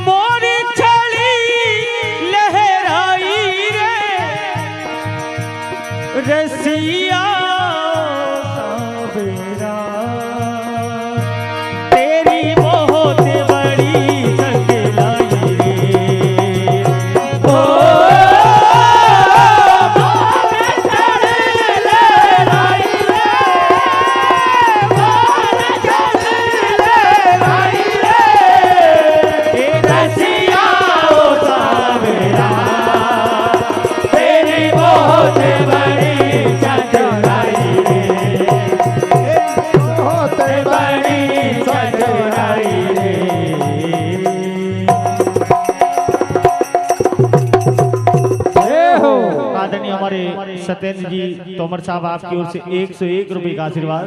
मोरी छड़ी लहराई रे, रसिया साबरा, तेरी बहुत बड़ी सकलाई रे, ओ मोरी छड़ी लहराई रे, मोरी छड़ी लहराई रे, ए रसिया ओ साबरा, तेरी बहुत बड़ी चतुराई रे, बहुत बड़ी चतुराई रे, आदरणीय हमारे सत्येंद्र जी तोमर साहब आपकी ओर से 101 रुपए का आशीर्वाद।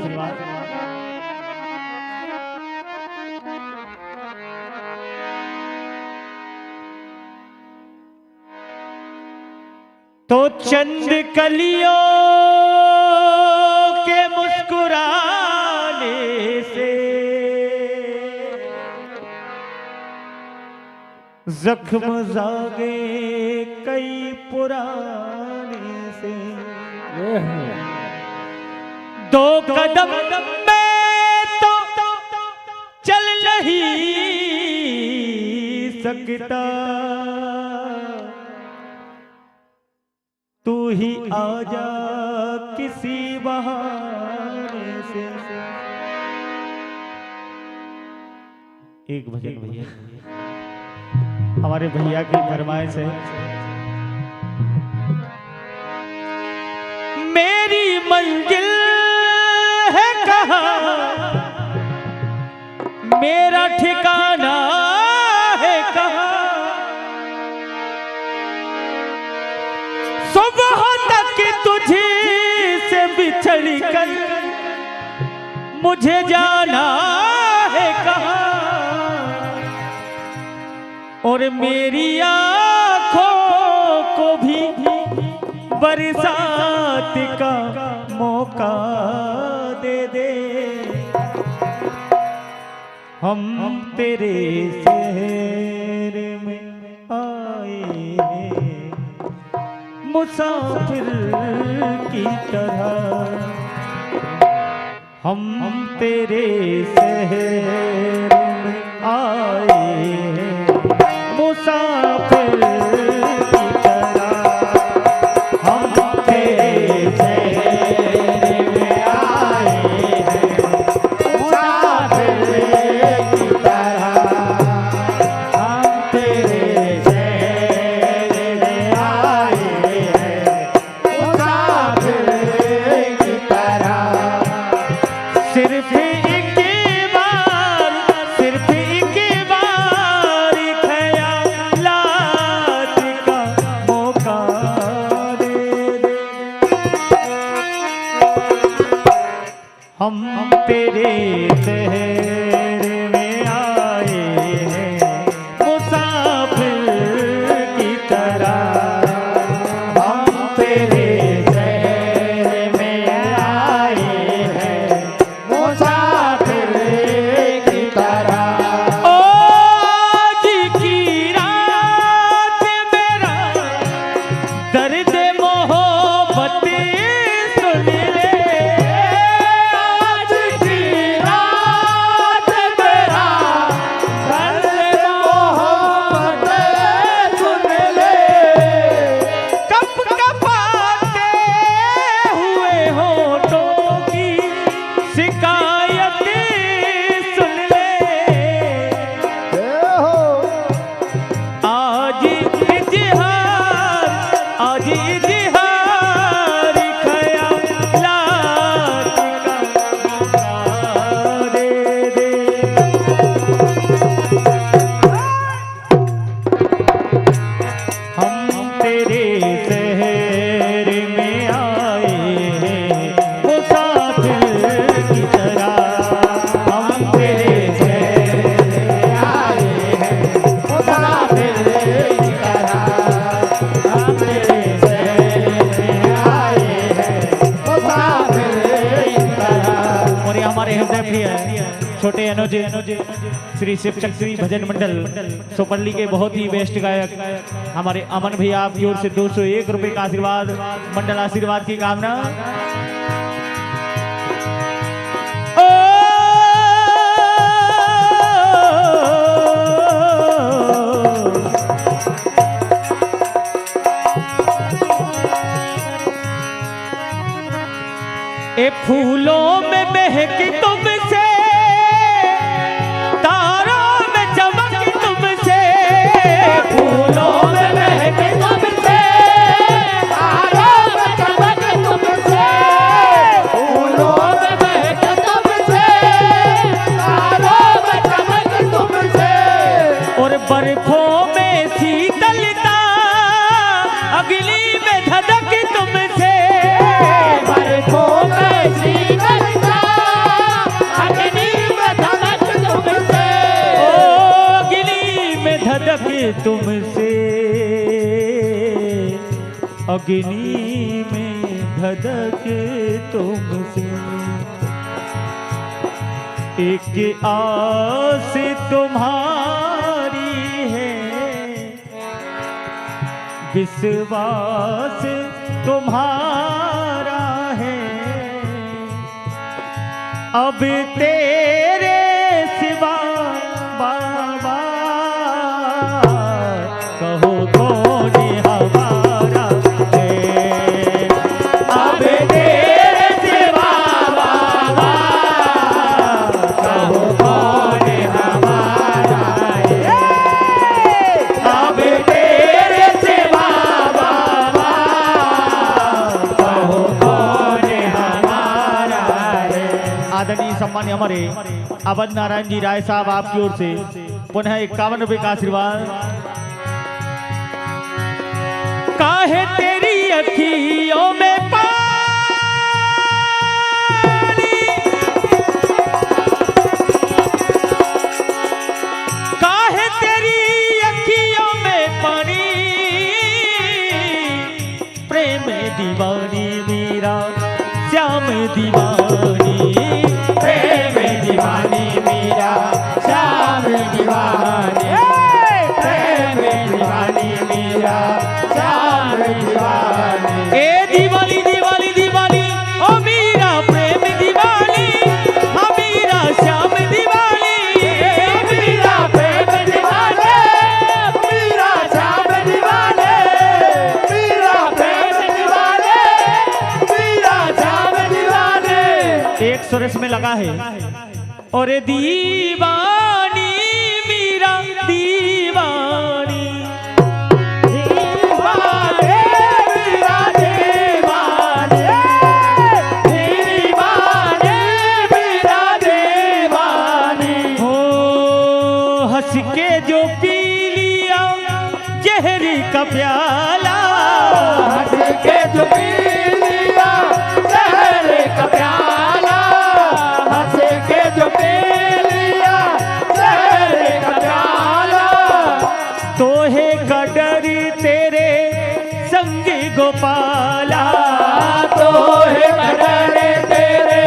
तो चंद कलियों के मुस्कुराने से जख्म जागे कई पुराने से दो कदम में तो चल नहीं सकता, तू ही आजा किसी बहाने से। एक भजन भैया हमारे भैया की फरमाइश है। मेरी मंजिल है कहाँ, मेरा ठिकाना है कहाँ, सुबह तक तुझे से बिछड़ कर मुझे जाना है कहाँ, और मेरी आँखों को भी बरसात का मौका दे दे। हम तेरे शहर में आए हैं मुसाफिर की तरह, हम तेरे शहर में आए हैं मुसाफिर की तरह, हम तेरे शहर में आए हैं मुसाफिर की तरह, हम तेरे शहर में आए हैं मुसाफिर की तरह। सिर्फ एक बार, सिर्फ एक बार ख्यालात का मौका दे दे। हम तेरे शहर में आए हैं मुसाफिर की तरह, हम तेरे शहर में आए हैं मुसाफिर की तरह। आज की रात मेरा दर्द मोहब्बत सुन ले, आज की रात मेरा दर्द मोहब्बत सुन ले, कप कपाते हुए होठों की शिकायत सुन ले। आज इजहार, आज इजहार ख्यालात का मौका दे दे। हम तेरे शहर में आए हैं मुसाफिर की तरह, हम तेरे शहर में आए हैं मुसाफिर की तरह, हम तेरे शहर में आए हैं मुसाफिर की तरह। और ये हमारे हृदय प्रिय छोटे अनुज श्री शिव चक्री भजन मंडल सोपल्ली के बहुत ही बेस्ट गायक हमारे अमन भैया आपकी ओर से 201 रुपए का आशीर्वाद, मंडल आशीर्वाद की कामना। ए फूलों में महक तुमसे, तारों में चमक तुमसे, फूलों में महक तुमसे, तारों में चमक तुमसे, फूलों में महक तुमसे, तारों में चमक तुमसे, और बर्फों में शीतलता अगली में धधक तुमसे, बर्फों में शीतलता अग्नि में धधक तुमसे, ओ अग्नि में धधक तुमसे, अग्नि में धधक तुमसे। एक आस तुम्हारी है, विश्वास तुम्हारा है, अब तेरे सिवा बाबा कहो कौन हमारा है। अब तेरे सिवा बाबा कहो कौन हमारा है। अब तेरे सिवा बाबा कहो कौन हमारा है। आदरणीय सम्मान्य हमारे अवध नारायण जी राय साहब आपकी ओर से पुनः 51 रुपए का आशीर्वाद। काहे तेरी अखियों में पानी, काहे तेरी अखियों में पानी, प्रेम दीवानी मेरा श्याम दीवानी, प्रेम दीवानी मेरा श्याम दीवानी, प्रेम दीवानी मेरा श्याम दीवानी। ए दीवानी दीवानी दीवानी ओ मेरा प्रेम दीवानी, हाँ मेरा श्याम दीवानी, मेरा प्रेम दीवानी, मेरा श्याम दीवानी, मेरा प्रेम दीवानी, मेरा श्याम दीवानी। एक सुरेश में लगा है और दीवानी मेरा दीवानी, दीवानी मेरा दीवानी, दीवानी मेरा दीवानी। हो हंस के जो पी लिया जहर का प्याला, हंस के जो पी लिया जहर का प्याला, हंस के जो पी लिया जहर का प्याला। तो है कदर तेरे संग गोपाला, तो है कदर तेरे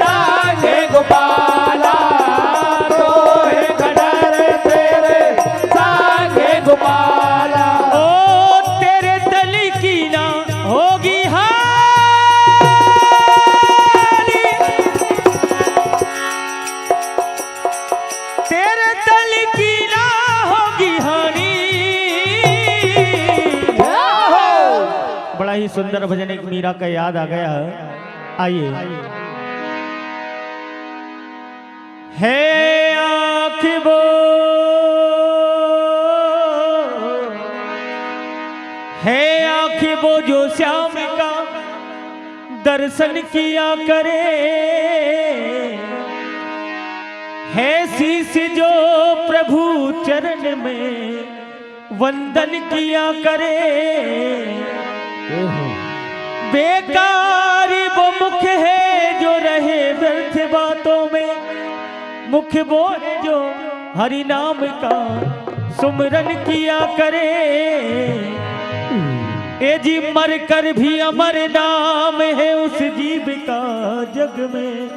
संग गोपाला, तो है कदर तेरे संग गोपाला। ओ तेरे दल की ना होगी हानि, तेरे दल की ना होगी हानि। बड़ा ही सुंदर भजन एक मीरा का याद आ गया है। आइए। है आँख वो, है आँख वो जो श्याम का दर्शन किया करे, है शीश जो प्रभु चरण में वंदन किया करे। बेकार वो मुख है जो रहे व्यर्थ बातों में, मुख वो है जो हरि नाम का सुमरन किया करे। ए जी मर कर भी अमर नाम है उस जीव का जग में,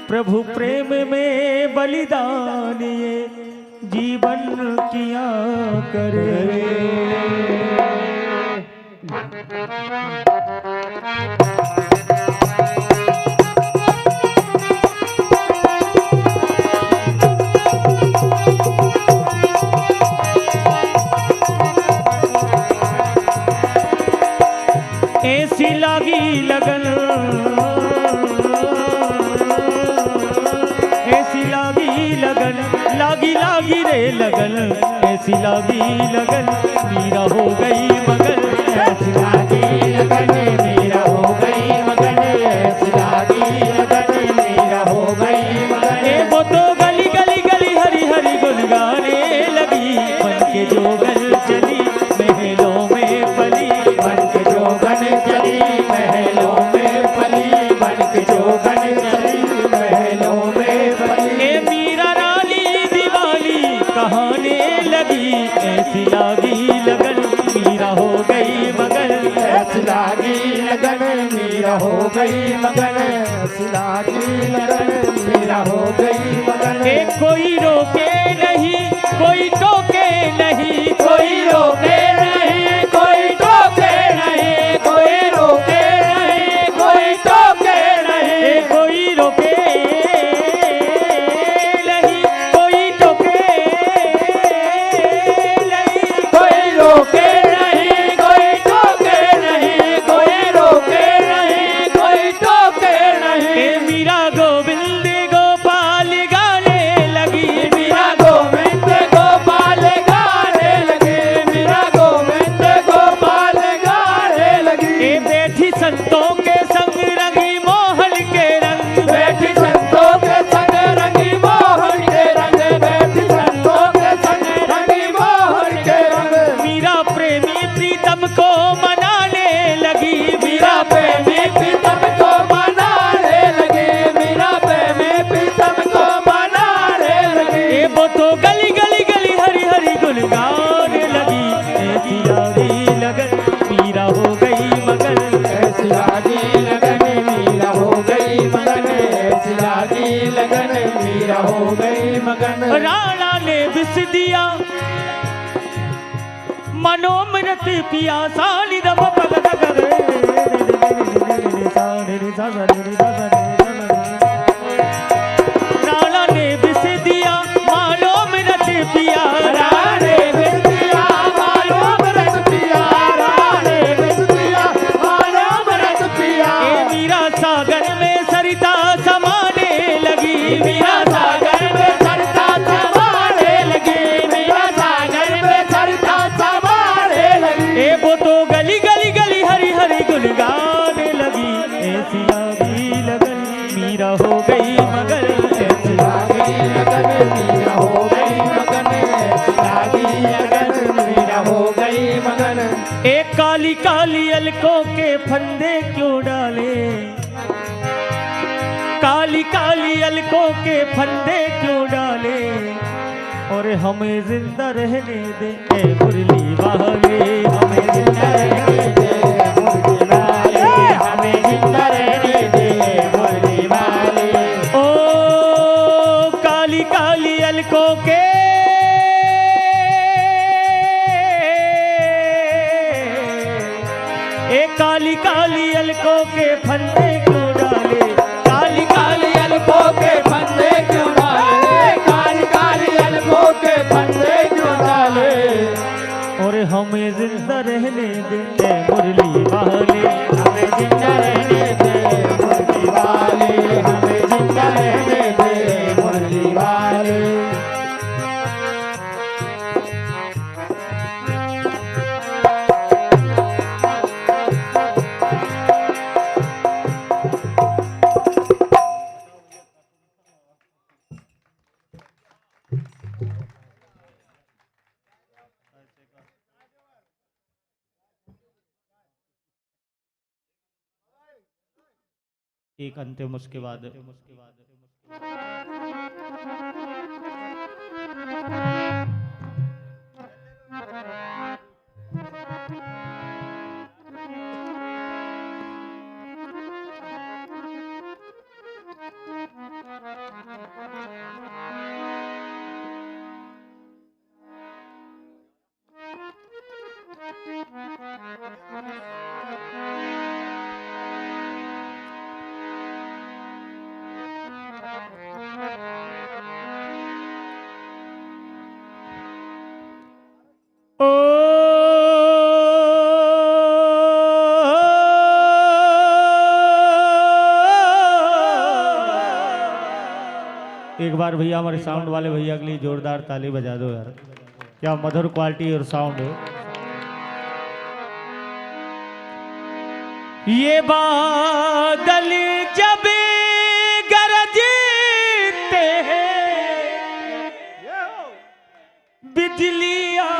प्रभु प्रेम में बलिदान ये जीवन किया करे। ऐसी लागी लगन, ऐसी लागी लगन, लागी लागी रे लगन, ऐसी लागी लगन मीरा हो गई मगन, ऐसी लागी लगन मीरा हो गई मगन, ऐसी लागी लगन मीरा हो गई मगन। ए वो तो गली गली गली हरी हरी गुन गाने लगी, बन के जोगन चली महलों में पली, बन के जोगन चली महलों में पली, बन के जोगन चली महलों में पली। ए मीरा रानी दीवानी कहाने लगी, ऐसी लागी लगन मीरा हो गई मगन, ऐसी लागी लगन मीरा हो गई मगन, ऐसी लागी लगन मीरा हो गई मगन। ए कोई रोके नहीं कोई टोके नहीं, कोई रोके नहीं कोई टोके नहीं, कोई रोके नहीं कोई टोके नहीं, कोई रोके लागी लगन मीरा हो गई मगन। राणा ने विष दिया मनोमृत पिया साली दम पगद गरे राणा ने विष दिया मनोमृत पिया राणे विष दिया मनोमृत पिया राणे विष दिया मनोमृत पिया। मीरा सागर में सरिता समाने लगी मीरा सागर में सरिता समाने लगी मीरा सागर में सरिता समाने लगी। वो तो गली गली गली हरी हरी गुन गाने लगी ऐसी आगी लगन मीरा हो गई मगन ऐसी आगी लगन मीरा हो गई मगन ऐसी आगी लगन मीरा हो गई मगन। एक काली काली अलकों के फंदे क्यों डाले काली काली अलकों के फंदे क्यों डाले और हमें जिंदा रहने दे ए मुरली वाले हमें जिंदा रहने दे मुरली वाले हमें जिंदा रहने दे मुरली वाले। ओ काली काली अलकों के एक काली काली अलकों के फंदे क्यों डाले काली काली अलकों के फंदे क्यों डाले काली काली अलकों के फंदे क्यों डाले और हमें जिंदा रहने दे मुरली वाले हमें जिंदा रहने दे मुरली वाले हमें जिंदा रहने दे मुरली वाले। एक अंतिम उसके बाद एक बार भैया हमारे साउंड वाले भैया के लिए जोरदार ताली बजा दो यार, क्या मधुर क्वालिटी और साउंड है। ये बादल जब गरजते हैं बिजलियां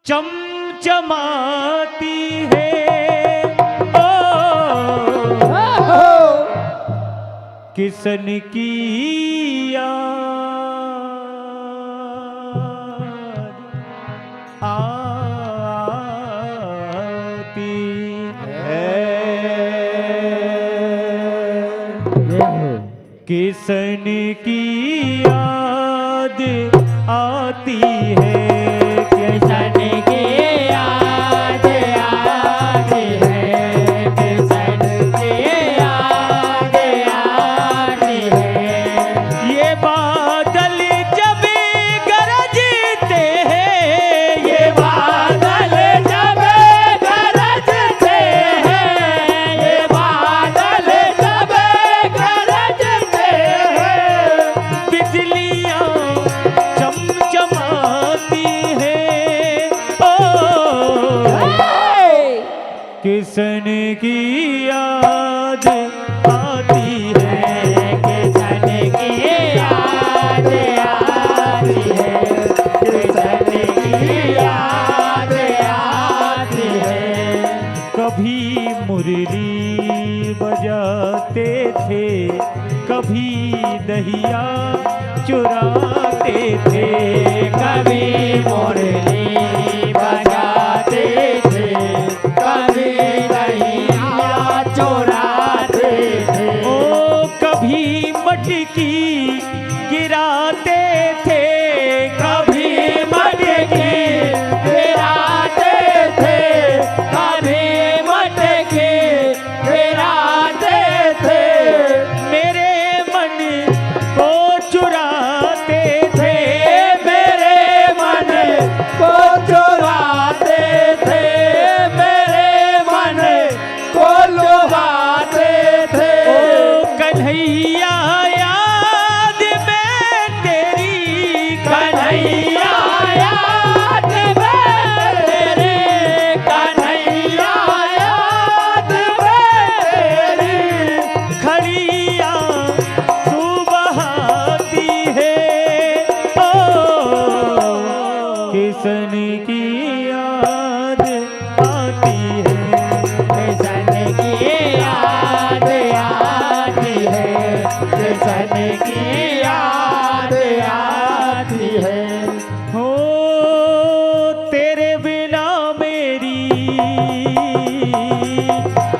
चमचमाती है किसन की याद आती है किसन की याद आती है किसन की याद आती है किसन की याद आती है। ये बादल जब गरजते हैं ये बादल जब गरजते हैं ये बादल जब गरजते हैं बिजलियां चमचमाती हैं ओ किसन की याद आती है किसन की याद आती है किसन की याद आती है। कभी मुरली बजाते थे कभी दहिया चुराते थे कभी मुरली बजाते थे कभी दहिया चुराते थे ओ मटकी गिराते थे, कभी मटकी गिराते थे, कभी मटकी गिराते थे, मेरे मन को चुराते थे, मेरे मन को चुराते थे, मेरे मन को लुभाते थे। ओ कन्हैया याद में तेरी, कन्हैया याद में तेरी, कन्हैया याद में तेरी, खड़िया सुबहाती है। ओ किसन की याद आती है, किसन की याद आती है, किसन की याद आती है। हो तेरे बिना मेरी,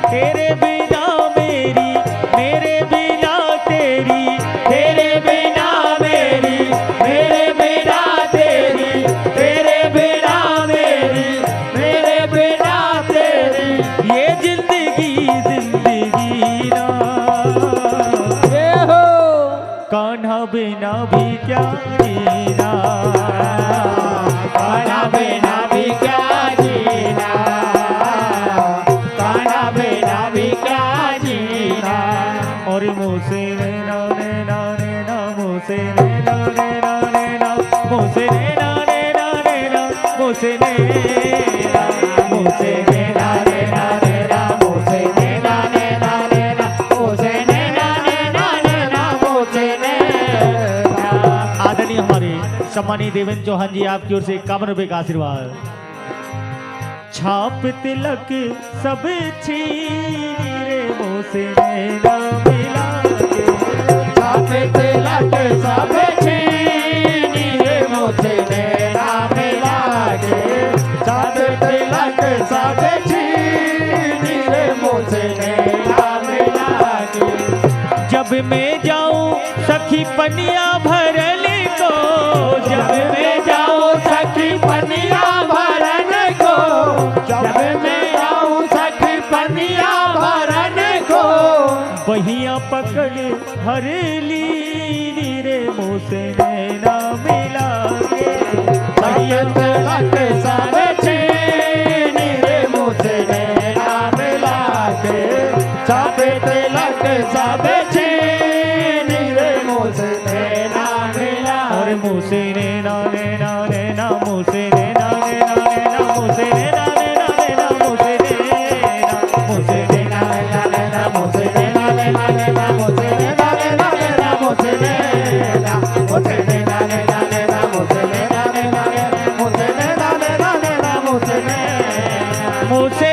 तेरे बिना मेरी, मेरे बिना तेरी, तेरे बिना मेरी, मेरे बिना तेरी, तेरे बिना मेरी, मेरे बिना तेरी, ये जिंदगी जिंदगी ना। ये हो कान्हा बिना भी क्या जीना, कान्हा बिना भी क्या जीना, कान्हा बिना भी क्या जीना। और मुझसे नैना नैना नैना, मुझसे नैना नैना नैना, मुझसे नैना नैना नैना, मुझसे नैना, मुझसे नैना नैना नैना, मुझसे नैना नैना नैना, मुझसे नैना नैना नैना, मुझसे नैना। आदरणीय हमारे सम्मानीय देवेंद्र चौहान जी, आपकी ओर से 51 रुपए का आशीर्वाद। छाप तिलक सब छीनी रे, मुझसे नैना मिला के, छाप तिलक सब छीनी रे, मुझसे नैना मिला के, छाप तिलक सब छीनी रे, मुझसे नैना मिला के। जब मैं जाऊं सखी पनिया भरन को, जब मैं जाऊं सखी पनिया भरन को, जब मैं जाऊं सखी पनिया भरन को, बहिया पकड़ हर लीनी रे, मुझसे नैना मिला के, बहिया तिलक सब छीनी रे, मुझसे नैना मिला के, छाप तिलक सब छीनी रे, मुझसे नैना मिला। और मुझसे नैना नैना नैना, मुझसे नैना नैना नैना, मुझसे नैना नैना नैना, मुझसे नैना, मुझसे नैना नैना नैना, मुझसे नैना नैना नैना, मुझसे नैना नैना नैना, मुझसे नैना, मुझसे नैना नैना नैना, मुझसे नैना नैना नैना, मुझसे नैना नैना नैना, मुझसे नैना, मुझसे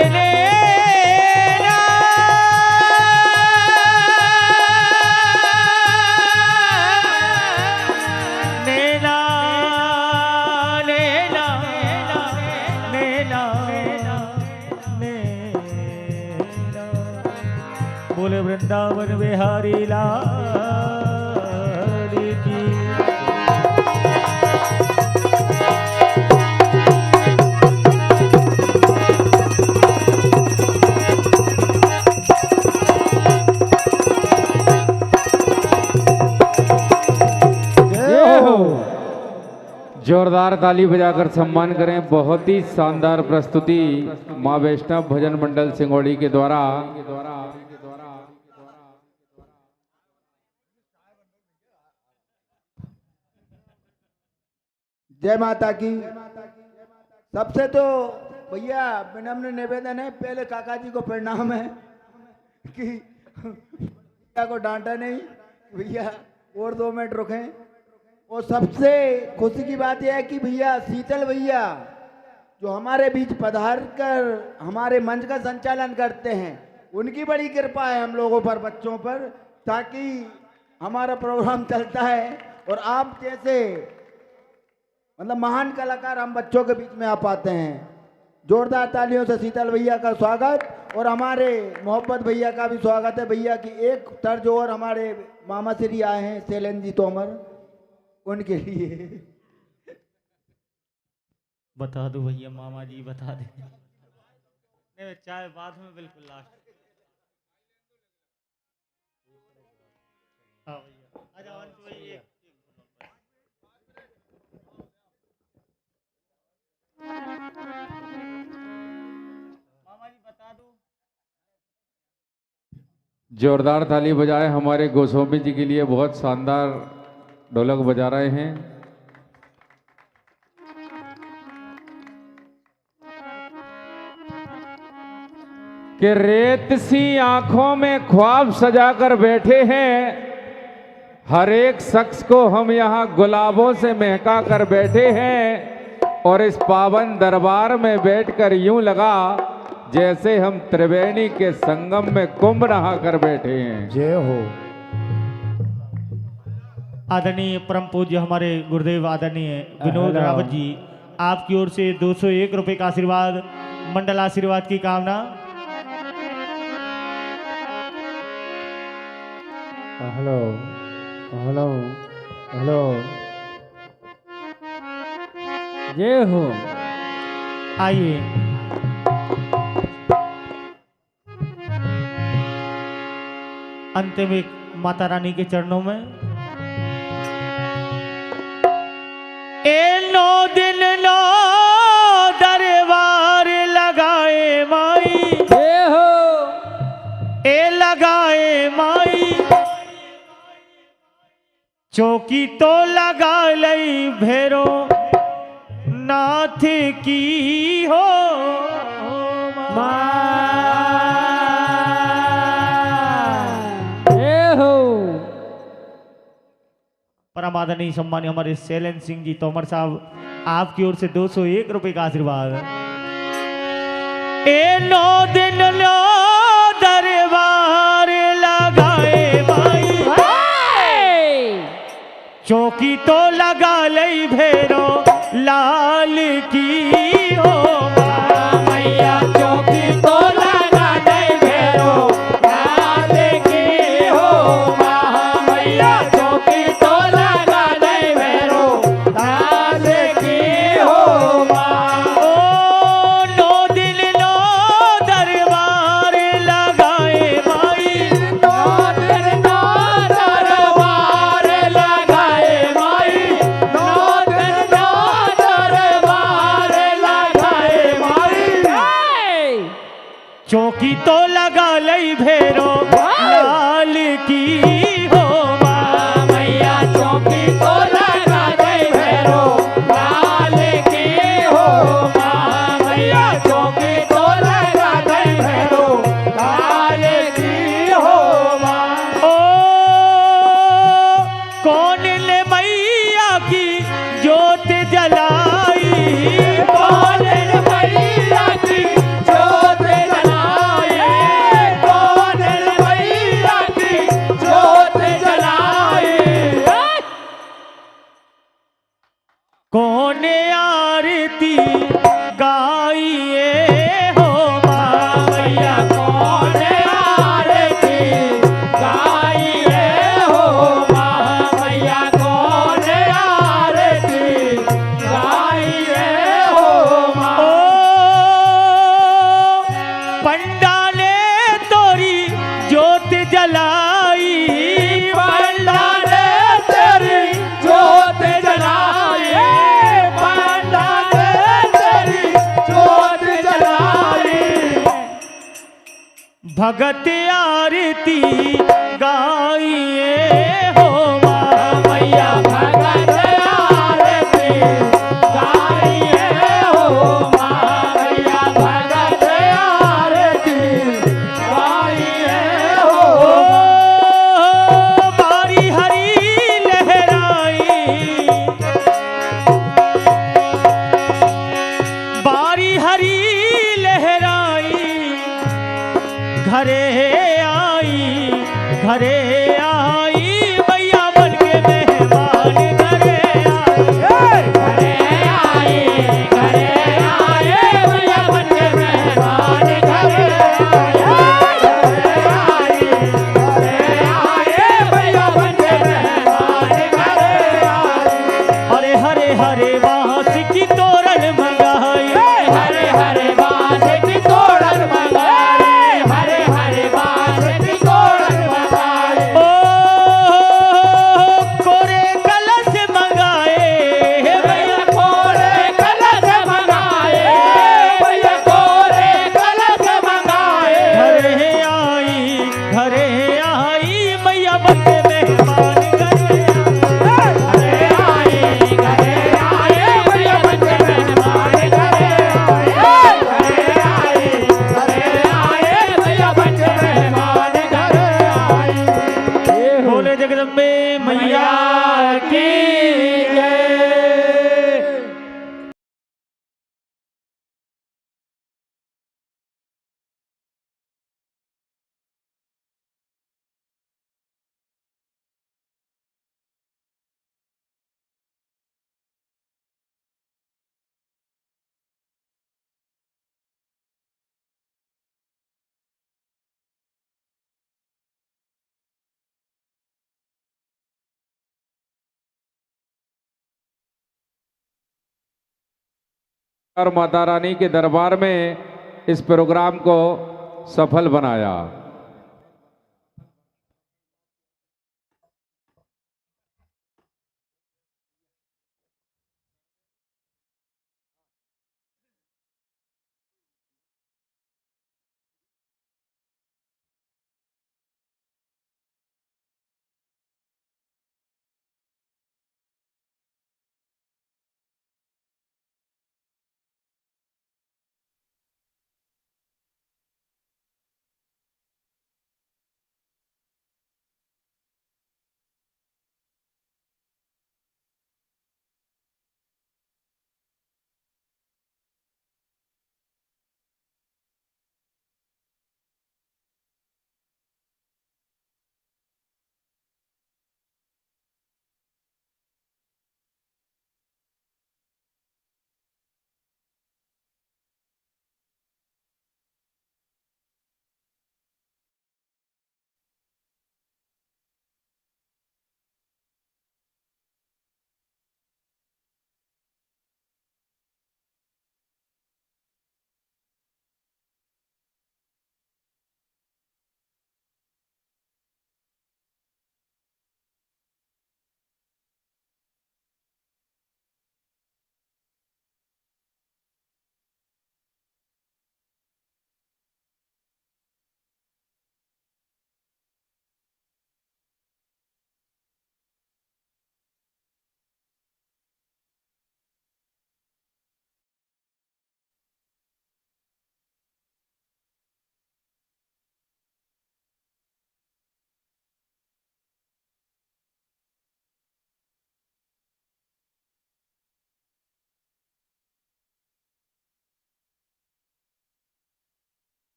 नैना नैना नैना नैना नैना। बोले वृंदावन बिहारी लाल की। जोरदार ताली बजाकर सम्मान करें। बहुत ही शानदार प्रस्तुति माँ वैष्णव भजन मंडल सिंगोड़ी के द्वारा। जय माता की। सबसे तो भैया विनम्र निवेदन है, पहले काका जी को प्रणाम है कि भैया को डांटा नहीं, भैया और 2 मिनट रुकें। और सबसे खुशी की बात यह है कि भैया शीतल भैया जो हमारे बीच पधार कर हमारे मंच का संचालन करते हैं, उनकी बड़ी कृपा है हम लोगों पर, बच्चों पर, ताकि हमारा प्रोग्राम चलता है। और आप जैसे मतलब महान कलाकार हम बच्चों के बीच में आ पाते हैं। जोरदार तालियों से शीतल भैया का स्वागत। और हमारे मोहब्बत भैया का भी स्वागत है। भैया की एक तर्ज और हमारे मामा श्री आए हैं शैलेंद्र जी तोमर, उनके लिए बता दो भैया, मामा जी बता दे। नहीं चाय बाद में, बिल्कुल लास्ट। हाँ भैया आ जाओ अंत भाई, एक मामा जी बता दो। जोरदार ताली बजाए हमारे गोस्वामी जी के लिए, बहुत शानदार ढोलक बजा रहे हैं। कि रेत सी आंखों में ख्वाब सजाकर बैठे हैं, हर एक शख्स को हम यहाँ गुलाबों से महका कर बैठे हैं, और इस पावन दरबार में बैठकर यूं लगा जैसे हम त्रिवेणी के संगम में कुंभ नहा कर बैठे हैं। जय हो। आदरणीय परम पूज्य हमारे गुरुदेव आदरणीय विनोद रावत जी, आपकी ओर से 201 रुपए का आशीर्वाद, मंडल आशीर्वाद की कामना। हेलो हेलो हेलो, जय हो। आइए अंतिम एक माता रानी के चरणों में। ए 9 दिन 9 दरबार लगाए माई, जय हो। ए लगाए माई, चौकी तो लगा लई भैरो नाथ की हो परम आदरणीय सम्मानीय हमारे शैलेंद्र सिंह जी तोमर साहब, आपकी ओर से 201 रुपए का आशीर्वाद। ए 9 दिन 9 दरबार लगाए माई, चौकी तो लगा लई भैरो लाल की हो मैया, चौकी तो लगा लई भैरो लाल की हो मैया, चौकी तो लगा लई भैरो लाल की हो। ओ 9 दिन 9 दरबार लगाए माई, 9 दिन 9 दरबार लगाए माई, 9 दिन 9 दरबार लगाए माई, चौकी तो लगा लई भैरो लाल की हो मैया, चौकी तो लगा लई भैरो लाल की हो मैया, चौकी तो लगा लई भैरो लाल की हो। ओ कौन ले मैया की जोत जलाई, कौन ले मैया की जोत जलाई, कौन ले मैया की जोत जलाई, कौन आरती गाइए हो मैया, कौन आरती गाइए हो मैया, कौन आरती गाइए हो। ओ पंडाले तोरी जोत जलाई, पंडाले तेरी जोत जलाई, पंडाले तेरी जोत जलाई, भगत आरती गाइए हो मैया, भगत आरती गाइए हो मैया, भगत आरती गाइए हो। बारी हरी लहराई, बारी हरी लहराई, घरे आई घरे जगदम्बे मैया की जय। और माता रानी के दरबार में इस प्रोग्राम को सफल बनाया।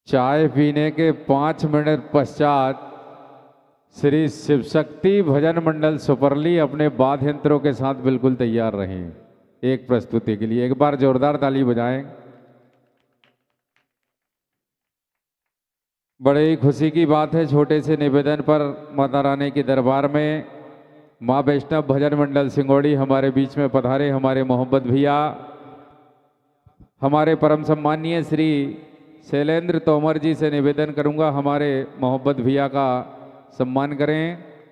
चाय पीने के 5 मिनट पश्चात श्री शिव शक्ति भजन मंडल सुपरली अपने वाद्य यंत्रों के साथ बिल्कुल तैयार रहें एक प्रस्तुति के लिए। एक बार जोरदार ताली बजाएं। बड़े ही खुशी की बात है, छोटे से निवेदन पर माता रानी के दरबार में माँ वैष्णव भजन मंडल सिंगोड़ी हमारे बीच में पधारे हमारे मोहम्मद भैया, हमारे परम सम्मानीय श्री शैलेंद्र तोमर जी से निवेदन करूंगा हमारे मोहब्बत भैया का सम्मान करें।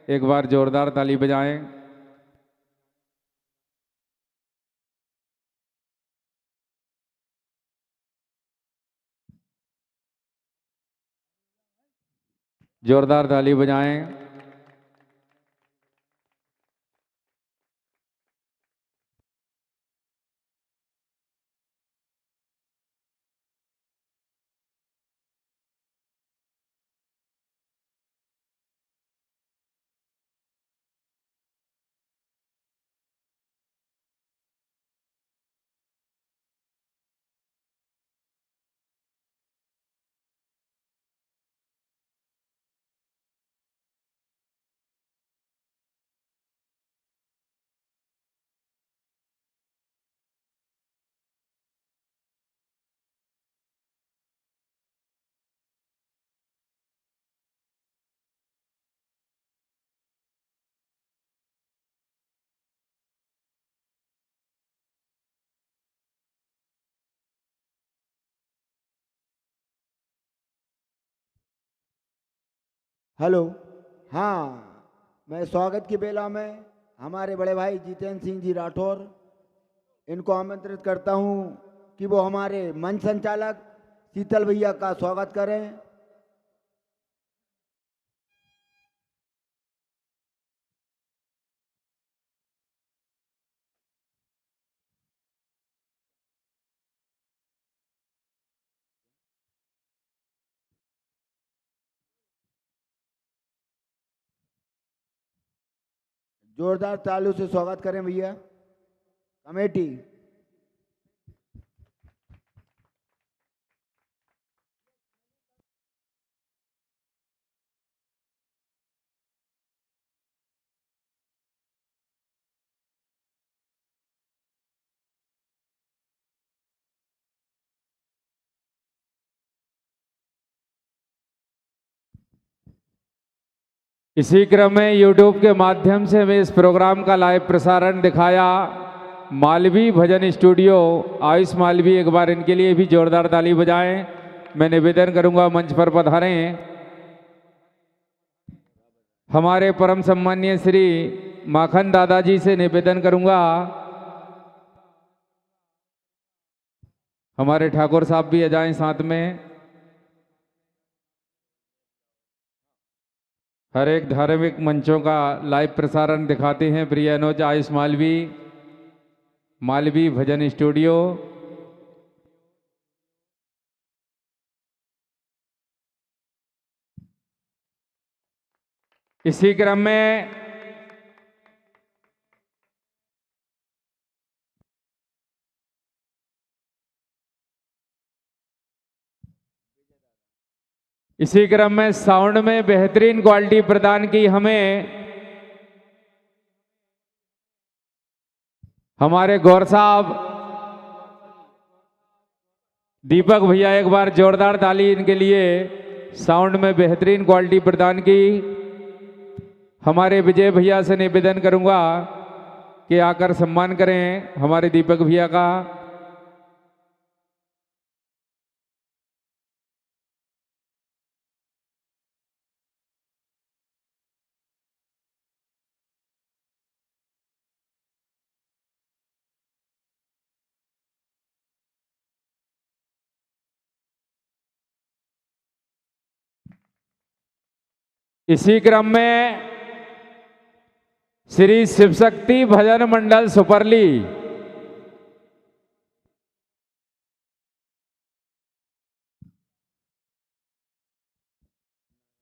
एक बार जोरदार ताली बजाएं। जोरदार ताली बजाएं। हेलो। हाँ, मैं स्वागत की बेला में हमारे बड़े भाई जितेंद्र सिंह जी राठौर इनको आमंत्रित करता हूँ कि वो हमारे मंच संचालक शीतल भैया का स्वागत करें। जोरदार तालियों से स्वागत करें भैया। कमेटी। इसी क्रम में YouTube के माध्यम से हमें इस प्रोग्राम का लाइव प्रसारण दिखाया मालवी भजन स्टूडियो आयुष मालवी, एक बार इनके लिए भी जोरदार ताली बजाएं। मैं निवेदन करूंगा मंच पर पधारें। हमारे परम सम्मानीय श्री माखन दादाजी से निवेदन करूंगा, हमारे ठाकुर साहब भी आ जाएं साथ में। हर एक धार्मिक मंचों का लाइव प्रसारण दिखाते हैं प्रिय अनुज आयुष मालवी, मालवी भजन स्टूडियो। इसी क्रम में साउंड में बेहतरीन क्वालिटी प्रदान की हमें हमारे गौर साहब दीपक भैया, एक बार जोरदार ताली इनके लिए। साउंड में बेहतरीन क्वालिटी प्रदान की हमारे विजय भैया से निवेदन करूंगा कि आकर सम्मान करें हमारे दीपक भैया का। इसी क्रम में श्री शिवशक्ति भजन मंडल सुपरली,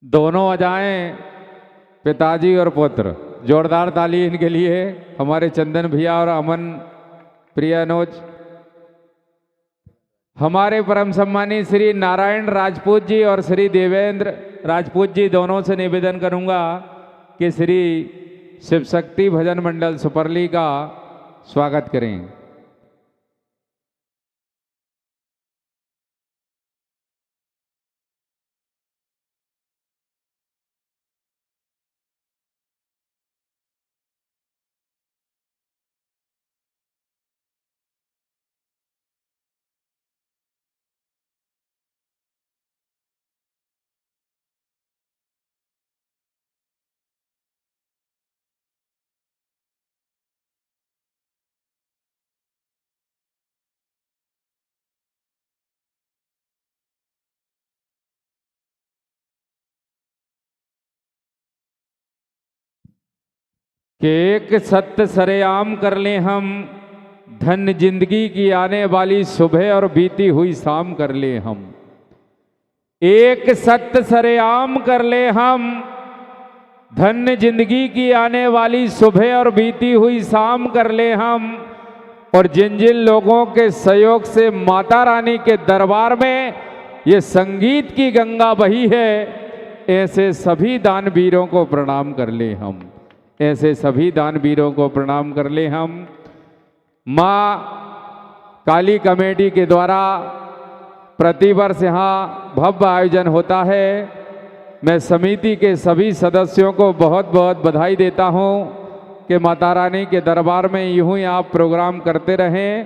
दोनों आ जाएं, पिताजी और पुत्र। जोरदार ताली इनके लिए। हमारे चंदन भैया और अमन प्रिय अनुज। हमारे परम सम्मानी श्री नारायण राजपूत जी और श्री देवेंद्र राजपूत जी, दोनों से निवेदन करूंगा कि श्री शिवशक्ति भजन मंडल सुपरली का स्वागत करें। कि एक सत्य सरेआम कर ले हम, धन्य जिंदगी की आने वाली सुबह और बीती हुई शाम कर ले हम। एक सत्य सरेआम कर ले हम, धन्य जिंदगी की आने वाली सुबह और बीती हुई शाम कर ले हम। और जिन जिन लोगों के सहयोग से माता रानी के दरबार में ये संगीत की गंगा बही है, ऐसे सभी दानवीरों को प्रणाम कर ले हम, ऐसे सभी दानवीरों को प्रणाम कर ले हम। माँ काली कमेटी के द्वारा प्रतिवर्ष यहाँ भव्य आयोजन होता है। मैं समिति के सभी सदस्यों को बहुत बहुत बधाई देता हूँ कि माता रानी के दरबार में यूं ही आप प्रोग्राम करते रहें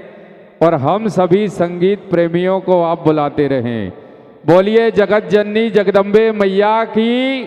और हम सभी संगीत प्रेमियों को आप बुलाते रहें। बोलिए जगत जननी जगदम्बे मैया की।